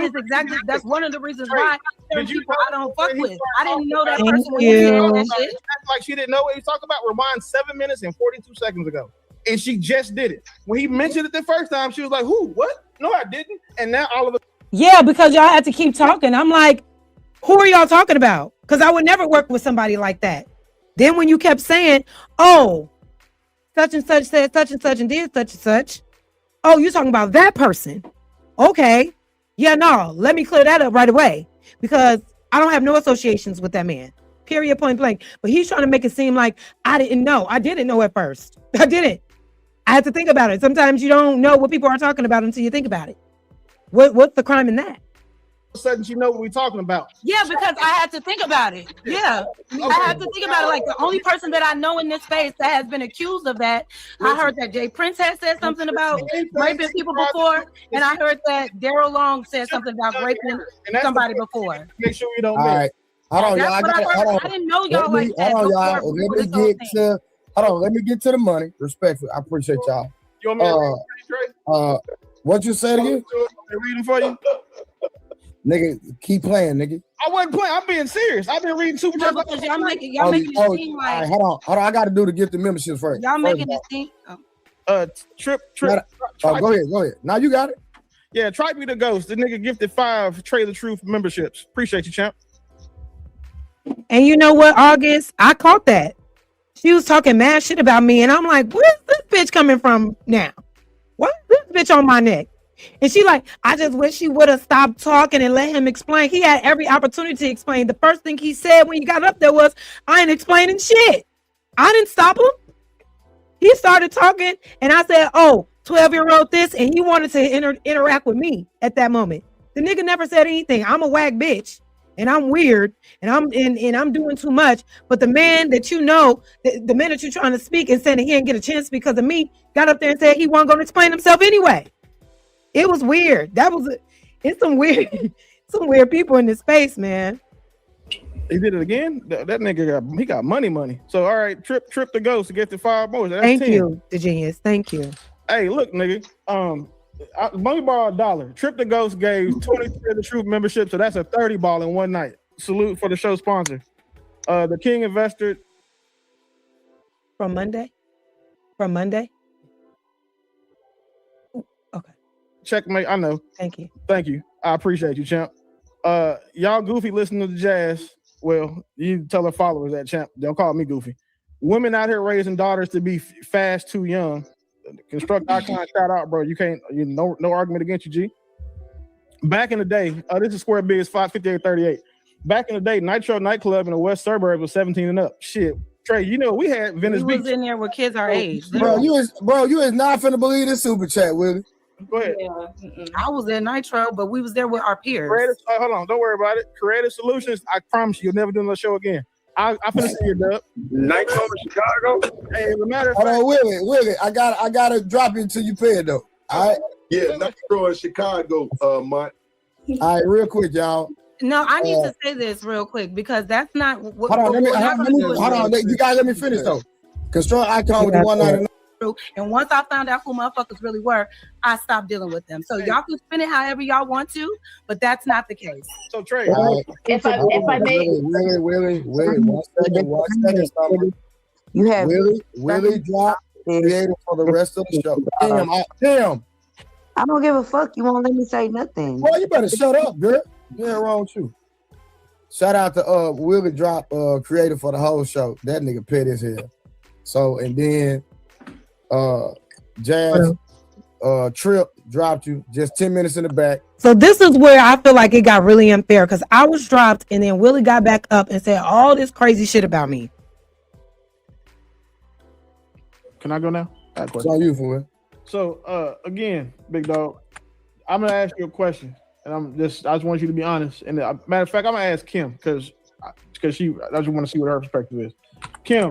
that's one of the reasons why certain people I don't fuck with. I didn't know that person when he said that shit. Act like she didn't know what he was talking about. Rewind 7 minutes and 42 seconds ago, and she just did it. When he mentioned it the first time, she was like, "Who? What? No, I didn't." And now all of a Yeah, because y'all had to keep talking. I'm like, who are y'all talking about? Because I would never work with somebody like that. Then when you kept saying, oh, such and such said such and such and did such and such. Oh, you're talking about that person. Okay. Yeah, no, let me clear that up right away. Because I don't have no associations with that man. Period, point blank. But he's trying to make it seem like I didn't know. I didn't know at first. I didn't. I had to think about it. Sometimes you don't know what people are talking about until you think about it. What's the crime in that? of a sudden she know what we're talking about. Yeah, because I had to think about it. Yeah, I had to think about it. Like the only person that I know in this space that has been accused of that, I heard that Jay Prince had said something about raping people before, and I heard that Daryl Long said something about raping somebody before. Make sure we don't. All right, hold on, y'all. I didn't know y'all like that. Hold on, y'all. Let me get to the money. Respectfully, I appreciate y'all. You want me to read it, what you said again? Reading for you. Nigga, keep playing, nigga. I wasn't playing. I'm being serious. I've been reading super chats. Y'all making it seem like. Right, hold on. I got to do the gift of memberships first. Y'all making it seem. Trip. Go ahead. Now you got it. Yeah, Tripe Me the Ghost. The nigga gifted 5 Trailer Truth memberships. Appreciate you, champ. And you know what, August? I caught that. She was talking mad shit about me, and I'm like, where's this bitch coming from now? What's this bitch on my neck? And she like, I just wish she would have stopped talking and let him explain. He had every opportunity to explain. The first thing he said when he got up there was, I ain't explaining shit. I didn't stop him. He started talking, and I said, oh, 12-year-old this, and he wanted to interact with me at that moment. The nigga never said anything. I'm a whack bitch, and I'm weird, and I'm doing too much. But the man that you know, the man that you're trying to speak and saying that he didn't get a chance because of me, got up there and said he wasn't going to explain himself anyway. It was weird. It's some weird people in this space, man. He did it again. That nigga got money. So all right, trip the ghost to get the 5 more. That's Thank 10. you, the genius. Thank you. Hey, look, nigga. Money borrowed $1. Trip the Ghost gave 23 of the Truth membership, so that's a 30 ball in one night. Salute for the show sponsor. The King Investor. From Monday. Checkmate. I know. Thank you. I appreciate you, champ. Y'all goofy listening to jazz. Well, you tell her followers that, champ. Don't call me goofy. Women out here raising daughters to be fast too young. Construct icon, shout out, bro. No argument against you, G. Back in the day, this is Square Biz 55838. Back in the day, Nitro nightclub in the west suburb was 17 and up. Shit. Trey, we had Venice Beach. Was in there with kids our age. Bro, you is not finna believe this super chat, Willie. Go ahead. Yeah. I was in Nitro, but we was there with our peers. Hold on, don't worry about it. Creative Solutions, I promise you'll never do another show again. I finna see you, Dub. Nitro in Chicago. Hey, as a matter of fact, Willie, I gotta drop it until you pay it though. All right. Yeah, Nitro in Chicago, Mike. All right, real quick, y'all. No, I need to say this real quick because that's not what. Hold on, you gotta let me finish though. Construct icon with the 199. And once I found out who motherfuckers really were, I stopped dealing with them. So y'all can spin it however y'all want to, but that's not the case. So Trey, if I may, Willie, 1 second. You have Willie drop creative for the rest of the show. Damn. I don't give a fuck. You won't let me say nothing. Well, you better shut up, girl. Yeah, wrong with you. Shout out to Willie drop creative for the whole show. That nigga pet his head. So and then Jazz Trip dropped you just 10 minutes in the back. So this is where I feel like it got really unfair because I was dropped and then Willie got back up and said all this crazy shit about me. Can I go now? It's on you, for it. So again, big dog, I'm gonna ask you a question, and I just want you to be honest. And matter of fact, I'm gonna ask Kim because I just want to see what her perspective is. Kim,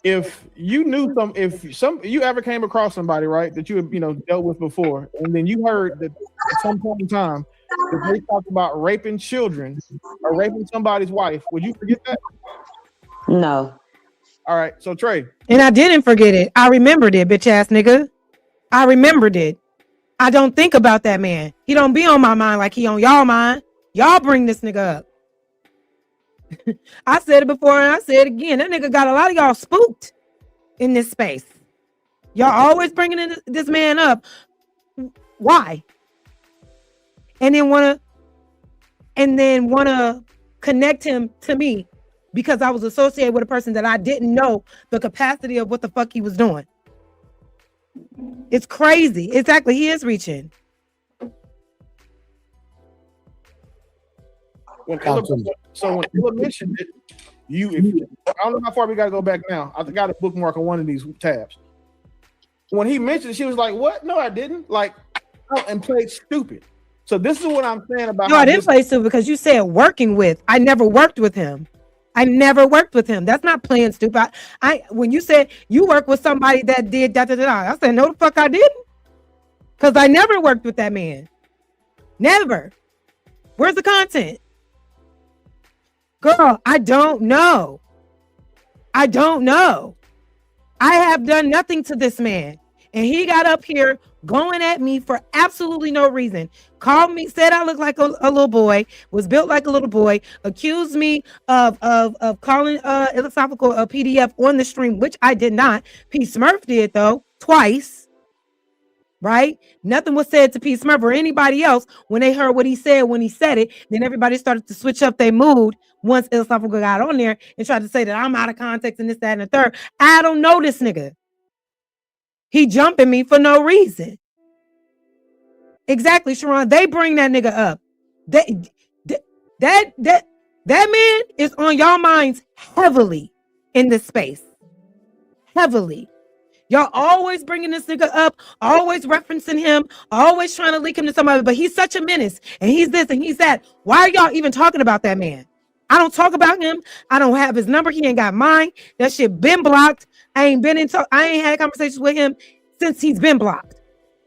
if you knew you ever came across somebody, right, that you had dealt with before, and then you heard that at some point in time that they talked about raping children or raping somebody's wife, would you forget that? No. All right, so Trey. And I didn't forget it. I remembered it, bitch ass nigga. I remembered it. I don't think about that man. He don't be on my mind like he on y'all mind. Y'all bring this nigga up. I said it before and I said it again. That nigga got a lot of y'all spooked in this space. Y'all always bringing this man up. Why? And then wanna connect him to me because I was associated with a person that I didn't know the capacity of what the fuck he was doing. It's crazy. Exactly. He is reaching. When Illa mentioned it, I don't know how far we got to go back now. I got a bookmark on one of these tabs. When he mentioned it, she was like, "What? No, I didn't." Like, and played stupid. So this is what I'm saying about. No, I didn't play stupid because you said working with. I never worked with him. That's not playing stupid. When you said you work with somebody that did da da da, I said no, the fuck I didn't, because I never worked with that man. Never. Where's the content? Girl, I don't know. I have done nothing to this man. And he got up here going at me for absolutely no reason. Called me, said I look like a little boy, was built like a little boy, accused me of calling Illasophical a PDF on the stream, which I did not. P. Smurf did, though, twice. Right? Nothing was said to P. Smurf or anybody else when they heard what he said when he said it. Then everybody started to switch up their mood once Illasophical got on there and tried to say that I'm out of context and this, that, and the third. I don't know this nigga. He jumping me for no reason. Exactly, Sharon. They bring that nigga up. That man is on y'all minds heavily in this space. Heavily. Y'all always bringing this nigga up, always referencing him, always trying to link him to somebody, but he's such a menace, and he's this and he's that. Why are y'all even talking about that man? I don't talk about him. I don't have his number. He ain't got mine. That shit been blocked. I ain't had conversations with him since he's been blocked.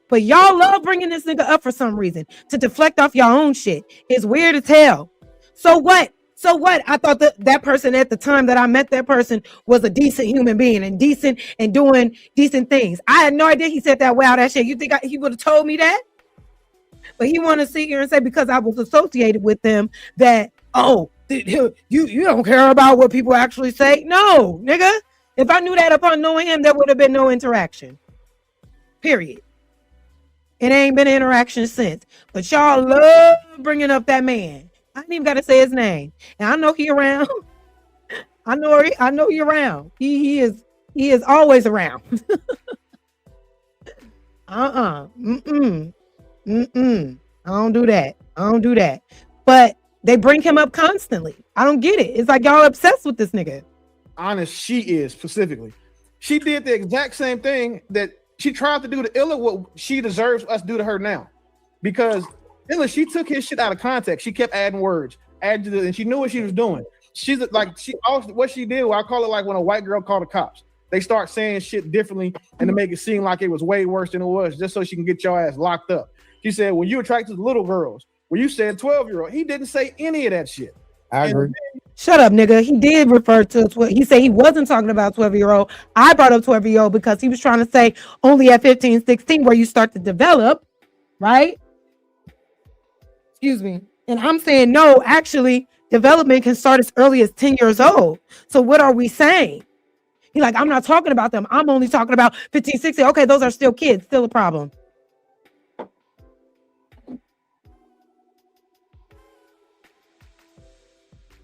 But y'all love bringing this nigga up for some reason to deflect off your own shit. It's weird as hell. So what? I thought that person at the time that I met that person was a decent human being and decent and doing decent things. I had no idea he said that wow, that shit. You think he would have told me that? But he want to sit here and say because I was associated with them that, oh, you don't care about what people actually say. No, nigga. If I knew that upon knowing him, there would have been no interaction. Period. It ain't been an interaction since. But y'all love bringing up that man. I ain't even got to say his name. And I know he around. I know he around. He is always around. I don't do that. But they bring him up constantly. I don't get it. It's like y'all obsessed with this nigga. Honest, she is specifically. She did the exact same thing that she tried to do to Illa, what she deserves us to do to her now. Because Illa, she took his shit out of context. She kept adding words, and she knew what she was doing. She's like, what she did, I call it like when a white girl called the cops. They start saying shit differently and to make it seem like it was way worse than it was, just so she can get your ass locked up. She said, when you attracted to little girls, when you said 12-year-old, he didn't say any of that shit. I agree. Shut up, nigga. He did refer to he said he wasn't talking about 12-year-old. I brought up 12-year-old because he was trying to say only at 15, 16 where you start to develop, right? Excuse me. And I'm saying no, actually, development can start as early as 10 years old. So what are we saying? He's like, I'm not talking about them. I'm only talking about 15, 16. Okay, those are still kids, still a problem.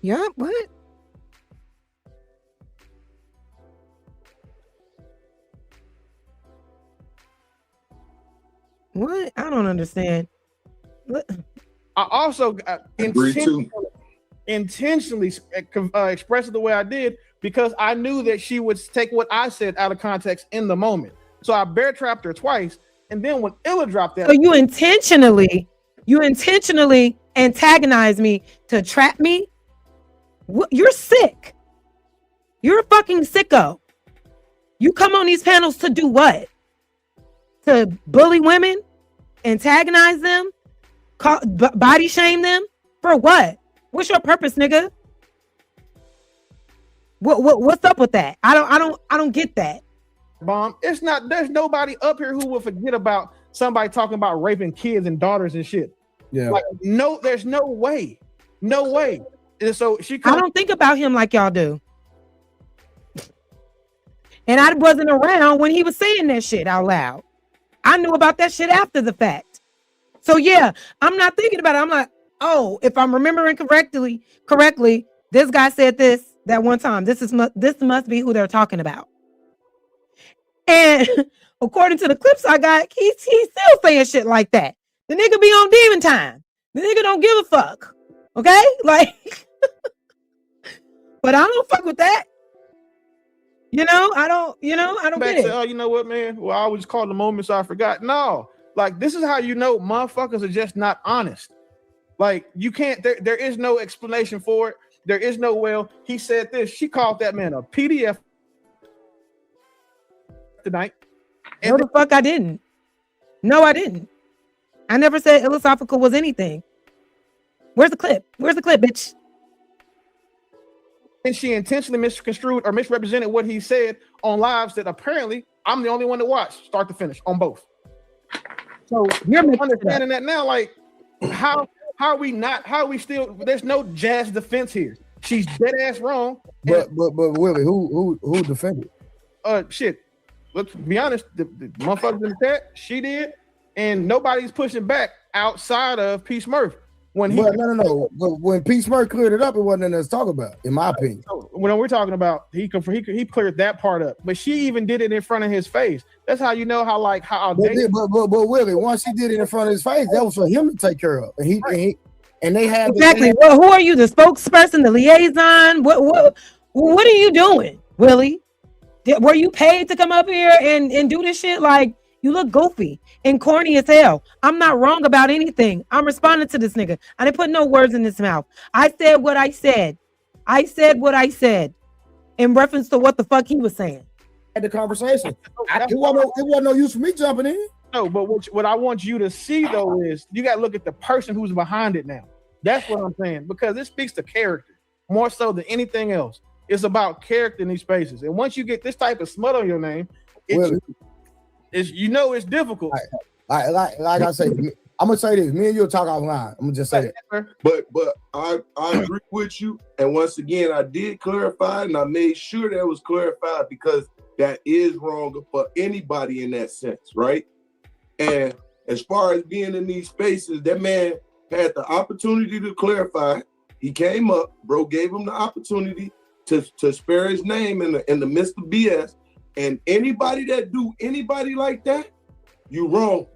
Yeah, what? What? I don't understand. What? I also intentionally expressed it the way I did because I knew that she would take what I said out of context in the moment. So I bear trapped her twice, and then when Illa dropped that, so you intentionally antagonized me to trap me. You're sick. You're a fucking sicko. You come on these panels to do what? To bully women, antagonize them, body shame them for what? What's your purpose, nigga? What's up with that? I don't get that. bomb. It's not. There's nobody up here who will forget about somebody talking about raping kids and daughters and shit. Yeah. Like, no, there's no way. No way. And so I don't think about him like y'all do. And I wasn't around when he was saying that shit out loud. I knew about that shit after the fact. So yeah, I'm not thinking about it. I'm like, oh, if I'm remembering correctly, this guy said this that one time. This must be who they're talking about. And according to the clips I got, he's still saying shit like that. The nigga be on demon time. The nigga don't give a fuck. Okay? Like, but I don't fuck with that. I don't get it. Oh, you know what, man? Well, I always call the moments I forgot. No, like, this is how you know motherfuckers are just not honest. Like, you can't, there is no explanation for it. There is no, well, he said this. She called that man a PDF tonight. No, the fuck I didn't. No, I didn't. I never said Illasophical was anything. Where's the clip? Where's the clip, bitch? And she intentionally misconstrued or misrepresented what he said on lives that apparently I'm the only one to watch, start to finish, on both. So you're understanding that now, like, how are we still, there's no Jazz defense here. She's dead ass wrong. But Willie, who defended? Shit. Let's be honest, the motherfuckers in the chat, she did, and nobody's pushing back outside of P. Smurf. No. But when P. Smurf cleared it up, it wasn't nothing to talk about, in my opinion. When we're talking about he cleared that part up, but she even did it in front of his face. That's how you know how But Willie, once he did it in front of his face, that was for him to take care of, and they had exactly. Well, who are you, the spokesperson, the liaison? What are you doing, Willie? Were you paid to come up here and do this shit? Like, you look goofy and corny as hell. I'm not wrong about anything. I'm responding to this nigga. I didn't put no words in his mouth. I said what I said. I said what I said in reference to what the fuck he was saying. Had the conversation. It wasn't no use for me jumping in. No, but what I want you to see though is you got to look at the person who's behind it now. That's what I'm saying, because it speaks to character more so than anything else. It's about character in these spaces, and once you get this type of smut on your name, it's difficult. Like I say, I'm gonna say this. Me and you'll talk offline. I'm gonna just say that. But I agree with you. And once again, I did clarify, and I made sure that was clarified, because that is wrong for anybody in that sense, right? And as far as being in these spaces, that man had the opportunity to clarify. He came up, bro, gave him the opportunity to spare his name in the midst of BS. And anybody that do anybody like that, you wrong.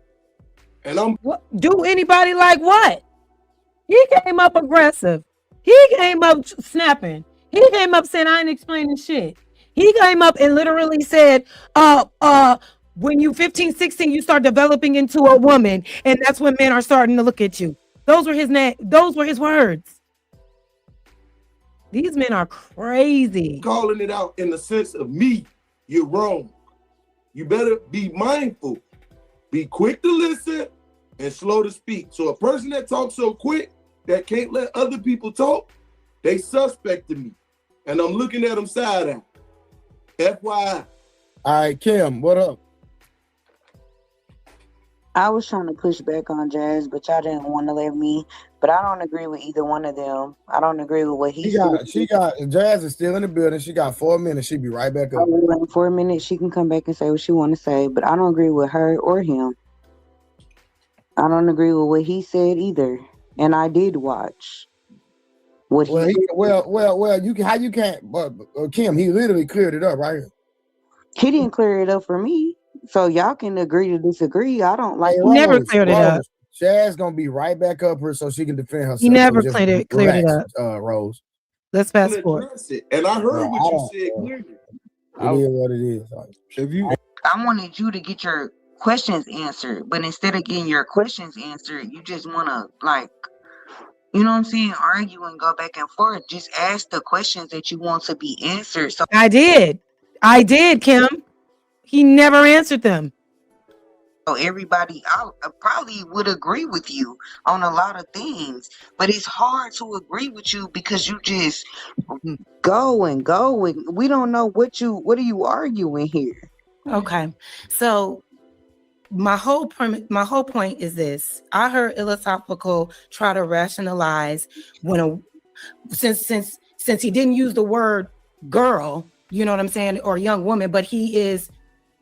And do anybody like what? He came up aggressive. He came up snapping. He came up saying, I ain't explaining shit. He came up and literally said, when you 15, 16, you start developing into a woman, and that's when men are starting to look at you. Those were his words. These men are crazy. Calling it out in the sense of me, you're wrong. You better be mindful. Be quick to listen and slow to speak. So a person that talks so quick that can't let other people talk, they suspect to me. And I'm looking at them side eye. FYI. All right, Kim, what up? I was trying to push back on Jazz, but y'all didn't want to let me. But I don't agree with either one of them. I don't agree with what he said. Jazz is still in the building. She got 4 minutes. She'll be right back up. In 4 minutes, she can come back and say what she want to say. But I don't agree with her or him. I don't agree with what he said either. And I did watch what he said. You can't. But Kim, he literally cleared it up right here. He didn't clear it up for me. So y'all can agree to disagree. I don't like. He never cleared it up. Jazz gonna be right back up here so she can defend herself. He never cleared it up. Rose. Let's fast forward. And I heard what you said clearly. It is what it is. I wanted you to get your questions answered, but instead of getting your questions answered, you just want to, like, you know what I'm saying, argue and go back and forth. Just ask the questions that you want to be answered. So I did, Kim. He never answered them. So everybody out probably would agree with you on a lot of things, but it's hard to agree with you because you just go and we don't know what are you arguing here. Okay, so my whole point is this. I heard Illasophical try to rationalize when since he didn't use the word girl, you know what I'm saying, or young woman, but he is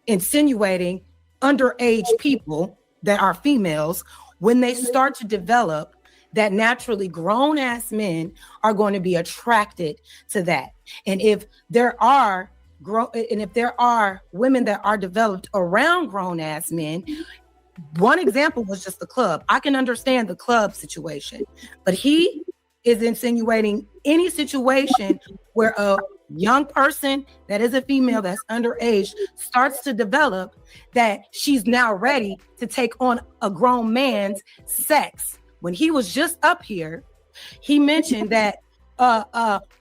insinuating underage people that are females, when they start to develop, that naturally grown ass men are going to be attracted to that. And if there are women that are developed around grown ass men, one example was just the club. I can understand the club situation, but he is insinuating any situation where a young person that is a female that's underage starts to develop, that she's now ready to take on a grown man's sex. When he was just up here, he mentioned that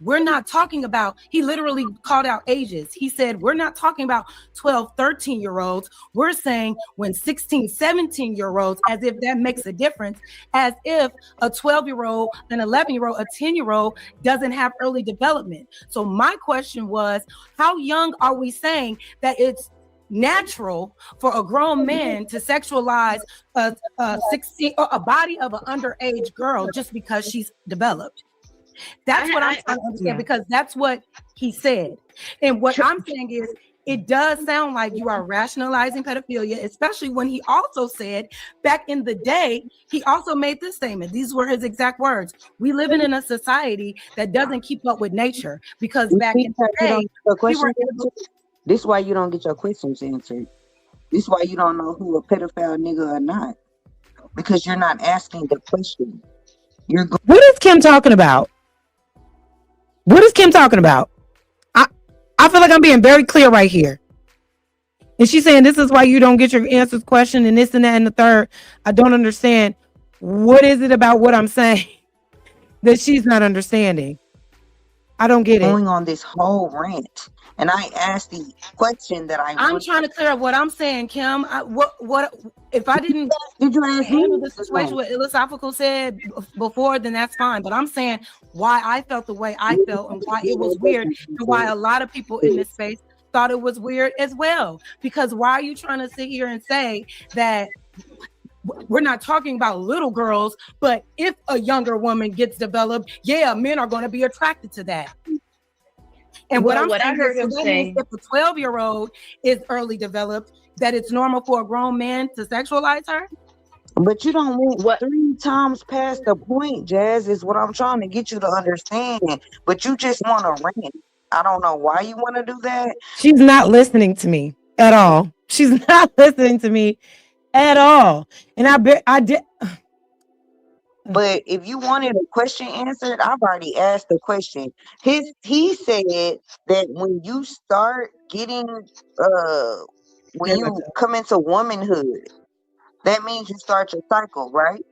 we're not talking about, he literally called out ages. He said, we're not talking about 12, 13-year-olds. We're saying when 16, 17-year-olds, as if that makes a difference, as if a 12-year-old, an 11-year-old, a 10-year-old doesn't have early development. So my question was, how young are we saying that it's natural for a grown man to sexualize a 16 or a body of an underage girl just because she's developed? That's what I'm trying to understand, because that's what he said. And what I'm saying is, it does sound like you are rationalizing pedophilia, especially when he also said back in the day, he also made this statement. These were his exact words. We live in a society that doesn't keep up with nature, because back in the day, we were able. This is why you don't get your questions answered. This is why you don't know who a pedophile nigga or not, because you're not asking the question. What is Kim talking about? What is Kim talking about? I feel like I'm being very clear right here. And she's saying this is why you don't get your answers question and this and that and the third. I don't understand. What is it about what I'm saying that she's not understanding? I don't get it. Going on this whole rant, and I asked the question that I'm trying to clear up what I'm saying, Kim. What if I didn't handle the situation what Illasophical said before, then that's fine. But I'm saying why I felt the way I felt and why it was weird, and why a lot of people in this space thought it was weird as well. Because why are you trying to sit here and say that we're not talking about little girls, but if a younger woman gets developed, yeah, men are going to be attracted to that. And what I heard him say, if a 12-year-old is early developed, that it's normal for a grown man to sexualize her. But you don't went 3 times past the point, Jazz, is what I'm trying to get you to understand. But you just want to rant. I don't know why you want to do that. She's not listening to me at all. She's not listening to me at all. And I did. But if you wanted a question answered, I've already asked the question. He said that when you start getting when you come into womanhood, that means you start your cycle, right?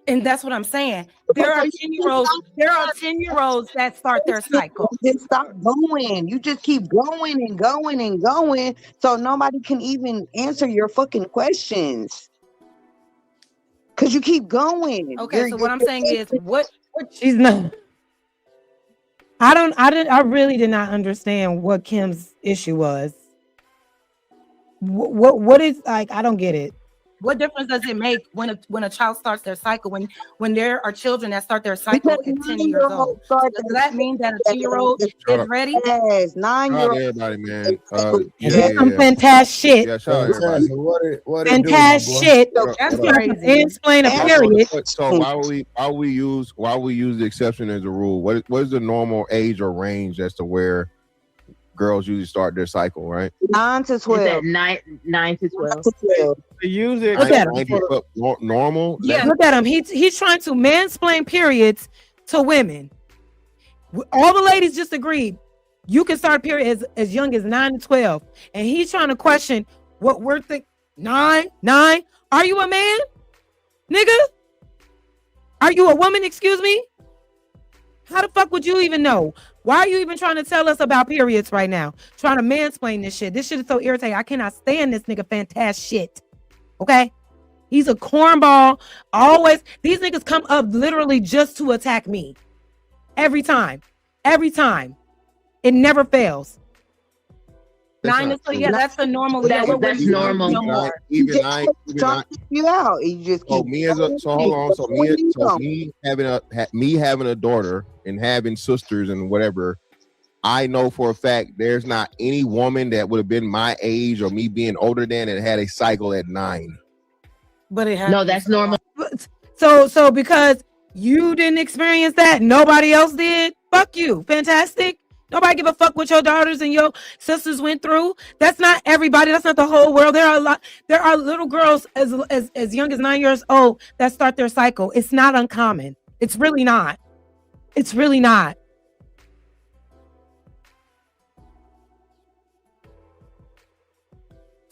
And that's what I'm saying. There are 10-year-olds. There are 10-year-olds that start their cycle. Just stop going. You just keep going and going and going, so nobody can even answer your fucking questions. Cause you keep going. Okay, so what I'm saying is, what she's not. I really did not understand what Kim's issue was. What is, like, I don't get it. What difference does it make when a child starts their cycle, when there are children that start their cycle at 10 years old? Does that mean that a 10-year-old is ready? Yes, 9-year-old. Everybody, man. That's some fantastic shit. Yeah, shout out everybody. Fantastic shit. That's crazy. Explain a period. So why we use the exception as a rule? What is the normal age or range as to where girls usually start their cycle, right? 9 to 12. 9 to 12. They use it. Look at him. Normal. Yeah, look at him. He's trying to mansplain periods to women. All the ladies just agreed. You can start period as young as 9 to 12, and he's trying to question what we're thinking. 9. Are you a man, nigga? Are you a woman? Excuse me. How the fuck would you even know? Why are you even trying to tell us about periods right now? Trying to mansplain this shit. This shit is so irritating. I cannot stand this nigga fantastic shit. Okay? He's a cornball. Always. These niggas come up literally just to attack me. Every time. Every time. It never fails. 9 is yeah, that's the normal. That's normal. Even I. You out. You just So me as a hold on. So me having a daughter and having sisters and whatever, I know for a fact there's not any woman that would have been my age or me being older than and had a cycle at 9. But it No, that's normal. So because you didn't experience that, nobody else did. Fuck you. Fantastic. Nobody give a fuck what your daughters and your sisters went through. That's not everybody. That's not the whole world. There are little girls as young as 9 years old that start their cycle. It's not uncommon. It's really not. It's really not.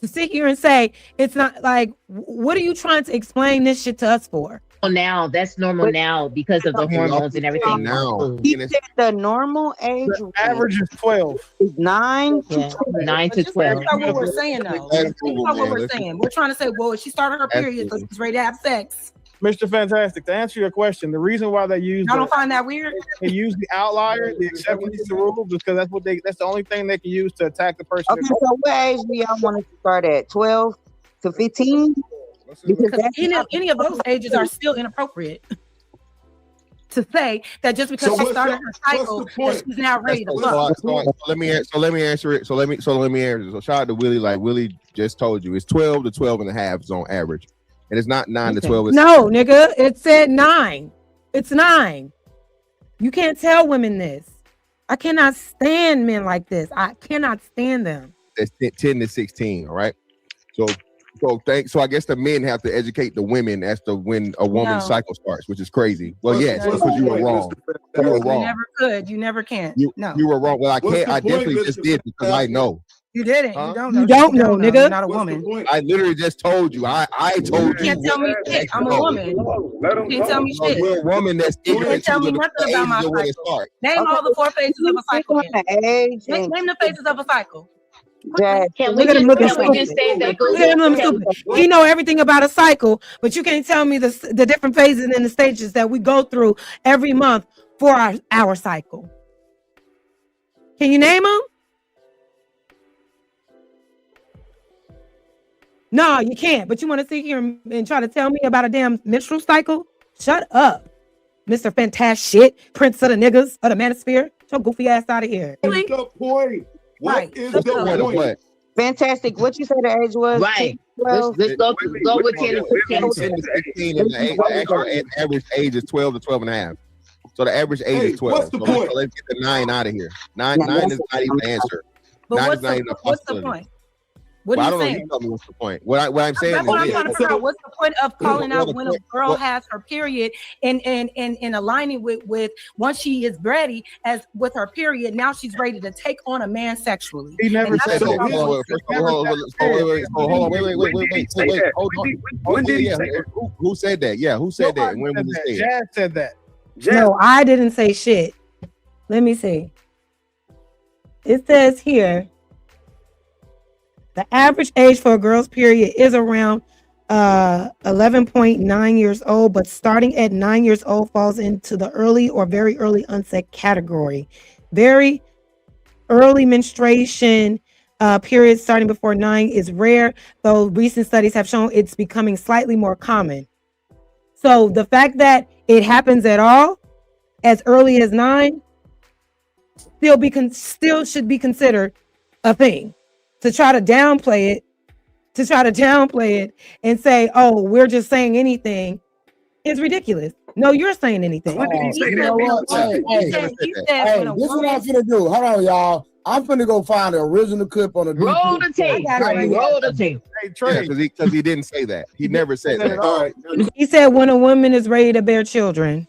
To sit here and say it's not, like, what are you trying to explain this shit to us for? Now that's normal now because of the hormones and everything. Now he said the normal age average is 12. Is 9 to 12. 9 to 12. That's not what we're saying, though. That's not what we're saying. We're trying to say, well, she started her period, so she's ready to have sex. Mr. Fantastic, to answer your question, the reason why they use I don't find that weird. They use the outlier, the exception to the rule, because that's the only thing they can use to attack the person. Okay, so what age do y'all want to start at? 12 to 15? Because any of those ages are still inappropriate. To say that just because she started her cycle, that she's now ready to fuck. So let me answer it. So let me answer it. So shout out to Willie. Like Willie just told you, it's 12 to 12 and a half is on average. And it's not 9 to 12. No, nigga, it said 9. It's 9. You can't tell women this. I cannot stand men like this. I cannot stand them. That's 10 to 16. All right. So I guess the men have to educate the women as to when a woman's cycle starts, which is crazy. Well, yes, because you were wrong. You were wrong. You never could. You never can. You were wrong. Well, I can't. I definitely just did because I know. You didn't. You don't know. You don't know, nigga. You're not a woman. I literally just told you. I told you. You can't tell me shit. I'm a woman. You can't tell me shit. You're a woman that's you can't tell me nothing about my cycle. Name all the 4 phases of a cycle. Name the phases of a cycle. Look at him looking stupid. He know everything about a cycle, but you can't tell me the different phases and the stages that we go through every month for our cycle. Can you name them? No, you can't. But you want to sit here and try to tell me about a damn menstrual cycle? Shut up, Mr. Fantastic, Prince of the niggas of the manosphere. Get your goofy ass out of here. What's the point? What is the point? Fantastic. What you say the age was? Right. Let's go with 10 to 15. And the actual average age is 12 to 12 and a half. So the average age is 12. What's the point? So let's get the 9 out of here. 9 is not even the answer. But 9 is not even a what's the possibility. point? What are I you don't know. saying? You tell me what's the point. What I'm saying That's what I'm is trying to figure out. What's the point of calling out when a girl has her period and aligning with once she is ready as with her period, now she's ready to take on a man sexually. He never said that. Who said that? Yeah, who said that? And when was it said? Jazz said that. No, I didn't say shit. Let me see. It says here, the average age for a girl's period is around 11.9 years old, but starting at 9 years old falls into the early or very early onset category. Very early menstruation periods starting before 9 is rare, though recent studies have shown it's becoming slightly more common. So the fact that it happens at all as early as 9 still should be considered a thing. To try to downplay it and say, oh, we're just saying anything is ridiculous. No, you're saying anything. You know what? Hey, this is what I'm finna do. Hold on, y'all. I'm finna go find the original clip on the roll the tape. Roll the tape. Hey, Trey. Because he didn't say that. He never said that. All right. He said when a woman is ready to bear children.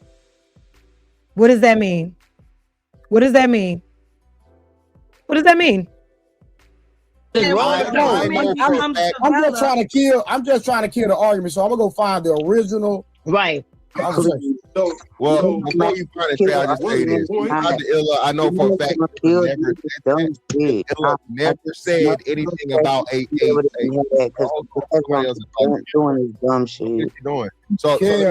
What does that mean? What does that mean? What does that mean? I'm just trying to kill the argument, so I'm gonna go find the original. Right. Well, before you find it, Trey, I just say this. Dr. Illa, I know for a fact Illa never said anything about a doing his dumb shit. doing. So let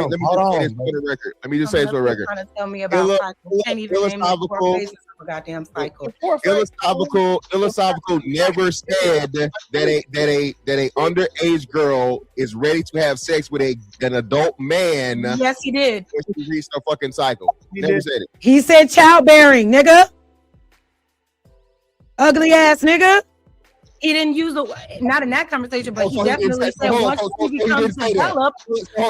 me just say this for the record. Trying to tell me about Illasophical. a goddamn cycle. Illasophical never said that a underage girl is ready to have sex with an adult man. Yes, he did. When she reached her fucking cycle. Never said it. He said childbearing, nigga. Ugly ass nigga. He didn't use the not in that conversation, but he definitely said once she becomes developed,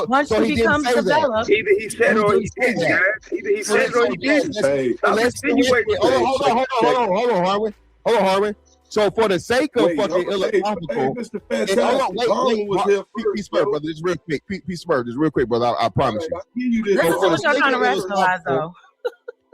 once she becomes developed. Either he said or he didn't, guys. Either he said or he didn't. Hey, hold on, Harwin. So for the sake of fucking Illasophical, peace first, brother. Just real quick, peace first, just real quick, brother. I promise you. This is what y'all trying to rationalize, though.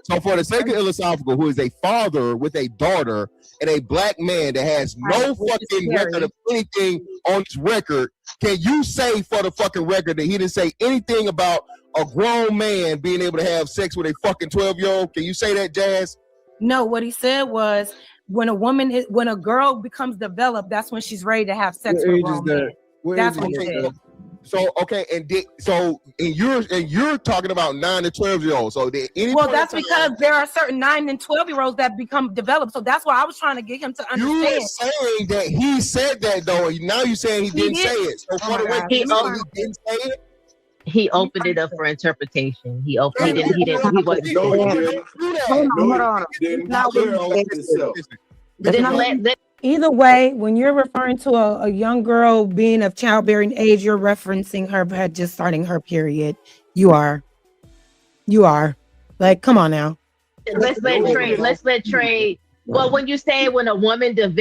So for the sake of Illasophical, who is a father with a daughter and a black man that has no fucking record of anything on his record, can you say for the fucking record that he didn't say anything about a grown man being able to have sex with a fucking 12-year-old? Can you say that, Jazz? No, what he said was when a girl becomes developed, that's when she's ready to have sex with a grown man. That's what he said. So okay, and you're talking about 9 to 12-year-olds. So well, that's because there are certain 9 and 12-year-olds that become developed. So that's why I was trying to get him to understand. You were saying that he said that though. Now you're saying he didn't say it. So for the record, he didn't say it. He opened it up for interpretation. He wasn't. Either way, when you're referring to a young girl being of childbearing age, you're referencing her just starting her period. You are. Like, come on now. Let's let Trey. Well, when you say when a woman is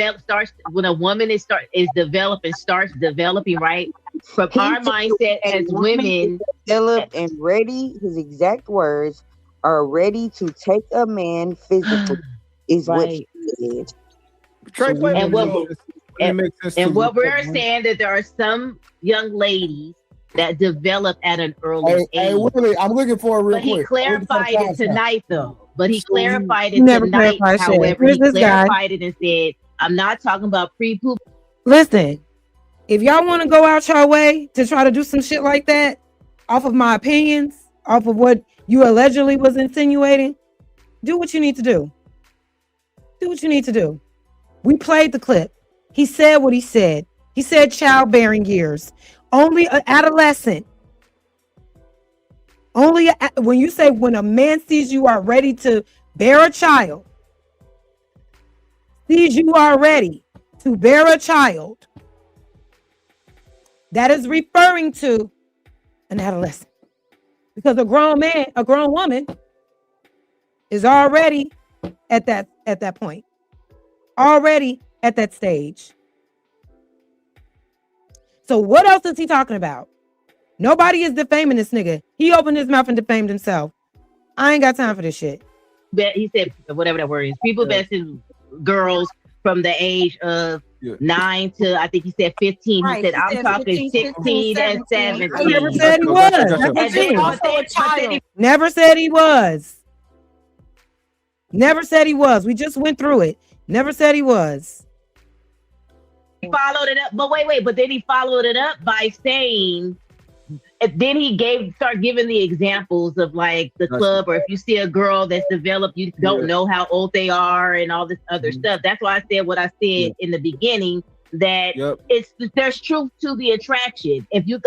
developing, starts developing, right? From our mindset as women, developed and ready. His exact words are ready to take a man physically. Is what he said. And what we're saying that there are some young ladies that develop at an early age. Hey, Willie, I'm looking for it real quick. But he clarified it tonight, though. However, he clarified it, and said, "I'm not talking about pre-poop." Listen, if y'all want to go out your way to try to do some shit like that, off of my opinions, off of what you allegedly was insinuating, do what you need to do. Do what you need to do. We played the clip. He said what he said. He said childbearing years. Only an adolescent. When you say when a man sees you are ready to bear a child, sees you are ready to bear a child, that is referring to an adolescent. Because a grown woman is already at that point. Already at that stage. So what else is he talking about? Nobody is defaming this nigga. He opened his mouth and defamed himself. I ain't got time for this shit. He said whatever that word is. People besting girls from the age of 9 to, I think he said 15. Right. He said, I'm talking 16 and 17. I never said he was. Never said he was. Never said he was. We just went through it. Never said he was. He followed it up, but then he followed it up by saying, then he start giving the examples of like the club, or if you see a girl that's developed, you don't know how old they are and all this other stuff. That's why I said what I said in the beginning, that there's truth to the attraction. If you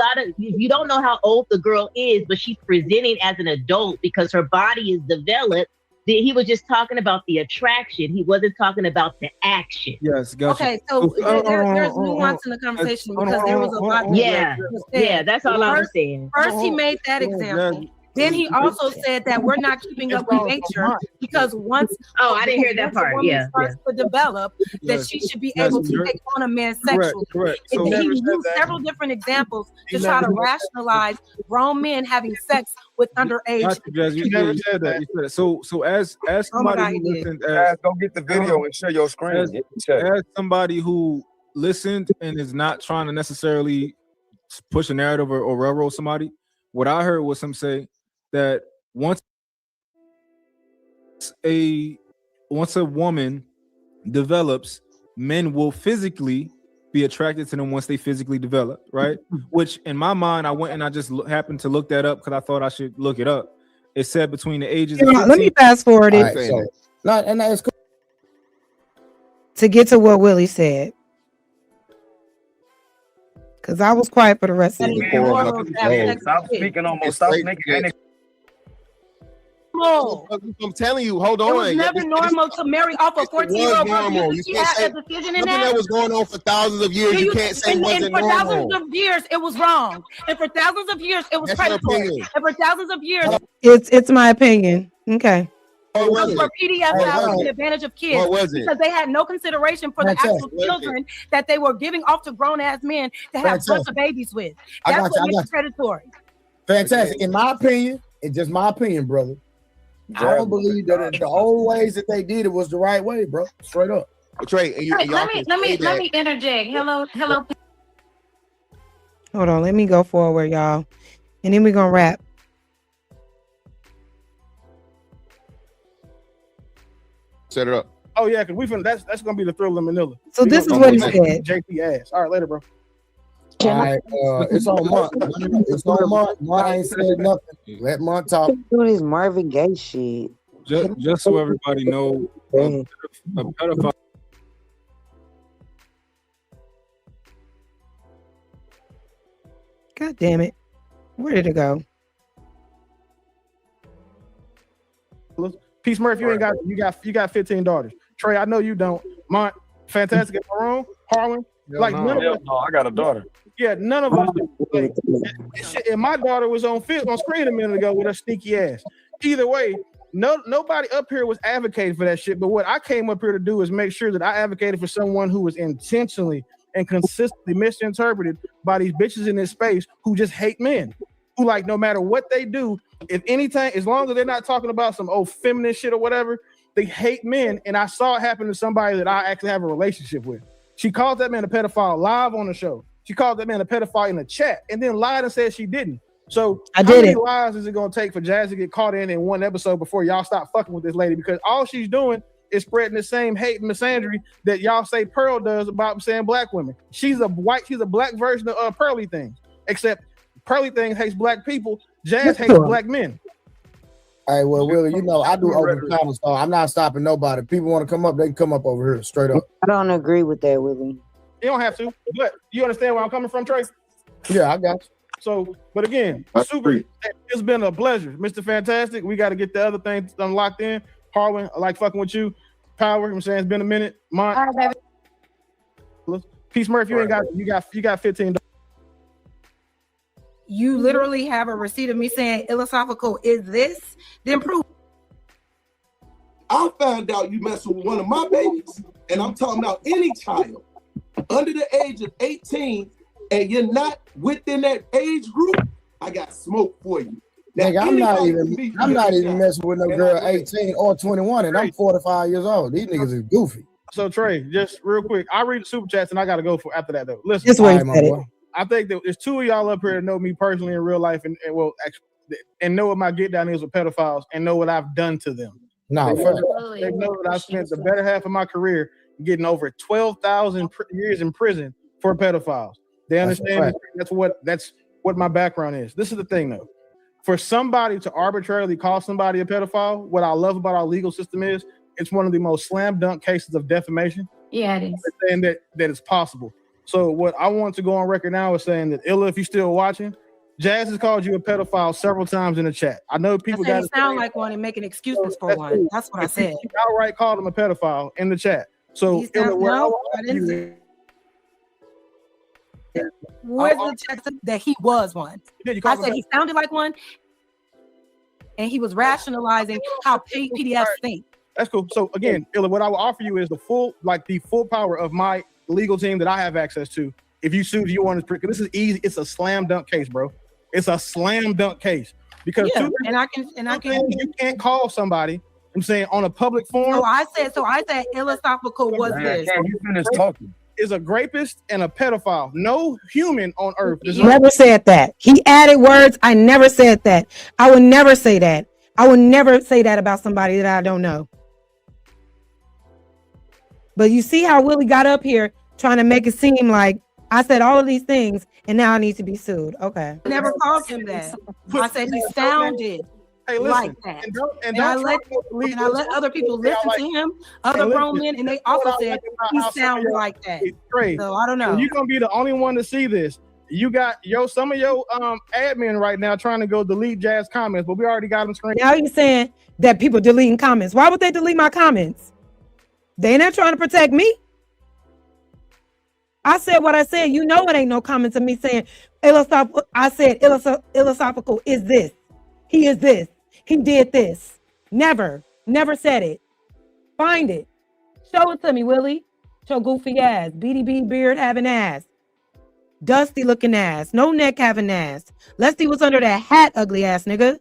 don't know how old the girl is, but she's presenting as an adult because her body is developed, he was just talking about the attraction. He wasn't talking about the action. Yes, gotcha. Okay, so there's nuance in the conversation because there was a lot. Yeah, that's all I was saying. First, he made that example. Then he also said that we're not keeping up with nature because once I didn't hear that part. Starts to develop, that she should be able to take on a man sexually. Correct. So he used several different examples to try to rationalize grown men having sex with underage. You never said that. You said it. So as somebody who listened, go get the video and share your screen. As somebody who listened and is not trying to necessarily push a narrative or railroad somebody, what I heard was him say that once a woman develops, men will physically be attracted to them once they physically develop, right? Which in my mind, I went and I just happened to look that up because I thought I should look it up. It said between the ages of 15, let me fast forward it. Not, and that's cool. To get to what Willie said. Because I was quiet for the rest of it. Stop speaking almost. Stop making. I'm telling you, hold on. It was never normal to marry off a 14-year-old girl. You She can't had say a decision in nothing that was going on for thousands of years. You can't say and wasn't for normal. thousands of years, it was wrong. And for thousands of years, it was That's your predatory. opinion. And for thousands of years, It's my opinion. Okay. it was for pedophiles taking advantage of kids because they had no consideration for the actual children that they were giving off to grown-ass men to have a bunch of babies with. That's what makes it predatory. Fantastic. In my opinion, it's just my opinion, brother. I don't believe that the old ways that they did it was the right way, bro. Straight up. Trey, Let me interject. Hello. Hold on. Let me go forward, y'all. And then we're going to wrap. Set it up. Oh yeah, because that's gonna be the Thriller Manila. So this is what he said. JP ass. All right, later, bro. All right, it's on Monk. It's on Monk. Monk ain't said nothing. Let Monk talk. Do this Marvin Gaye shit. Just so everybody know, a pedophile. God damn it. Where did it go? Peace Murphy, you got 15 daughters. Trey, I know you don't. Mont, fantastic in my room. Harlan, like none of us. No, I got a daughter. Yeah, none of us. Like, and my daughter was on screen a minute ago with her sneaky ass. Either way, nobody up here was advocating for that shit. But what I came up here to do is make sure that I advocated for someone who was intentionally and consistently misinterpreted by these bitches in this space who just hate men. Who, like, no matter what they do, if anytime, as long as they're not talking about some old feminist shit or whatever, they hate men. And I saw it happen to somebody that I actually have a relationship with. She called that man a pedophile live on the show. She called that man a pedophile in the chat and then lied and said she didn't. So how many lies is it going to take for Jazz to get caught in one episode before y'all stop fucking with this lady? Because all she's doing is spreading the same hate and misandry that y'all say Pearl does about saying black women. She's a black version of Pearly Things, except Pearly Things hates black people. Jazz hates black men. All right, well, Willie, you know, I do open comments, so I'm not stopping nobody. People want to come up, they can come up over here, straight up. I don't agree with that, Willie. You don't have to, but you understand where I'm coming from, Trey? Yeah, I got you. So, but again, it's been a pleasure. Mr. Fantastic, we got to get the other things unlocked in. Harlan, I like fucking with you. Power, you know what I'm saying? It's been a minute. Peace Murphy, you got 15. You literally have a receipt of me saying Illasophical is this, then prove. I found out you messing with one of my babies, and I'm talking about any child under the age of 18, and you're not within that age group. I got smoke for you. Now, Nigga, I'm not even messing with no girl 18 or 21, and I'm 45 years old. These niggas is goofy. So Trey, just real quick, I read the super chats and I gotta go for after that though. Listen, I think that there's two of y'all up here that know me personally in real life and well, actually, and know what my get down is with pedophiles and know what I've done to them. No, they know that I spent the better half of my career getting over 12,000 years in prison for pedophiles. They understand that's what my background is. This is the thing though. For somebody to arbitrarily call somebody a pedophile, what I love about our legal system is it's one of the most slam dunk cases of defamation. Yeah, it is. Saying that it's possible. So what I want to go on record now is saying that Illa, if you're still watching, Jazz has called you a pedophile several times in the chat. I know people got to sound like one and making excuses for one. Cool. That's what I said. You outright called him a pedophile in the chat. So Illa, where's the text that he was one? I said he sounded like one, and he was rationalizing how PDFs think. That's cool. So again, Illa, what I will offer you is the full power of my legal team that I have access to. If you sue, you want to, this is easy. It's a slam dunk case, bro. It's a slam dunk case because you can't call somebody. I'm saying on a public forum. So I said Illasophical was this. You finished talking. Is a rapist and a pedophile. No human on earth. Never said that. He added words. I never said that. I would never say that. I would never say that about somebody that I don't know. But you see how Willie got up here trying to make it seem like I said all of these things and now I need to be sued. Okay. Never called him that. I said he sounded. Hey, listen, like that. And I let other people listen to him, other grown men, and they also said he sounds like that. So I don't know. You're gonna be the only one to see this. You got some of your admin right now trying to go delete Jazz comments, but we already got them screened. Now you're saying that people deleting comments. Why would they delete my comments? They not trying to protect me. I said what I said. You know it ain't no comments of me saying Illasophical. I said Illasophical is this. He is this. He did this. Never said it. Find it. Show it to me, Willie. Show goofy ass. BDB beard having ass. Dusty looking ass. No neck having ass. Let's see what's under that hat, ugly ass nigga.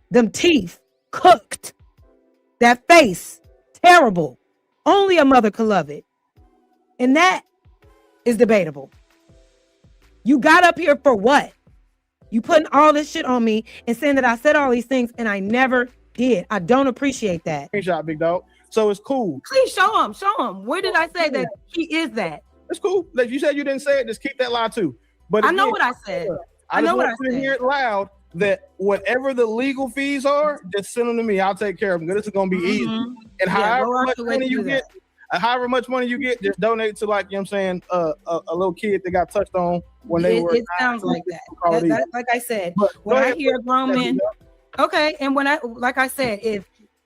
Them teeth. Cooked. That face. Terrible. Only a mother could love it. And that is debatable. You got up here for what? You putting all this shit on me and saying that I said all these things and I never did. I don't appreciate that. Screenshot, big dog. So it's cool. Please show him. Where did I say that he is that? It's cool. Like you said, you didn't say it. Just keep that lie too. But I know what I said. I know what I said. Hear it loud. That whatever the legal fees are, just send them to me. I'll take care of them. This is gonna be easy. And however much money you get, just donate to, like, you know what I'm saying, a little kid that got touched on when they were. It sounds like that. Like I said, when I hear grown men, okay, and when like I said,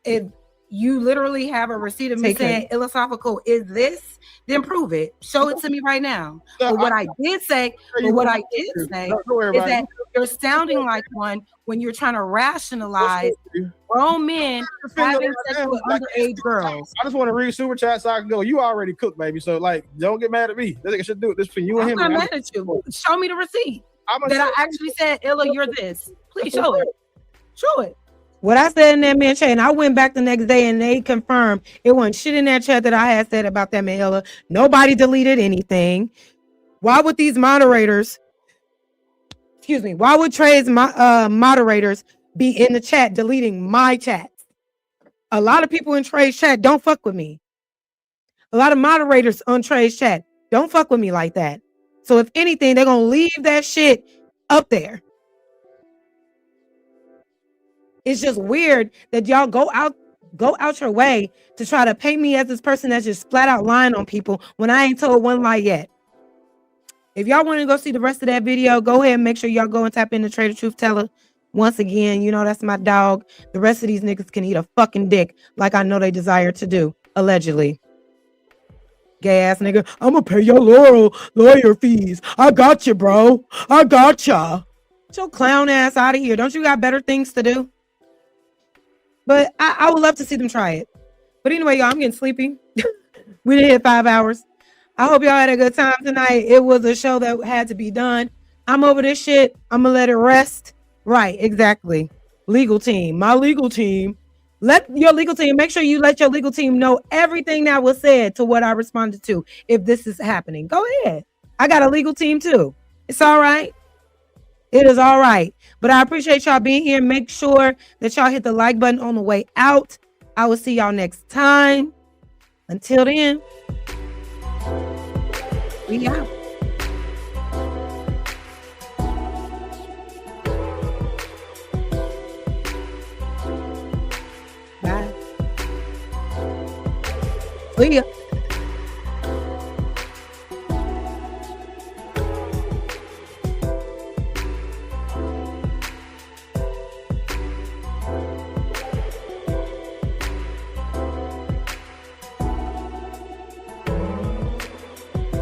if you literally have a receipt of me saying Illasophical is this, then prove it. Show it to me right now. But what I did say is that you're sounding like one when you're trying to rationalize grown men having sex with underage girls. I just want to read super chat so I can go. You already cooked, baby. So, like, don't get mad at me. This nigga should do it. This for you and him. I'm not mad at you. Show me the receipt that I actually said, Illa, you're this. Please show it. Show it. What I said in that man chat, and I went back the next day and they confirmed it wasn't shit in that chat that I had said about that man Illa. Nobody deleted anything. Why would these moderators, why would Trey's moderators be in the chat deleting my chats? A lot of people in Trey's chat don't fuck with me. A lot of moderators on Trey's chat don't fuck with me like that. So if anything, they're going to leave that shit up there. It's just weird that y'all go out your way to try to paint me as this person that's just flat out lying on people when I ain't told one lie yet. If y'all want to go see the rest of that video, go ahead and make sure y'all go and tap into Trader Truth Teller. Once again, you know that's my dog. The rest of these niggas can eat a fucking dick like I know they desire to do, allegedly. Gay ass nigga, I'm gonna pay your lawyer fees. I got you, bro. I got ya. Get your clown ass out of here. Don't you got better things to do? But I would love to see them try it. But anyway, y'all, I'm getting sleepy. We did hit 5 hours. I hope y'all had a good time tonight. It was a show that had to be done. I'm over this shit. I'm gonna let it rest. Right, exactly. Legal team, my legal team. Let your legal team, make sure you let your legal team know everything that was said to what I responded to. If this is happening, go ahead. I got a legal team too. It's all right. It is all right. But I appreciate y'all being here. Make sure that y'all hit the like button on the way out. I will see y'all next time. Until then, we out. Bye. See ya.